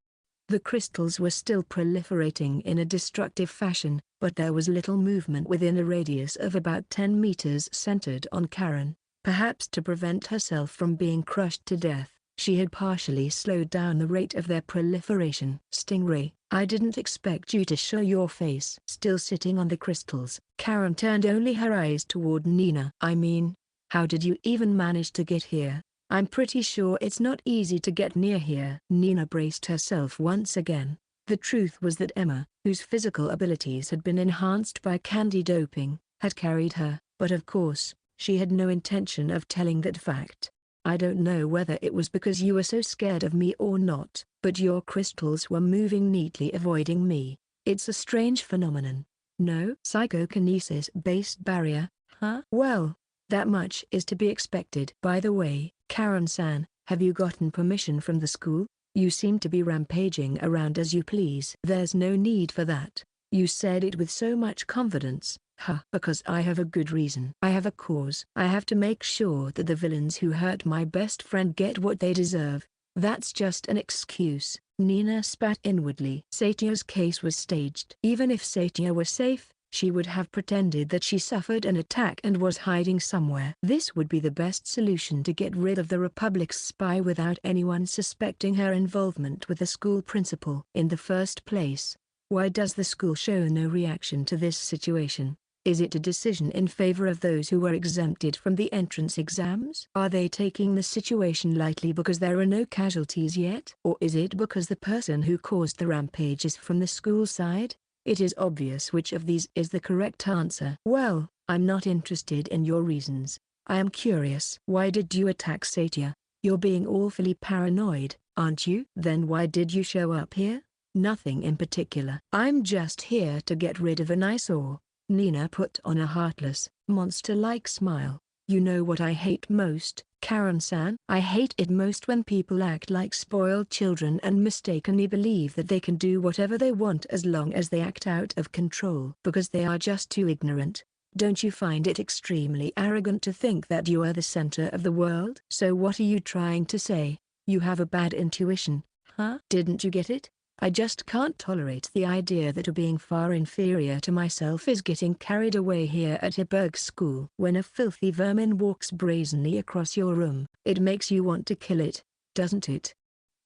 The crystals were still proliferating in a destructive fashion, but there was little movement within a radius of about 10 meters centered on Karen. Perhaps to prevent herself from being crushed to death, she had partially slowed down the rate of their proliferation. Stingray, I didn't expect you to show your face. Still sitting on the crystals, Karen turned only her eyes toward Nina. I mean, how did you even manage to get here? I'm pretty sure it's not easy to get near here. Nina braced herself once again. The truth was that Emma, whose physical abilities had been enhanced by candy doping, had carried her, but of course, she had no intention of telling that fact. I don't know whether it was because you were so scared of me or not, but your crystals were moving neatly avoiding me. It's a strange phenomenon. No psychokinesis-based barrier, huh? Well, that much is to be expected. By the way, Karen-san, have you gotten permission from the school? You seem to be rampaging around as you please. There's no need for that. You said it with so much confidence. Because I have a good reason. I have a cause. I have to make sure that the villains who hurt my best friend get what they deserve. That's just an excuse. Nina spat inwardly. Satia's case was staged. Even if Satia were safe, she would have pretended that she suffered an attack and was hiding somewhere. This would be the best solution to get rid of the Republic's spy without anyone suspecting her involvement with the school principal. In the first place, why does the school show no reaction to this situation? Is it a decision in favor of those who were exempted from the entrance exams? Are they taking the situation lightly because there are no casualties yet? Or is it because the person who caused the rampage is from the school side? It is obvious which of these is the correct answer. Well, I'm not interested in your reasons. I am curious. Why did you attack Satia? You're being awfully paranoid, aren't you? Then why did you show up here? Nothing in particular. I'm just here to get rid of an eyesore. Nina put on a heartless, monster-like smile. You know what I hate most, Karen-san, I hate it most when people act like spoiled children and mistakenly believe that they can do whatever they want as long as they act out of control because they are just too ignorant. Don't you find it extremely arrogant to think that you are the center of the world? So what are you trying to say? You have a bad intuition, huh? Didn't you get it? I just can't tolerate the idea that being far inferior to myself is getting carried away here at Heiberg School. When a filthy vermin walks brazenly across your room, it makes you want to kill it, doesn't it?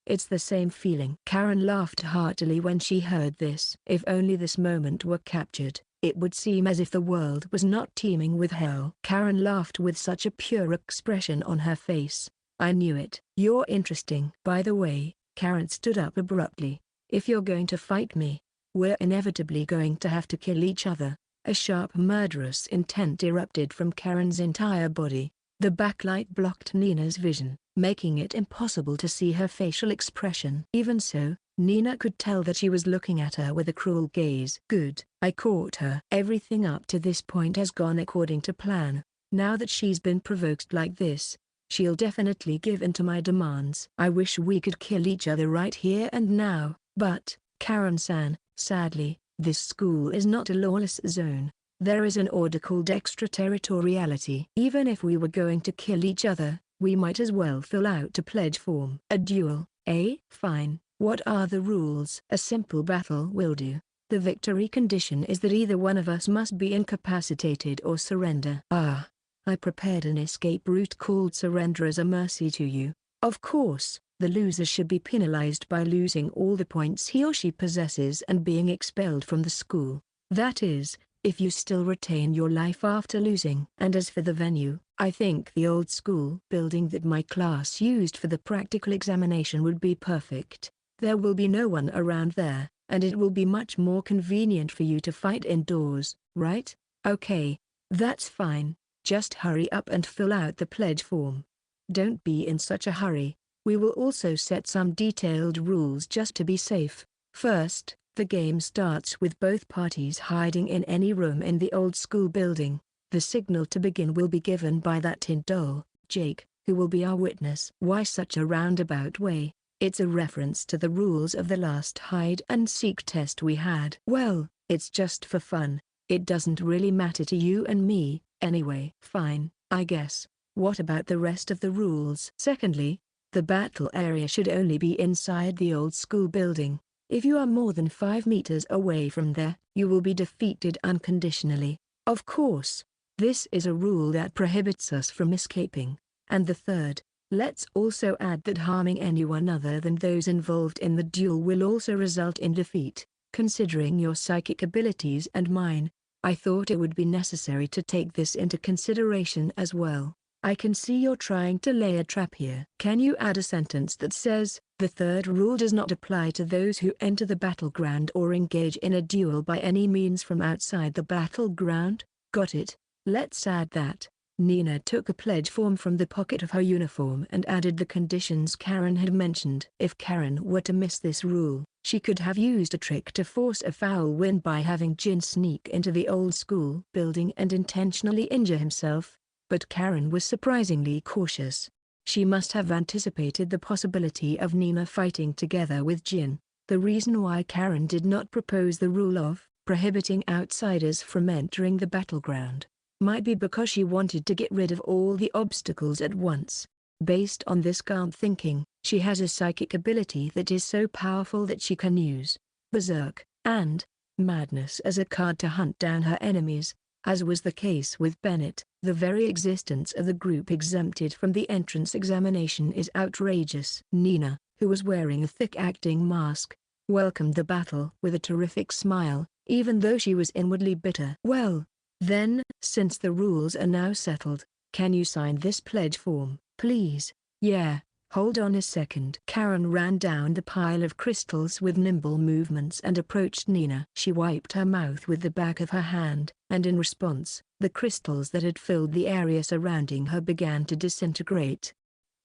It's the same feeling. Karen laughed heartily when she heard this. If only this moment were captured, it would seem as if the world was not teeming with hell. Karen laughed with such a pure expression on her face. I knew it. You're interesting. By the way, Karen stood up abruptly. If you're going to fight me, we're inevitably going to have to kill each other. A sharp murderous intent erupted from Karen's entire body. The backlight blocked Nina's vision, making it impossible to see her facial expression. Even so, Nina could tell that she was looking at her with a cruel gaze. Good, I caught her. Everything up to this point has gone according to plan. Now that she's been provoked like this, she'll definitely give in to my demands. I wish we could kill each other right here and now. But, Karen-san, sadly, this school is not a lawless zone. There is an order called extraterritoriality. Even if we were going to kill each other, we might as well fill out a pledge form. A duel, eh? Fine. What are the rules? A simple battle will do. The victory condition is that either one of us must be incapacitated or surrender. Ah. I prepared an escape route called surrender as a mercy to you. Of course, the loser should be penalized by losing all the points he or she possesses and being expelled from the school. That is, if you still retain your life after losing. And as for the venue, I think the old school building that my class used for the practical examination would be perfect. There will be no one around there, and it will be much more convenient for you to fight indoors, right? Okay, that's fine. Just hurry up and fill out the pledge form. Don't be in such a hurry. We will also set some detailed rules just to be safe. First, the game starts with both parties hiding in any room in the old school building. The signal to begin will be given by that tin doll, Jake, who will be our witness. Why such a roundabout way? It's a reference to the rules of the last hide and seek test we had. Well, it's just for fun. It doesn't really matter to you and me, anyway. Fine, I guess. What about the rest of the rules? Secondly, the battle area should only be inside the old school building. If you are more than 5 meters away from there, you will be defeated unconditionally. Of course, this is a rule that prohibits us from escaping. And the third, let's also add that harming anyone other than those involved in the duel will also result in defeat. Considering your psychic abilities and mine, I thought it would be necessary to take this into consideration as well. I can see you're trying to lay a trap here. Can you add a sentence that says, the third rule does not apply to those who enter the battleground or engage in a duel by any means from outside the battleground? Got it. Let's add that. Nina took a pledge form from the pocket of her uniform and added the conditions Karen had mentioned. If Karen were to miss this rule, she could have used a trick to force a foul win by having Jin sneak into the old school building and intentionally injure himself. But Karen was surprisingly cautious. She must have anticipated the possibility of Nina fighting together with Jin. The reason why Karen did not propose the rule of prohibiting outsiders from entering the battleground might be because she wanted to get rid of all the obstacles at once. Based on this calm thinking, she has a psychic ability that is so powerful that she can use Berserk and Madness as a card to hunt down her enemies. As was the case with Bennett, the very existence of the group exempted from the entrance examination is outrageous. Nina, who was wearing a thick acting mask, welcomed the battle with a terrific smile, even though she was inwardly bitter. Well, then, since the rules are now settled, can you sign this pledge form, please? Yeah. Hold on a second. Karen ran down the pile of crystals with nimble movements and approached Nina. She wiped her mouth with the back of her hand, and in response, the crystals that had filled the area surrounding her began to disintegrate.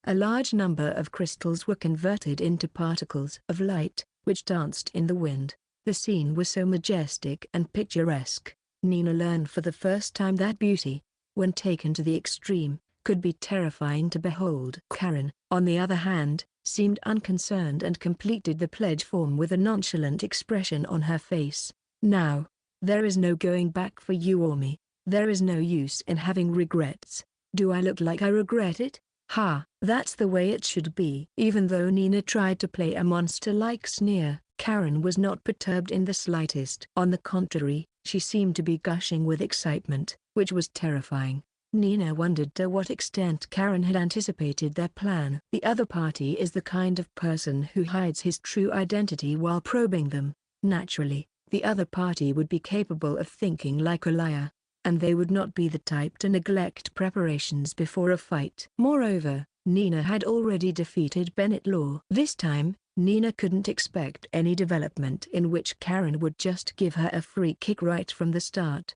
A large number of crystals were converted into particles of light, which danced in the wind. The scene was so majestic and picturesque. Nina learned for the first time that beauty, when taken to the extreme, could be terrifying to behold. Karen, on the other hand, seemed unconcerned and completed the pledge form with a nonchalant expression on her face. Now, there is no going back for you or me. There is no use in having regrets. Do I look like I regret it? Ha, that's the way it should be. Even though Nina tried to play a monster-like sneer, Karen was not perturbed in the slightest. On the contrary, she seemed to be gushing with excitement, which was terrifying. Nina wondered to what extent Karen had anticipated their plan. The other party is the kind of person who hides his true identity while probing them. Naturally, the other party would be capable of thinking like a liar, and they would not be the type to neglect preparations before a fight. Moreover, Nina had already defeated Bennett Law. This time, Nina couldn't expect any development in which Karen would just give her a free kick right from the start.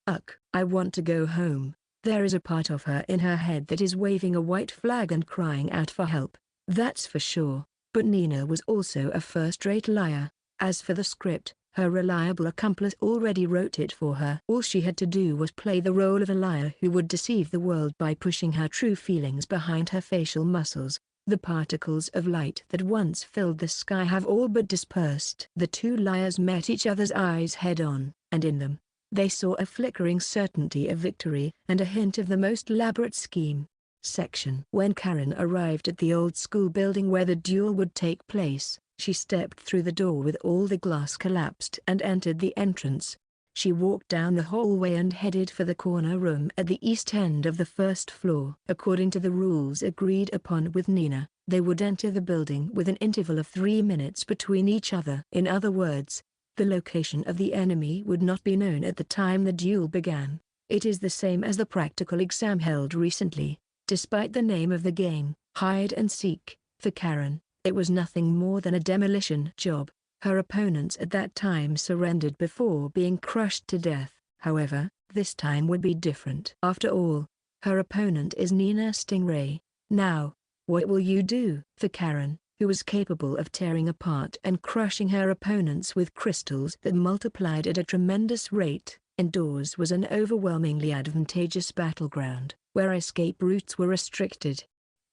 I want to go home. There is a part of her in her head that is waving a white flag and crying out for help. That's for sure. But Nina was also a first-rate liar. As for the script, her reliable accomplice already wrote it for her. All she had to do was play the role of a liar who would deceive the world by pushing her true feelings behind her facial muscles. The particles of light that once filled the sky have all but dispersed. The two liars met each other's eyes head-on, and in them, they saw a flickering certainty of victory and a hint of the most elaborate scheme. Section. When Karen arrived at the old school building where the duel would take place, she stepped through the door with all the glass collapsed and entered the entrance. She walked down the hallway and headed for the corner room at the east end of the first floor. According to the rules agreed upon with Nina, they would enter the building with an interval of 3 minutes between each other. In other words, the location of the enemy would not be known at the time the duel began. It is the same as the practical exam held recently. Despite the name of the game, hide and seek, for Karen, it was nothing more than a demolition job. Her opponents at that time surrendered before being crushed to death. However, this time would be different. After all, her opponent is Nina Stingray. Now, what will you do? For Karen, who was capable of tearing apart and crushing her opponents with crystals that multiplied at a tremendous rate, indoors was an overwhelmingly advantageous battleground, where escape routes were restricted.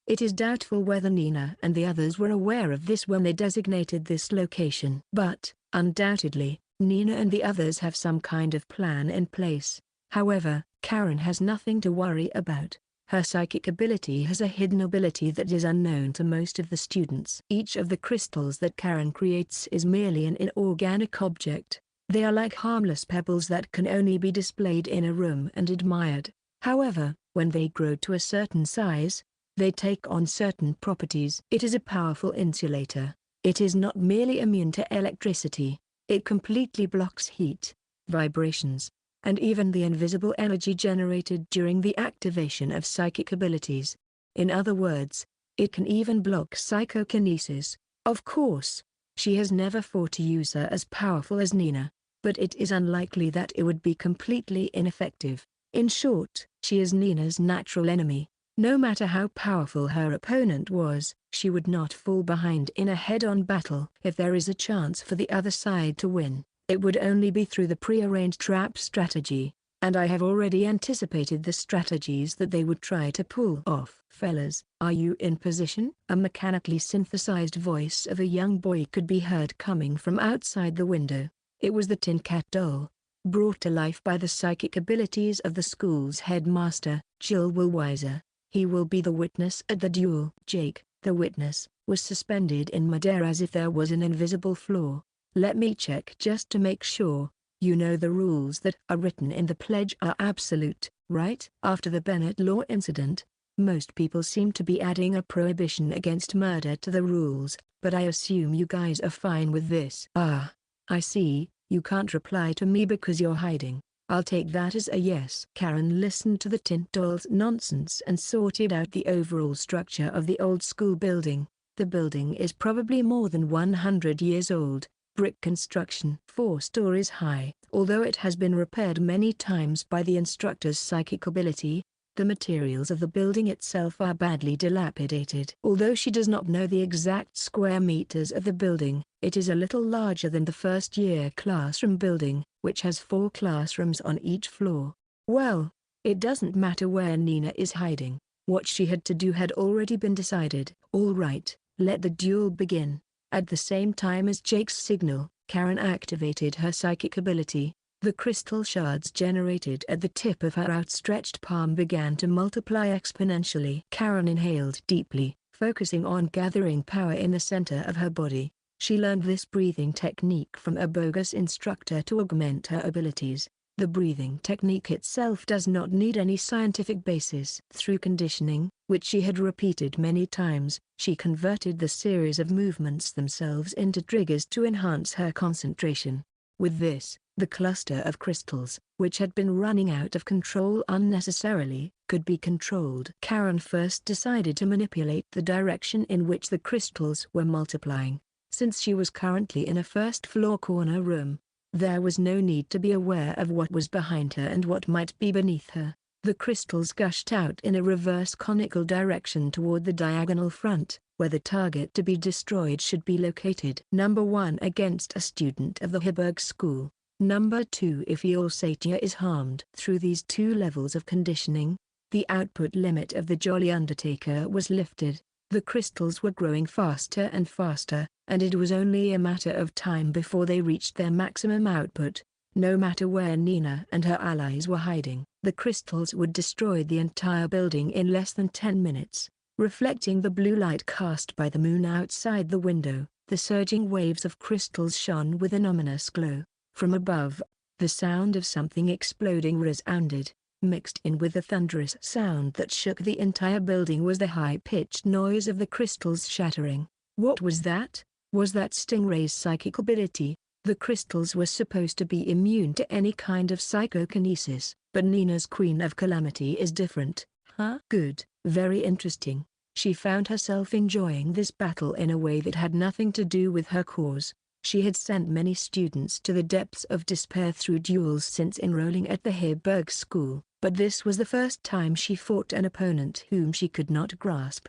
It is doubtful whether Nina and the others were aware of this when they designated this location. But, undoubtedly, Nina and the others have some kind of plan in place. However, Karen has nothing to worry about. Her psychic ability has a hidden ability that is unknown to most of the students. Each of the crystals that Karen creates is merely an inorganic object. They are like harmless pebbles that can only be displayed in a room and admired. However, when they grow to a certain size, they take on certain properties. It is a powerful insulator. It is not merely immune to electricity. It completely blocks heat, vibrations, and even the invisible energy generated during the activation of psychic abilities. In other words, it can even block psychokinesis. Of course, she has never fought a user as powerful as Nina, but it is unlikely that it would be completely ineffective. In short, she is Nina's natural enemy. No matter how powerful her opponent was, she would not fall behind in a head-on battle. If there is a chance for the other side to win, it would only be through the pre-arranged trap strategy, and I have already anticipated the strategies that they would try to pull off. Fellas, are you in position? A mechanically synthesized voice of a young boy could be heard coming from outside the window. It was the Tin Cat doll, brought to life by the psychic abilities of the school's headmaster, Jill Willweiser. He will be the witness at the duel. Jake, the witness, was suspended in midair as if there was an invisible floor. Let me check just to make sure. You know the rules that are written in the pledge are absolute, right? After the Bennett Law incident, most people seem to be adding a prohibition against murder to the rules, but I assume you guys are fine with this. Ah, I see, you can't reply to me because you're hiding. I'll take that as a yes. Karen listened to the tin doll's nonsense and sorted out the overall structure of the old school building. The building is probably more than 100 years old, brick construction, 4 stories high. Although it has been repaired many times by the instructor's psychic ability, the materials of the building itself are badly dilapidated. Although she does not know the exact square meters of the building, it is a little larger than the first-year classroom building, which has 4 classrooms on each floor. Well, it doesn't matter where Nina is hiding. What she had to do had already been decided. All right, let the duel begin. At the same time as Jake's signal, Karen activated her psychic ability. The crystal shards generated at the tip of her outstretched palm began to multiply exponentially. Karen inhaled deeply, focusing on gathering power in the center of her body. She learned this breathing technique from a bogus instructor to augment her abilities. The breathing technique itself does not need any scientific basis. Through conditioning, which she had repeated many times, she converted the series of movements themselves into triggers to enhance her concentration. With this, the cluster of crystals, which had been running out of control unnecessarily, could be controlled. Karen first decided to manipulate the direction in which the crystals were multiplying. Since she was currently in a first-floor corner room, there was no need to be aware of what was behind her and what might be beneath her. The crystals gushed out in a reverse conical direction toward the diagonal front, where the target to be destroyed should be located. Number 1 against a student of the Heiberg School. Number 2 if he or Satia is harmed. Through these two levels of conditioning, the output limit of the Jolly Undertaker was lifted. The crystals were growing faster and faster, and it was only a matter of time before they reached their maximum output. No matter where Nina and her allies were hiding, the crystals would destroy the entire building in less than 10 minutes. Reflecting the blue light cast by the moon outside the window, the surging waves of crystals shone with an ominous glow. From above, the sound of something exploding resounded. Mixed in with the thunderous sound that shook the entire building was the high-pitched noise of the crystals shattering. What was that? Was that Stingray's psychic ability? The crystals were supposed to be immune to any kind of psychokinesis, but Nina's Queen of Calamity is different. Huh? Good, very interesting. She found herself enjoying this battle in a way that had nothing to do with her cause. She had sent many students to the depths of despair through duels since enrolling at the Heiberg School, but this was the first time she fought an opponent whom she could not grasp.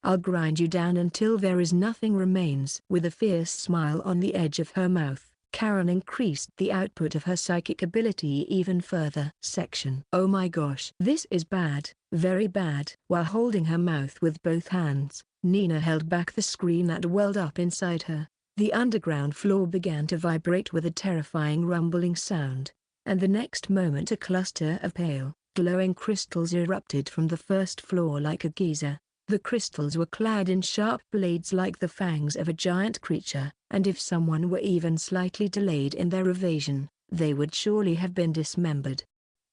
I'll grind you down until there is nothing remains. With a fierce smile on the edge of her mouth, Karen increased the output of her psychic ability even further. Section. Oh my gosh. This is bad, very bad. While holding her mouth with both hands, Nina held back the scream that welled up inside her. The underground floor began to vibrate with a terrifying rumbling sound, and the next moment a cluster of pale, glowing crystals erupted from the first floor like a geyser. The crystals were clad in sharp blades like the fangs of a giant creature, and if someone were even slightly delayed in their evasion, they would surely have been dismembered.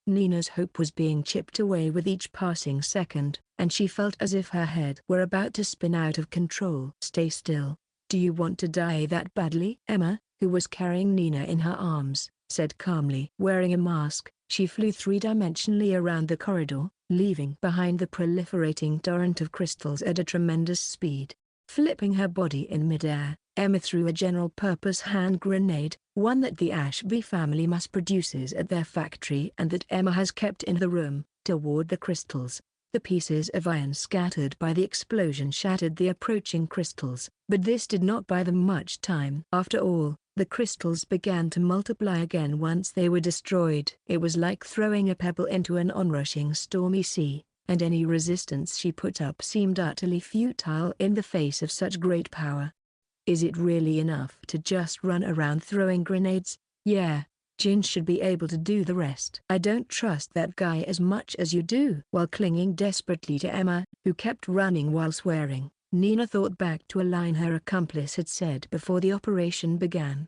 Nina's hope was being chipped away with each passing second, and she felt as if her head were about to spin out of control. Stay still. Do you want to die that badly? Emma, who was carrying Nina in her arms, said calmly. Wearing a mask, she flew three-dimensionally around the corridor, leaving behind the proliferating torrent of crystals at a tremendous speed. Flipping her body in midair, Emma threw a general-purpose hand grenade, one that the Ashby family mass produces at their factory and that Emma has kept in the room, toward the crystals. The pieces of iron scattered by the explosion shattered the approaching crystals, but this did not buy them much time. After all, the crystals began to multiply again once they were destroyed. It was like throwing a pebble into an onrushing stormy sea, and any resistance she put up seemed utterly futile in the face of such great power. Is it really enough to just run around throwing grenades? Yeah. Jin should be able to do the rest. I don't trust that guy as much as you do. While clinging desperately to Emma, who kept running while swearing, Nina thought back to a line her accomplice had said before the operation began.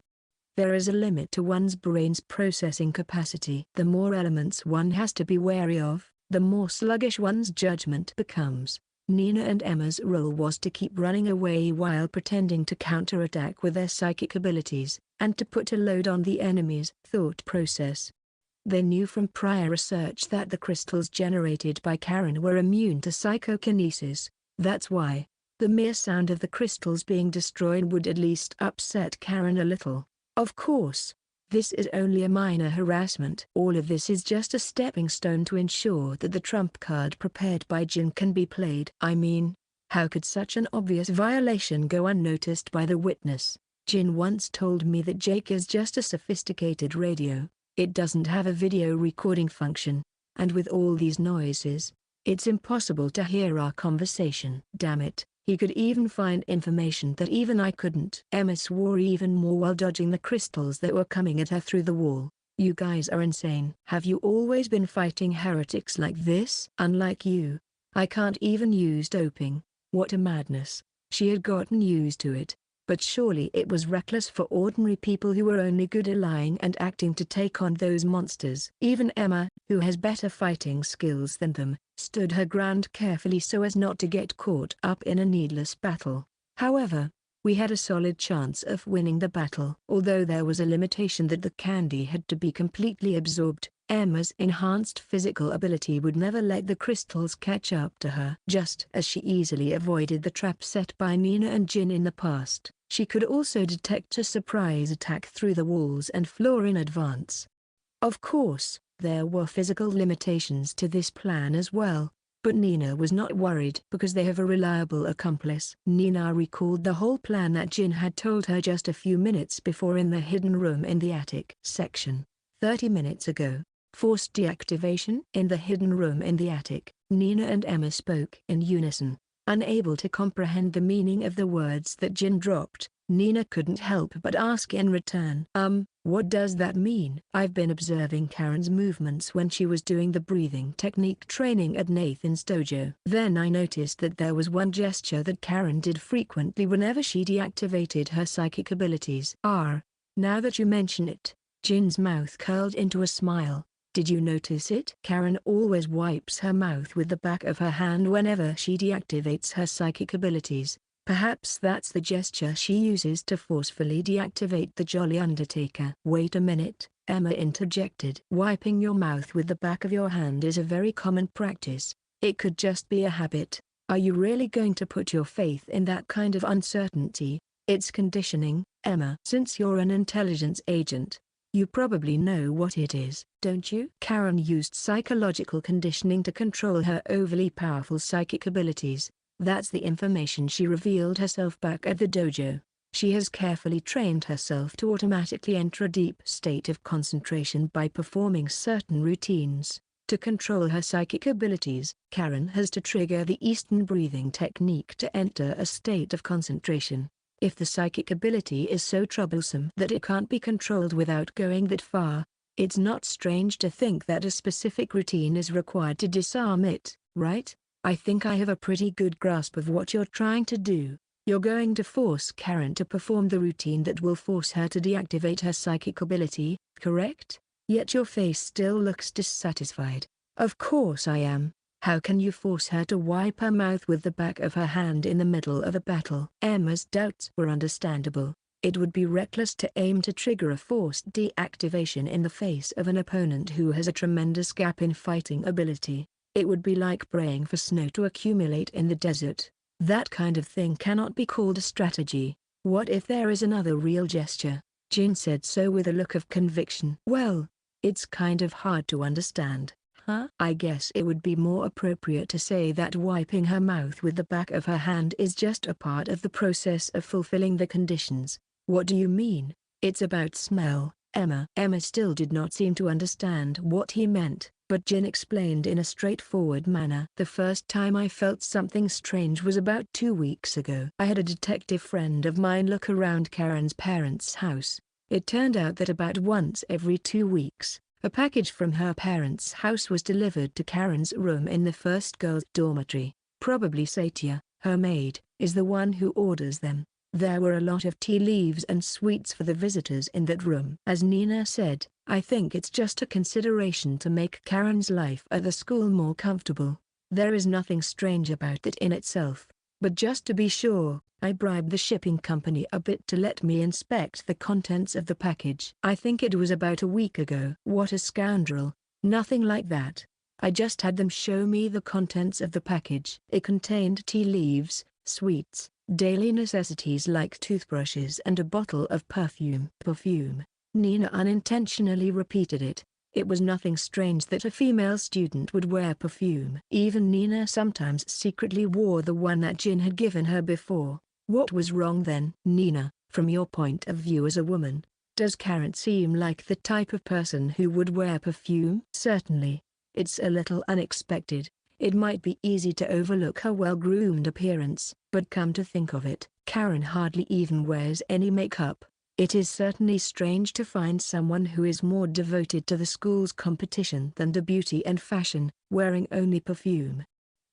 There is a limit to one's brain's processing capacity. The more elements one has to be wary of, the more sluggish one's judgment becomes. Nina and Emma's role was to keep running away while pretending to counterattack with their psychic abilities, and to put a load on the enemy's thought process. They knew from prior research that the crystals generated by Karen were immune to psychokinesis. That's why, the mere sound of the crystals being destroyed would at least upset Karen a little. Of course, this is only a minor harassment. All of this is just a stepping stone to ensure that the trump card prepared by Jin can be played. I mean, how could such an obvious violation go unnoticed by the witness? Jin once told me that Jake is just a sophisticated radio. It doesn't have a video recording function, and with all these noises, It's impossible to hear our conversation. Damn it, he could even find information that even I couldn't. Emma swore even more while dodging the crystals that were coming at her through the wall. You guys are insane. Have you always been fighting heretics like this? Unlike you, I can't even use doping. What a madness. She had gotten used to it. But surely it was reckless for ordinary people who were only good at lying and acting to take on those monsters. Even Emma, who has better fighting skills than them, stood her ground carefully so as not to get caught up in a needless battle. However, we had a solid chance of winning the battle. Although there was a limitation that the candy had to be completely absorbed, Emma's enhanced physical ability would never let the crystals catch up to her. Just as she easily avoided the trap set by Nina and Jin in the past, she could also detect a surprise attack through the walls and floor in advance. Of course, there were physical limitations to this plan as well, but Nina was not worried because they have a reliable accomplice. Nina recalled the whole plan that Jin had told her just a few minutes before in the hidden room in the attic section. 30 minutes ago. Forced deactivation. In the hidden room in the attic, Nina and Emma spoke in unison. Unable to comprehend the meaning of the words that Jin dropped, Nina couldn't help but ask in return. What does that mean? I've been observing Karen's movements when she was doing the breathing technique training at Nathan's dojo. Then I noticed that there was one gesture that Karen did frequently whenever she deactivated her psychic abilities. Now that you mention it, Jin's mouth curled into a smile. Did you notice it? Karen always wipes her mouth with the back of her hand whenever she deactivates her psychic abilities. Perhaps that's the gesture she uses to forcefully deactivate the Jolly Undertaker. Wait a minute, Emma interjected. Wiping your mouth with the back of your hand is a very common practice. It could just be a habit. Are you really going to put your faith in that kind of uncertainty? It's conditioning, Emma. Since you're an intelligence agent, you probably know what it is, don't you? Karen used psychological conditioning to control her overly powerful psychic abilities. That's the information she revealed herself back at the dojo. She has carefully trained herself to automatically enter a deep state of concentration by performing certain routines. To control her psychic abilities, Karen has to trigger the Eastern breathing technique to enter a state of concentration. If the psychic ability is so troublesome that it can't be controlled without going that far, it's not strange to think that a specific routine is required to disarm it, right? I think I have a pretty good grasp of what you're trying to do. You're going to force Karen to perform the routine that will force her to deactivate her psychic ability, correct? Yet your face still looks dissatisfied. Of course I am. How can you force her to wipe her mouth with the back of her hand in the middle of a battle? Emma's doubts were understandable. It would be reckless to aim to trigger a forced deactivation in the face of an opponent who has a tremendous gap in fighting ability. It would be like praying for snow to accumulate in the desert. That kind of thing cannot be called a strategy. What if there is another real gesture? Jin said so with a look of conviction. Well, it's kind of hard to understand. I guess it would be more appropriate to say that wiping her mouth with the back of her hand is just a part of the process of fulfilling the conditions. What do you mean? It's about smell, Emma. Emma still did not seem to understand what he meant, but Jin explained in a straightforward manner. The first time I felt something strange was about 2 weeks ago. I had a detective friend of mine look around Karen's parents' house. It turned out that about once every 2 weeks, a package from her parents' house was delivered to Karen's room in the first girls' dormitory. Probably Satia, her maid, is the one who orders them. There were a lot of tea leaves and sweets for the visitors in that room. As Nina said, I think it's just a consideration to make Karen's life at the school more comfortable. There is nothing strange about it in itself. But just to be sure, I bribed the shipping company a bit to let me inspect the contents of the package. I think it was about a week ago. What a scoundrel. Nothing like that. I just had them show me the contents of the package. It contained tea leaves, sweets, daily necessities like toothbrushes and a bottle of perfume. Perfume. Nina unintentionally repeated it. It was nothing strange that a female student would wear perfume. Even Nina sometimes secretly wore the one that Jin had given her before. What was wrong then? Nina, from your point of view as a woman, does Karen seem like the type of person who would wear perfume? Certainly. It's a little unexpected. It might be easy to overlook her well-groomed appearance, but come to think of it, Karen hardly even wears any makeup. It is certainly strange to find someone who is more devoted to the school's competition than to beauty and fashion, wearing only perfume.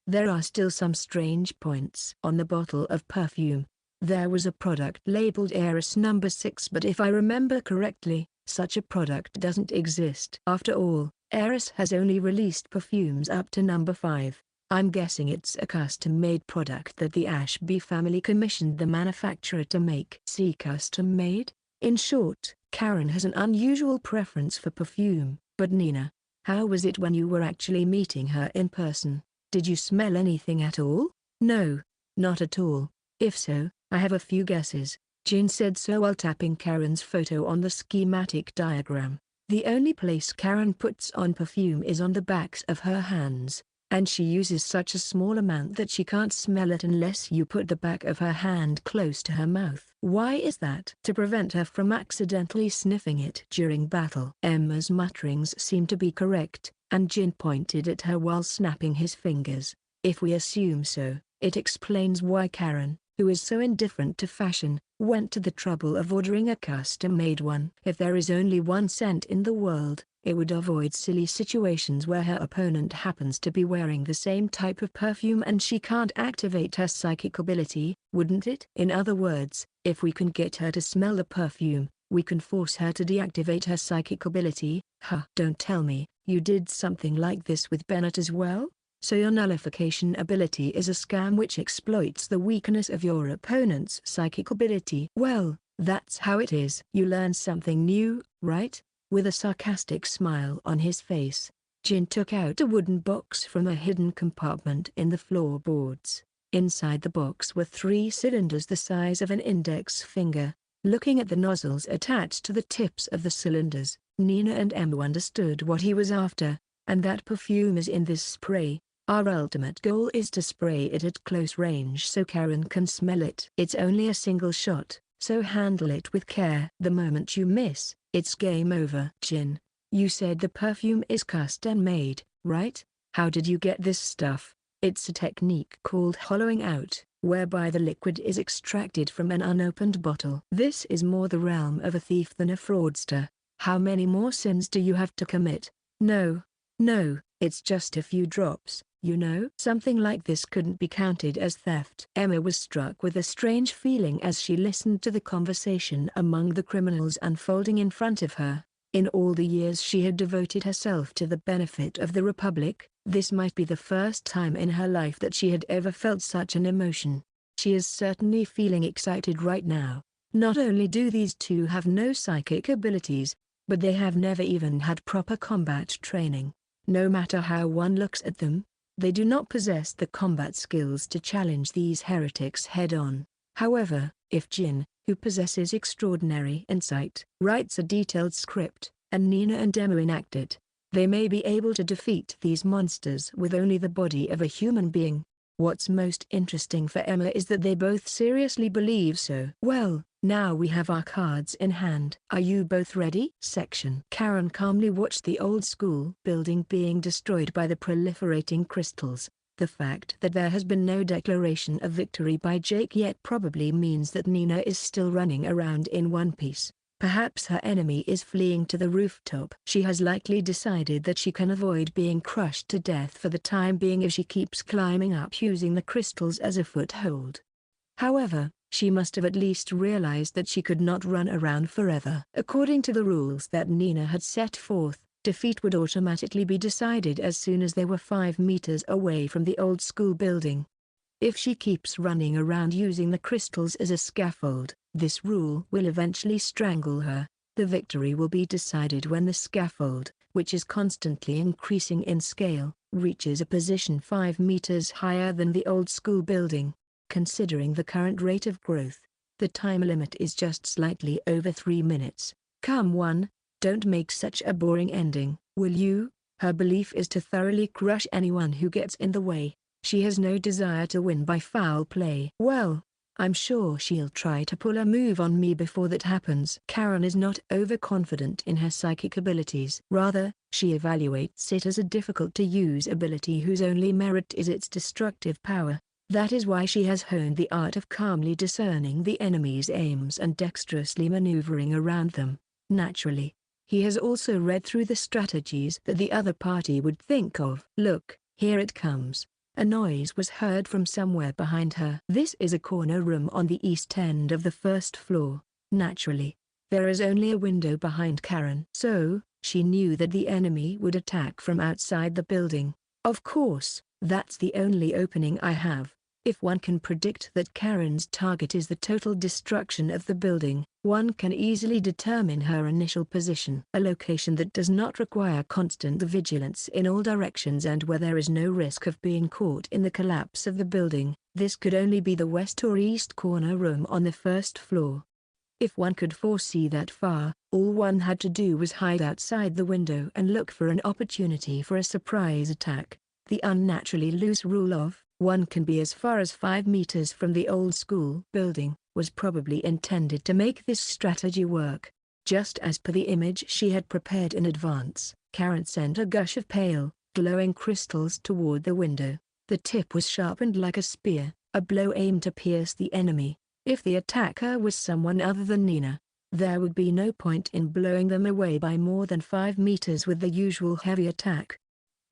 There are still some strange points on the bottle of perfume. There was a product labeled Heiress No. 6, but if I remember correctly, such a product doesn't exist. After all, Heiress has only released perfumes up to No. 5. I'm guessing it's a custom-made product that the Ashby family commissioned the manufacturer to make. See custom-made? In short, Karen has an unusual preference for perfume. But Nina, how was it when you were actually meeting her in person? Did you smell anything at all? No, not at all. If so, I have a few guesses, Jin said so while tapping Karen's photo on the schematic diagram. The only place Karen puts on perfume is on the backs of her hands, and she uses such a small amount that she can't smell it unless you put the back of her hand close to her mouth. Why is that? To prevent her from accidentally sniffing it during battle. Emma's mutterings seemed to be correct, and Jin pointed at her while snapping his fingers. If we assume so, it explains why Karen, who is so indifferent to fashion, went to the trouble of ordering a custom-made one. If there is only one scent in the world, it would avoid silly situations where her opponent happens to be wearing the same type of perfume and she can't activate her psychic ability, wouldn't it? In other words, if we can get her to smell the perfume, we can force her to deactivate her psychic ability. Huh. Don't tell me, you did something like this with Bennett as well? So your nullification ability is a scam which exploits the weakness of your opponent's psychic ability. Well, that's how it is. You learn something new, right? With a sarcastic smile on his face, Jin took out a wooden box from a hidden compartment in the floorboards. Inside the box were 3 cylinders the size of an index finger. Looking at the nozzles attached to the tips of the cylinders, Nina and Emma understood what he was after, and that perfume is in this spray. Our ultimate goal is to spray it at close range so Karen can smell it. It's only a single shot, so handle it with care. The moment you miss, it's game over. Jin, you said the perfume is custom made, right? How did you get this stuff? It's a technique called hollowing out, whereby the liquid is extracted from an unopened bottle. This is more the realm of a thief than a fraudster. How many more sins do you have to commit? No, it's just a few drops. You know, something like this couldn't be counted as theft. Emma was struck with a strange feeling as she listened to the conversation among the criminals unfolding in front of her. In all the years she had devoted herself to the benefit of the Republic, this might be the first time in her life that she had ever felt such an emotion. She is certainly feeling excited right now. Not only do these two have no psychic abilities, but they have never even had proper combat training. No matter how one looks at them, they do not possess the combat skills to challenge these heretics head-on. However, if Jin, who possesses extraordinary insight, writes a detailed script, and Nina and Emma enact it, they may be able to defeat these monsters with only the body of a human being. What's most interesting for Emma is that they both seriously believe so. Well, now we have our cards in hand. Are you both ready? Section. Karen calmly watched the old school building being destroyed by the proliferating crystals. The fact that there has been no declaration of victory by Jake yet probably means that Nina is still running around in one piece. Perhaps her enemy is fleeing to the rooftop. She has likely decided that she can avoid being crushed to death for the time being if she keeps climbing up using the crystals as a foothold. However, she must have at least realized that she could not run around forever. According to the rules that Nina had set forth, defeat would automatically be decided as soon as they were 5 meters away from the old school building. If she keeps running around using the crystals as a scaffold, this rule will eventually strangle her. The victory will be decided when the scaffold, which is constantly increasing in scale, reaches a position 5 meters higher than the old school building. Considering the current rate of growth, the time limit is just slightly over 3 minutes. Come on, don't make such a boring ending, will you? Her belief is to thoroughly crush anyone who gets in the way. She has no desire to win by foul play. Well, I'm sure she'll try to pull a move on me before that happens. Karen is not overconfident in her psychic abilities. Rather, she evaluates it as a difficult-to-use ability whose only merit is its destructive power. That is why she has honed the art of calmly discerning the enemy's aims and dexterously maneuvering around them. Naturally, he has also read through the strategies that the other party would think of. Look, here it comes. A noise was heard from somewhere behind her. This is a corner room on the east end of the first floor. Naturally, there is only a window behind Karen. So, she knew that the enemy would attack from outside the building. Of course, that's the only opening I have. If one can predict that Karen's target is the total destruction of the building, one can easily determine her initial position. A location that does not require constant vigilance in all directions and where there is no risk of being caught in the collapse of the building. This could only be the west or east corner room on the first floor. If one could foresee that far, all one had to do was hide outside the window and look for an opportunity for a surprise attack. The unnaturally loose rule of one can be as far as 5 meters from the old school building was probably intended to make this strategy work. Just as per the image she had prepared in advance, Karen sent a gush of pale, glowing crystals toward the window. The tip was sharpened like a spear, a blow aimed to pierce the enemy. If the attacker was someone other than Nina, there would be no point in blowing them away by more than 5 meters with the usual heavy attack.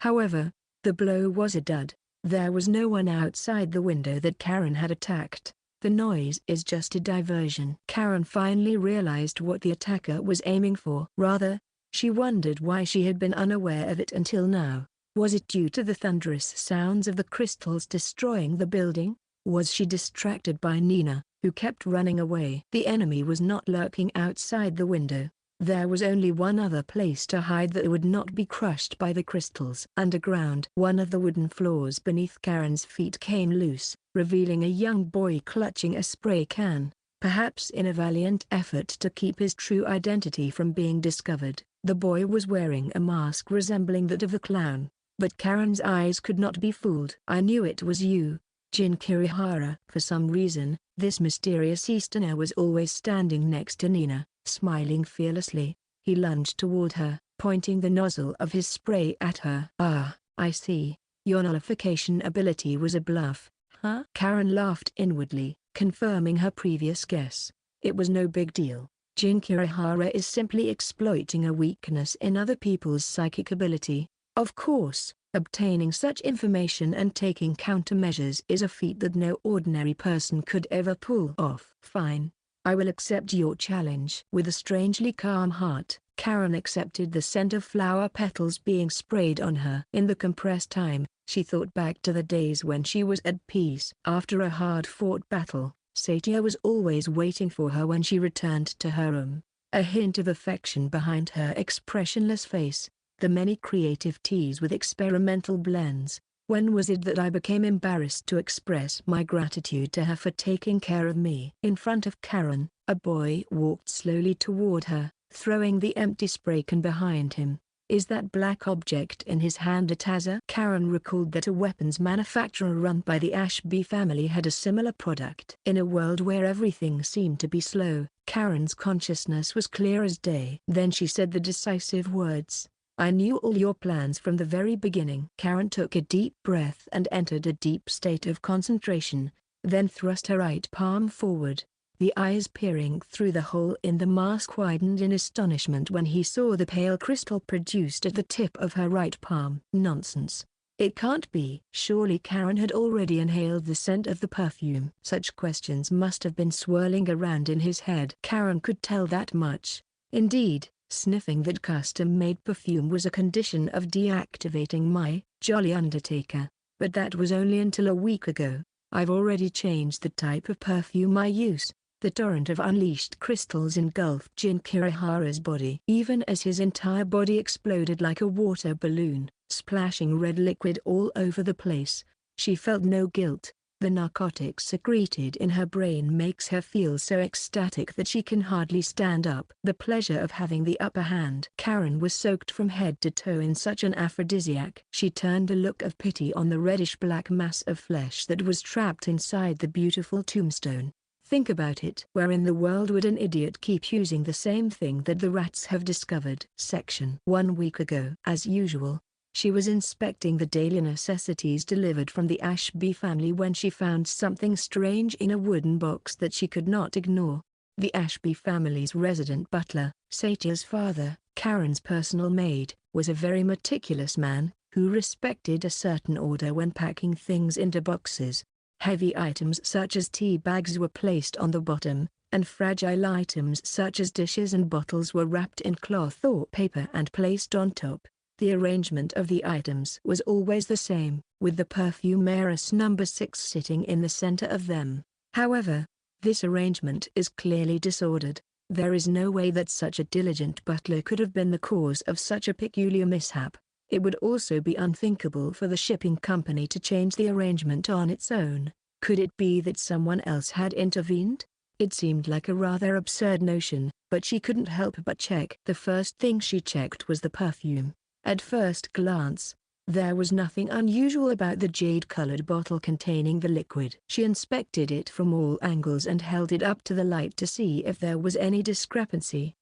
However, the blow was a dud. There was no one outside the window that Karen had attacked. The noise is just a diversion. Karen finally realized what the attacker was aiming for. Rather, she wondered why she had been unaware of it until now. Was it due to the thunderous sounds of the crystals destroying the building? Was she distracted by Nina, who kept running away? The enemy was not lurking outside the window. There was only one other place to hide that would not be crushed by the crystals. Underground. One of the wooden floors beneath Karen's feet came loose, revealing a young boy clutching a spray can, perhaps in a valiant effort to keep his true identity from being discovered. The boy was wearing a mask resembling that of a clown, but Karen's eyes could not be fooled. I knew it was you, Jin Kirihara. For some reason, this mysterious Easterner was always standing next to Nina. Smiling fearlessly, he lunged toward her, pointing the nozzle of his spray at her. Ah, I see. Your nullification ability was a bluff, huh? Karen laughed inwardly, confirming her previous guess. It was no big deal. Jin Kirihara is simply exploiting a weakness in other people's psychic ability. Of course, obtaining such information and taking countermeasures is a feat that no ordinary person could ever pull off. Fine. I will accept your challenge. With a strangely calm heart, Karen accepted the scent of flower petals being sprayed on her. In the compressed time, she thought back to the days when she was at peace. After a hard-fought battle, Satia was always waiting for her when she returned to her room. A hint of affection behind her expressionless face, the many creative teas with experimental blends. When was it that I became embarrassed to express my gratitude to her for taking care of me? In front of Karen, a boy walked slowly toward her, throwing the empty spray can behind him. Is that black object in his hand a taser? Karen recalled that a weapons manufacturer run by the Ashby family had a similar product. In a world where everything seemed to be slow, Karen's consciousness was clear as day. Then she said the decisive words. I knew all your plans from the very beginning. Karen took a deep breath and entered a deep state of concentration, then thrust her right palm forward. The eyes peering through the hole in the mask widened in astonishment when he saw the pale crystal produced at the tip of her right palm. Nonsense. It can't be. Surely Karen had already inhaled the scent of the perfume. Such questions must have been swirling around in his head. Karen could tell that much. Indeed, sniffing that custom-made perfume was a condition of deactivating my Jolly Undertaker, but that was only until a week ago. I've already changed the type of perfume I use. The torrent of unleashed crystals engulfed Jin Kirihara's body. Even as his entire body exploded like a water balloon, splashing red liquid all over the place, she felt no guilt. The narcotic secreted in her brain makes her feel so ecstatic that she can hardly stand up. The pleasure of having the upper hand. Karen was soaked from head to toe in such an aphrodisiac. She turned a look of pity on the reddish-black mass of flesh that was trapped inside the beautiful tombstone. Think about it. Where in the world would an idiot keep using the same thing that the rats have discovered? Section 1 week ago. As usual, she was inspecting the daily necessities delivered from the Ashby family when she found something strange in a wooden box that she could not ignore. The Ashby family's resident butler, Satia's father, Karen's personal maid, was a very meticulous man, who respected a certain order when packing things into boxes. Heavy items such as tea bags were placed on the bottom, and fragile items such as dishes and bottles were wrapped in cloth or paper and placed on top. The arrangement of the items was always the same, with the perfume heiress number 6 sitting in the center of them. However, this arrangement is clearly disordered. There is no way that such a diligent butler could have been the cause of such a peculiar mishap. It would also be unthinkable for the shipping company to change the arrangement on its own. Could it be that someone else had intervened? It seemed like a rather absurd notion, but she couldn't help but check. The first thing she checked was the perfume. At first glance, there was nothing unusual about the jade-colored bottle containing the liquid. She inspected it from all angles and held it up to the light to see if there was any discrepancy.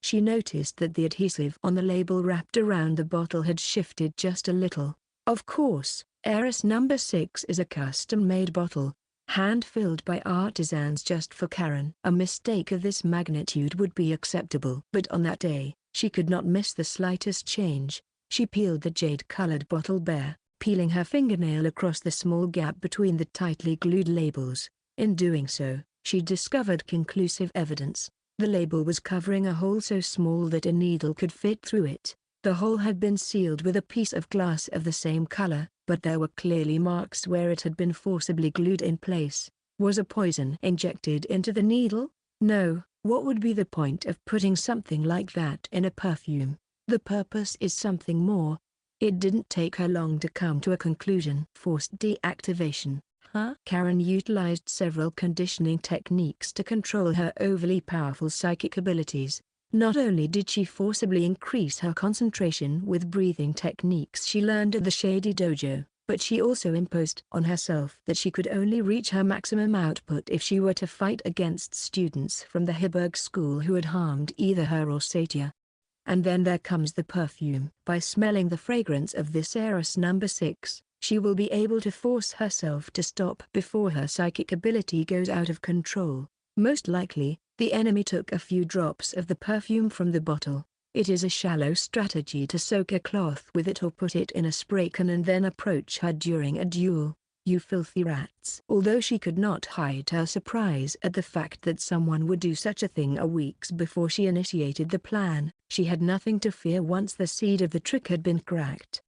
She noticed that the adhesive on the label wrapped around the bottle had shifted just a little. Of course, heiress number 6 is a custom-made bottle, hand-filled by artisans just for Karen. A mistake of this magnitude would be acceptable. But on that day, she could not miss the slightest change. She peeled the jade-colored bottle bare, peeling her fingernail across the small gap between the tightly glued labels. In doing so, she discovered conclusive evidence. The label was covering a hole so small that a needle could fit through it. The hole had been sealed with a piece of glass of the same color, but there were clearly marks where it had been forcibly glued in place. Was a poison injected into the needle? No. What would be the point of putting something like that in a perfume? The purpose is something more. It didn't take her long to come to a conclusion. Forced deactivation. Karen utilized several conditioning techniques to control her overly powerful psychic abilities. Not only did she forcibly increase her concentration with breathing techniques she learned at the Shady Dojo, but she also imposed on herself that she could only reach her maximum output if she were to fight against students from the Heiberg school who had harmed either her or Satia. And then there comes the perfume. By smelling the fragrance of this heiress number 6, she will be able to force herself to stop before her psychic ability goes out of control. Most likely, the enemy took a few drops of the perfume from the bottle. It is a shallow strategy to soak a cloth with it or put it in a spray can and then approach her during a duel. You filthy rats. Although she could not hide her surprise at the fact that someone would do such a thing weeks before she initiated the plan, she had nothing to fear once the seed of the trick had been cracked.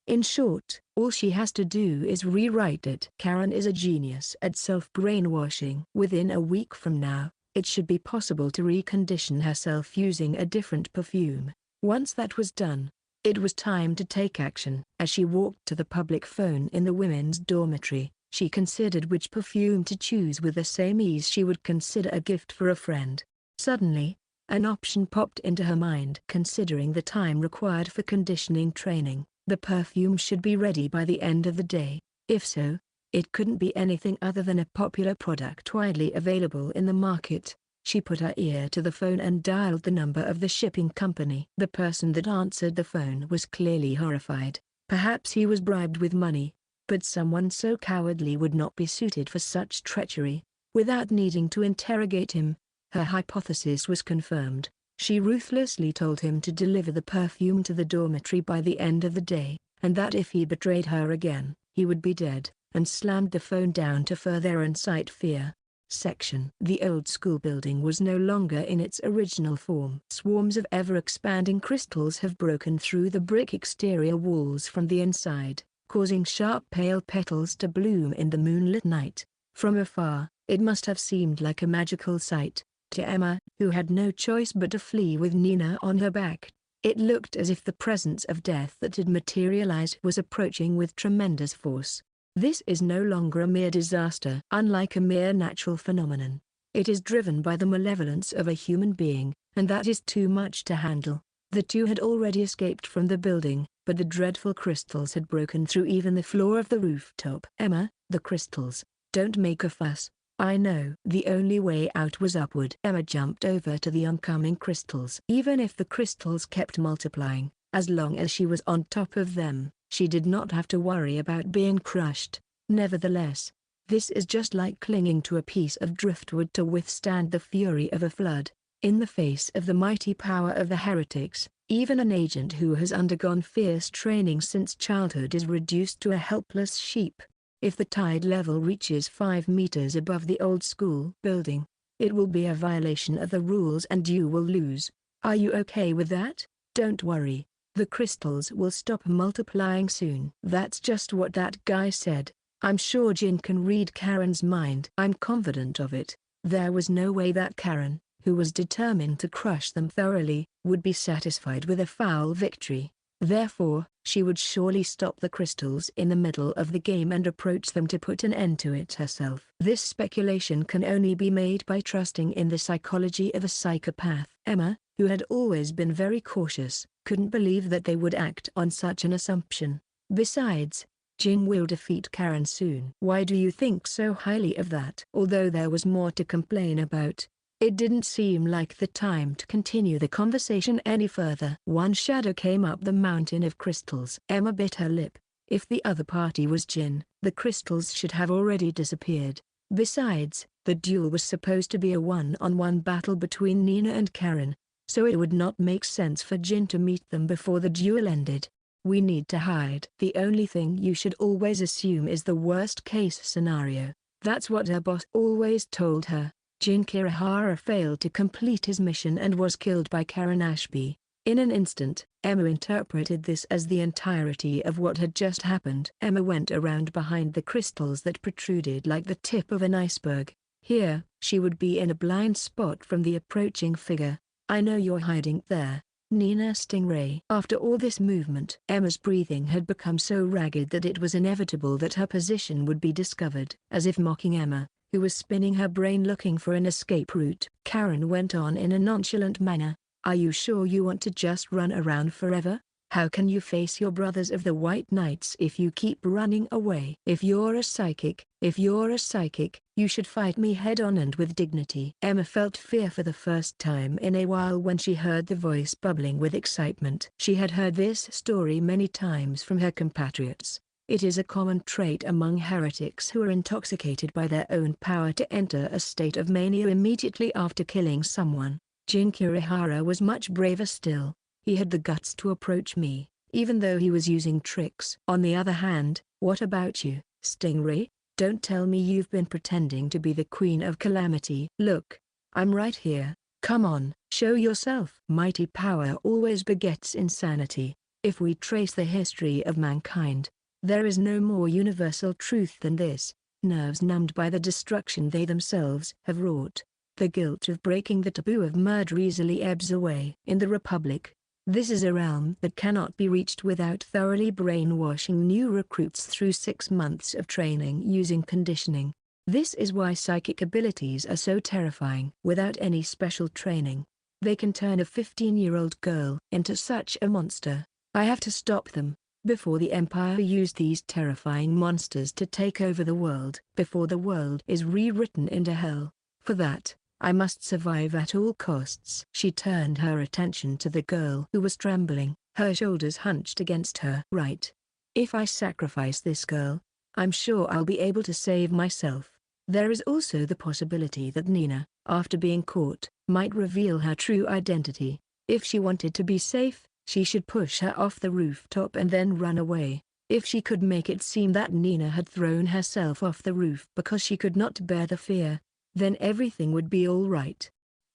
In short, all she has to do is rewrite it. Karen is a genius at self-brainwashing. Within a week from now, it should be possible to recondition herself using a different perfume. Once that was done, it was time to take action. As she walked to the public phone in the women's dormitory, she considered which perfume to choose with the same ease she would consider a gift for a friend. Suddenly, an option popped into her mind. Considering the time required for conditioning training, the perfume should be ready by the end of the day. If so, it couldn't be anything other than a popular product widely available in the market. She put her ear to the phone and dialed the number of the shipping company. The person that answered the phone was clearly horrified. Perhaps he was bribed with money, but someone so cowardly would not be suited for such treachery. Without needing to interrogate him, her hypothesis was confirmed. She ruthlessly told him to deliver the perfume to the dormitory by the end of the day, and that if he betrayed her again, he would be dead, and slammed the phone down to further incite fear. Section. The old school building was no longer in its original form. Swarms of ever-expanding crystals have broken through the brick exterior walls from the inside, causing sharp pale petals to bloom in the moonlit night. From afar, it must have seemed like a magical sight. To Emma, who had no choice but to flee with Nina on her back, it looked as if the presence of death that had materialized was approaching with tremendous force. This is no longer a mere disaster. Unlike a mere natural phenomenon, it is driven by the malevolence of a human being, and that is too much to handle. The two had already escaped from the building, but the dreadful crystals had broken through even the floor of the rooftop. Emma, the crystals. Don't make a fuss. I know. The only way out was upward. Emma jumped over to the oncoming crystals. Even if the crystals kept multiplying, as long as she was on top of them, she did not have to worry about being crushed. Nevertheless, this is just like clinging to a piece of driftwood to withstand the fury of a flood. In the face of the mighty power of the heretics, even an agent who has undergone fierce training since childhood is reduced to a helpless sheep. If the tide level reaches 5 meters above the old school building, it will be a violation of the rules and you will lose. Are you okay with that? Don't worry. The crystals will stop multiplying soon. That's just what that guy said. I'm sure Jin can read Karen's mind. I'm confident of it. There was no way that Karen, who was determined to crush them thoroughly, would be satisfied with a foul victory. Therefore, she would surely stop the crystals in the middle of the game and approach them to put an end to it herself. This speculation can only be made by trusting in the psychology of a psychopath. Emma, who had always been very cautious, couldn't believe that they would act on such an assumption. Besides, Jin will defeat Karen soon. Why do you think so highly of that? Although there was more to complain about, it didn't seem like the time to continue the conversation any further. One shadow came up the mountain of crystals. Emma bit her lip. If the other party was Jin, the crystals should have already disappeared. Besides, the duel was supposed to be a one-on-one battle between Nina and Karen, so it would not make sense for Jin to meet them before the duel ended. We need to hide. The only thing you should always assume is the worst-case scenario. That's what her boss always told her. Jin Kirihara failed to complete his mission and was killed by Karen Ashby. In an instant, Emma interpreted this as the entirety of what had just happened. Emma went around behind the crystals that protruded like the tip of an iceberg. Here, she would be in a blind spot from the approaching figure. I know you're hiding there, Nina Stingray. After all this movement, Emma's breathing had become so ragged that it was inevitable that her position would be discovered. As if mocking Emma, who was spinning her brain looking for an escape route, Karen went on in a nonchalant manner. Are you sure you want to just run around forever? How can you face your brothers of the White Knights if you keep running away? If you're a psychic, you should fight me head-on and with dignity. Emma felt fear for the first time in a while when she heard the voice bubbling with excitement. She had heard this story many times from her compatriots. It is a common trait among heretics who are intoxicated by their own power to enter a state of mania immediately after killing someone. Jin Kirihara was much braver still. He had the guts to approach me, even though he was using tricks. On the other hand, what about you, Stingray? Don't tell me you've been pretending to be the Queen of Calamity. Look, I'm right here. Come on, show yourself. Mighty power always begets insanity. If we trace the history of mankind, there is no more universal truth than this. Nerves numbed by the destruction they themselves have wrought, the guilt of breaking the taboo of murder easily ebbs away. In the Republic, this is a realm that cannot be reached without thoroughly brainwashing new recruits through 6 months of training using conditioning. This is why psychic abilities are so terrifying. Without any special training, they can turn a 15-year-old girl into such a monster. I have to stop them, before the Empire used these terrifying monsters to take over the world. Before the world is rewritten into hell. For that, I must survive at all costs. She turned her attention to the girl who was trembling, her shoulders hunched against her. Right. If I sacrifice this girl, I'm sure I'll be able to save myself. There is also the possibility that Nina, after being caught, might reveal her true identity. If she wanted to be safe, she should push her off the rooftop and then run away. If she could make it seem that Nina had thrown herself off the roof because she could not bear the fear, then everything would be all right.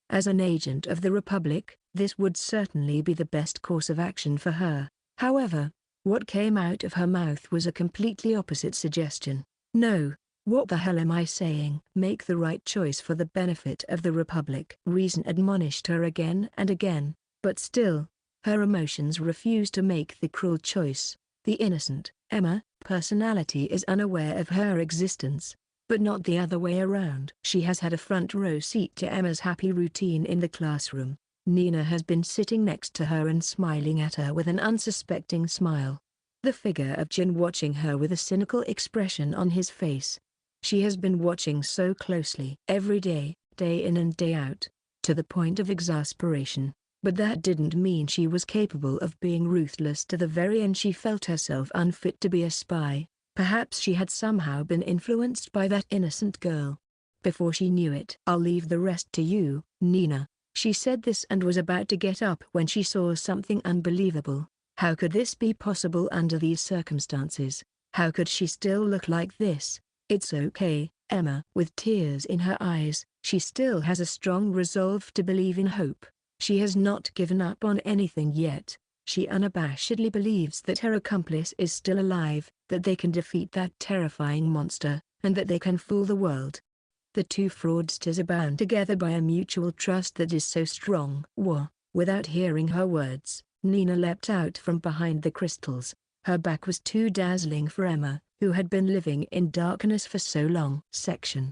As an agent of the Republic, this would certainly be the best course of action for her. However, what came out of her mouth was a completely opposite suggestion. No, what the hell am I saying? Make the right choice for the benefit of the Republic. Reason admonished her again and again, but still, her emotions refused to make the cruel choice. The innocent Emma, personality is unaware of her existence, but not the other way around. She has had a front row seat to Emma's happy routine in the classroom. Nina has been sitting next to her and smiling at her with an unsuspecting smile. The figure of Jin watching her with a cynical expression on his face. She has been watching so closely every day, day in and day out, to the point of exasperation. But that didn't mean she was capable of being ruthless to the very end. She felt herself unfit to be a spy. Perhaps she had somehow been influenced by that innocent girl. Before she knew it. "I'll leave the rest to you, Nina." She said this and was about to get up when she saw something unbelievable. How could this be possible under these circumstances? How could she still look like this? "It's okay, Emma." With tears in her eyes, she still has a strong resolve to believe in hope. She has not given up on anything yet. She unabashedly believes that her accomplice is still alive, that they can defeat that terrifying monster, and that they can fool the world. The two fraudsters are bound together by a mutual trust that is so strong. Without hearing her words, Nina leapt out from behind the crystals. Her back was too dazzling for Emma, who had been living in darkness for so long.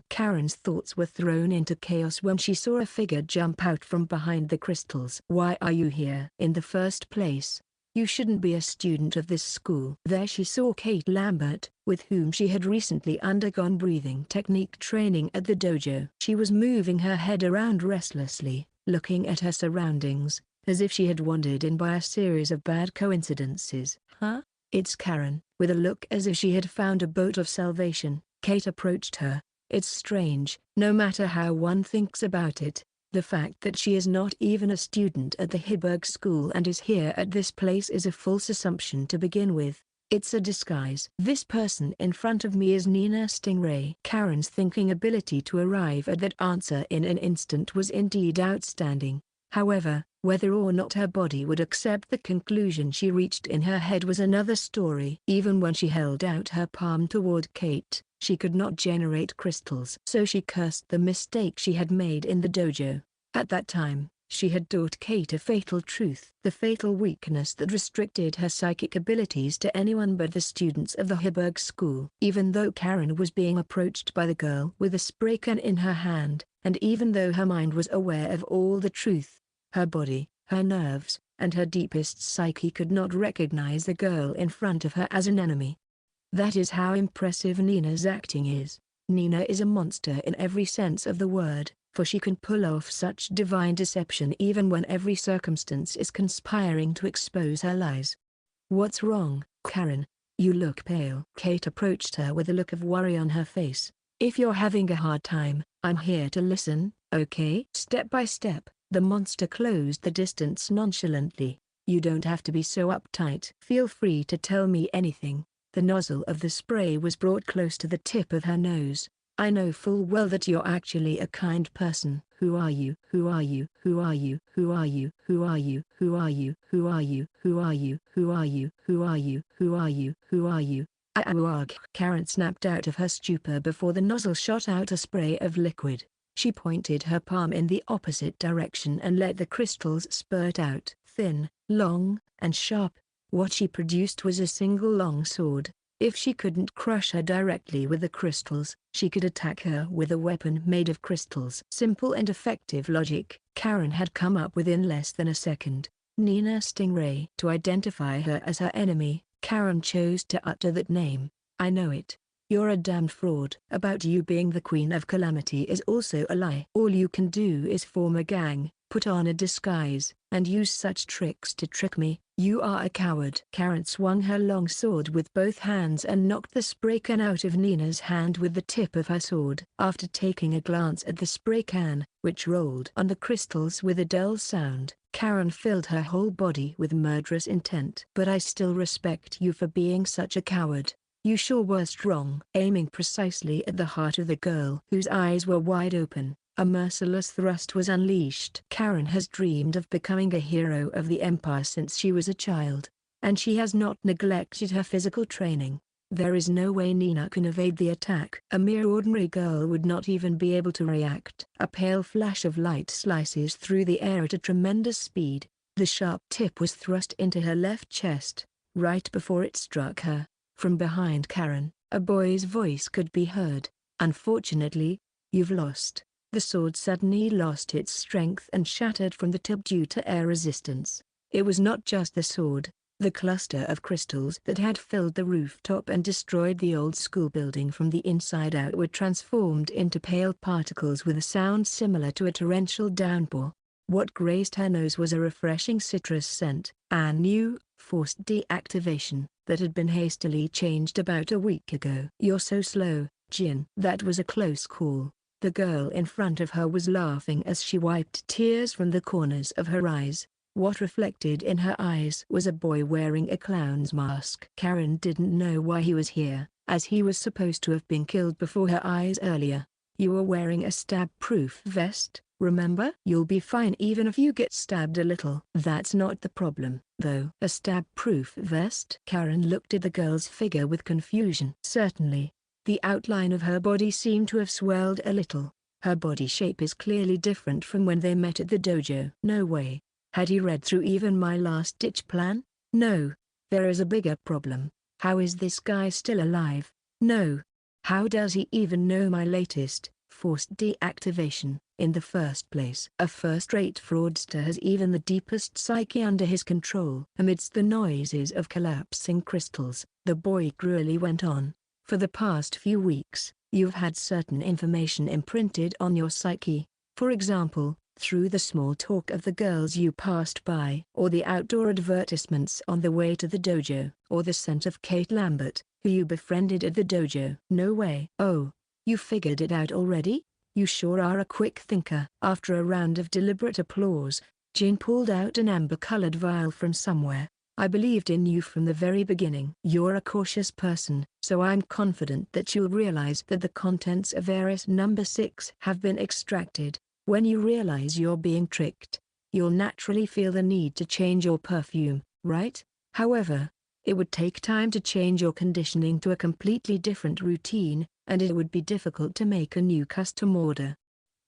Karen's thoughts were thrown into chaos when she saw a figure jump out from behind the crystals. "Why are you here in the first place? You shouldn't be a student of this school." There she saw Kate Lambert, with whom she had recently undergone breathing technique training at the dojo. She was moving her head around restlessly, looking at her surroundings, as if she had wandered in by a series of bad coincidences. "Huh? It's Karen." With a look as if she had found a boat of salvation, Kate approached her. It's strange, no matter how one thinks about it, the fact that she is not even a student at the Heiberg School and is here at this place is a false assumption to begin with. It's a disguise. "This person in front of me is Nina Stingray." Karen's thinking ability to arrive at that answer in an instant was indeed outstanding. However, whether or not her body would accept the conclusion she reached in her head was another story. Even when she held out her palm toward Kate, she could not generate crystals. So she cursed the mistake she had made in the dojo. At that time, she had taught Kate a fatal truth. The fatal weakness that restricted her psychic abilities to anyone but the students of the Heiberg School. Even though Karen was being approached by the girl with a spray can in her hand, and even though her mind was aware of all the truth, her body, her nerves, and her deepest psyche could not recognize the girl in front of her as an enemy. That is how impressive Nina's acting is. Nina is a monster in every sense of the word, for she can pull off such divine deception even when every circumstance is conspiring to expose her lies. "What's wrong, Karen? You look pale." Kate approached her with a look of worry on her face. "If you're having a hard time, I'm here to listen, okay?" Step by step, the monster closed the distance nonchalantly. "You don't have to be so uptight. Feel free to tell me anything." The nozzle of the spray was brought close to the tip of her nose. "I know full well that you're actually a kind person." "Who are you? Who are you? Who are you? Who are you? Who are you? Who are you? Who are you? Who are you? Who are you? Who are you? Who are you? Who are you?" Karen snapped out of her stupor before the nozzle shot out a spray of liquid. She pointed her palm in the opposite direction and let the crystals spurt out. Thin, long, and sharp, what she produced was a single long sword. If she couldn't crush her directly with the crystals, she could attack her with a weapon made of crystals. Simple and effective logic, Karen had come up with in less than a second. Nina Stingray. To identify her as her enemy, Karen chose to utter that name. "I know it. You're a damned fraud." "About you being the Queen of Calamity is also a lie. All you can do is form a gang, put on a disguise, and use such tricks to trick me. You are a coward." Karen swung her long sword with both hands and knocked the spray can out of Nina's hand with the tip of her sword. After taking a glance at the spray can, which rolled on the crystals with a dull sound, Karen filled her whole body with murderous intent. "But I still respect you for being such a coward. You sure were strong." Aiming precisely at the heart of the girl whose eyes were wide open, a merciless thrust was unleashed. Karen has dreamed of becoming a hero of the Empire since she was a child, and she has not neglected her physical training. There is no way Nina can evade the attack. A mere ordinary girl would not even be able to react. A pale flash of light slices through the air at a tremendous speed. The sharp tip was thrust into her left chest, right before it struck her. From behind Karen, a boy's voice could be heard. "Unfortunately, you've lost." The sword suddenly lost its strength and shattered from the tip due to air resistance. It was not just the sword. The cluster of crystals that had filled the rooftop and destroyed the old school building from the inside out were transformed into pale particles with a sound similar to a torrential downpour. What grazed her nose was a refreshing citrus scent, a new, forced deactivation, that had been hastily changed about a week ago. "You're so slow, Jin." That was a close call. The girl in front of her was laughing as she wiped tears from the corners of her eyes. What reflected in her eyes was a boy wearing a clown's mask. Karen didn't know why he was here, as he was supposed to have been killed before her eyes earlier. "You were wearing a stab-proof vest, remember? You'll be fine even if you get stabbed a little." "That's not the problem, though." "A stab-proof vest?" Karen looked at the girl's figure with confusion. Certainly. The outline of her body seemed to have swelled a little. Her body shape is clearly different from when they met at the dojo. No way. Had he read through even my last-ditch plan? No. There is a bigger problem. How is this guy still alive? No. How does he even know my latest, forced deactivation, in the first place? A first-rate fraudster has even the deepest psyche under his control. Amidst the noises of collapsing crystals, the boy cruelly went on. "For the past few weeks, you've had certain information imprinted on your psyche. For example, through the small talk of the girls you passed by, or the outdoor advertisements on the way to the dojo, or the scent of Kate Lambert, who you befriended at the dojo." "No way." "Oh, you figured it out already? You sure are a quick thinker." After a round of deliberate applause, Jin pulled out an amber-colored vial from somewhere. "I believed in you from the very beginning. You're a cautious person, so I'm confident that you'll realize that the contents of Eris number 6 have been extracted. When you realize you're being tricked, you'll naturally feel the need to change your perfume, right? However, it would take time to change your conditioning to a completely different routine, and it would be difficult to make a new custom order.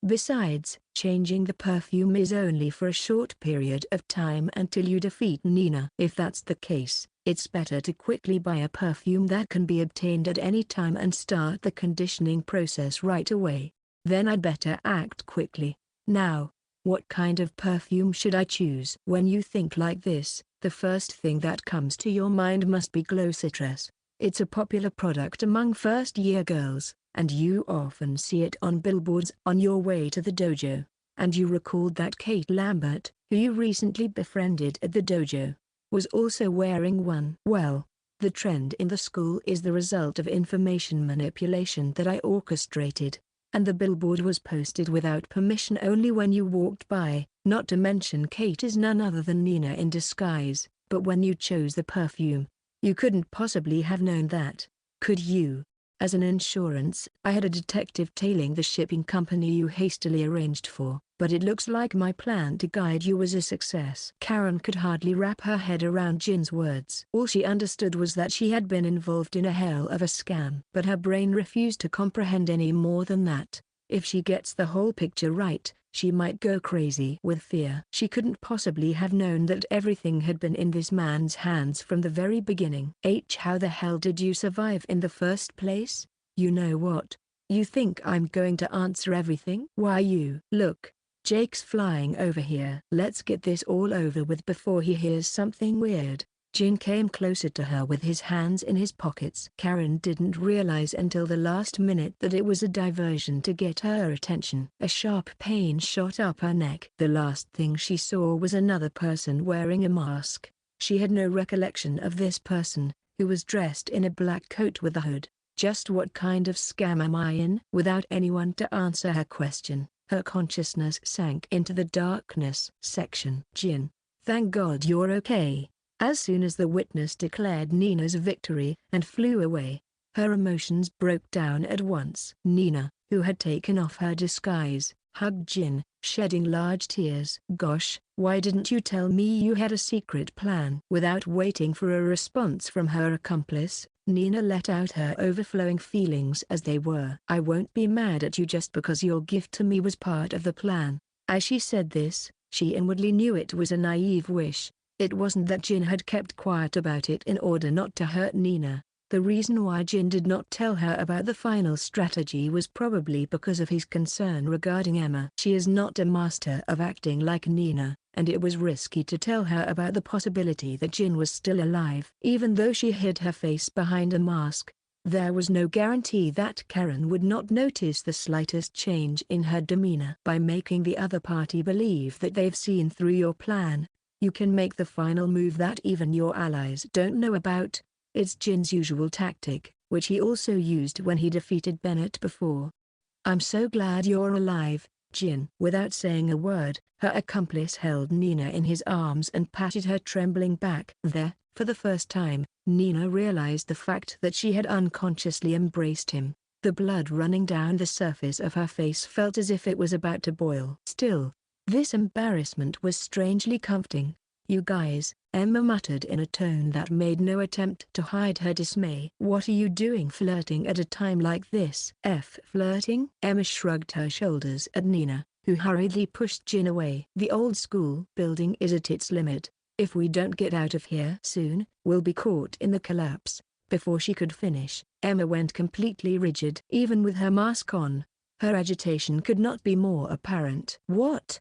Besides, changing the perfume is only for a short period of time until you defeat Nina. If that's the case, it's better to quickly buy a perfume that can be obtained at any time and start the conditioning process right away. Then I'd better act quickly. Now, what kind of perfume should I choose?" When you think like this, the first thing that comes to your mind must be Glow Citrus. It's a popular product among first-year girls, and you often see it on billboards on your way to the dojo. And you recalled that Kate Lambert, who you recently befriended at the dojo, was also wearing one. Well, the trend in the school is the result of information manipulation that I orchestrated. And the billboard was posted without permission only when you walked by. Not to mention Kate is none other than Nina in disguise. But when you chose the perfume, you couldn't possibly have known that, could you? As an insurance, I had a detective tailing the shipping company you hastily arranged for, but it looks like my plan to guide you was a success." Karen could hardly wrap her head around Jin's words. All she understood was that she had been involved in a hell of a scam. But her brain refused to comprehend any more than that. If she gets the whole picture right, she might go crazy with fear. She couldn't possibly have known that everything had been in this man's hands from the very beginning. How the hell did you survive in the first place? You know what? You think I'm going to answer everything? Why you? Look, Jake's flying over here. Let's get this all over with before he hears something weird. Jin came closer to her with his hands in his pockets. Karen didn't realize until the last minute that it was a diversion to get her attention. A sharp pain shot up her neck. The last thing she saw was another person wearing a mask. She had no recollection of this person, who was dressed in a black coat with a hood. Just what kind of scam am I in? Without anyone to answer her question, her consciousness sank into the darkness. Section. Jin, thank God you're okay. As soon as the witness declared Nina's victory and flew away, her emotions broke down at once. Nina, who had taken off her disguise, hugged Jin, shedding large tears. "Gosh, why didn't you tell me you had a secret plan?" Without waiting for a response from her accomplice, Nina let out her overflowing feelings as they were. "I won't be mad at you just because your gift to me was part of the plan." As she said this, she inwardly knew it was a naive wish. It wasn't that Jin had kept quiet about it in order not to hurt Nina. The reason why Jin did not tell her about the final strategy was probably because of his concern regarding Emma. She is not a master of acting like Nina, and it was risky to tell her about the possibility that Jin was still alive. Even though she hid her face behind a mask, there was no guarantee that Karen would not notice the slightest change in her demeanor. By making the other party believe that they've seen through your plan, you can make the final move that even your allies don't know about. It's Jin's usual tactic, which he also used when he defeated Bennett before. "I'm so glad you're alive, Jin." Without saying a word, her accomplice held Nina in his arms and patted her trembling back. There, for the first time, Nina realized the fact that she had unconsciously embraced him. The blood running down the surface of her face felt as if it was about to boil. Still, this embarrassment was strangely comforting. "You guys," Emma muttered in a tone that made no attempt to hide her dismay. "What are you doing flirting at a time like this?" Flirting? Emma shrugged her shoulders at Nina, who hurriedly pushed Jin away. "The old school building is at its limit. If we don't get out of here soon, we'll be caught in the collapse." Before she could finish, Emma went completely rigid. Even with her mask on, her agitation could not be more apparent. What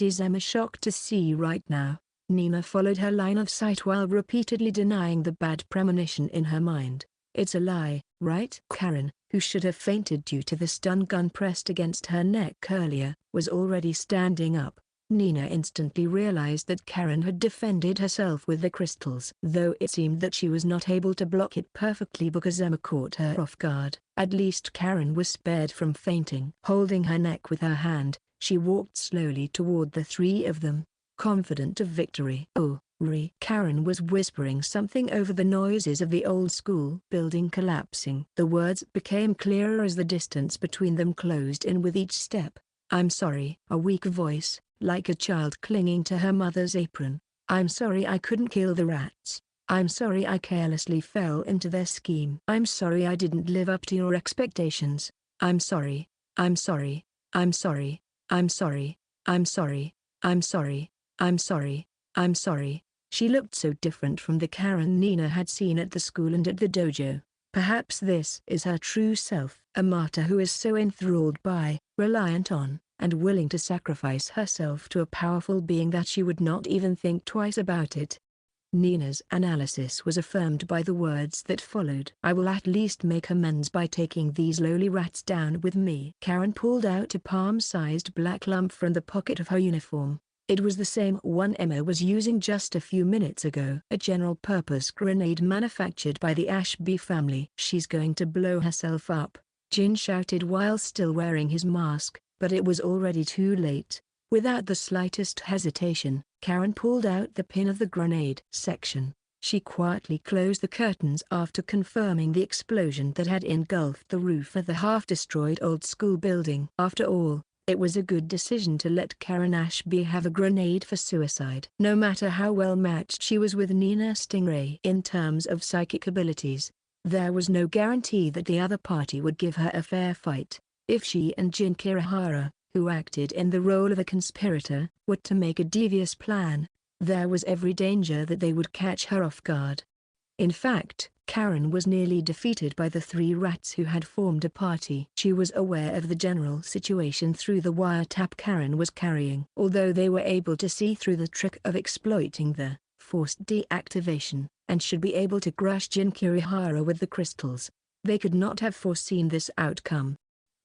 is Emma shocked to see right now? Nina followed her line of sight while repeatedly denying the bad premonition in her mind. "It's a lie, right?" Karen, who should have fainted due to the stun gun pressed against her neck earlier, was already standing up. Nina instantly realized that Karen had defended herself with the crystals. Though it seemed that she was not able to block it perfectly because Emma caught her off guard, at least Karen was spared from fainting. Holding her neck with her hand, she walked slowly toward the three of them, confident of victory. Karen was whispering something over the noises of the old school building collapsing. The words became clearer as the distance between them closed in with each step. "I'm sorry." A weak voice, like a child clinging to her mother's apron. "I'm sorry I couldn't kill the rats. I'm sorry I carelessly fell into their scheme. I'm sorry I didn't live up to your expectations. I'm sorry. I'm sorry. I'm sorry. I'm sorry. I'm sorry. I'm sorry. I'm sorry. I'm sorry." She looked so different from the Karen Nina had seen at the school and at the dojo. Perhaps this is her true self. A martyr who is so enthralled by, reliant on, and willing to sacrifice herself to a powerful being that she would not even think twice about it. Nina's analysis was affirmed by the words that followed. "I will at least make amends by taking these lowly rats down with me." Karen pulled out a palm-sized black lump from the pocket of her uniform. It was the same one Emma was using just a few minutes ago. A general-purpose grenade manufactured by the Ashby family. "She's going to blow herself up," Jin shouted while still wearing his mask, but it was already too late. Without the slightest hesitation, Karen pulled out the pin of the grenade section. She quietly closed the curtains after confirming the explosion that had engulfed the roof of the half-destroyed old school building. After all, it was a good decision to let Karen Ashby have a grenade for suicide. No matter how well matched she was with Nina Stingray in terms of psychic abilities, there was no guarantee that the other party would give her a fair fight. If she and Jin Kirihara, who acted in the role of a conspirator, were to make a devious plan, there was every danger that they would catch her off guard. In fact, Karen was nearly defeated by the three rats who had formed a party. She was aware of the general situation through the wiretap Karen was carrying. Although they were able to see through the trick of exploiting the forced deactivation, and should be able to crush Jin Kirihara with the crystals, they could not have foreseen this outcome.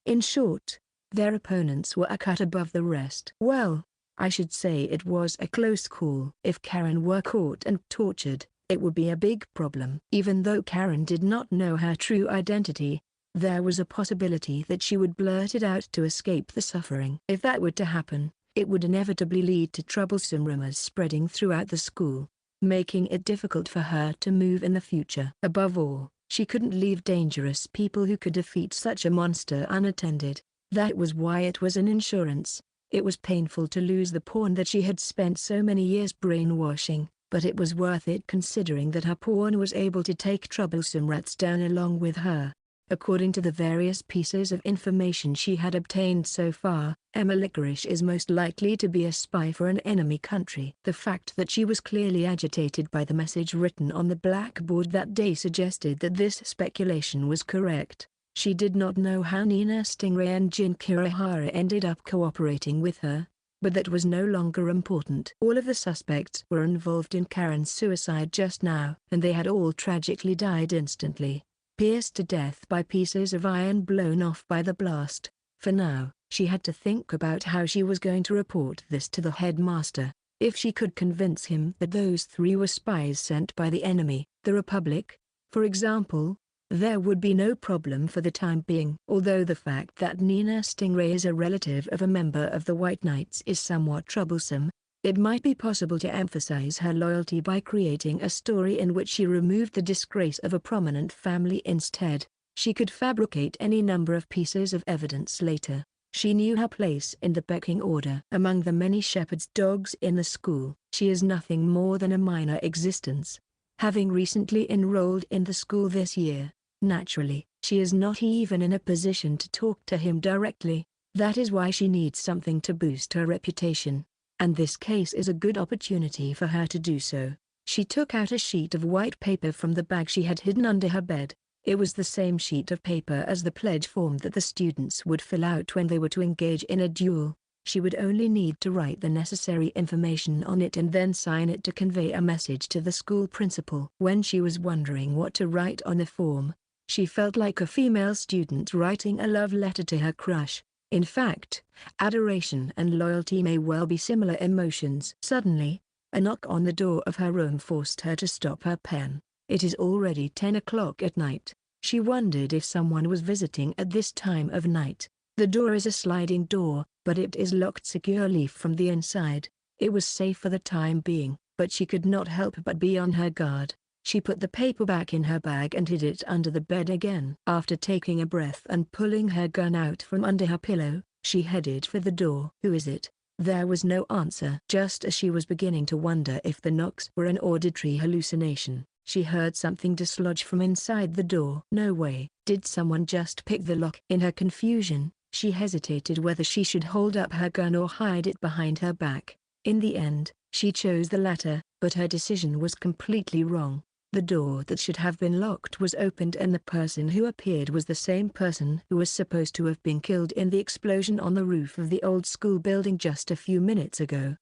In short, their opponents were a cut above the rest. Well, I should say it was a close call. If Karen were caught and tortured, it would be a big problem. Even though Karen did not know her true identity, there was a possibility that she would blurt it out to escape the suffering. If that were to happen, it would inevitably lead to troublesome rumors spreading throughout the school, making it difficult for her to move in the future. Above all, she couldn't leave dangerous people who could defeat such a monster unattended. That was why it was an insurance. It was painful to lose the pawn that she had spent so many years brainwashing, but it was worth it considering that her pawn was able to take troublesome rats down along with her. According to the various pieces of information she had obtained so far, Emma Licorice is most likely to be a spy for an enemy country. The fact that she was clearly agitated by the message written on the blackboard that day suggested that this speculation was correct. She did not know how Nina Stingray and Jin Kirihara ended up cooperating with her, but that was no longer important. All of the suspects were involved in Karen's suicide just now, and they had all tragically died instantly, pierced to death by pieces of iron blown off by the blast. For now, she had to think about how she was going to report this to the headmaster. If she could convince him that those three were spies sent by the enemy, the Republic, for example, there would be no problem for the time being. Although the fact that Nina Stingray is a relative of a member of the White Knights is somewhat troublesome, it might be possible to emphasize her loyalty by creating a story in which she removed the disgrace of a prominent family instead. She could fabricate any number of pieces of evidence later. She knew her place in the pecking order. Among the many shepherd's dogs in the school, she is nothing more than a minor existence. Having recently enrolled in the school this year, naturally, she is not even in a position to talk to him directly. That is why she needs something to boost her reputation. And this case is a good opportunity for her to do so. She took out a sheet of white paper from the bag she had hidden under her bed. It was the same sheet of paper as the pledge form that the students would fill out when they were to engage in a duel. She would only need to write the necessary information on it and then sign it to convey a message to the school principal. When she was wondering what to write on the form, she felt like a female student writing a love letter to her crush. In fact, adoration and loyalty may well be similar emotions. Suddenly, a knock on the door of her room forced her to stop her pen. It is already 10 o'clock at night. She wondered if someone was visiting at this time of night. The door is a sliding door, but it is locked securely from the inside. It was safe for the time being, but she could not help but be on her guard. She put the paper back in her bag and hid it under the bed again. After taking a breath and pulling her gun out from under her pillow, she headed for the door. "Who is it?" There was no answer. Just as she was beginning to wonder if the knocks were an auditory hallucination, she heard something dislodge from inside the door. No way. Did someone just pick the lock? In her confusion, she hesitated whether she should hold up her gun or hide it behind her back. In the end, she chose the latter, but her decision was completely wrong. The door that should have been locked was opened and the person who appeared was the same person who was supposed to have been killed in the explosion on the roof of the old school building just a few minutes ago.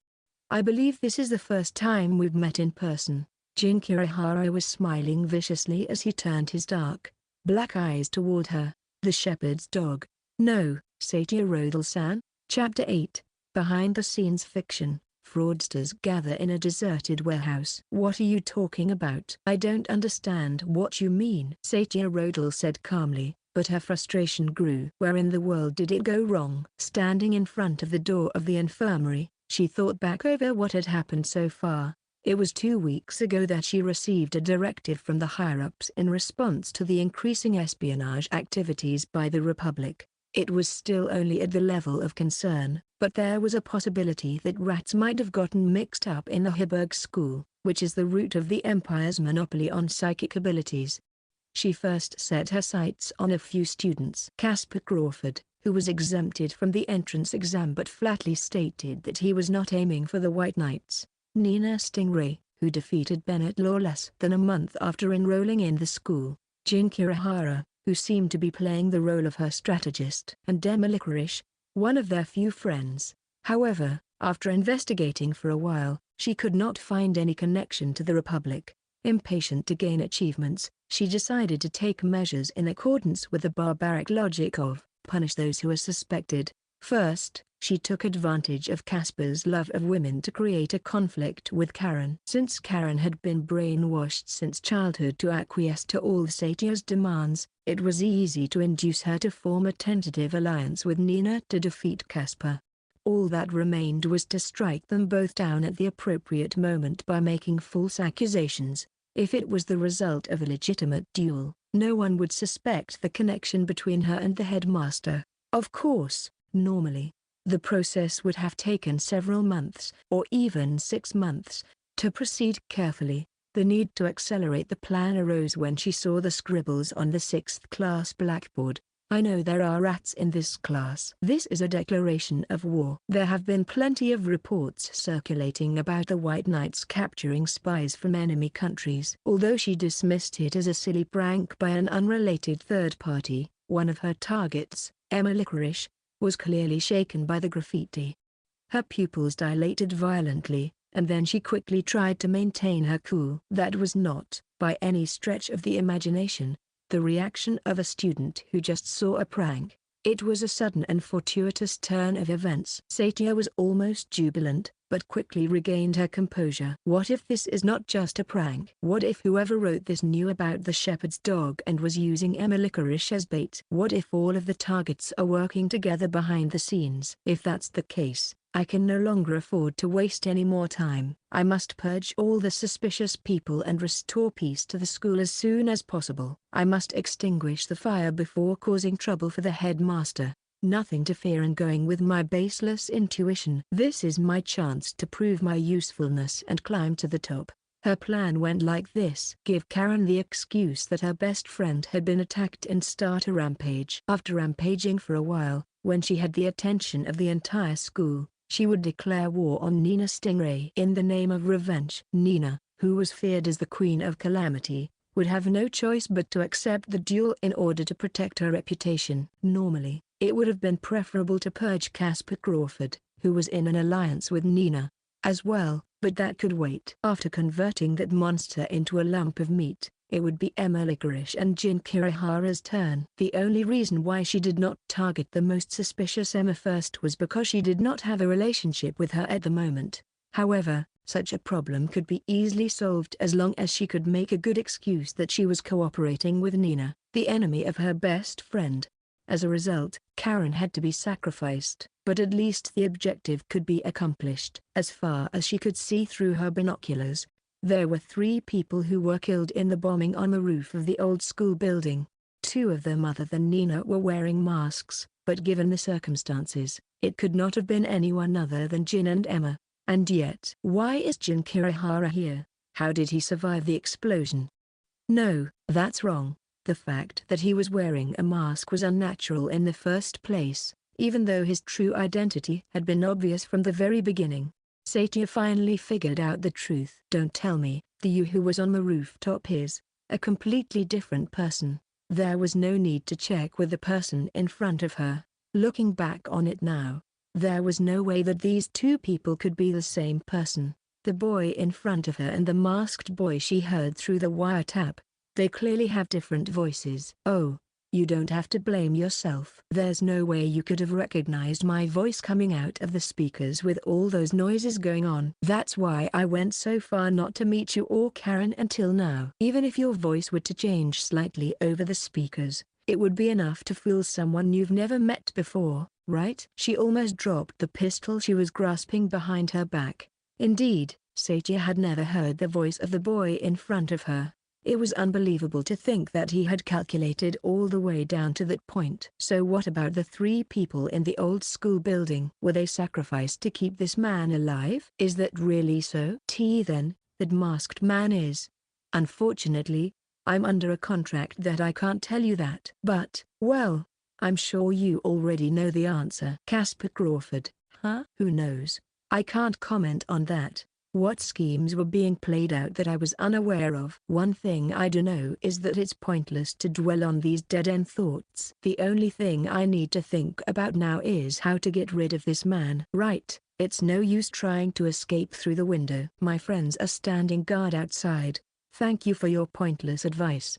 "I believe this is the first time we've met in person." Jin Kirihara was smiling viciously as he turned his dark, black eyes toward her. "The shepherd's dog." "No, Satia Rodel-san." Chapter 8, Behind the Scenes Fiction. Fraudsters gather in a deserted warehouse. "What are you talking about?" "I don't understand what you mean," Satia Rodel said calmly, but her frustration grew. Where in the world did it go wrong? Standing in front of the door of the infirmary, she thought back over what had happened so far. It was 2 weeks ago that she received a directive from the higher-ups in response to the increasing espionage activities by the Republic. It was still only at the level of concern, but there was a possibility that rats might have gotten mixed up in the Heiberg School, which is the root of the Empire's monopoly on psychic abilities. She first set her sights on a few students. Casper Crawford, who was exempted from the entrance exam but flatly stated that he was not aiming for the White Knights. Nina Stingray, who defeated Bennett Law less than a month after enrolling in the school. Jin Kirihara, who seemed to be playing the role of her strategist. And Emma Licorice, one of their few friends. However, after investigating for a while, she could not find any connection to the Republic. Impatient to gain achievements, she decided to take measures in accordance with the barbaric logic of punish those who are suspected. First, she took advantage of Casper's love of women to create a conflict with Karen. Since Karen had been brainwashed since childhood to acquiesce to all Satia's demands, it was easy to induce her to form a tentative alliance with Nina to defeat Casper. All that remained was to strike them both down at the appropriate moment by making false accusations. If it was the result of a legitimate duel, no one would suspect the connection between her and the headmaster. Of course, normally, the process would have taken several months, or even 6 months, to proceed carefully. The need to accelerate the plan arose when she saw the scribbles on the 6th class blackboard. I know there are rats in this class. This is a declaration of war. There have been plenty of reports circulating about the White Knights capturing spies from enemy countries. Although she dismissed it as a silly prank by an unrelated third party, one of her targets, Emma Licorice, was clearly shaken by the graffiti. Her pupils dilated violently, and then she quickly tried to maintain her cool. That was not, by any stretch of the imagination, the reaction of a student who just saw a prank. It was a sudden and fortuitous turn of events. Satia was almost jubilant, but quickly regained her composure. What if this is not just a prank? What if whoever wrote this knew about the shepherd's dog and was using Emma Licorice as bait? What if all of the targets are working together behind the scenes? If that's the case, I can no longer afford to waste any more time. I must purge all the suspicious people and restore peace to the school as soon as possible. I must extinguish the fire before causing trouble for the headmaster. Nothing to fear in going with my baseless intuition. This is my chance to prove my usefulness and climb to the top. Her plan went like this: give Karen the excuse that her best friend had been attacked and start a rampage. After rampaging for a while, when she had the attention of the entire school, she would declare war on Nina Stingray. In the name of revenge, Nina, who was feared as the Queen of Calamity, would have no choice but to accept the duel in order to protect her reputation. Normally, it would have been preferable to purge Casper Crawford, who was in an alliance with Nina, as well, but that could wait. After converting that monster into a lump of meat, it would be Emma Licorice and Jin Kirihara's turn. The only reason why she did not target the most suspicious Emma first was because she did not have a relationship with her at the moment. However, such a problem could be easily solved as long as she could make a good excuse that she was cooperating with Nina, the enemy of her best friend. As a result, Karen had to be sacrificed, but at least the objective could be accomplished. As far as she could see through her binoculars, there were 3 people who were killed in the bombing on the roof of the old school building. 2 of them other than Nina were wearing masks, but given the circumstances, it could not have been anyone other than Jin and Emma. And yet, why is Jin Kirihara here? How did he survive the explosion? No, that's wrong. The fact that he was wearing a mask was unnatural in the first place, even though his true identity had been obvious from the very beginning. Satia finally figured out the truth. Don't tell me, the you who was on the rooftop is a completely different person. There was no need to check with the person in front of her. Looking back on it now, there was no way that these 2 people could be the same person. The boy in front of her and the masked boy she heard through the wiretap. They clearly have different voices. Oh, you don't have to blame yourself. There's no way you could have recognized my voice coming out of the speakers with all those noises going on. That's why I went so far not to meet you or Karen until now. Even if your voice were to change slightly over the speakers, it would be enough to fool someone you've never met before, right? She almost dropped the pistol she was grasping behind her back. Indeed, Satia had never heard the voice of the boy in front of her. It was unbelievable to think that he had calculated all the way down to that point. So what about the 3 people in the old school building? Were they sacrificed to keep this man alive? Is that really so? Then, that masked man is. Unfortunately, I'm under a contract that I can't tell you that. But, well, I'm sure you already know the answer. Casper Crawford, huh? Who knows? I can't comment on that. What schemes were being played out that I was unaware of? One thing I do know is that it's pointless to dwell on these dead-end thoughts. The only thing I need to think about now is how to get rid of this man. Right, it's no use trying to escape through the window. My friends are standing guard outside. Thank you for your pointless advice.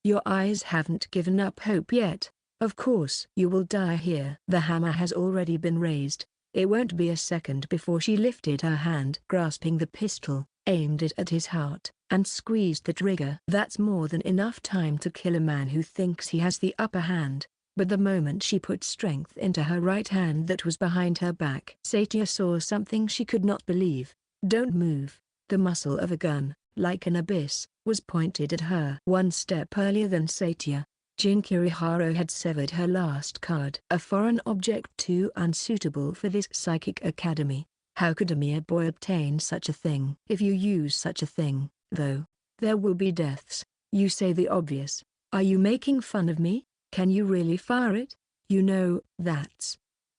Your eyes haven't given up hope yet. Of course you will die here. The hammer has already been raised. It won't be a second before she lifted her hand, grasping the pistol, aimed it at his heart, and squeezed the trigger. That's more than enough time to kill a man who thinks he has the upper hand. But the moment she put strength into her right hand that was behind her back, Satia saw something she could not believe. Don't move. The muzzle of a gun, like an abyss, was pointed at her. One step earlier than Satia, Jin Kirihara had severed her last card. A foreign object too unsuitable for this psychic academy. How could a mere boy obtain such a thing? If you use such a thing, though. There will be deaths. You say the obvious. Are you making fun of me? Can you really fire it? You know,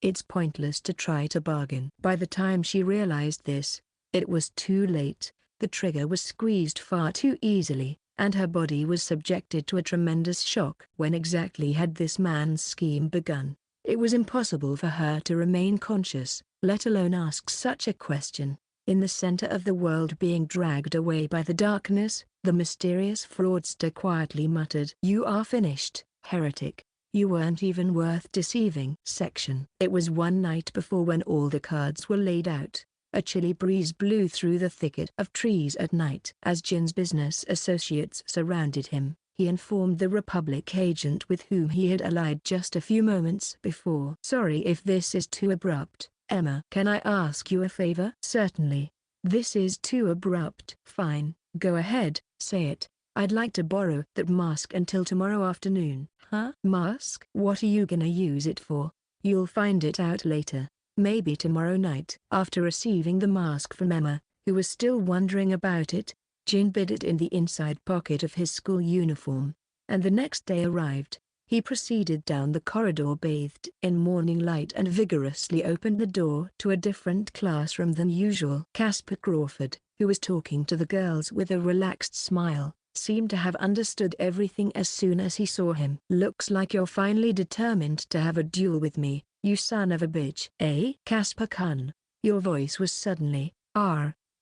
it's pointless to try to bargain. By the time she realized this, it was too late. The trigger was squeezed far too easily, and her body was subjected to a tremendous shock. When exactly had this man's scheme begun? It was impossible for her to remain conscious, let alone ask such a question. In the center of the world being dragged away by the darkness, the mysterious fraudster quietly muttered, "You are finished, heretic. You weren't even worth deceiving." Section. It was one night before when all the cards were laid out. A chilly breeze blew through the thicket of trees at night. As Jin's business associates surrounded him, he informed the Republic agent with whom he had allied just a few moments before. "Sorry if this is too abrupt, Emma. Can I ask you a favor?" "Certainly. This is too abrupt." "Fine, go ahead, say it. I'd like to borrow that mask until tomorrow afternoon." "Huh? Mask? What are you gonna use it for?" "You'll find it out later. Maybe tomorrow night." After receiving the mask from Emma, who was still wondering about it, Jin bid it in the inside pocket of his school uniform, and the next day arrived. He proceeded down the corridor bathed in morning light and vigorously opened the door to a different classroom than usual. Casper Crawford, who was talking to the girls with a relaxed smile, seemed to have understood everything as soon as he saw him. "Looks like you're finally determined to have a duel with me, you son of a bitch." "Eh?" "Casper-kun." Your voice was suddenly,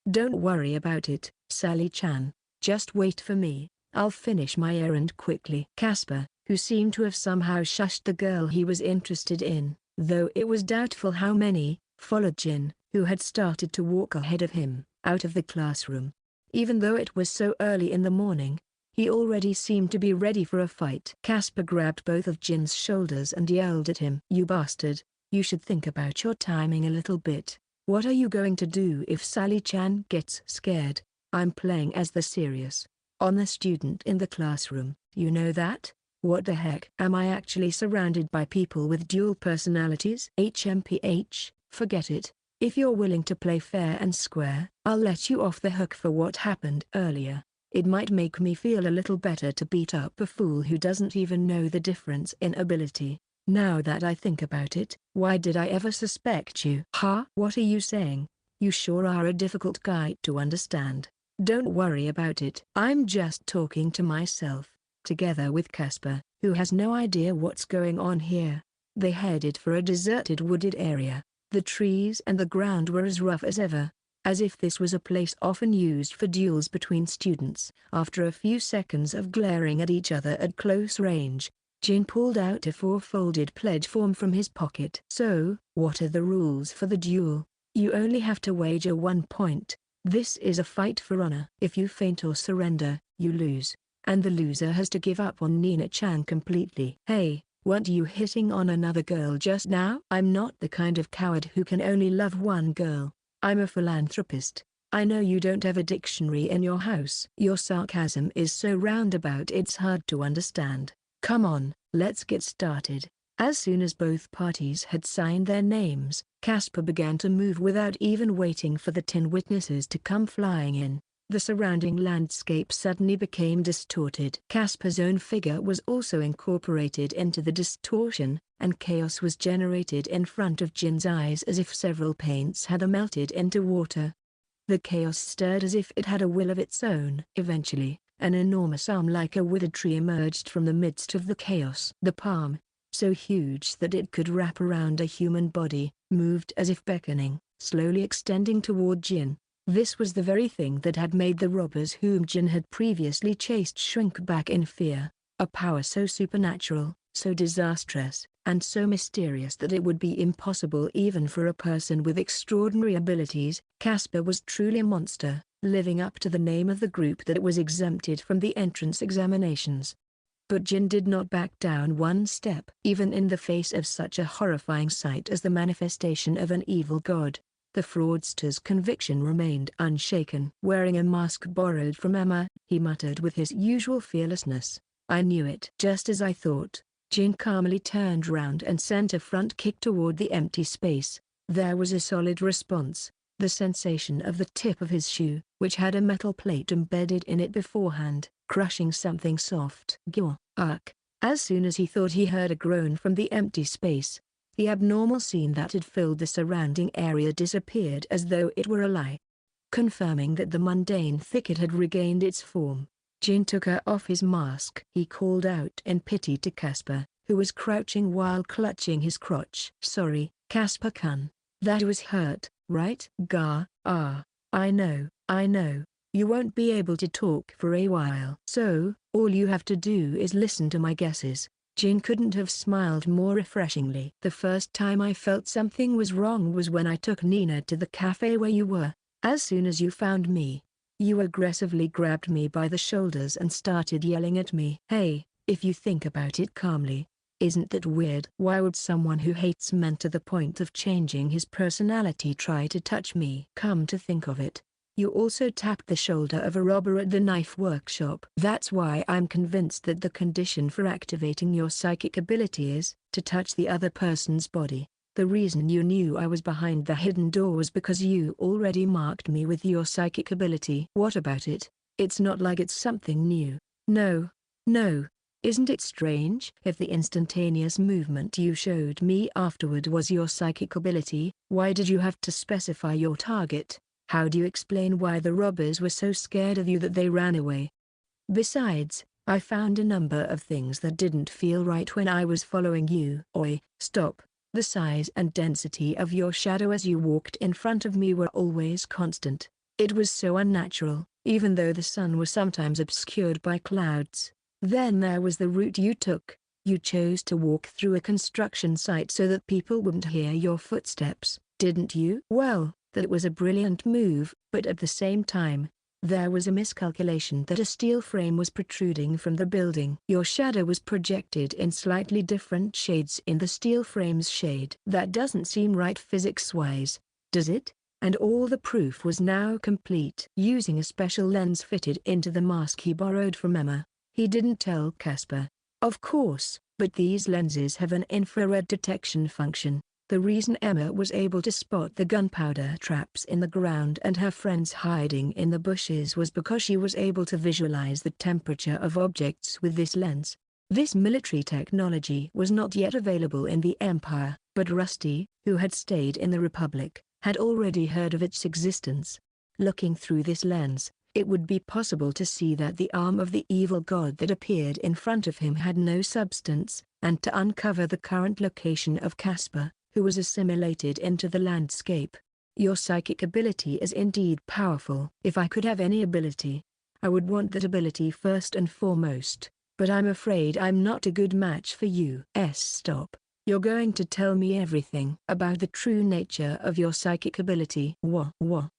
Don't worry about it, Sally-chan. Just wait for me. I'll finish my errand quickly." Casper, who seemed to have somehow shushed the girl he was interested in, though it was doubtful how many, followed Jin, who had started to walk ahead of him, out of the classroom. Even though it was so early in the morning, he already seemed to be ready for a fight. Casper grabbed both of Jin's shoulders and yelled at him, "You bastard, you should think about your timing a little bit. What are you going to do if Sally-chan gets scared?" "I'm playing as the serious, honest student in the classroom. You know that? What the heck? Am I actually surrounded by people with dual personalities?" "HMPH, forget it. If you're willing to play fair and square, I'll let you off the hook for what happened earlier. It might make me feel a little better to beat up a fool who doesn't even know the difference in ability. Now that I think about it, why did I ever suspect you?" "Huh? What are you saying? You sure are a difficult guy to understand." "Don't worry about it. I'm just talking to myself." Together with Casper, who has no idea what's going on here, they headed for a deserted wooded area. The trees and the ground were as rough as ever, as if this was a place often used for duels between students. After a few seconds of glaring at each other at close range, Jin pulled out a four-folded pledge form from his pocket. "So, what are the rules for the duel?" "You only have to wager 1 point. This is a fight for honor. If you faint or surrender, you lose, and the loser has to give up on Nina-chan completely." "Hey, weren't you hitting on another girl just now?" "I'm not the kind of coward who can only love one girl. I'm a philanthropist. I know you don't have a dictionary in your house." Your sarcasm is so roundabout it's hard to understand. Come on, let's get started. As soon as both parties had signed their names, Casper began to move without even waiting for the 10 witnesses to come flying in. The surrounding landscape suddenly became distorted. Casper's own figure was also incorporated into the distortion, and chaos was generated in front of Jin's eyes as if several paints had melted into water. The chaos stirred as if it had a will of its own. Eventually, an enormous arm like a withered tree emerged from the midst of the chaos. The palm, so huge that it could wrap around a human body, moved as if beckoning, slowly extending toward Jin. This was the very thing that had made the robbers whom Jin had previously chased shrink back in fear. A power so supernatural, so disastrous, and so mysterious that it would be impossible even for a person with extraordinary abilities. Casper was truly a monster, living up to the name of the group that was exempted from the entrance examinations. But Jin did not back down one step. Even in the face of such a horrifying sight as the manifestation of an evil god, the fraudster's conviction remained unshaken. Wearing a mask borrowed from Emma, he muttered with his usual fearlessness, "I knew it." Just as I thought, Jin calmly turned round and sent a front kick toward the empty space. There was a solid response. The sensation of the tip of his shoe, which had a metal plate embedded in it beforehand, crushing something soft. Gah! Ugh! As soon as he thought he heard a groan from the empty space, the abnormal scene that had filled the surrounding area disappeared as though it were a lie. Confirming that the mundane thicket had regained its form, Jin took her off his mask. He called out in pity to Casper, who was crouching while clutching his crotch. "Sorry, Casper-kun. That was hurt, right?" "Gah, I know. You won't be able to talk for a while. So, all you have to do is listen to my guesses." Jin couldn't have smiled more refreshingly. "The first time I felt something was wrong was when I took Nina to the cafe where you were. As soon as you found me, you aggressively grabbed me by the shoulders and started yelling at me. Hey, if you think about it calmly, isn't that weird? Why would someone who hates men to the point of changing his personality try to touch me? Come to think of it, you also tapped the shoulder of a robber at the knife workshop. That's why I'm convinced that the condition for activating your psychic ability is to touch the other person's body. The reason you knew I was behind the hidden door was because you already marked me with your psychic ability. What about it? It's not like it's something new." No. Isn't it strange? If the instantaneous movement you showed me afterward was your psychic ability, why did you have to specify your target? How do you explain why the robbers were so scared of you that they ran away? Besides, I found a number of things that didn't feel right when I was following you." "Oi, stop. The size and density of your shadow as you walked in front of me were always constant. It was so unnatural, even though the sun was sometimes obscured by clouds. Then there was the route you took. You chose to walk through a construction site so that people wouldn't hear your footsteps, didn't you?" "Well, that was a brilliant move, but at the same time, there was a miscalculation that a steel frame was protruding from the building. Your shadow was projected in slightly different shades in the steel frame's shade. That doesn't seem right physics-wise, does it?" And all the proof was now complete. Using a special lens fitted into the mask he borrowed from Emma, he didn't tell Casper. "Of course, but these lenses have an infrared detection function. The reason Emma was able to spot the gunpowder traps in the ground and her friends hiding in the bushes was because she was able to visualize the temperature of objects with this lens. This military technology was not yet available in the Empire, but Rusty, who had stayed in the Republic, had already heard of its existence. Looking through this lens, it would be possible to see that the arm of the evil god that appeared in front of him had no substance, and to uncover the current location of Casper, who was assimilated into the landscape. Your psychic ability is indeed powerful. If I could have any ability, I would want that ability first and foremost, but I'm afraid I'm not a good match for you." Stop. You're going to tell me everything about the true nature of your psychic ability.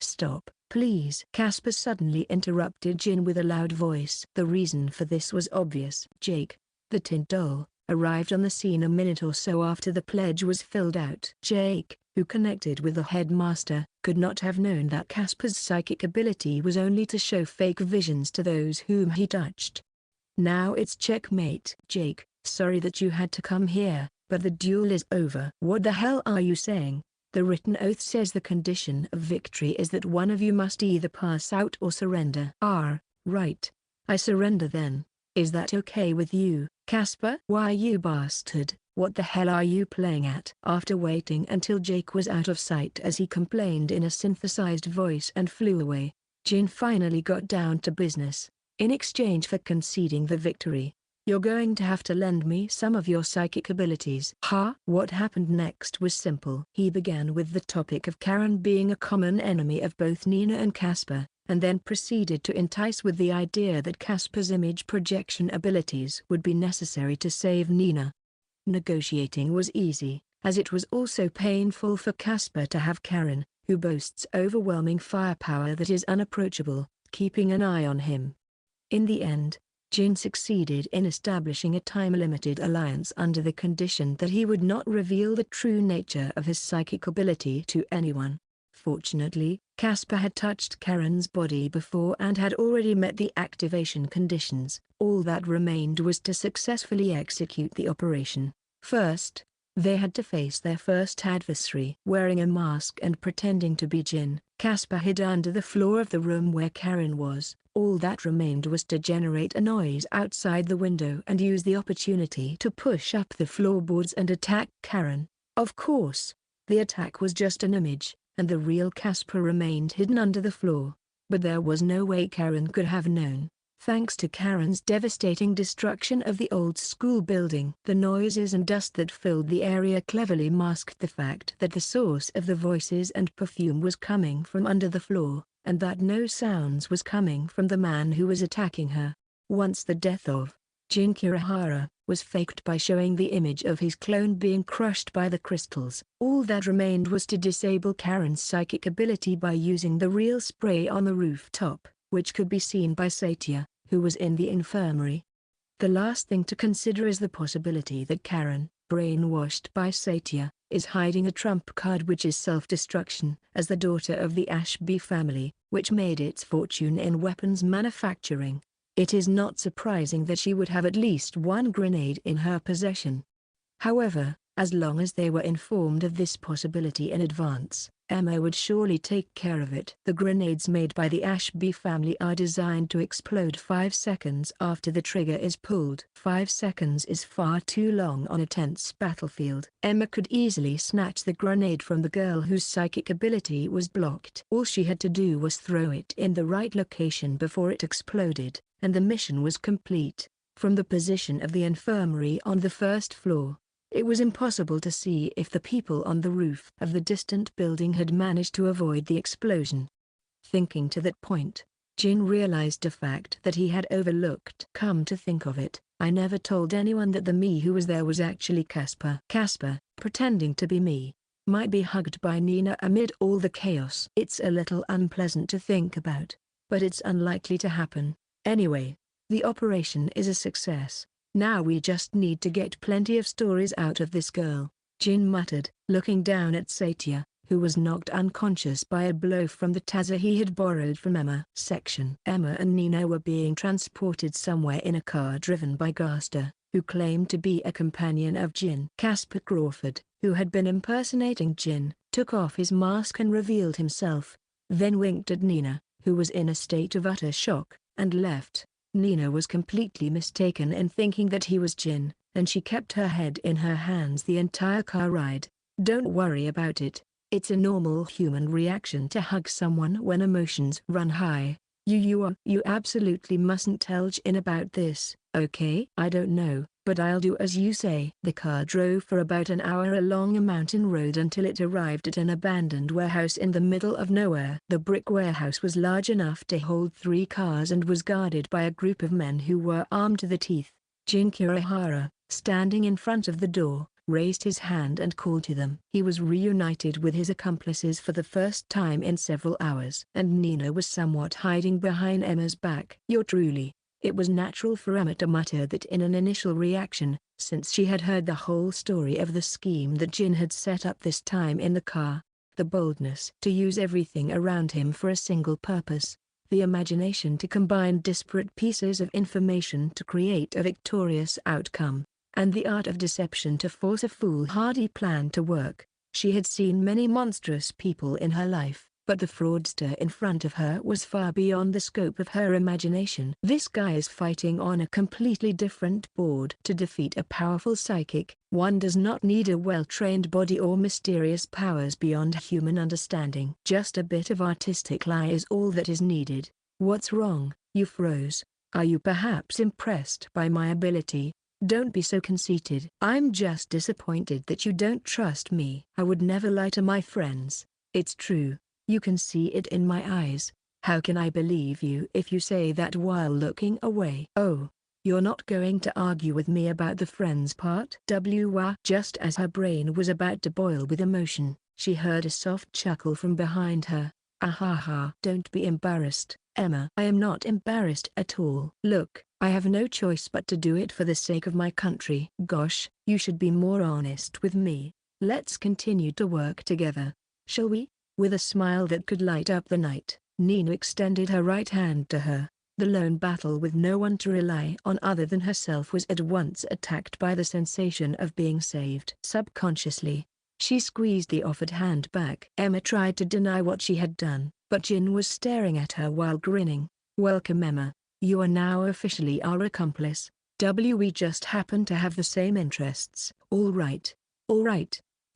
Stop, please. Casper suddenly interrupted Jin with a loud voice. The reason for this was obvious. Jake, the tin doll, arrived on the scene a minute or so after the pledge was filled out. Jake, who connected with the headmaster, could not have known that Casper's psychic ability was only to show fake visions to those whom he touched. "Now it's checkmate." "Jake, sorry that you had to come here, but the duel is over." "What the hell are you saying? The written oath says the condition of victory is that one of you must either pass out or surrender." Right. I surrender then. Is that okay with you, Casper?" "Why, you bastard, what the hell are you playing at?" After waiting until Jake was out of sight as he complained in a synthesized voice and flew away, Jin finally got down to business. "In exchange for conceding the victory, you're going to have to lend me some of your psychic abilities." What happened next was simple. He began with the topic of Karen being a common enemy of both Nina and Casper, and then proceeded to entice with the idea that Casper's image projection abilities would be necessary to save Nina. Negotiating was easy, as it was also painful for Casper to have Karen, who boasts overwhelming firepower that is unapproachable, keeping an eye on him. In the end, Jin succeeded in establishing a time-limited alliance under the condition that he would not reveal the true nature of his psychic ability to anyone. Fortunately, Casper had touched Karen's body before and had already met the activation conditions. All that remained was to successfully execute the operation. First, They had to face their first adversary. Wearing a mask and pretending to be Jin, Casper hid under the floor of the room where Karen was. All that remained was to generate a noise outside the window and use the opportunity to push up the floorboards and attack Karen. Of course, the attack was just an image, and the real Casper remained hidden under the floor. But there was no way Karen could have known. Thanks to Karen's devastating destruction of the old school building, the noises and dust that filled the area cleverly masked the fact that the source of the voices and perfume was coming from under the floor, and that no sounds was coming from the man who was attacking her. Once the death of Jin Kirihara was faked by showing the image of his clone being crushed by the crystals, all that remained was to disable Karen's psychic ability by using the real spray on the rooftop, which could be seen by Satia, who was in the infirmary. The last thing to consider is the possibility that Karen, brainwashed by Satia, is hiding a trump card which is self-destruction. As the daughter of the Ashby family, which made its fortune in weapons manufacturing, it is not surprising that she would have at least one grenade in her possession. However, as long as they were informed of this possibility in advance, Emma would surely take care of it. The grenades made by the Ashby family are designed to explode 5 seconds after the trigger is pulled. 5 seconds is far too long on a tense battlefield. Emma could easily snatch the grenade from the girl whose psychic ability was blocked. All she had to do was throw it in the right location before it exploded, and the mission was complete. From the position of the infirmary on the first floor, it was impossible to see if the people on the roof of the distant building had managed to avoid the explosion. Thinking to that point, Jin realized a fact that he had overlooked. Come to think of it, I never told anyone that the me who was there was actually Casper. Casper, pretending to be me, might be hugged by Nina amid all the chaos. It's a little unpleasant to think about, but it's unlikely to happen. Anyway, the operation is a success. Now we just need to get plenty of stories out of this girl, Jin muttered, looking down at Satia, who was knocked unconscious by a blow from the taser he had borrowed from Emma. Emma and Nina were being transported somewhere in a car driven by Gaster, who claimed to be a companion of Jin. Casper Crawford, who had been impersonating Jin, took off his mask and revealed himself, then winked at Nina, who was in a state of utter shock, and left. Nina was completely mistaken in thinking that he was Jin, and she kept her head in her hands the entire car ride. Don't worry about it, it's a normal human reaction to hug someone when emotions run high. You absolutely mustn't tell Jin about this, okay? I don't know, but I'll do as you say. The car drove for about an hour along a mountain road until it arrived at an abandoned warehouse in the middle of nowhere. The brick warehouse was large enough to hold 3 cars and was guarded by a group of men who were armed to the teeth. Jin Kirihara, standing in front of the door, raised his hand and called to them. He was reunited with his accomplices for the first time in several hours. And Nina was somewhat hiding behind Emma's back. You're truly. It was natural for Emma to mutter that in an initial reaction, since she had heard the whole story of the scheme that Jin had set up this time in the car. The boldness to use everything around him for a single purpose, the imagination to combine disparate pieces of information to create a victorious outcome, and the art of deception to force a foolhardy plan to work. She had seen many monstrous people in her life, but the fraudster in front of her was far beyond the scope of her imagination. This guy is fighting on a completely different board. To defeat a powerful psychic, one does not need a well-trained body or mysterious powers beyond human understanding. Just a bit of artistic lie is all that is needed. What's wrong? You froze. Are you perhaps impressed by my ability? Don't be so conceited. I'm just disappointed that you don't trust me. I would never lie to my friends. It's true. You can see it in my eyes. How can I believe you if you say that while looking away? Oh, you're not going to argue with me about the friends part? Just as her brain was about to boil with emotion, she heard a soft chuckle from behind her. Ahaha. Don't be embarrassed, Emma. I am not embarrassed at all. Look, I have no choice but to do it for the sake of my country. Gosh, you should be more honest with me. Let's continue to work together, shall we? With a smile that could light up the night, Nina extended her right hand to her. The lone battle with no one to rely on other than herself was at once attacked by the sensation of being saved. Subconsciously, she squeezed the offered hand back. Emma tried to deny what she had done, but Jin was staring at her while grinning. "Welcome, Emma. You are now officially our accomplice. We just happen to have the same interests." All right.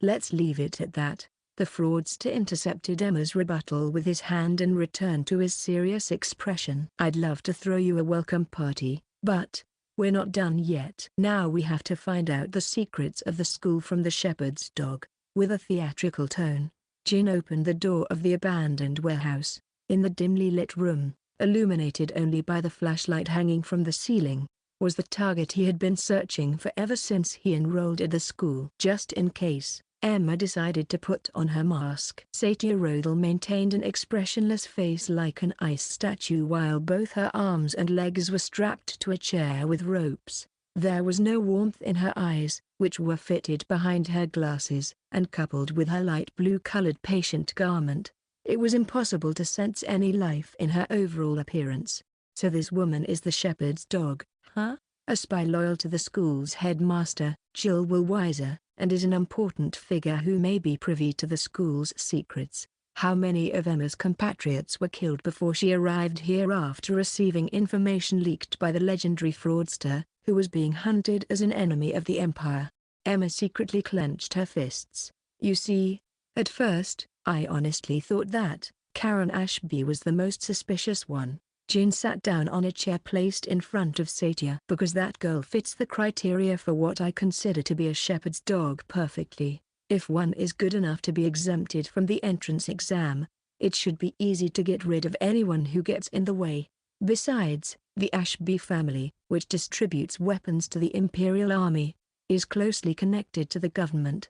Let's leave it at that." The fraudster intercepted Emma's rebuttal with his hand and returned to his serious expression. "I'd love to throw you a welcome party, but we're not done yet. Now we have to find out the secrets of the school from the shepherd's dog." With a theatrical tone, Jin opened the door of the abandoned warehouse. In the dimly lit room, illuminated only by the flashlight hanging from the ceiling, was the target he had been searching for ever since he enrolled at the school. Just in case, Emma decided to put on her mask. Satia Rodel maintained an expressionless face like an ice statue while both her arms and legs were strapped to a chair with ropes. There was no warmth in her eyes, which were fitted behind her glasses, and coupled with her light blue-colored patient garment, it was impossible to sense any life in her overall appearance. "So this woman is the shepherd's dog, huh? A spy loyal to the school's headmaster, Jill Weiser, and is an important figure who may be privy to the school's secrets." How many of Emma's compatriots were killed before she arrived here after receiving information leaked by the legendary fraudster, who was being hunted as an enemy of the Empire? Emma secretly clenched her fists. "You see, at first, I honestly thought that Karen Ashby was the most suspicious one." Jin sat down on a chair placed in front of Satia. "Because that girl fits the criteria for what I consider to be a shepherd's dog perfectly. If one is good enough to be exempted from the entrance exam, it should be easy to get rid of anyone who gets in the way. Besides, the Ashby family, which distributes weapons to the Imperial Army, is closely connected to the government."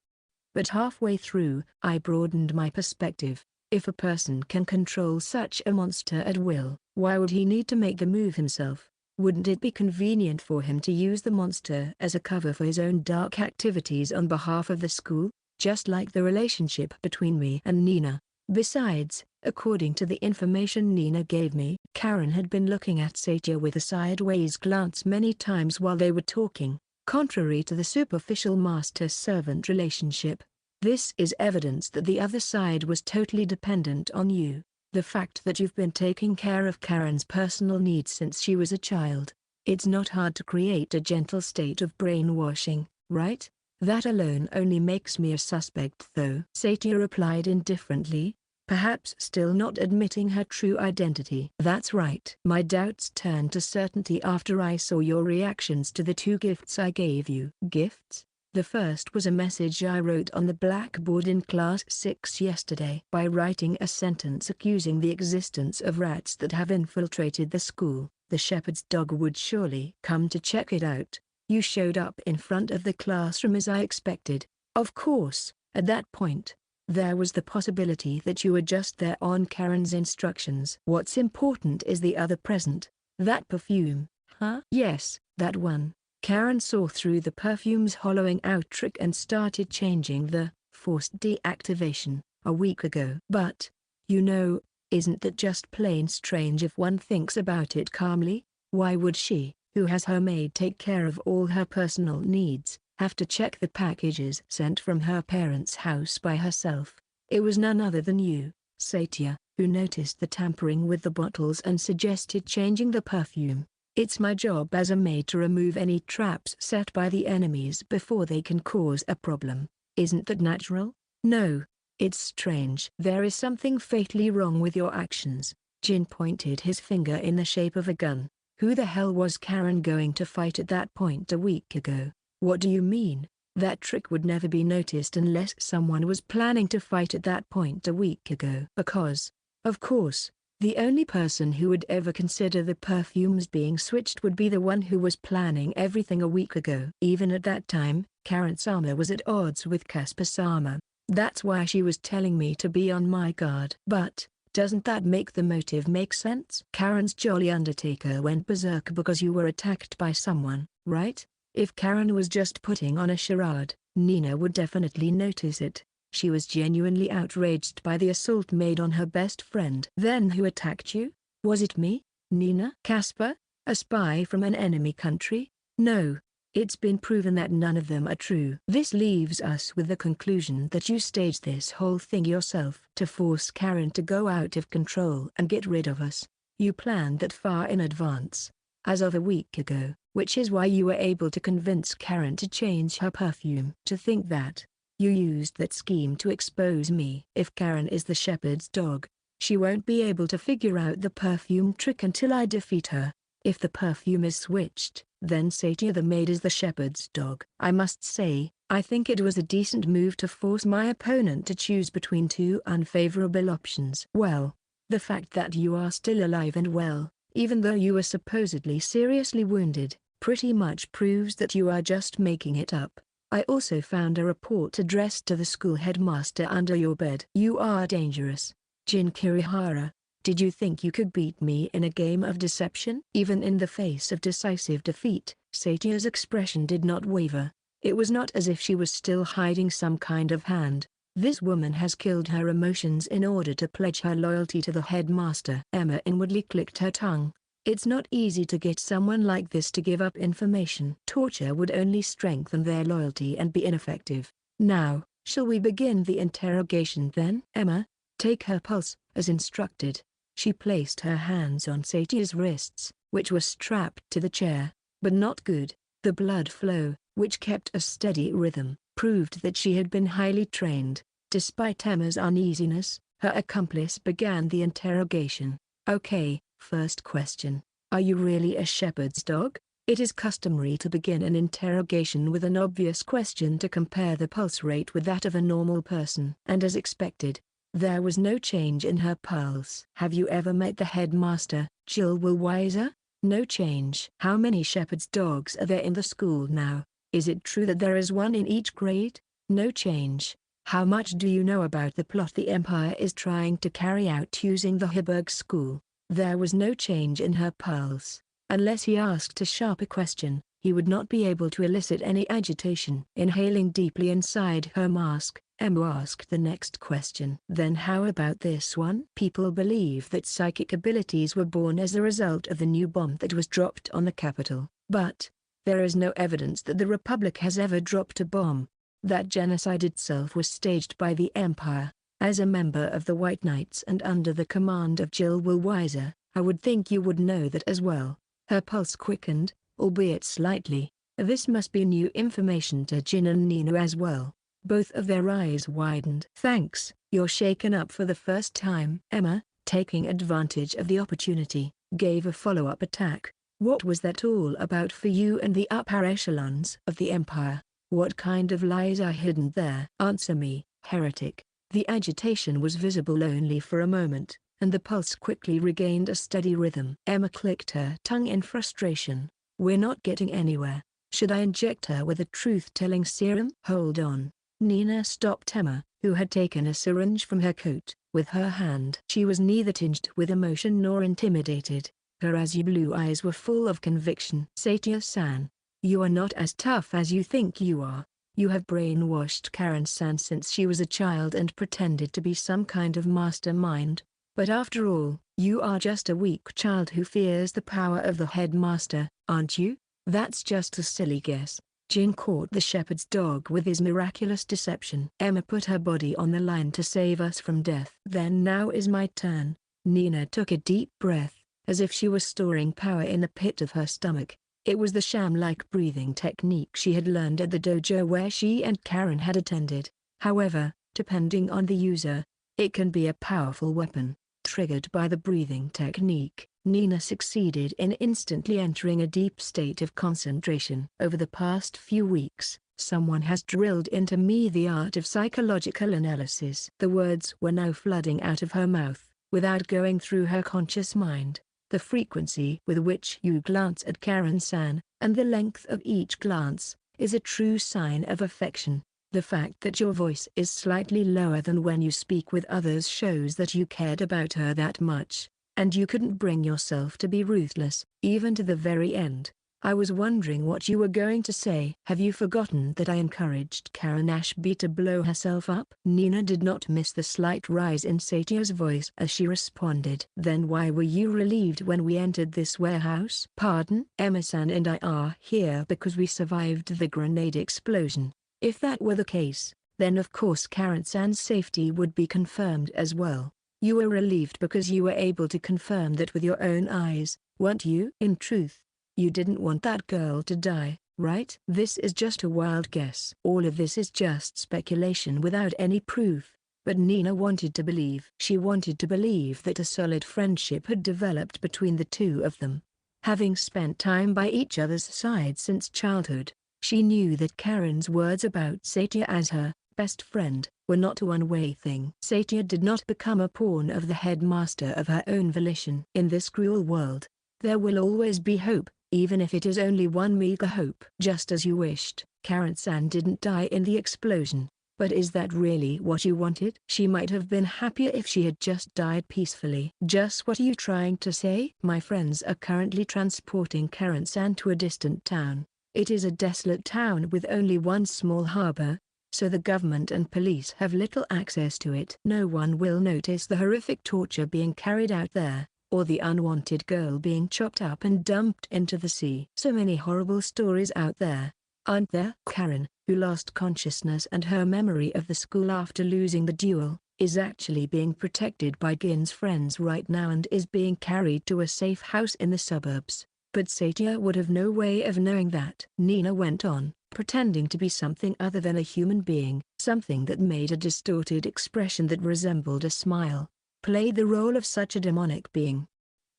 But halfway through, I broadened my perspective. If a person can control such a monster at will, why would he need to make the move himself? Wouldn't it be convenient for him to use the monster as a cover for his own dark activities on behalf of the school, just like the relationship between me and Nina? Besides, according to the information Nina gave me, Karen had been looking at Satia with a sideways glance many times while they were talking, contrary to the superficial master-servant relationship. This is evidence that the other side was totally dependent on you. The fact that you've been taking care of Karen's personal needs since she was a child. It's not hard to create a gentle state of brainwashing, right? That alone only makes me a suspect though." Satia replied indifferently, perhaps still not admitting her true identity. "That's right. My doubts turned to certainty after I saw your reactions to the 2 gifts I gave you." "Gifts?" "The first was a message I wrote on the blackboard in Class 6 yesterday. By writing a sentence accusing the existence of rats that have infiltrated the school, the shepherd's dog would surely come to check it out. You showed up in front of the classroom as I expected. Of course, at that point, there was the possibility that you were just there on Karen's instructions. What's important is the other present. That perfume." "Huh?" "Yes, that one." Karen saw through the perfume's hollowing out trick and started changing the forced deactivation a week ago. "But, isn't that just plain strange if one thinks about it calmly? Why would she, who has her maid take care of all her personal needs, have to check the packages sent from her parents' house by herself? It was none other than you, Satia, who noticed the tampering with the bottles and suggested changing the perfume. It's my job as a maid to remove any traps set by the enemies before they can cause a problem. Isn't that natural?" "No, it's strange. There is something fatally wrong with your actions." Jin pointed his finger in the shape of a gun. "Who the hell was Karen going to fight at that point a week ago?" "What do you mean? That trick would never be noticed unless someone was planning to fight at that point a week ago." "Because, of course, the only person who would ever consider the perfumes being switched would be the one who was planning everything a week ago." "Even at that time, Karen's armor was at odds with Casper's armor. That's why she was telling me to be on my guard." "But, doesn't that make the motive make sense? Karen's jolly undertaker went berserk because you were attacked by someone, right? If Karen was just putting on a charade, Nina would definitely notice it. She was genuinely outraged by the assault made on her best friend." "Then who attacked you? Was it me?" Nina? Casper? A spy from an enemy country? No. It's been proven that none of them are true. This leaves us with the conclusion that you staged this whole thing yourself to force Karen to go out of control and get rid of us. You planned that far in advance, as of a week ago, which is why you were able to convince Karen to change her perfume. To think that you used that scheme to expose me. If Karen is the shepherd's dog, she won't be able to figure out the perfume trick until I defeat her. If the perfume is switched, then Satia the maid is the shepherd's dog. I must say, I think it was a decent move to force my opponent to choose between two unfavorable options. Well, the fact that you are still alive and well, even though you were supposedly seriously wounded, pretty much proves that you are just making it up. I also found a report addressed to the school headmaster under your bed. You are dangerous, Jin Kirihara. Did you think you could beat me in a game of deception? Even in the face of decisive defeat, Satia's expression did not waver. It was not as if she was still hiding some kind of hand. This woman has killed her emotions in order to pledge her loyalty to the headmaster. Emma inwardly clicked her tongue. It's not easy to get someone like this to give up information. Torture would only strengthen their loyalty and be ineffective. Now, shall we begin the interrogation then? Emma, take her pulse, as instructed. She placed her hands on Satia's wrists, which were strapped to the chair, but not good. The blood flow, which kept a steady rhythm, proved that she had been highly trained. Despite Emma's uneasiness, her accomplice began the interrogation. Okay, first question. Are you really a shepherd's dog? It is customary to begin an interrogation with an obvious question to compare the pulse rate with that of a normal person. And as expected, there was no change in her pulse. Have you ever met the headmaster, Jill Weiser? No change. How many shepherd's dogs are there in the school now? Is it true that there is one in each grade? No change. How much do you know about the plot the Empire is trying to carry out using the Heiberg school? There was no change in her pulse. Unless he asked a sharper question, he would not be able to elicit any agitation. Inhaling deeply inside her mask, Emma asked the next question. Then how about this one? People believe that psychic abilities were born as a result of the new bomb that was dropped on the capital. But there is no evidence that the Republic has ever dropped a bomb. That genocide itself was staged by the Empire. As a member of the White Knights and under the command of Jill Weiser, I would think you would know that as well. Her pulse quickened, albeit slightly. This must be new information to Jin and Nina as well. Both of their eyes widened. Thanks, you're shaken up for the first time. Emma, taking advantage of the opportunity, gave a follow-up attack. What was that all about for you and the upper echelons of the Empire? What kind of lies are hidden there? Answer me, heretic. The agitation was visible only for a moment, and the pulse quickly regained a steady rhythm. Emma clicked her tongue in frustration. We're not getting anywhere. Should I inject her with a truth-telling serum? Hold on. Nina stopped Emma, who had taken a syringe from her coat, with her hand. She was neither tinged with emotion nor intimidated. Her azure blue eyes were full of conviction. Satia-san, you are not as tough as you think you are. You have brainwashed Karen-san since she was a child and pretended to be some kind of mastermind. But after all, you are just a weak child who fears the power of the headmaster, aren't you? That's just a silly guess. Jin caught the shepherd's dog with his miraculous deception. Emma put her body on the line to save us from death. Then now is my turn. Nina took a deep breath, as if she was storing power in the pit of her stomach. It was the sham-like breathing technique she had learned at the dojo where she and Karen had attended. However, depending on the user, it can be a powerful weapon. Triggered by the breathing technique, Nina succeeded in instantly entering a deep state of concentration. Over the past few weeks, someone has drilled into me the art of psychological analysis. The words were now flooding out of her mouth, without going through her conscious mind. The frequency with which you glance at Karen-san, and the length of each glance, is a true sign of affection. The fact that your voice is slightly lower than when you speak with others shows that you cared about her that much, and you couldn't bring yourself to be ruthless, even to the very end. I was wondering what you were going to say. Have you forgotten that I encouraged Karen Ashby to blow herself up? Nina did not miss the slight rise in Satia's voice as she responded. Then why were you relieved when we entered this warehouse? Pardon? Emma-san and I are here because we survived the grenade explosion. If that were the case, then of course Karen-san's safety would be confirmed as well. You were relieved because you were able to confirm that with your own eyes, weren't you? In truth, you didn't want that girl to die, right? This is just a wild guess. All of this is just speculation without any proof. But Nina wanted to believe. She wanted to believe that a solid friendship had developed between the two of them. Having spent time by each other's side since childhood, she knew that Karen's words about Satia as her best friend were not a one-way thing. Satia did not become a pawn of the headmaster of her own volition. In this cruel world, there will always be hope, even if it is only one meager hope. Just as you wished. Karen-san didn't die in the explosion, but is that really what you wanted? She might have been happier if she had just died peacefully. Just what are you trying to say? My friends are currently transporting Karen-san to a distant town. It is a desolate town with only one small harbor, so the government and police have little access to it. No one will notice the horrific torture being carried out there, or the unwanted girl being chopped up and dumped into the sea. So many horrible stories out there, aren't there? Karen, who lost consciousness and her memory of the school after losing the duel, is actually being protected by Gin's friends right now and is being carried to a safe house in the suburbs. But Satia would have no way of knowing that. Nina went on, pretending to be something other than a human being, something that made a distorted expression that resembled a smile, play the role of such a demonic being.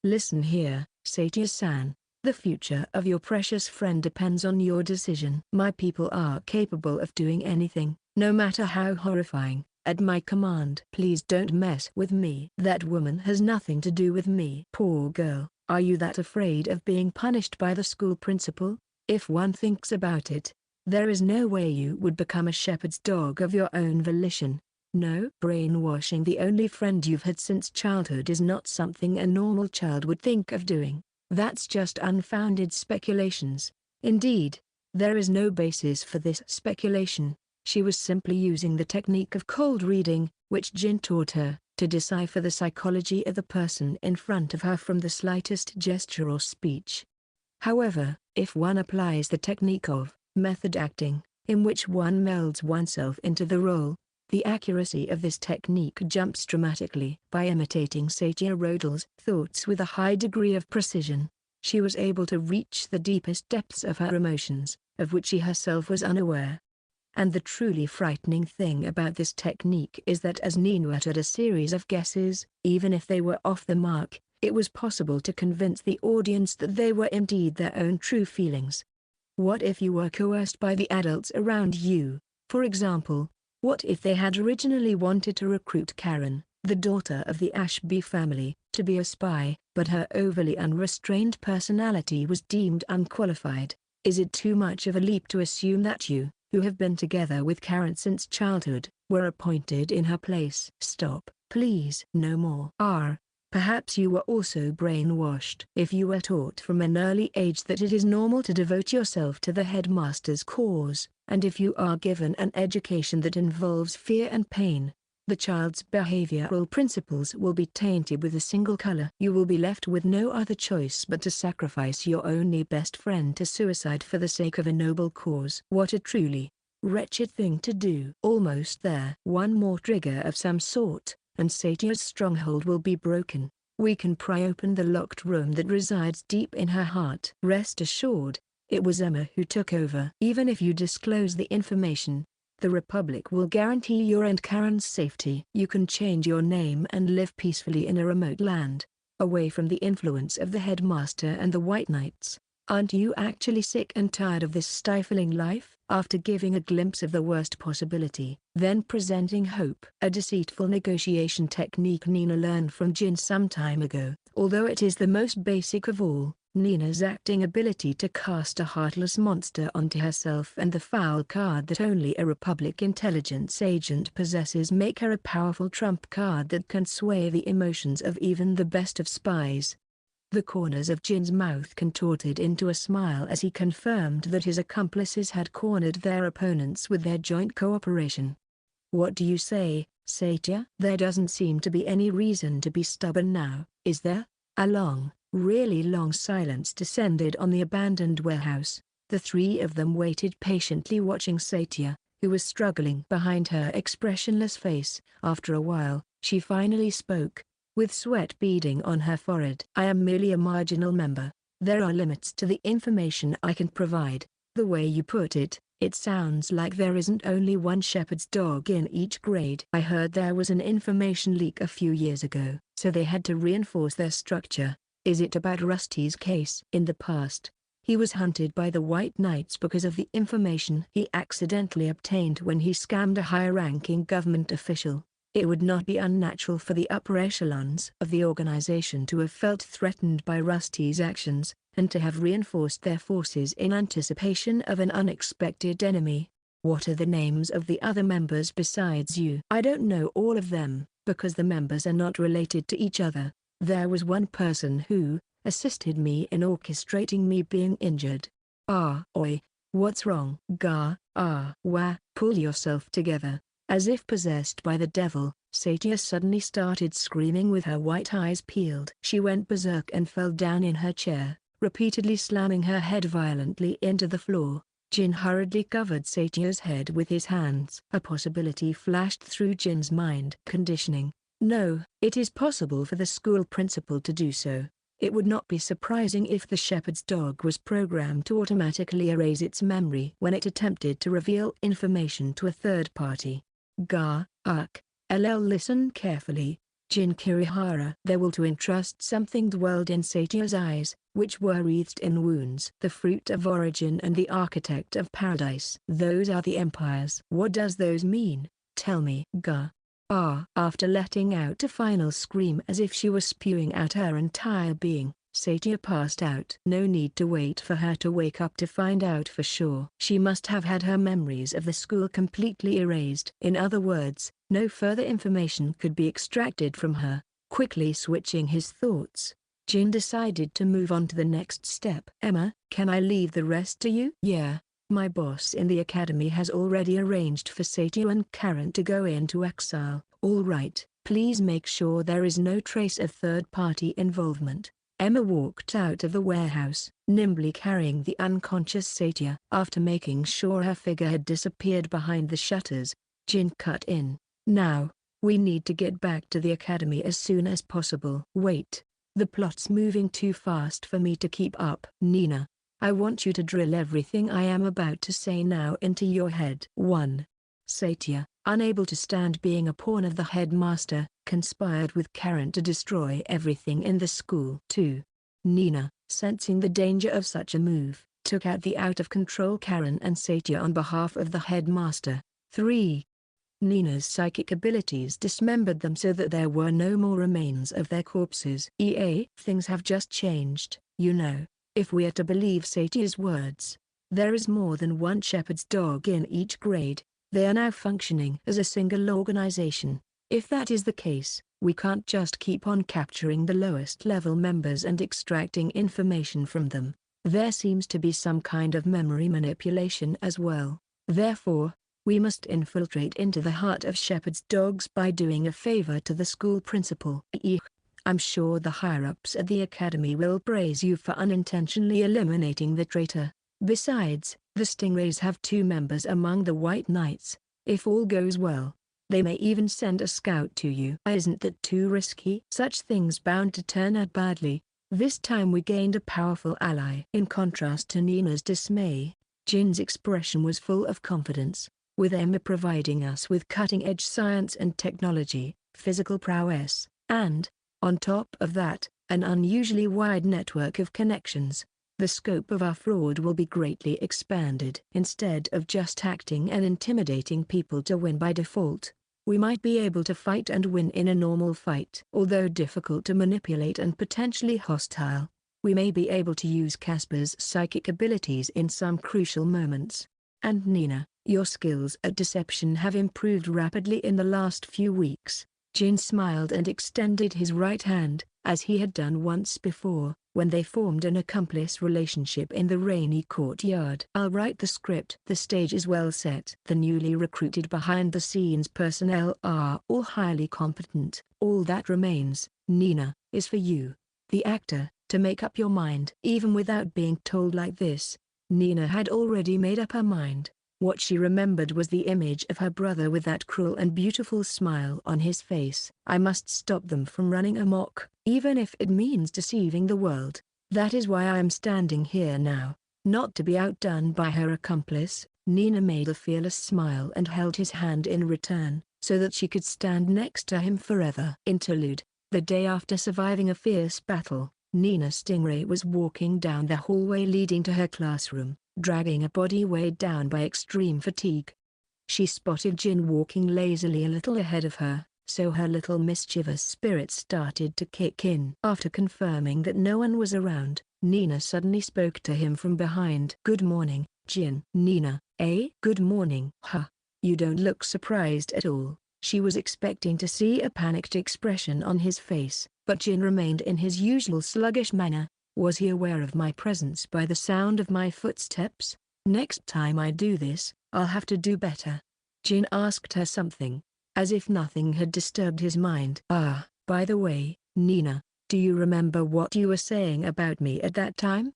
Listen here, Satia-san, the future of your precious friend depends on your decision. My people are capable of doing anything, no matter how horrifying, at my command. Please don't mess with me. That woman has nothing to do with me. Poor girl, are you that afraid of being punished by the school principal? If one thinks about it, there is no way you would become a shepherd's dog of your own volition. No. Brainwashing the only friend you've had since childhood is not something a normal child would think of doing. That's just unfounded speculations. Indeed, there is no basis for this speculation. She was simply using the technique of cold reading, which Jin taught her, to decipher the psychology of the person in front of her from the slightest gesture or speech. However, if one applies the technique of method acting, in which one melds oneself into the role, the accuracy of this technique jumps dramatically. By imitating Satia Rodal's thoughts with a high degree of precision, she was able to reach the deepest depths of her emotions, of which she herself was unaware. And the truly frightening thing about this technique is that as Nina uttered a series of guesses, even if they were off the mark, it was possible to convince the audience that they were indeed their own true feelings. What if you were coerced by the adults around you? For example, what if they had originally wanted to recruit Karen, the daughter of the Ashby family, to be a spy, but her overly unrestrained personality was deemed unqualified? Is it too much of a leap to assume that you, who have been together with Karen since childhood, were appointed in her place? Stop, please. No more. Perhaps you were also brainwashed. If you were taught from an early age that it is normal to devote yourself to the headmaster's cause, and if you are given an education that involves fear and pain, the child's behavioral principles will be tainted with a single color. You will be left with no other choice but to sacrifice your only best friend to suicide for the sake of a noble cause. What a truly wretched thing to do. Almost there. One more trigger of some sort, and Satia's stronghold will be broken. We can pry open the locked room that resides deep in her heart. Rest assured, it was Emma who took over. Even if you disclose the information, the Republic will guarantee your and Karen's safety. You can change your name and live peacefully in a remote land, away from the influence of the headmaster and the White Knights. Aren't you actually sick and tired of this stifling life? After giving a glimpse of the worst possibility, then presenting hope. A deceitful negotiation technique Nina learned from Jin some time ago. Although it is the most basic of all, Nina's acting ability to cast a heartless monster onto herself and the foul card that only a Republic intelligence agent possesses make her a powerful trump card that can sway the emotions of even the best of spies. The corners of Jin's mouth contorted into a smile as he confirmed that his accomplices had cornered their opponents with their joint cooperation. "What do you say, Satia?" "There doesn't seem to be any reason to be stubborn now, is there?" A long, really long silence descended on the abandoned warehouse. The three of them waited patiently, watching Satia, who was struggling behind her expressionless face. After a while, she finally spoke, with sweat beading on her forehead. "I am merely a marginal member. There are limits to the information I can provide." "The way you put it, it sounds like there isn't only one shepherd's dog in each grade." "I heard there was an information leak a few years ago, so they had to reinforce their structure." "Is it about Rusty's case?" "In the past, he was hunted by the White Knights because of the information he accidentally obtained when he scammed a high-ranking government official. It would not be unnatural for the upper echelons of the organization to have felt threatened by Rusty's actions, and to have reinforced their forces in anticipation of an unexpected enemy." "What are the names of the other members besides you?" "I don't know all of them, because the members are not related to each other. There was one person who assisted me in orchestrating me being injured." Oi, what's wrong?" Wah, pull yourself together." As if possessed by the devil, Satia suddenly started screaming with her white eyes peeled. She went berserk and fell down in her chair, repeatedly slamming her head violently into the floor. Jin hurriedly covered Satia's head with his hands. A possibility flashed through Jin's mind. Conditioning. No, it is possible for the school principal to do so. It would not be surprising if the shepherd's dog was programmed to automatically erase its memory when it attempted to reveal information to a third party. Listen carefully, Jin Kirihara. There will to entrust something dwelled in Satia's eyes, which were wreathed in wounds. The fruit of origin and the architect of paradise. Those are the empires. What does those mean? Tell me. After letting out a final scream as if she was spewing out her entire being, Satia passed out. No need to wait for her to wake up to find out for sure. She must have had her memories of the school completely erased. In other words, no further information could be extracted from her. Quickly switching his thoughts, Jin decided to move on to the next step. "Emma, can I leave the rest to you?" "Yeah. My boss in the academy has already arranged for Satia and Karen to go into exile." "All right. Please make sure there is no trace of third-party involvement." Emma walked out of the warehouse, nimbly carrying the unconscious Satia. After making sure her figure had disappeared behind the shutters, Jin cut in. "Now, we need to get back to the academy as soon as possible." "Wait. The plot's moving too fast for me to keep up." "Nina, I want you to drill everything I am about to say now into your head." 1. Satia, unable to stand being a pawn of the headmaster, conspired with Karen to destroy everything in the school. 2. Nina, sensing the danger of such a move, took out the out-of-control Karen and Satia on behalf of the headmaster. 3. Nina's psychic abilities dismembered them so that there were no more remains of their corpses. Things have just changed, you know, if we are to believe Satia's words. There is more than one shepherd's dog in each grade. They are now functioning as a single organization. If that is the case, we can't just keep on capturing the lowest level members and extracting information from them. There seems to be some kind of memory manipulation as well. Therefore, we must infiltrate into the heart of shepherd's dogs by doing a favor to the school principal. I'm sure the higher-ups at the academy will praise you for unintentionally eliminating the traitor. Besides, the Stingrays have 2 members among the White Knights. If all goes well, they may even send a scout to you. Isn't that too risky? Such things bound to turn out badly. This time we gained a powerful ally." In contrast to Nina's dismay, Jin's expression was full of confidence. "With Emma providing us with cutting-edge science and technology, physical prowess, and, on top of that, an unusually wide network of connections, the scope of our fraud will be greatly expanded. Instead of just acting and intimidating people to win by default, we might be able to fight and win in a normal fight. Although difficult to manipulate and potentially hostile, we may be able to use Casper's psychic abilities in some crucial moments. And Nina, your skills at deception have improved rapidly in the last few weeks." Jin smiled and extended his right hand, as he had done once before, when they formed an accomplice relationship in the rainy courtyard. I'll write the script. The stage is well set. The newly recruited behind-the-scenes personnel are all highly competent. All that remains, Nina, is for you, the actor, to make up your mind. Even without being told like this, Nina had already made up her mind. What she remembered was the image of her brother with that cruel and beautiful smile on his face. I must stop them from running amok, even if it means deceiving the world. That is why I am standing here now, not to be outdone by her accomplice. Nina made a fearless smile and held his hand in return, so that she could stand next to him forever. Interlude. The day after surviving a fierce battle, Nina Stingray was walking down the hallway leading to her classroom, dragging a body weighed down by extreme fatigue. She spotted Jin walking lazily a little ahead of her, so her little mischievous spirit started to kick in. After confirming that no one was around, Nina suddenly spoke to him from behind. "Good morning, Jin." "Nina, eh? Good morning." "Huh. You don't look surprised at all." She was expecting to see a panicked expression on his face, but Jin remained in his usual sluggish manner. "Was he aware of my presence by the sound of my footsteps? Next time I do this, I'll have to do better." Jin asked her something, as if nothing had disturbed his mind. "Ah, by the way, Nina, do you remember what you were saying about me at that time?"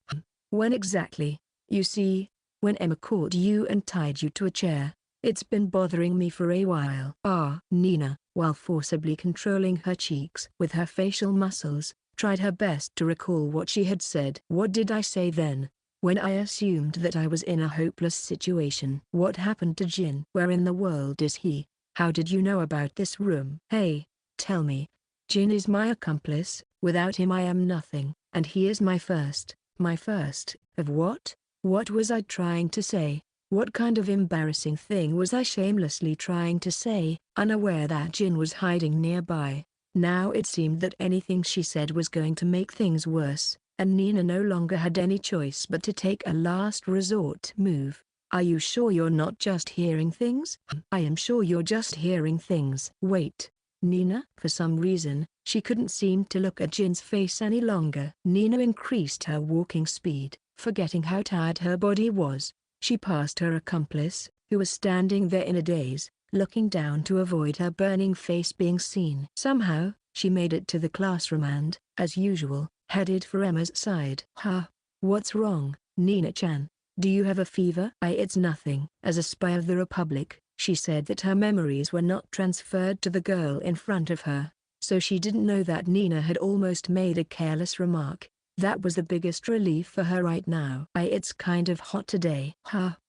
"When exactly?" "You see, when Emma caught you and tied you to a chair. It's been bothering me for a while." Nina, while forcibly controlling her cheeks with her facial muscles, tried her best to recall what she had said. "What did I say then, when I assumed that I was in a hopeless situation?" "What happened to Jin?" "Where in the world is he? How did you know about this room?" "Hey, tell me. Jin is my accomplice. Without him I am nothing, and he is my first." "My first, of what?" What was I trying to say? What kind of embarrassing thing was I shamelessly trying to say, unaware that Jin was hiding nearby? Now it seemed that anything she said was going to make things worse, and Nina no longer had any choice but to take a last resort move. "Are you sure you're not just hearing things?" "I am sure you're just hearing things." "Wait, Nina." For some reason, she couldn't seem to look at Jin's face any longer. Nina increased her walking speed, forgetting how tired her body was. She passed her accomplice, who was standing there in a daze, looking down to avoid her burning face being seen. Somehow, she made it to the classroom and, as usual, headed for Emma's side. What's wrong, Nina-chan? Do you have a fever?" It's nothing." As a spy of the Republic, she said that her memories were not transferred to the girl in front of her, so she didn't know that Nina had almost made a careless remark. That was the biggest relief for her right now. It's kind of hot today."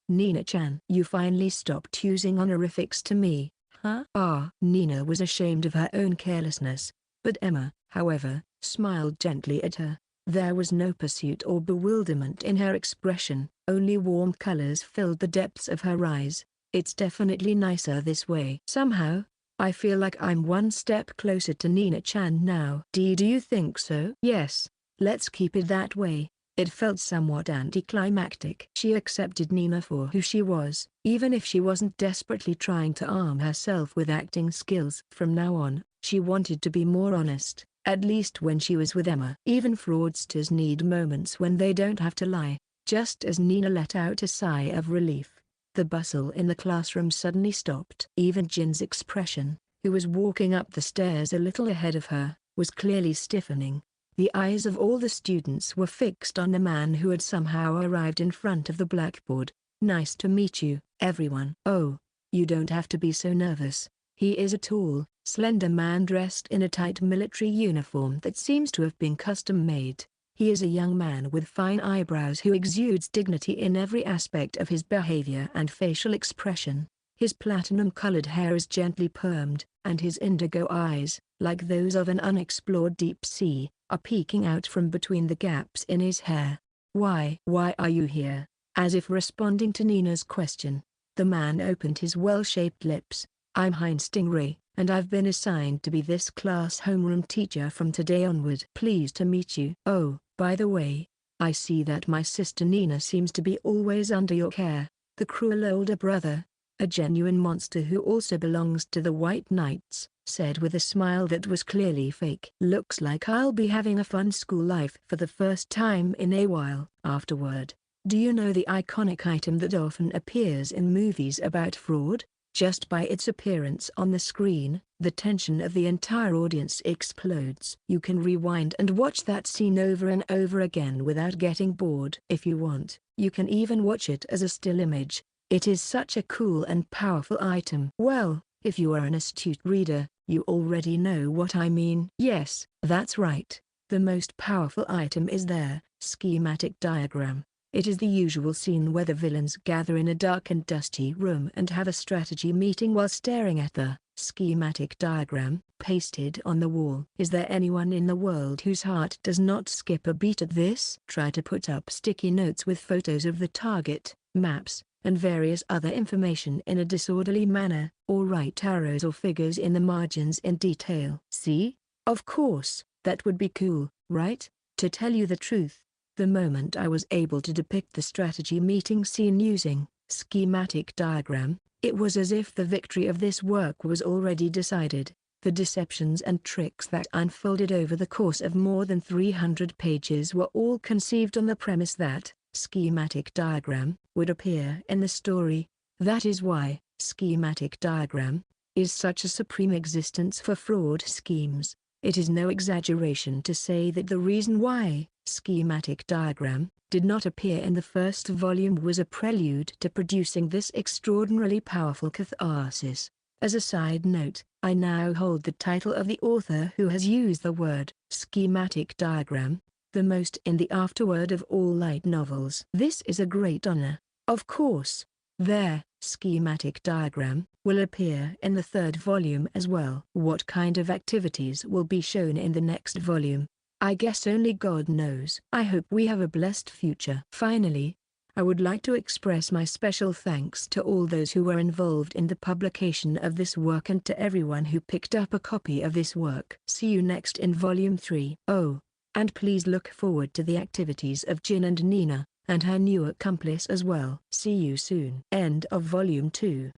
Nina-chan. "You finally stopped using honorifics to me, huh?" Nina was ashamed of her own carelessness, but Emma, however, smiled gently at her. There was no pursuit or bewilderment in her expression, only warm colors filled the depths of her eyes. "It's definitely nicer this way." "Somehow, I feel like I'm one step closer to Nina-chan now." Do you think so?" "Yes. Let's keep it that way." It felt somewhat anticlimactic. She accepted Nina for who she was, even if she wasn't desperately trying to arm herself with acting skills. From now on, she wanted to be more honest, at least when she was with Emma. Even fraudsters need moments when they don't have to lie. Just as Nina let out a sigh of relief, the bustle in the classroom suddenly stopped. Even Jin's expression, who was walking up the stairs a little ahead of her, was clearly stiffening. The eyes of all the students were fixed on the man who had somehow arrived in front of the blackboard. "Nice to meet you, everyone." "Oh, you don't have to be so nervous." He is a tall, slender man dressed in a tight military uniform that seems to have been custom-made. He is a young man with fine eyebrows who exudes dignity in every aspect of his behavior and facial expression. His platinum-colored hair is gently permed, and his indigo eyes, like those of an unexplored deep sea, are peeking out from between the gaps in his hair. Why are you here?" As if responding to Nina's question, the man opened his well-shaped lips. "I'm Heinz Stingray, and I've been assigned to be this class homeroom teacher from today onward." "Pleased to meet you." "Oh, by the way, I see that my sister Nina seems to be always under your care." The cruel older brother, a genuine monster who also belongs to the White Knights, said with a smile that was clearly fake. "Looks like I'll be having a fun school life for the first time in a while." Afterward, "Do you know the iconic item that often appears in movies about fraud? Just by its appearance on the screen, the tension of the entire audience explodes. You can rewind and watch that scene over and over again without getting bored. If you want, you can even watch it as a still image. It is such a cool and powerful item." Well, if you are an astute reader, you already know what I mean. Yes, that's right. The most powerful item is their schematic diagram. It is the usual scene where the villains gather in a dark and dusty room and have a strategy meeting while staring at the schematic diagram pasted on the wall. Is there anyone in the world whose heart does not skip a beat at this? Try to put up sticky notes with photos of the target, maps, and various other information in a disorderly manner, or write arrows or figures in the margins in detail. See? Of course, that would be cool, right? To tell you the truth, the moment I was able to depict the strategy meeting scene using schematic diagram, it was as if the victory of this work was already decided. The deceptions and tricks that unfolded over the course of more than 300 pages were all conceived on the premise that schematic diagram would appear in the story. That is why schematic diagram is such a supreme existence for fraud schemes. It is no exaggeration to say that the reason why schematic diagram did not appear in the first volume was a prelude to producing this extraordinarily powerful catharsis. As a side note, I now hold the title of the author who has used the word schematic diagram the most in the afterword of all light novels. This is a great honor. Of course, their schematic diagram will appear in the third volume as well. What kind of activities will be shown in the next volume? I guess only God knows. I hope we have a blessed future. Finally, I would like to express my special thanks to all those who were involved in the publication of this work and to everyone who picked up a copy of this work. See you next in Volume 3. Oh, and please look forward to the activities of Jin and Nina, and her new accomplice as well. See you soon. End of Volume 2.